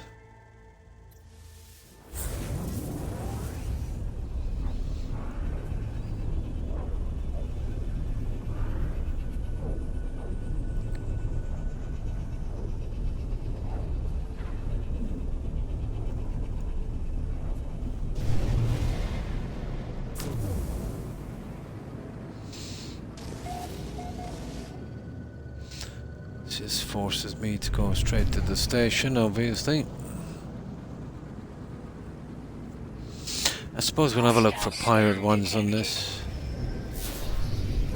Just forces me to go straight to the station, obviously. I suppose we'll have a look for pirate ones on this.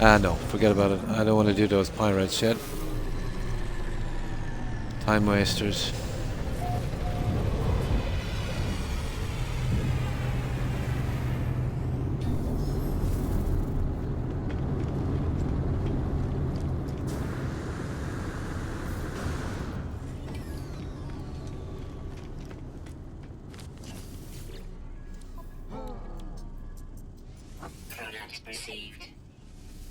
Ah, no, forget about it. I don't want to do those pirates yet. Time wasters. Product received.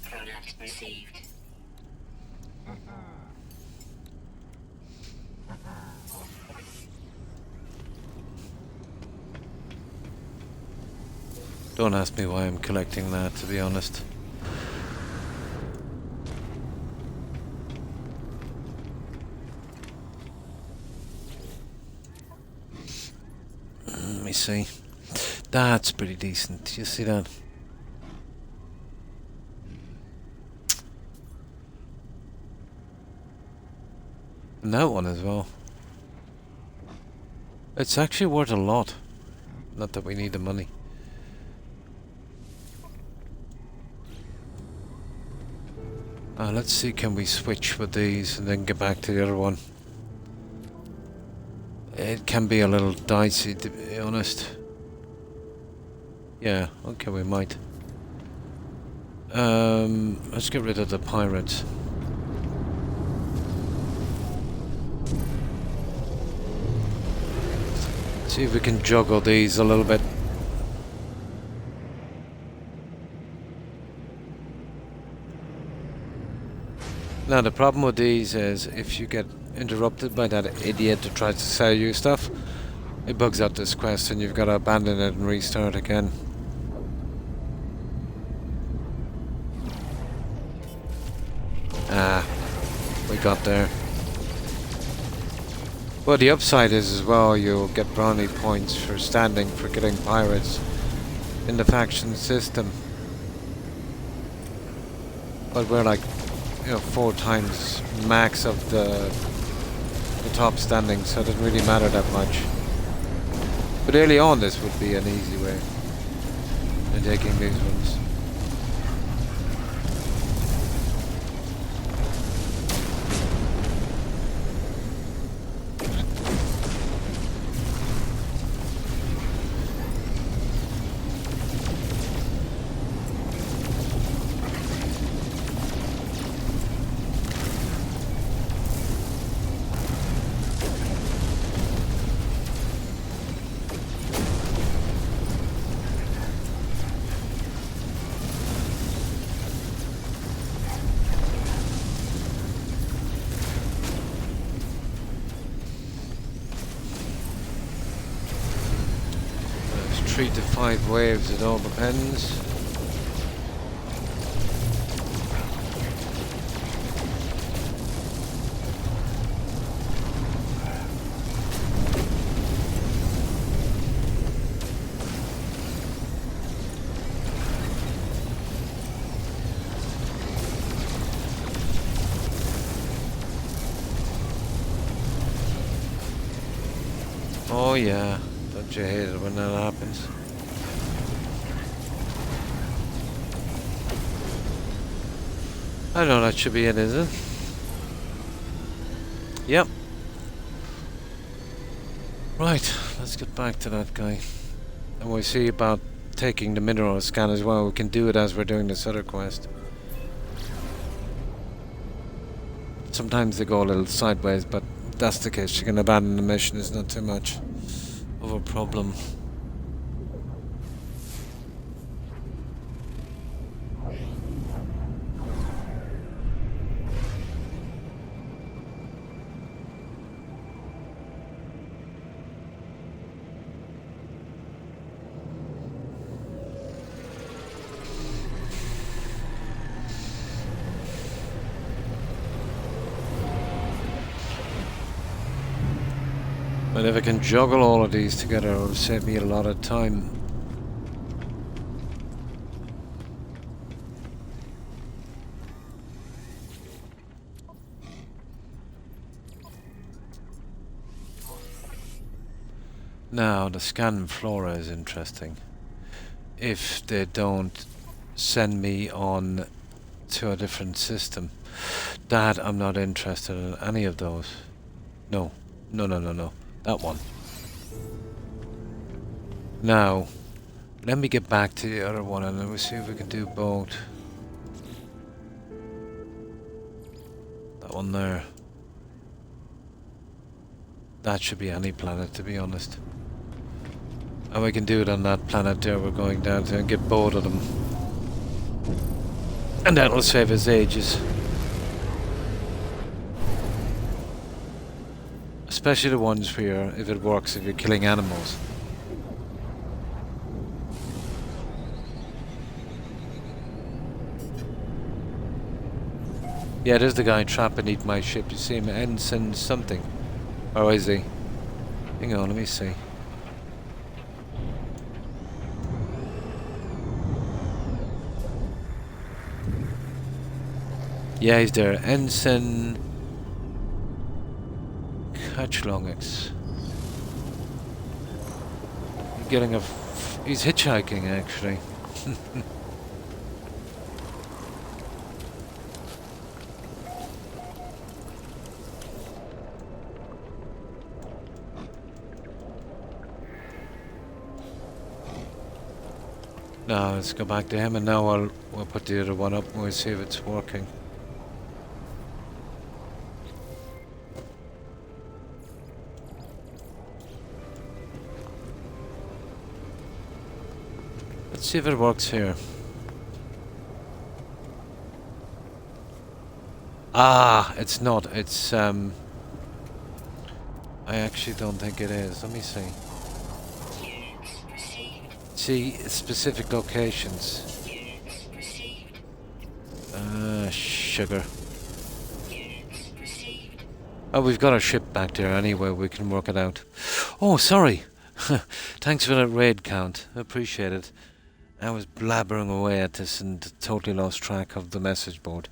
Product received. Don't ask me why I'm collecting that, to be honest. Let me see. That's pretty decent. You see that? And that one as well. It's actually worth a lot. Not that we need the money. Let's see, can we switch with these and then get back to the other one? It can be a little dicey, to be honest. Yeah, okay, we might. Let's get rid of the pirates. See if we can juggle these a little bit. Now the problem with these is if you get interrupted by that idiot that tries to sell you stuff, it bugs out this quest and you've got to abandon it and restart again. Ah, we got there. Well, the upside is as well, you'll get brownie points for standing for getting pirates in the faction system. But we're like, 4 times max of the top standing, so it doesn't really matter that much. But early on this would be an easy way in taking these ones. There's 3 to 5 waves, it all depends. Oh yeah, don't you hate it when that happens? I know that should be it, is it? Yep. Right, let's get back to that guy. And we'll see about taking the mineral scan as well. We can do it as we're doing this other quest. Sometimes they go a little sideways, but if that's the case, you can abandon the mission. It's not too much of a problem. And if I can juggle all of these together, it'll save me a lot of time. Now, the scan flora is interesting. If they don't send me on to a different system, that I'm not interested in any of those. No. No. That one. Now, let me get back to the other one and then we'll see if we can do both. That one there. That should be any planet, to be honest. And we can do it on that planet there we're going down to and get both of them. And that'll save us ages. Especially the ones where, if it works, if you're killing animals. Yeah, there's the guy trapped beneath my ship. You see him? Ensign something. Or is he? Hang on, let me see. Yeah, he's there. Ensign... Catchlongix. Getting a... he's hitchhiking, actually. Now, let's go back to him, and now we'll put the other one up and we'll see if it's working. Let's see if it works here. Ah, it's not. It's, I actually don't think it is. Let me see. See, specific locations. Sugar. Oh, we've got our ship back there anyway. We can work it out. Oh, sorry. Thanks for that raid count. Appreciate it. I was blabbering away at this and totally lost track of the message board.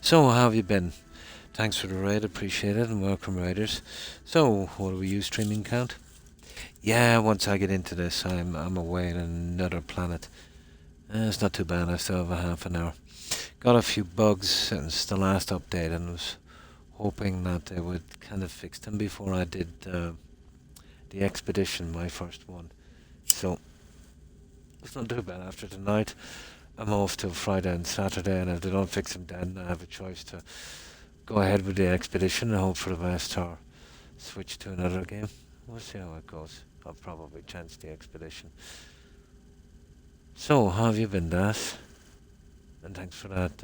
So, how have you been? Thanks for the raid, appreciate it, and welcome raiders. So, what do we use streaming count? Yeah, once I get into this, I'm away in another planet. It's not too bad, I still have a half an hour. Got a few bugs since the last update and was hoping that they would kind of fix them before I did the expedition, my first one. So, it's not too bad. After tonight, I'm off till Friday and Saturday, and if they don't fix them then, I have a choice to go ahead with the expedition and hope for the best or switch to another game. We'll see how it goes. I'll probably chance the expedition. So, how have you been, Das? And thanks for that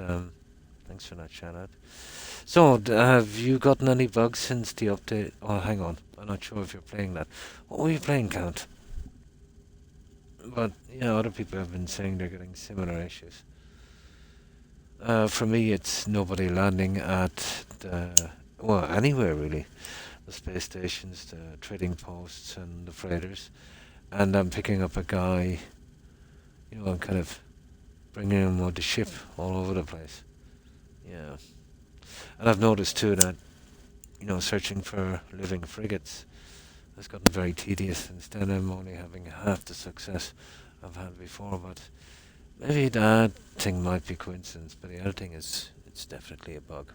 shout out. So, have you gotten any bugs since the update? Oh, hang on. I'm not sure if you're playing that. What were you playing, Count? But, yeah, other people have been saying they're getting similar issues. For me, it's nobody landing at the... well, anywhere, really. The space stations, the trading posts, and the freighters. And I'm picking up a guy... you know, I'm kind of bringing him on the ship all over the place. Yeah. And I've noticed, too, that, you know, searching for living frigates has gotten very tedious. Instead, I'm only having half the success I've had before, but maybe that thing might be coincidence, but the other thing is, it's definitely a bug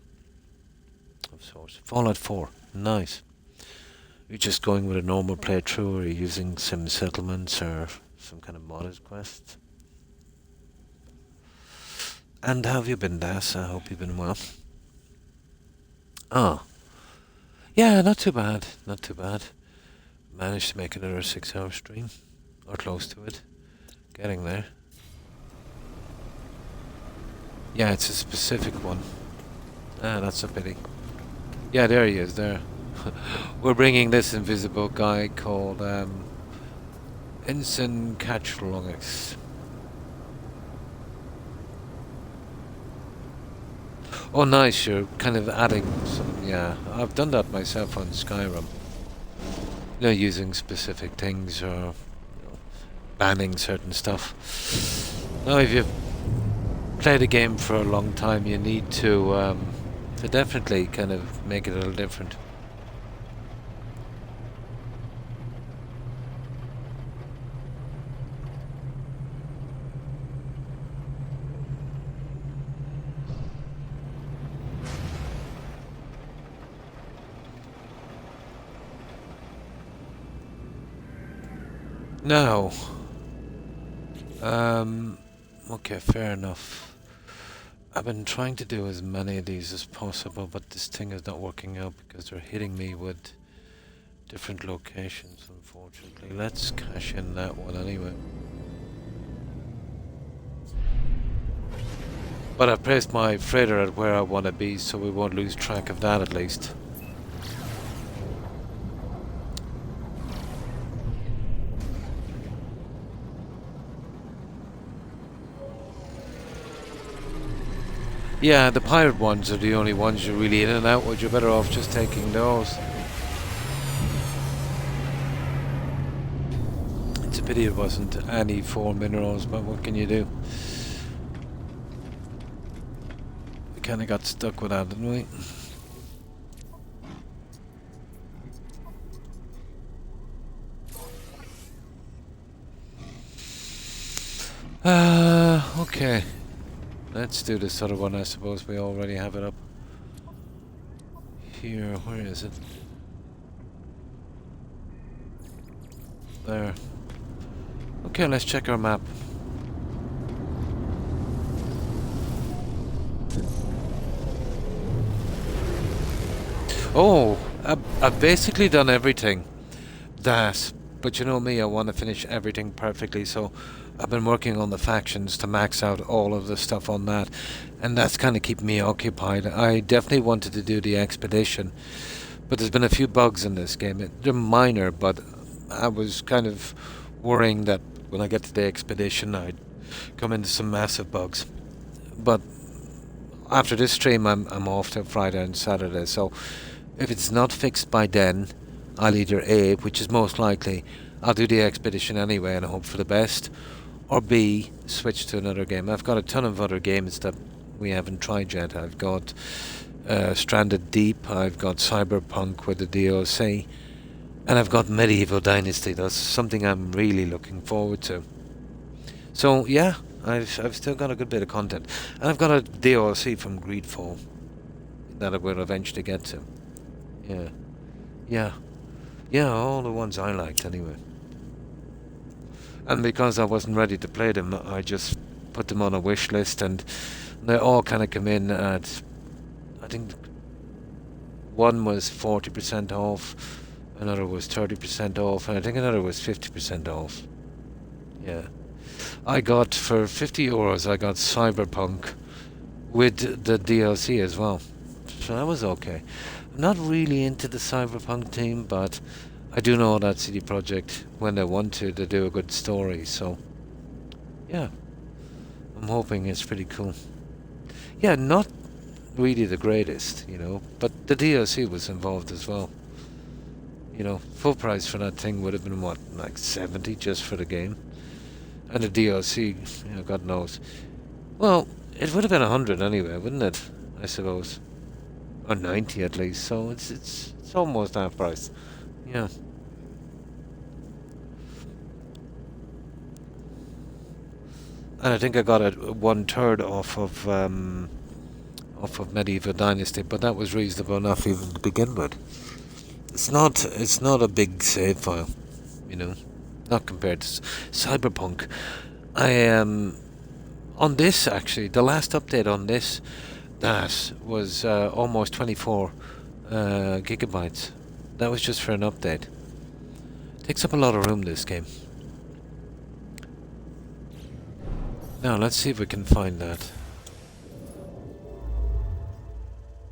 of sorts. Fallout 4, nice. You're just going with a normal playthrough, or are you using some settlements or some kind of modded quest? And how have you been, Das? I hope you've been well. Oh. Yeah, not too bad. Not too bad. Managed to make another 6-hour stream. Or close to it. Getting there. Yeah, it's a specific one. Ah, that's a pity. Yeah, there he is, there. We're bringing this invisible guy called Ensign Catchlongix. Oh, nice, you're kind of adding some, yeah. I've done that myself on Skyrim. You know, using specific things or banning certain stuff. Now, if you've played a game for a long time, you need to definitely kind of make it a little different. Now, okay, fair enough. I've been trying to do as many of these as possible, but this thing is not working out because they're hitting me with different locations, unfortunately. Let's cash in that one anyway. But I've placed my freighter at where I want to be, so we won't lose track of that at least. Yeah, the pirate ones are the only ones you're really in and out with. You're better off just taking those. It's a pity it wasn't any 4 minerals, but what can you do? We kind of got stuck with that, didn't we? Okay. Let's do this other one. I suppose we already have it up. Here, where is it? There. Okay, let's check our map. Oh, I've basically done everything. But you know me, I want to finish everything perfectly, so I've been working on the factions to max out all of the stuff on that, and that's kind of keeping me occupied. I definitely wanted to do the expedition, but there's been a few bugs in this game. They're minor, but I was kind of worrying that when I get to the expedition I'd come into some massive bugs. But after this stream I'm off till Friday and Saturday, so if it's not fixed by then, I'll either A, which is most likely, I'll do the expedition anyway and hope for the best, or B, switch to another game. I've got a ton of other games that we haven't tried yet. I've got Stranded Deep, I've got Cyberpunk with the DLC, and I've got Medieval Dynasty. That's something I'm really looking forward to. So yeah, I've still got a good bit of content, and I've got a DLC from Greedfall that I will eventually get to. Yeah, all the ones I liked anyway. And because I wasn't ready to play them, I just put them on a wish list, and they all kind of come in at, I think one was 40% off, another was 30% off, and I think another was 50% off. Yeah. I got, for 50 euros, I got Cyberpunk with the DLC as well. So that was okay. I'm not really into the Cyberpunk team, but I do know that CD Projekt, when they want to, they do a good story, so yeah, I'm hoping it's pretty cool. Yeah, not really the greatest, you know, but the DLC was involved as well. You know, full price for that thing would have been, what, like 70 just for the game? And the DLC, you know, God knows. Well, it would have been 100 anyway, wouldn't it? I suppose. Or 90 at least, so it's almost half price. Yeah. And I think I got it 1/3 off of Medieval Dynasty, but that was reasonable enough even to begin with. It's not a big save file, you know, not compared to Cyberpunk. I am on this actually. The last update on this that was almost 24 gigabytes. That was just for an update. Takes up a lot of room, this game. Now let's see if we can find that.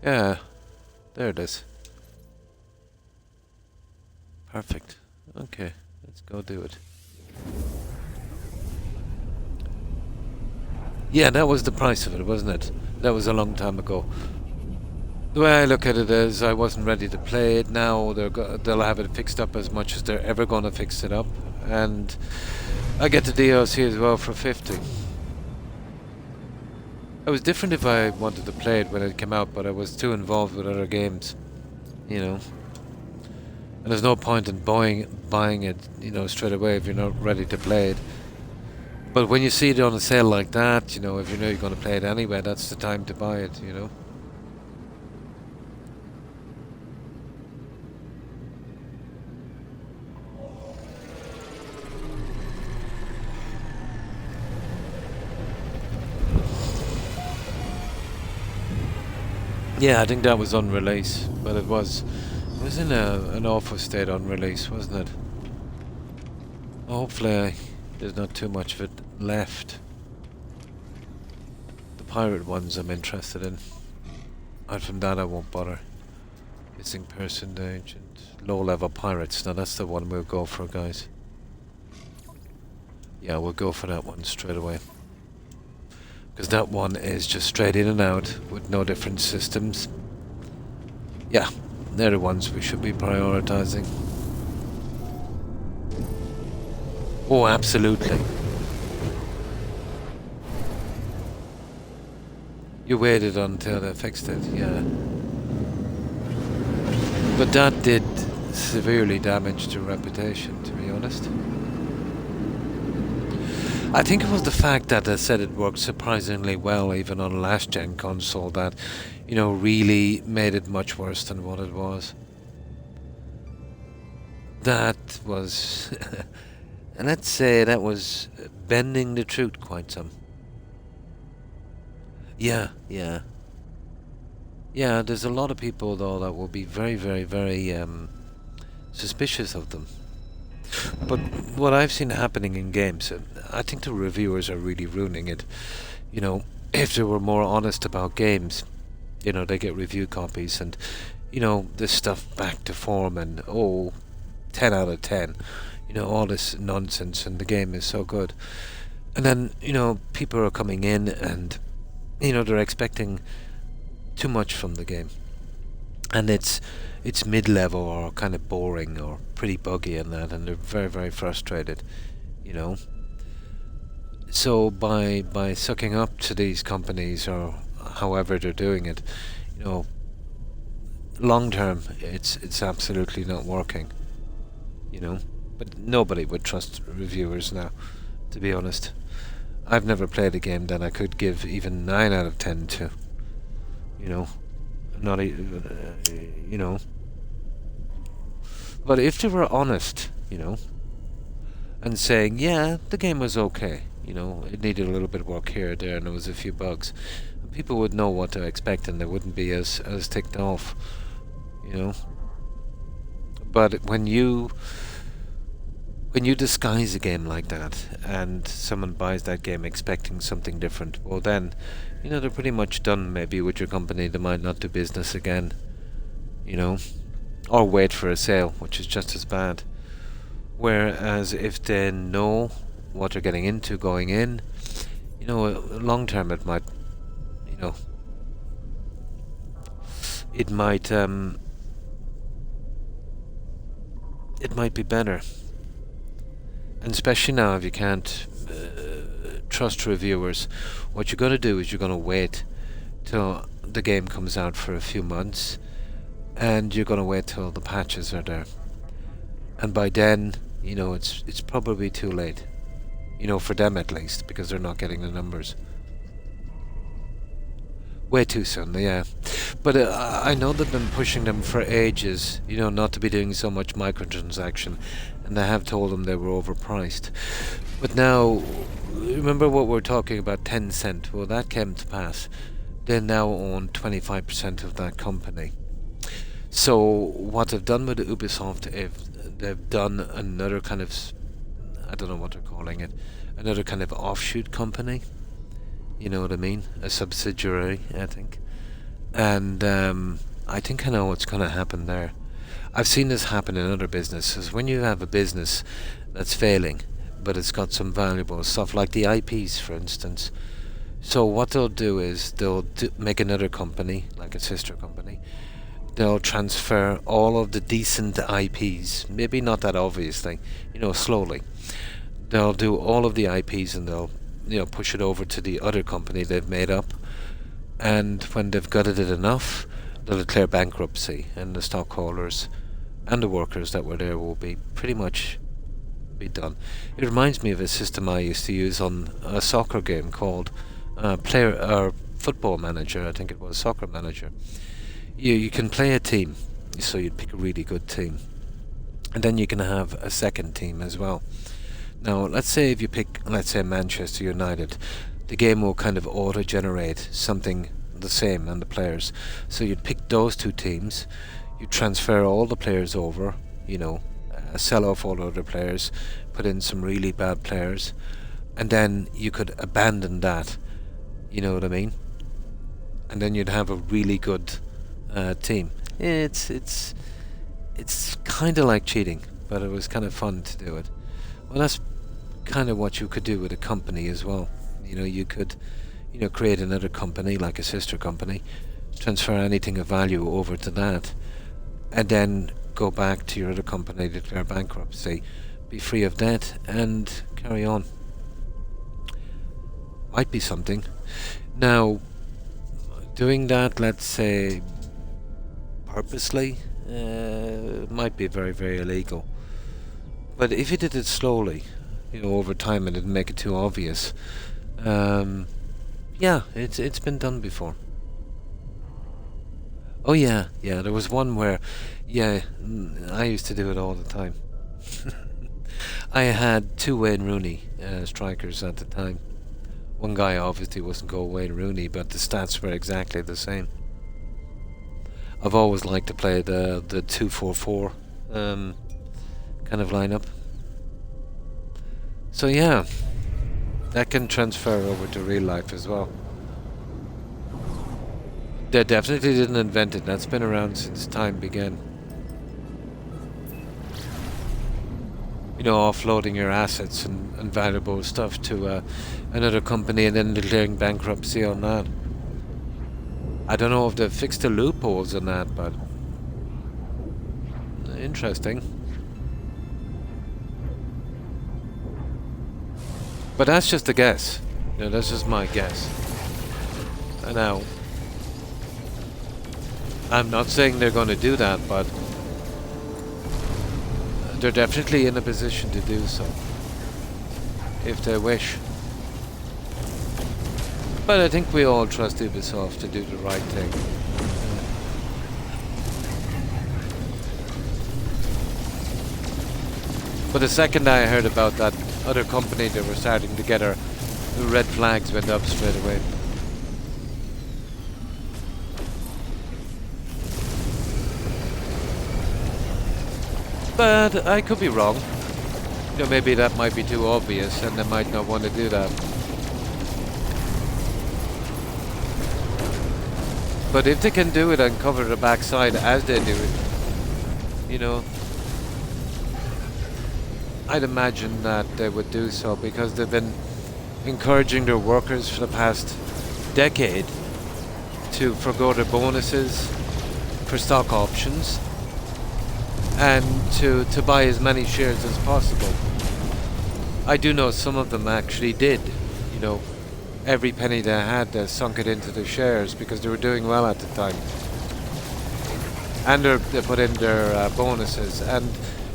Yeah, there it is. Perfect. Okay, let's go do it. Yeah, that was the price of it, wasn't it? That was a long time ago. The way I look at it is, I wasn't ready to play it. Now they'll have it fixed up as much as they're ever going to fix it up, and I get the DLC as well for 50. It was different if I wanted to play it when it came out, but I was too involved with other games, you know. And there's no point in buying it, you know, straight away if you're not ready to play it. But when you see it on a sale like that, you know, if you know you're going to play it anyway, that's the time to buy it, you know. Yeah, I think that was on release, but it was in an awful state on release, wasn't it? Hopefully there's not too much of it left. The pirate ones I'm interested in. Out from that I won't bother. Missing person agent. Low level pirates. Now that's the one we'll go for, guys. Yeah, we'll go for that one straight away. Because that one is just straight in and out with no different systems. Yeah, they're the ones we should be prioritizing. Oh, absolutely. You waited until they fixed it, yeah. But that did severely damage the reputation, to be honest. I think it was the fact that they said it worked surprisingly well even on a last-gen console that, you know, really made it much worse than what it was. That was... and let's say that was bending the truth quite some. Yeah. Yeah, there's a lot of people, though, that will be very, very, very suspicious of them. But what I've seen happening in games, I think the reviewers are really ruining it. You know, if they were more honest about games, you know, they get review copies and, you know, this stuff back to form and, 10 out of 10. You know, all this nonsense and the game is so good. And then, you know, people are coming in and, you know, they're expecting too much from the game. And it's mid-level or kind of boring or pretty buggy and that, and they're very, very frustrated, you know. So by sucking up to these companies or however they're doing it, you know, long term it's absolutely not working, you know. But nobody would trust reviewers now, to be honest. I've never played a game that I could give even 9 out of 10 to, you know. Not even, you know. But if they were honest, you know, and saying, yeah, the game was okay, you know, it needed a little bit of work here or there, and there was a few bugs, people would know what to expect, and they wouldn't be as ticked off, you know. But when you disguise a game like that, and someone buys that game expecting something different, well then, you know, they're pretty much done maybe with your company. They might not do business again, you know, or wait for a sale, which is just as bad. Whereas if they know what they're getting into going in, you know, long term it might, you know, it might be better. And especially now, if you can't trust reviewers, what you're going to do is you're going to wait till the game comes out for a few months, and you're going to wait till the patches are there. And by then, you know, it's probably too late. You know, for them at least, because they're not getting the numbers. Way too soon, yeah. But I know they've been pushing them for ages, you know, not to be doing so much microtransaction, and they have told them they were overpriced. But now, remember what we're talking about, Tencent? Well, that came to pass. They now own 25% of that company. So what they've done with Ubisoft, they've done another kind of, I don't know what they're calling it, another kind of offshoot company. You know what I mean? A subsidiary, I think. And I think I know what's going to happen there. I've seen this happen in other businesses. When you have a business that's failing, but it's got some valuable stuff, like the IPs, for instance. So what they'll do is they'll make another company, like a sister company. They'll transfer all of the decent IPs, maybe not that obviously, you know, slowly. They'll do all of the IPs and they'll, you know, push it over to the other company they've made up, and when they've gutted it enough, they'll declare bankruptcy, and the stockholders and the workers that were there will be pretty much be done. It reminds me of a system I used to use on a soccer game called Football Manager. I think it was Soccer Manager. You can play a team, so you'd pick a really good team, and then you can have a second team as well. Now, let's say if you pick, let's say Manchester United, the game will kind of auto-generate something the same and the players. So you'd pick those two teams, you transfer all the players over, you know, sell off all other players, put in some really bad players, and then you could abandon that, you know what I mean? And then you'd have a really good team. It's kind of like cheating, but it was kind of fun to do it. Well, that's kind of what you could do with a company as well. You know, you could, you know, create another company like a sister company, transfer anything of value over to that, and then go back to your other company, declare bankruptcy, be free of debt, and carry on. Might be something. Now, doing that, let's say, purposely, might be very, very illegal. But if you did it slowly, you know, over time, and didn't make it too obvious, yeah, it's been done before. Oh yeah, there was one where, yeah, I used to do it all the time. I had two Wayne Rooney strikers at the time. One guy obviously wasn't called Wayne Rooney, but the stats were exactly the same. I've always liked to play the 2-4-4 kind of lineup. So yeah, that can transfer over to real life as well. They definitely didn't invent it. That's been around since time began. You know, offloading your assets and valuable stuff to another company and then declaring bankruptcy on that. I don't know if they've fixed the loopholes on that, but interesting. But that's just a guess. You know, that's just my guess. I know. I'm not saying they're going to do that, but they're definitely in a position to do so, if they wish. But I think we all trust Ubisoft to do the right thing. But the second I heard about that other company they were starting together, the red flags went up straight away. But I could be wrong. You know, maybe that might be too obvious and they might not want to do that. But if they can do it and cover the backside as they do it, you know, I'd imagine that they would do so, because they've been encouraging their workers for the past decade to forgo their bonuses for stock options and to buy as many shares as possible. I do know some of them actually did, you know, every penny they had, they sunk it into the shares because they were doing well at the time. And they put in their bonuses, and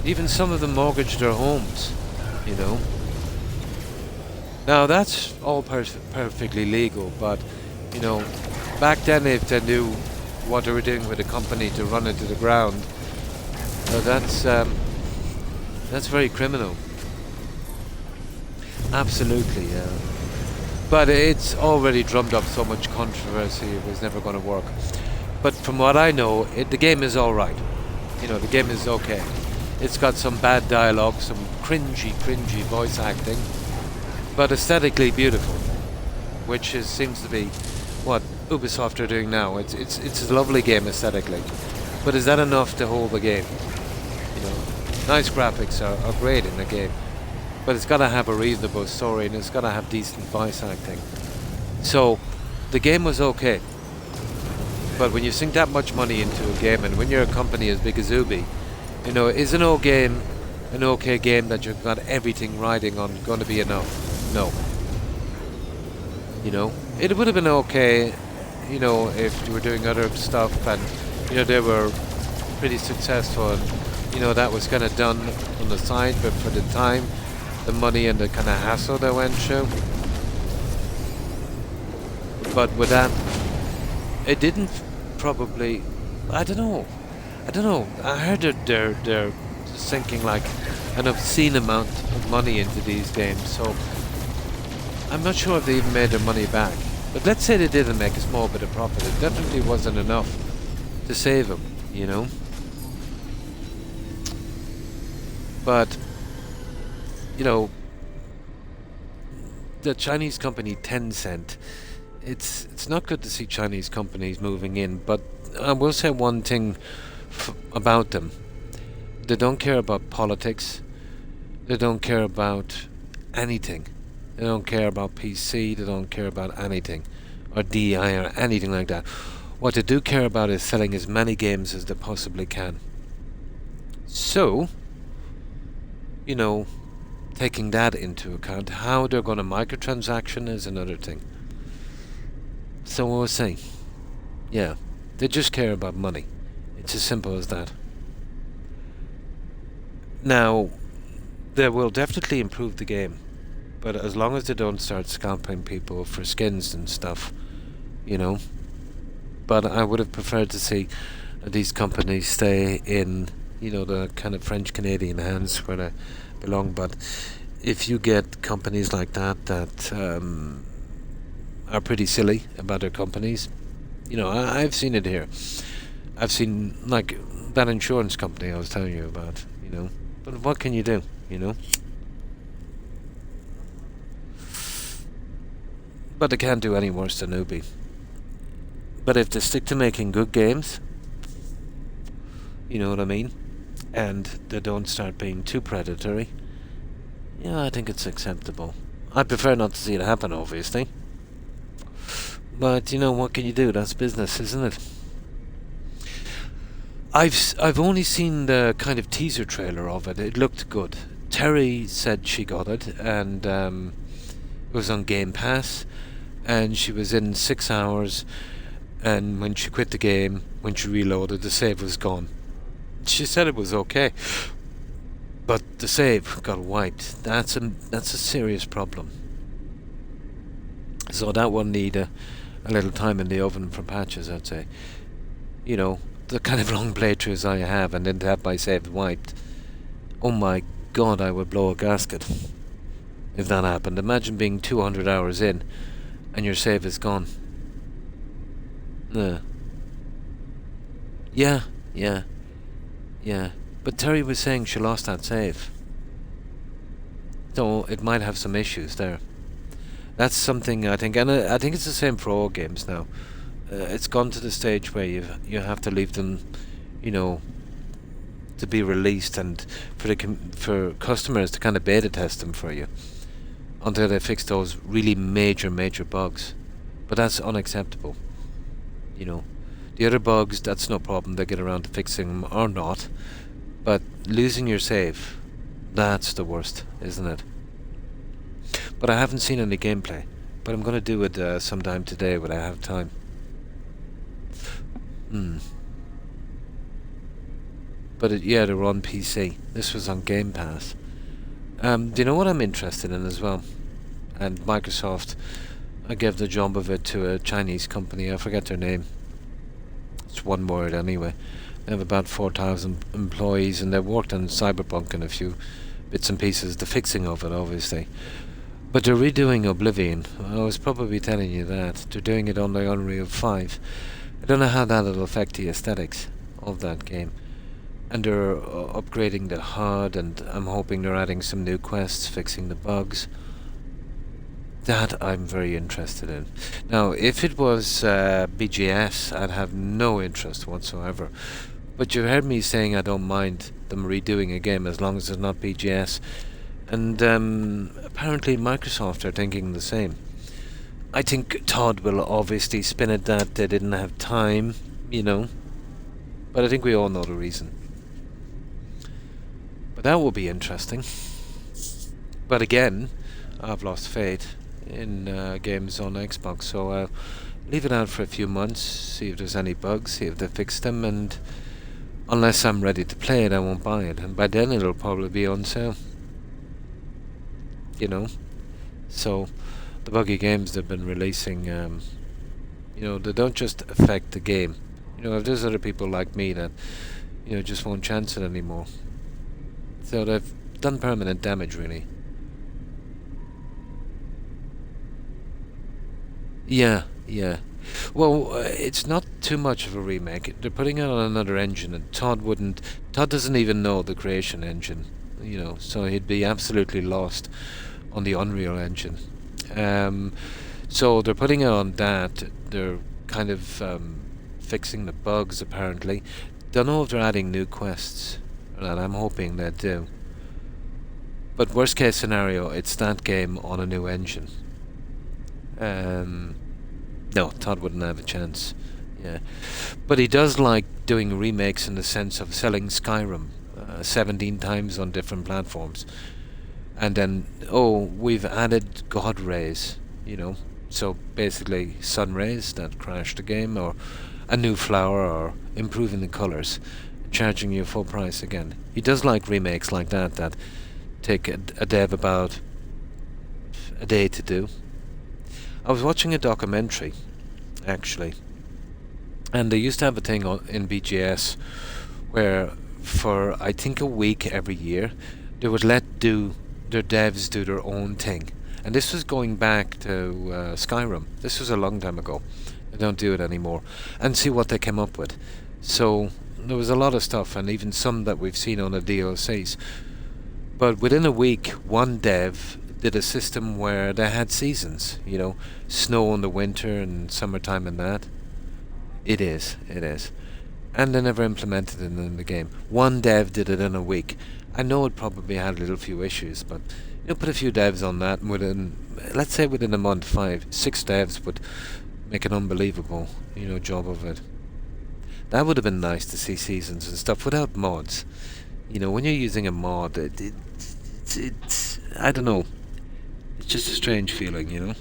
even some of them mortgaged their homes, you know. Now that's all perfectly legal, but, you know, back then, if they knew what they were doing with a company to run it to the ground, that's very criminal. Absolutely, yeah. But it's already drummed up so much controversy, it was never going to work. But from what I know, the game is alright. You know, the game is okay. It's got some bad dialogue, some cringy voice acting, but aesthetically beautiful, which seems to be what Ubisoft are doing now. It's a lovely game aesthetically, but is that enough to hold the game? You know, nice graphics are great in the game, but it's got to have a reasonable story and it's got to have decent voice acting. So the game was okay, but when you sink that much money into a game, and when you're a company as big as Ubi, you know, is an okay game that you've got everything riding on going to be enough? No. You know, it would have been okay, you know, if you were doing other stuff and, you know, they were pretty successful and, you know, that was kind of done on the side, but for the time, the money and the kind of hassle they went through. But with that, it didn't probably, I don't know. I heard that they're sinking like an obscene amount of money into these games, so I'm not sure if they even made their money back. But let's say they didn't make a small bit of profit. It definitely wasn't enough to save them, you know. But, you know, the Chinese company Tencent, it's not good to see Chinese companies moving in, but I will say one thing about them. They don't care about politics. They don't care about anything. They don't care about PC. They don't care about anything, or DI or anything like that. What they do care about is selling as many games as they possibly can. So, you know, taking that into account, how they're going to microtransaction is another thing. So we'll see. Yeah, they just care about money. It's as simple as that. Now, they will definitely improve the game, but as long as they don't start scalping people for skins and stuff, you know. But I would have preferred to see these companies stay in, you know, the kind of French-Canadian hands where they belong. But if you get companies like that are pretty silly about their companies, you know, I've seen it here. I've seen, like, that insurance company I was telling you about, you know. But what can you do, you know? But they can't do any worse than Ubi. But if they stick to making good games, you know what I mean? And they don't start being too predatory, yeah, I think it's acceptable. I prefer not to see it happen, obviously. But, you know, what can you do? That's business, isn't it? I've only seen the kind of teaser trailer of it. It looked good. Terry said she got it, and it was on Game Pass, and she was in 6 hours, and when she quit the game, when she reloaded, the save was gone. She said it was okay, but the save got wiped. That's a serious problem. So that will need a little time in the oven for patches, I'd say. You know, the kind of long playthroughs I have, and then to have my save wiped. Oh my god, I would blow a gasket if that happened. Imagine being 200 hours in and your save is gone. Yeah. But Terry was saying she lost that save. So it might have some issues there. That's something I think, and I think it's the same for all games now. It's gone to the stage where you have to leave them, you know, to be released, and for customers to kind of beta test them for you until they fix those really major bugs. But that's unacceptable. You know, the other bugs, that's no problem. They get around to fixing them or not. But losing your save, that's the worst, isn't it? But I haven't seen any gameplay. But I'm going to do it sometime today when I have time. But yeah, they were on PC. This was on Game Pass. Do you know what I'm interested in as well? And Microsoft, I gave the job of it to a Chinese company. I forget their name. It's one word anyway. They have about 4,000 employees, and they've worked on Cyberpunk and a few bits and pieces, the fixing of it, obviously. But they're redoing Oblivion. I was probably telling you that. They're doing it on the Unreal 5. I don't know how that'll affect the aesthetics of that game. And they're upgrading the HUD, and I'm hoping they're adding some new quests, fixing the bugs. That I'm very interested in. Now, if it was BGS, I'd have no interest whatsoever. But you heard me saying I don't mind them redoing a game as long as it's not BGS. And apparently Microsoft are thinking the same. I think Todd will obviously spin it that they didn't have time, you know. But I think we all know the reason. But that will be interesting. But again, I've lost faith in games on Xbox, so I'll leave it out for a few months, see if there's any bugs, see if they fix them, and unless I'm ready to play it, I won't buy it. And by then it'll probably be on sale. You know? So, the buggy games they've been releasing, you know, they don't just affect the game. You know, if there's other people like me that, you know, just won't chance it anymore. So they've done permanent damage, really. Yeah. Well, it's not too much of a remake. They're putting it on another engine, and Todd doesn't even know the creation engine, you know, so he'd be absolutely lost on the Unreal Engine. So they're putting it on that. They're kind of fixing the bugs, apparently. Don't know if they're adding new quests, and I'm hoping they do. But worst case scenario, it's that game on a new engine. No, Todd wouldn't have a chance. Yeah, but he does like doing remakes in the sense of selling Skyrim 17 times on different platforms, and then we've added God rays, you know, so basically sun rays that crash the game, or a new flower, or improving the colours, charging you full price again. He does like remakes like that take a dev about a day to do. I was watching a documentary, actually, and they used to have a thing in BGS where for I think a week every year they would let their devs do their own thing, and this was going back to Skyrim. This was a long time ago. They don't do it anymore, and see what they came up with. So there was a lot of stuff, and even some that we've seen on the DLCs. But within a week, one dev did a system where they had seasons, you know, snow in the winter and summertime and that. It is. And they never implemented it in the game. One dev did it in a week. I know it probably had a little few issues, but you know, put a few devs on that, and let's say within a month, 6 devs would make an unbelievable, you know, job of it. That would have been nice to see seasons and stuff without mods. You know, when you're using a mod, it's I don't know. It's just a strange feeling, you know.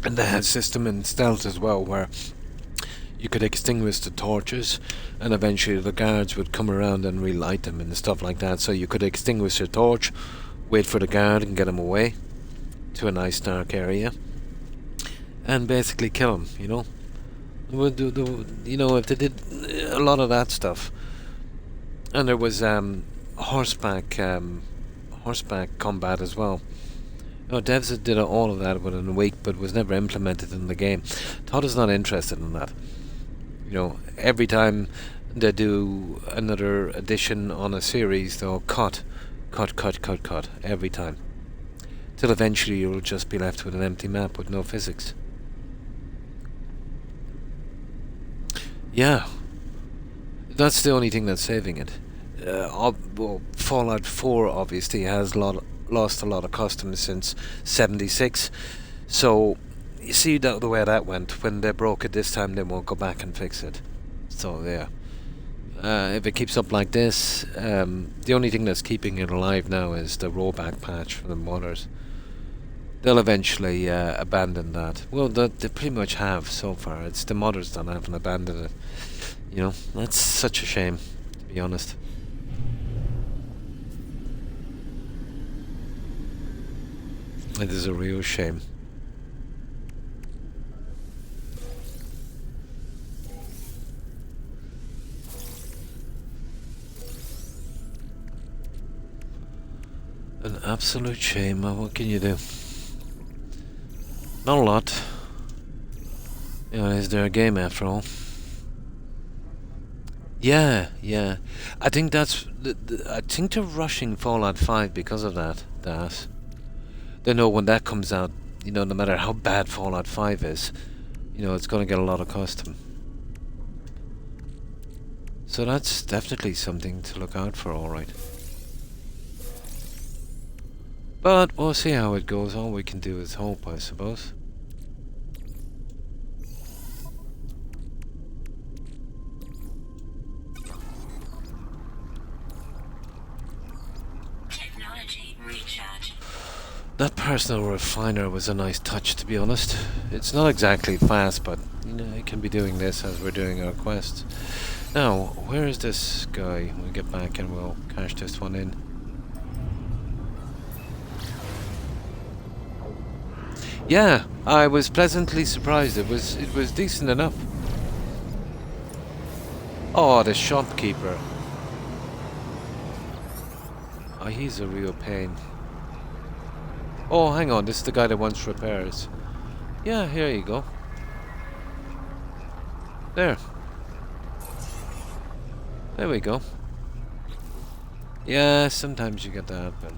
And they had a system in Stealth as well where you could extinguish the torches, and eventually the guards would come around and relight them and stuff like that. So you could extinguish your torch, wait for the guard and get him away to a nice dark area, and basically kill him, you know. You know, if they did a lot of that stuff. And there was horseback combat as well. You know, devs did all of that within a week, but was never implemented in the game. Todd is not interested in that. You know, every time they do another edition on a series, they'll cut every time, till eventually you'll just be left with an empty map with no physics. Yeah, that's the only thing that's saving it. Well, Fallout 4 obviously has lost a lot of customers since '76, so you see the way that went. When they broke it this time, they won't go back and fix it. So yeah, if it keeps up like this, the only thing that's keeping it alive now is the rollback patch for the modders. They'll eventually abandon that. Well, they pretty much have so far. It's the modders that haven't abandoned it. You know, that's such a shame, to be honest. It is a real shame. An absolute shame. What can you do? Not a lot. You know, is there a game after all? Yeah, yeah. I think that's. I think they're rushing Fallout 5 because of that. They know when that comes out, you know, no matter how bad Fallout 5 is, you know, it's going to get a lot of custom. So that's definitely something to look out for, alright. But we'll see how it goes. All we can do is hope, I suppose. Technology recharge. That personal refiner was a nice touch, to be honest. It's not exactly fast, but you know, it can be doing this as we're doing our quests. Now, where is this guy? We'll get back and we'll cash this one in. Yeah, I was pleasantly surprised. It was decent enough. Oh, the shopkeeper. Oh, he's a real pain. Oh, hang on, this is the guy that wants repairs. Yeah, here you go. There. There we go. Yeah, sometimes you get that, but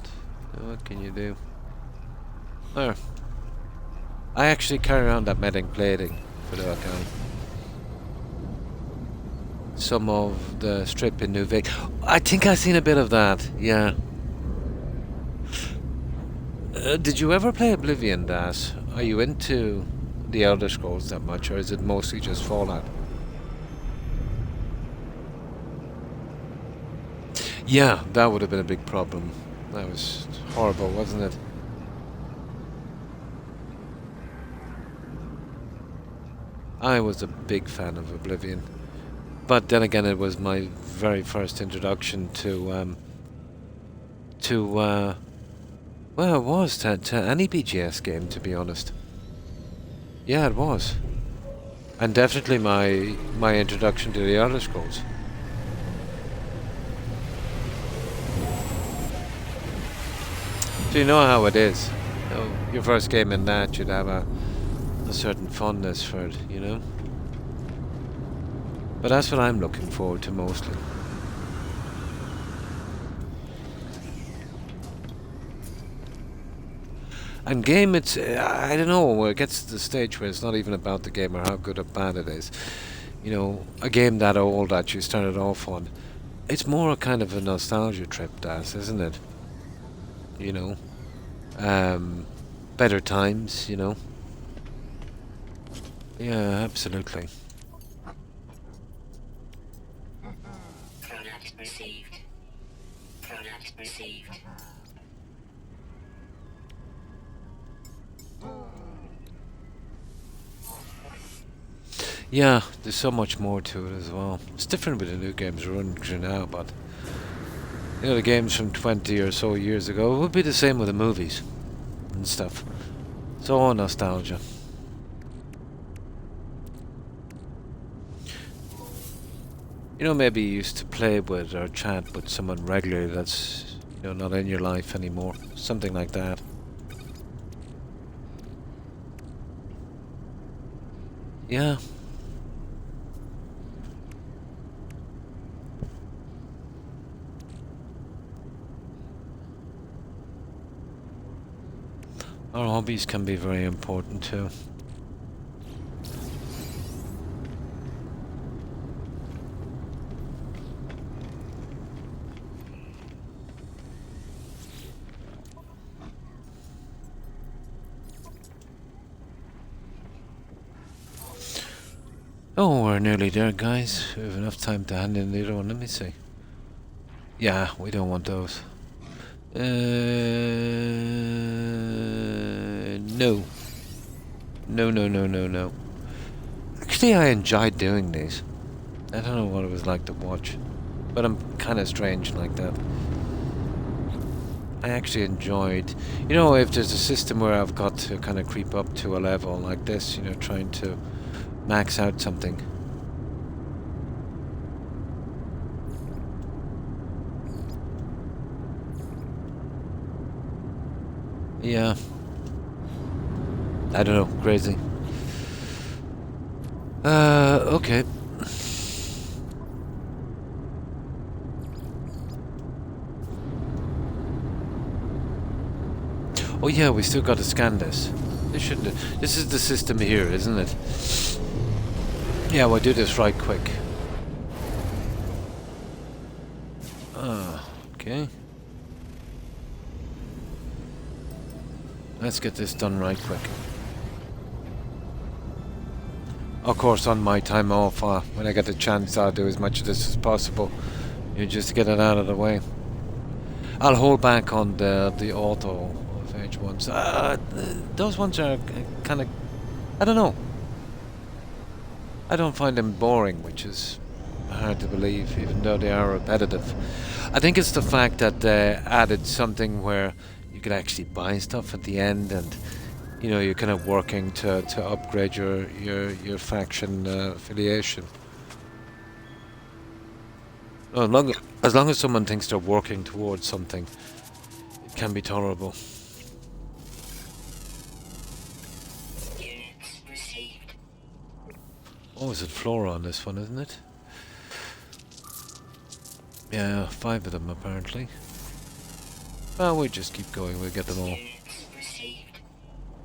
what can you do? There. I actually carry around that metal plating for the account. Some of the strip in New Vic. I think I've seen a bit of that, yeah. Did you ever play Oblivion, Das? Are you into the Elder Scrolls that much, or is it mostly just Fallout? Yeah, that would have been a big problem. That was horrible, wasn't it? I was a big fan of Oblivion. But then again, it was my very first introduction to well, it was to any BGS game, to be honest. Yeah, it was. And definitely my introduction to the Elder Scrolls. So you know how it is. You know, your first game in that, you'd have a certain fondness for it, you know? But that's what I'm looking forward to mostly. And game, it's, I don't know, where it gets to the stage where it's not even about the game or how good or bad it is. You know, a game that old that you started off on, it's more a kind of a nostalgia trip, Das, isn't it? You know? Better times, you know? Yeah, absolutely. Product received. Product received. Yeah, there's so much more to it as well. It's different with the new games we're running through now, but you know, the games from 20 or so years ago would be the same with the movies and stuff. It's all nostalgia. You know, maybe you used to play with or chat with someone regularly that's, you know, not in your life anymore. Something like that. Yeah. Our hobbies can be very important too. Oh, we're nearly there, guys. We have enough time to hand in the other one. Let me see. Yeah, we don't want those. No. No, no, no, no, no. Actually, I enjoyed doing these. I don't know what it was like to watch. But I'm kind of strange like that. I actually enjoyed, you know, if there's a system where I've got to kind of creep up to a level like this, you know, trying to max out something. Yeah. I don't know, crazy. Okay. Oh yeah, we still got to scan this. This shouldn't have, this is the system here, isn't it? Yeah, we'll do this right quick. Okay. Let's get this done right quick. Of course, on my time off, when I get the chance, I'll do as much of this as possible. You know, just to get it out of the way. I'll hold back on the auto phage ones. Those ones are kind of, I don't know. I don't find them boring, which is hard to believe, even though they are repetitive. I think it's the fact that they added something where you could actually buy stuff at the end, and you know, you're kind of working to upgrade your faction affiliation. As long as someone thinks they're working towards something, it can be tolerable. Units received. Oh, is it Flora on this one, isn't it? Yeah, 5 of them apparently. Well, we'll just keep going, we'll get them all. Units received.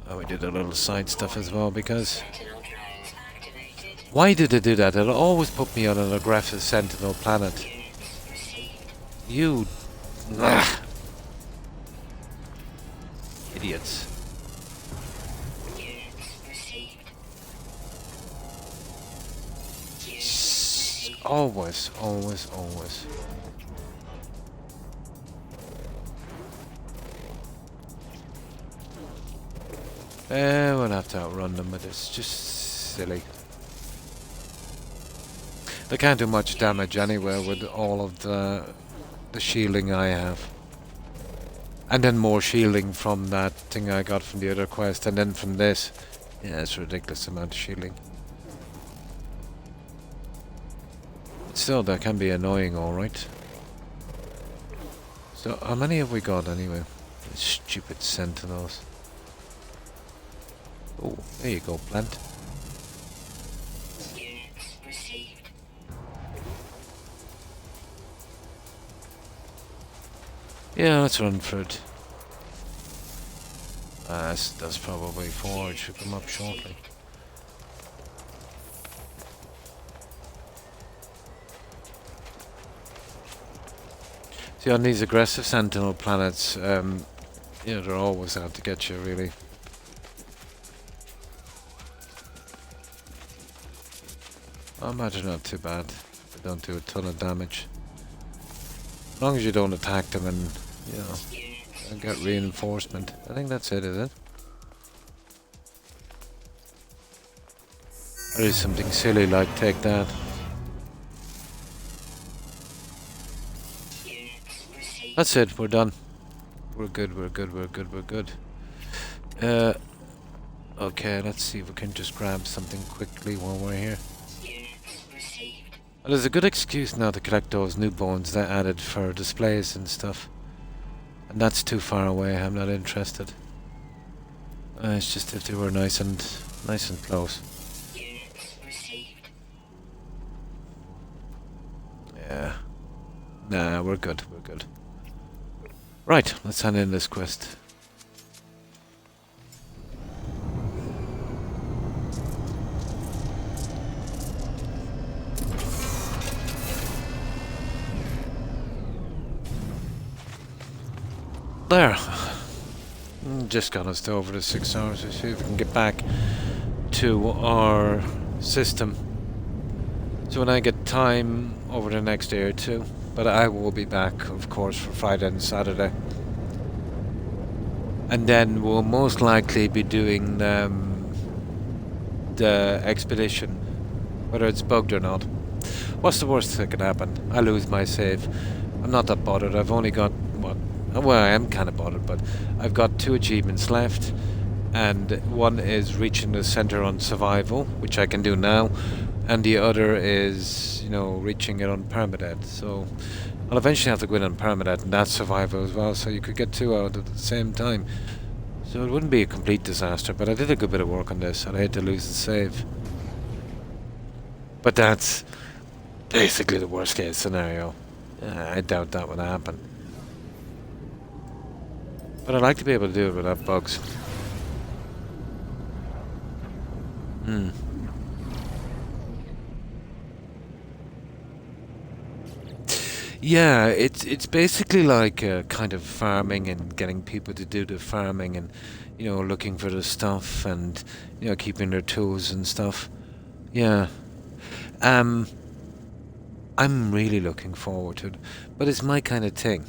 Oh, we did a little side stuff as well, because... Sentinel drones activated. Why did they do that? It'll always put me on an aggressive Sentinel planet. Units received. You... Ugh. Idiots. Units received. Always, always, always. We'll have to outrun them, but it's just silly. They can't do much damage anyway with all of the shielding I have. And then more shielding from that thing I got from the other quest, and then from this. Yeah, it's a ridiculous amount of shielding. Still, that can be annoying, alright. So, how many have we got anyway? Stupid sentinels. Oh, there you go, plant. Units received. Yeah, let's run for it. That's probably 4. It should come up shortly. See, on these aggressive sentinel planets, you know, they're always out to get you, really. I imagine not too bad. They don't do a ton of damage. As long as you don't attack them and, you know, and get reinforcement. I think that's it, is it? Or is something silly like take that? Units received. That's it, we're done. We're good, we're good, we're good, we're good. Okay, let's see if we can just grab something quickly while we're here. Units received. Well, there's a good excuse now to collect those new bones they added for displays and stuff. And that's too far away, I'm not interested. It's just if they were nice and close. Units received. Yeah. Nah, we're good, we're good. Right, let's hand in this quest. There. Just got us to over the 6 hours. Let's see if we can get back to our system. So when I get time over the next day or two, but I will be back, of course, for Friday and Saturday. And then we'll most likely be doing the expedition, whether it's bugged or not. What's the worst that can happen? I lose my save. I'm not that bothered. I've only got, what, Well, I am kind of bothered, but I've got 2 achievements left, and one is reaching the center on survival, which I can do now, and the other is, reaching it on permadeath. So I'll eventually have to go in on permadeath, and that's survival as well, so you could get 2 out at the same time. So it wouldn't be a complete disaster, but I did a good bit of work on this, and I hate to lose the save. But that's basically the worst case scenario. I doubt that would happen. But I'd like to be able to do it without bugs. Hmm. Yeah, it's basically like kind of farming and getting people to do the farming and, looking for the stuff and, keeping their tools and stuff. Yeah. Um, I'm really looking forward to it, but it's my kind of thing.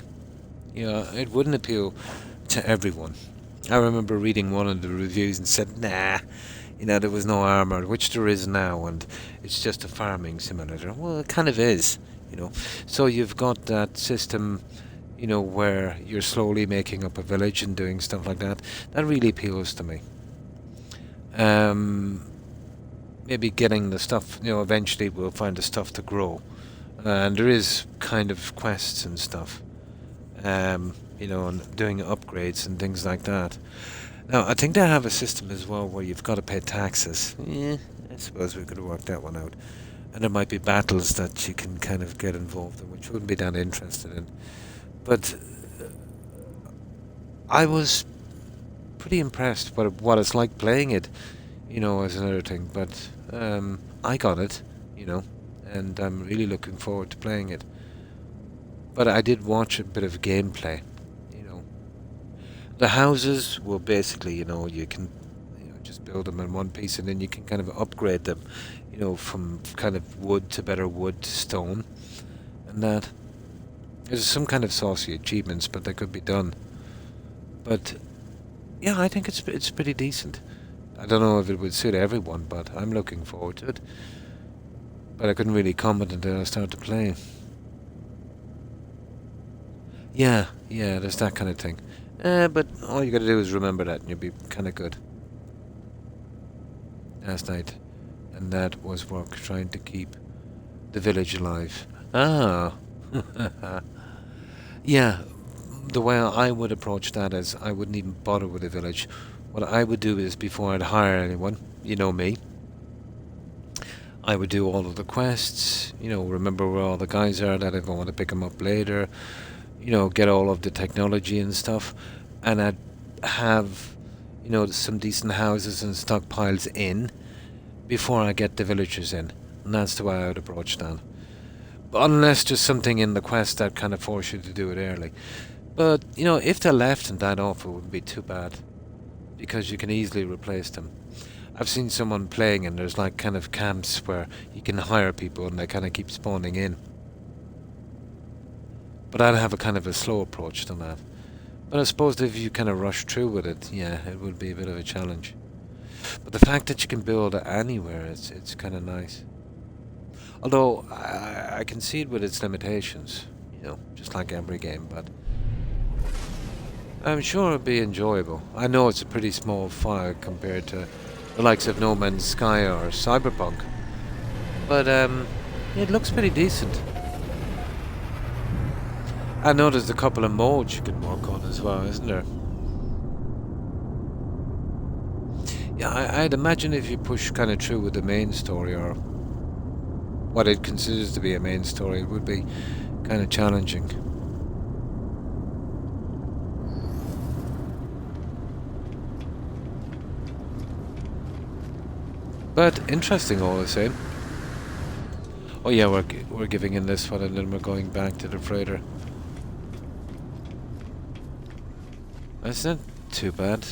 It wouldn't appeal to everyone. I remember reading one of the reviews and said, nah, there was no armor, which there is now, and it's just a farming simulator. Well, it kind of is. So you've got that system, where you're slowly making up a village and doing stuff like that. That really appeals to me. Maybe getting the stuff, eventually we'll find the stuff to grow. And there is kind of quests and stuff. And doing upgrades and things like that. Now, I think they have a system as well where you've got to pay taxes. Yeah, I suppose we could work that one out. And there might be battles that you can kind of get involved in, which wouldn't be that interested in. But I was pretty impressed by what it's like playing it, as another thing. But I got it, and I'm really looking forward to playing it. But I did watch a bit of gameplay. The houses will basically, you can just build them in one piece and then you can kind of upgrade them, from kind of wood to better wood to stone. And that. There's some kind of saucy achievements, but they could be done. But, yeah, I think it's pretty decent. I don't know if it would suit everyone, but I'm looking forward to it. But I couldn't really comment until I started to play. Yeah, there's that kind of thing. But all you gotta do is remember that and you'll be kinda good. Last night. And that was work, trying to keep the village alive. Ah! Yeah, the way I would approach that is I wouldn't even bother with the village. What I would do is, before I'd hire anyone, you know me, I would do all of the quests, remember where all the guys are that if I want to pick them up later, get all of the technology and stuff, and I'd have, some decent houses and stockpiles in before I get the villagers in. And that's the way I would approach that. But unless there's something in the quest that kind of force you to do it early. But, if they're left and died off, it wouldn't be too bad, because you can easily replace them. I've seen someone playing and there's like kind of camps where you can hire people and they kind of keep spawning in. But I'd have a kind of a slow approach to that. But I suppose if you kind of rush through with it, yeah, it would be a bit of a challenge. But the fact that you can build anywhere, it's kind of nice. Although, I can see it with its limitations, just like every game, but I'm sure it'll be enjoyable. I know it's a pretty small file compared to the likes of No Man's Sky or Cyberpunk, but it looks pretty decent. I know there's a couple of modes you can work on as well, isn't there? Yeah, I'd imagine if you push kind of through with the main story, or what it considers to be a main story, it would be kind of challenging. But interesting all the same. Oh yeah, we're giving in this one and then we're going back to the freighter. That's not too bad.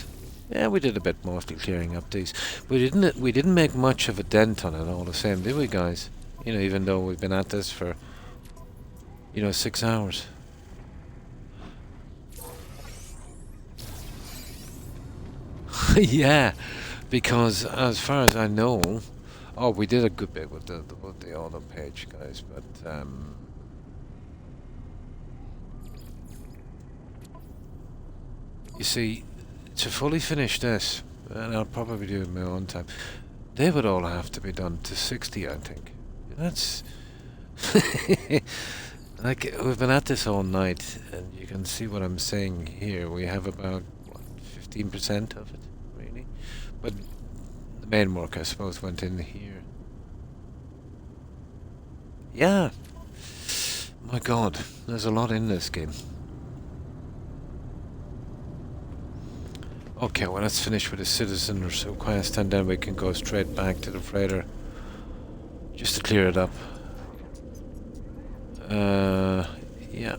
Yeah, we did a bit mostly clearing up these. We didn't make much of a dent on it all the same, did we, guys? Even though we've been at this for 6 hours. Yeah, because as far as I know, we did a good bit with the auto page, guys, but You see, to fully finish this, and I'll probably do it in my own time, they would all have to be done to 60, I think. That's... like, we've been at this all night, and you can see what I'm saying here. We have about, what, 15% of it, really? But the main work, I suppose, went in here. Yeah. My god, there's a lot in this game. Okay, well, let's finish with the citizen's request, and then we can go straight back to the freighter. Just to clear it up. Yeah.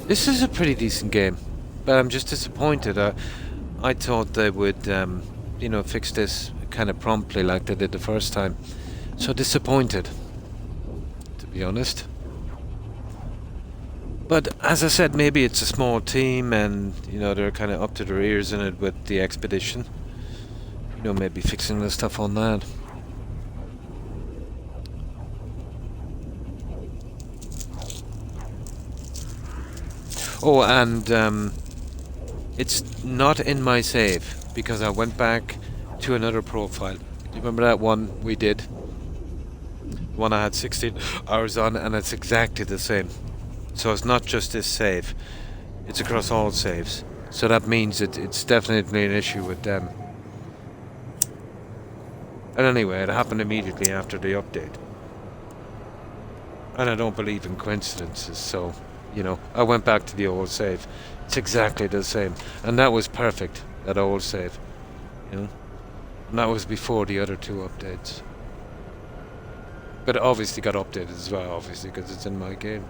This is a pretty decent game, but I'm just disappointed. I thought they would, you know, fix this kind of promptly like they did the first time. So disappointed, to be honest. But as I said, maybe it's a small team and, you know, they're kind of up to their ears in it with the expedition. You know, maybe fixing the stuff on that. Oh, and it's not in my save because I went back to another profile. Do you remember that one we did? One I had 16 hours on, and it's exactly the same. So it's not just this save, it's across all saves. So that means it's definitely an issue with them. And anyway, it happened immediately after the update. And I don't believe in coincidences, so, you know, I went back to the old save. It's exactly the same. And that was perfect, that old save. You know? And that was before the other two updates. But it obviously got updated as well, obviously, because it's in my game.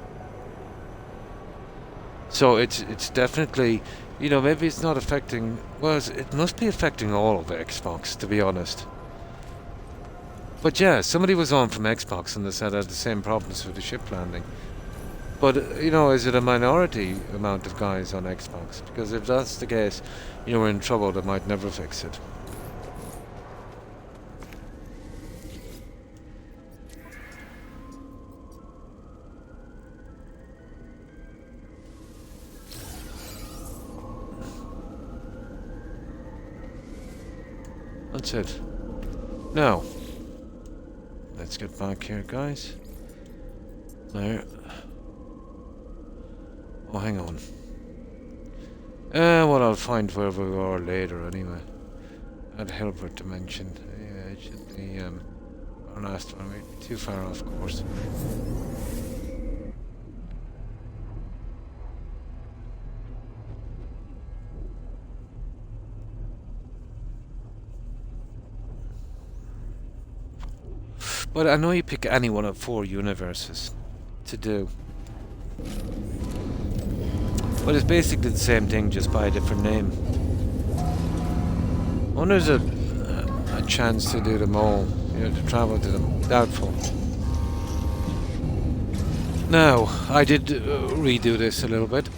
So it's definitely, you know, maybe it's not affecting, well, it must be affecting all of Xbox, to be honest. But yeah, somebody was on from Xbox and they said I had the same problems with the ship landing. But, you know, is it a minority amount of guys on Xbox? Because if that's the case, you know, we're in trouble, they might never fix it. That's it. Now, let's get back here, guys. There. Oh, hang on. Well, I'll find where we are later, anyway. At Hilbert Dimension. Yeah, it should be, our last one. We're too far off course. But I know you pick any one of 4 universes to do. But it's basically the same thing, just by a different name. I wonder if there's a chance to do them all, you know, to travel to them. Doubtful. Now, I did redo this a little bit.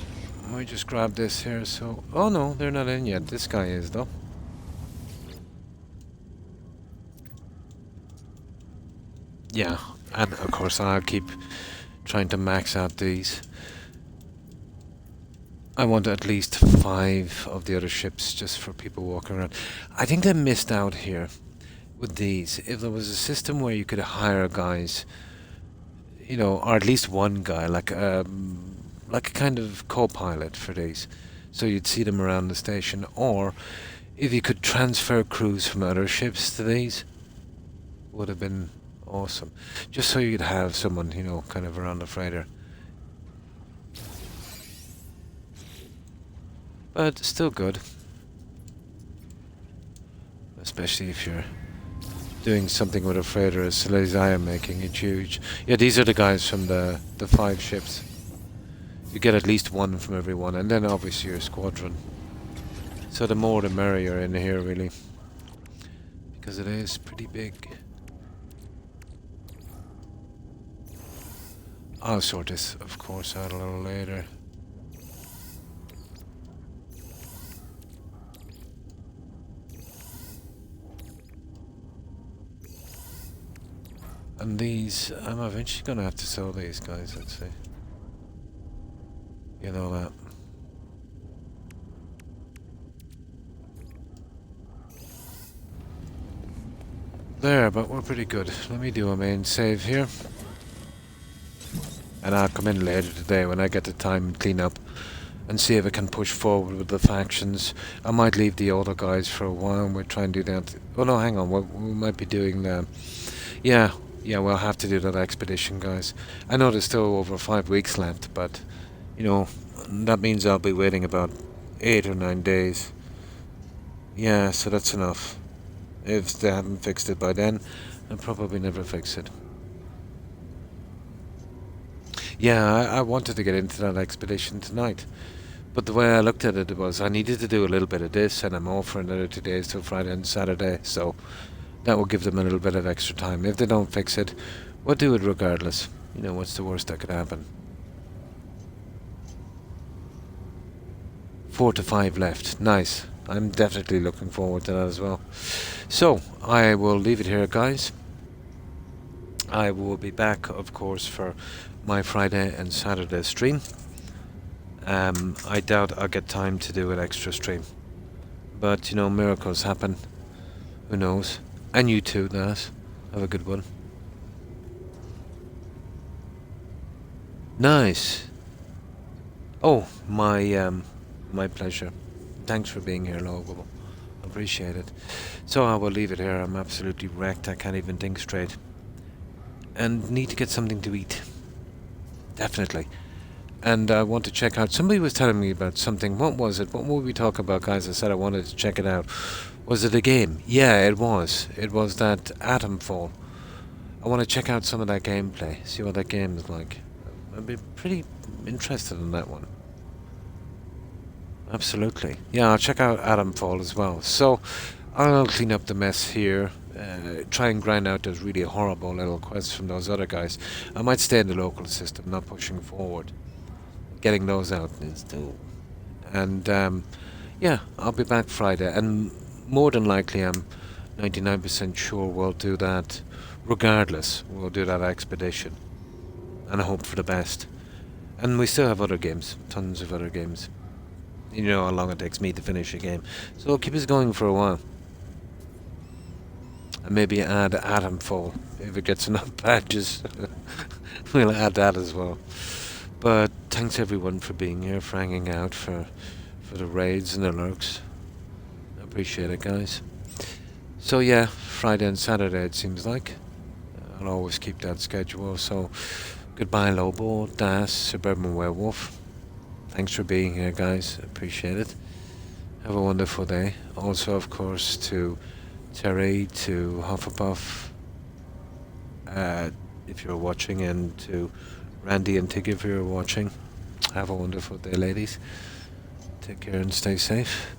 Let me just grab this here, so... Oh no, they're not in yet. This guy is, though. Yeah, and of course I'll keep trying to max out these. I want at least 5 of the other ships just for people walking around. I think they missed out here with these. If there was a system where you could hire guys, you know, or at least one guy, like a kind of co-pilot for these, so you'd see them around the station, or if you could transfer crews from other ships to these, would have been awesome. Just so you could have someone, you know, kind of around the freighter. But still good. Especially if you're doing something with a freighter as I am making it huge. Yeah, these are the guys from the 5 ships. You get at least 1 from every one, and then obviously your squadron. So the more the merrier in here, really. Because it is pretty big. I'll sort this, of course, out a little later. And these, I'm eventually going to have to sell these guys, let's see. You know that. there, but we're pretty good. Let me do a main save here. And I'll come in later today when I get the time and clean up and see if I can push forward with the factions. I might leave the other guys for a while and we'll try and do that. Oh no, hang on, we might be doing yeah, we'll have to do that expedition, guys. I know there's still over 5 weeks left, but you know, that means I'll be waiting about 8 or 9 days. Yeah, so that's enough. If they haven't fixed it by then, they'll probably never fix it. Yeah, I wanted to get into that expedition tonight. But the way I looked at it was I needed to do a little bit of this, and I'm off for another 2 days till Friday and Saturday, so that will give them a little bit of extra time. If they don't fix it, we'll do it regardless. You know, what's the worst that could happen? 4 to 5 left. Nice. I'm definitely looking forward to that as well. So, I will leave it here, guys. I will be back, of course, for my Friday and Saturday stream. I doubt I'll get time to do an extra stream. But, you know, miracles happen. Who knows? And you too, Nas. Have a good one. Nice. Oh, my pleasure. Thanks for being here, Lobo. Appreciate it. So I will leave it here. I'm absolutely wrecked. I can't even think straight. And need to get something to eat. Definitely. And I want to check out... Somebody was telling me about something. What was it? What were we talking about, guys? I said I wanted to check it out. Was it a game? Yeah, it was. It was that Atomfall. I want to check out some of that gameplay. See what that game is like. I'd be pretty interested in that one. Absolutely. Yeah, I'll check out Atomfall as well. So, I'll clean up the mess here. Try and grind out those really horrible little quests from those other guys. I might stay in the local system, not pushing forward. Getting those out is too. And yeah, I'll be back Friday, and more than likely I'm 99% sure we'll do that regardless. We'll do that expedition, and I hope for the best. And we still have other games, tons of other games. You know how long it takes me to finish a game, so it'll keep us going for a while. And maybe add Atomfall if it gets enough badges. We'll add that as well. But thanks everyone for being here, for hanging out, for the raids and the lurks. I appreciate it, guys. So yeah, Friday and Saturday it seems like. I'll always keep that schedule. So goodbye, Lobo, Das, Suburban Werewolf. Thanks for being here, guys. Appreciate it. Have a wonderful day. Also, of course, to Terry, to Hufflepuff, if you're watching, and to Randy and Tig if you're watching. Have a wonderful day, ladies. Take care and stay safe.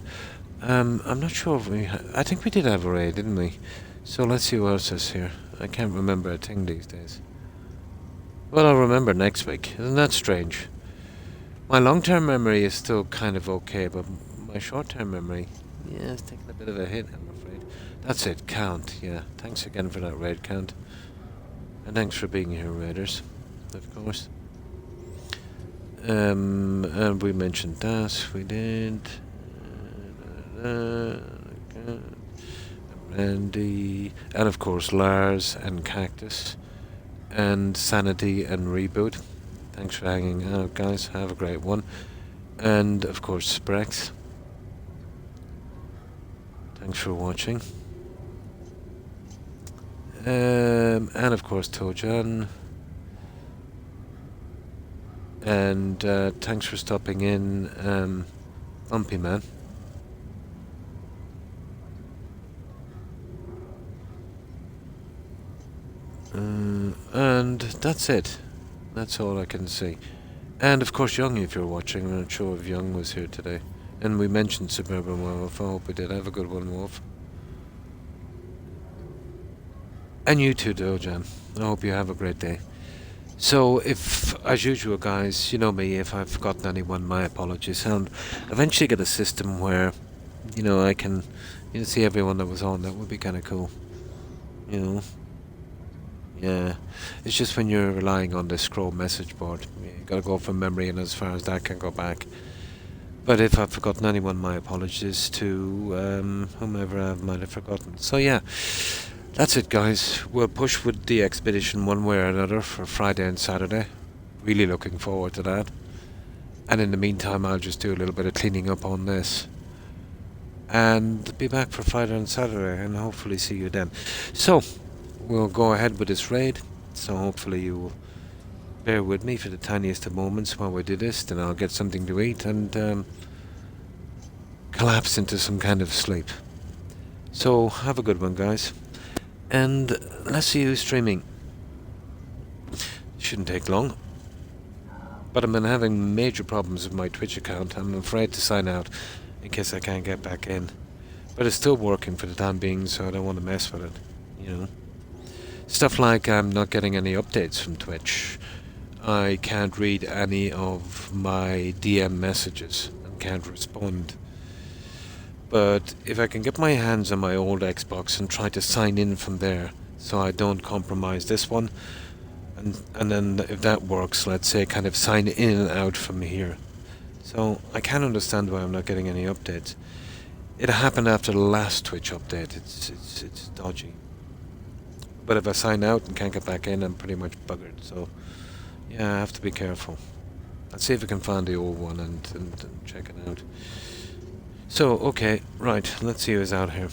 I'm not sure if I think we did have a raid, didn't we? So let's see what else is here. I can't remember a thing these days. Well, I'll remember next week. Isn't that strange? My long-term memory is still kind of okay, but my short-term memory, yeah, it's taking a bit of a hit, I'm afraid. That's it, Count, yeah. Thanks again for that raid, Count. And thanks for being here, Raiders, of course. And we mentioned that, we did. Randy, and of course Lars and Cactus, and Sanity and Reboot. Thanks for hanging out, guys. Have a great one. And of course Sprex. Thanks for watching. And of course Tojan. And thanks for stopping in, Bumpy Man. And that's it. That's all I can say. And of course Young, if you're watching. I'm not sure if Young was here today. And we mentioned Suburban Werewolf. I hope we did. Have a good one, Wolf. And you too, Dojan. I hope you have a great day. So, if, as usual, guys, you know me, if I've forgotten anyone, my apologies. And eventually get a system where, you know, I can, you know, see everyone that was on. That would be kind of cool. You know. Yeah. It's just when you're relying on the scroll message board. You gotta go from memory, and as far as that can go back. But if I've forgotten anyone, my apologies to whomever I might have forgotten. So, yeah. That's it, guys. We'll push with the expedition one way or another for Friday and Saturday. Really looking forward to that. And in the meantime, I'll just do a little bit of cleaning up on this. And be back for Friday and Saturday, and hopefully see you then. So, we'll go ahead with this raid. So hopefully you will bear with me for the tiniest of moments while we do this. Then I'll get something to eat and collapse into some kind of sleep. So, have a good one, guys. And let's see you streaming. Shouldn't take long. But I've been having major problems with my Twitch account. I'm afraid to sign out in case I can't get back in. But it's still working for the time being, so I don't want to mess with it, you know. Stuff like I'm not getting any updates from Twitch. I can't read any of my DM messages and can't respond. But if I can get my hands on my old Xbox and try to sign in from there so I don't compromise this one, and then if that works, let's say kind of sign in and out from here. So I can't understand why I'm not getting any updates. It happened after the last Twitch update. It's dodgy. But if I sign out and can't get back in, I'm pretty much buggered. So yeah, I have to be careful. I'll see if I can find the old one and check it out. So, okay, right, let's see who's out here.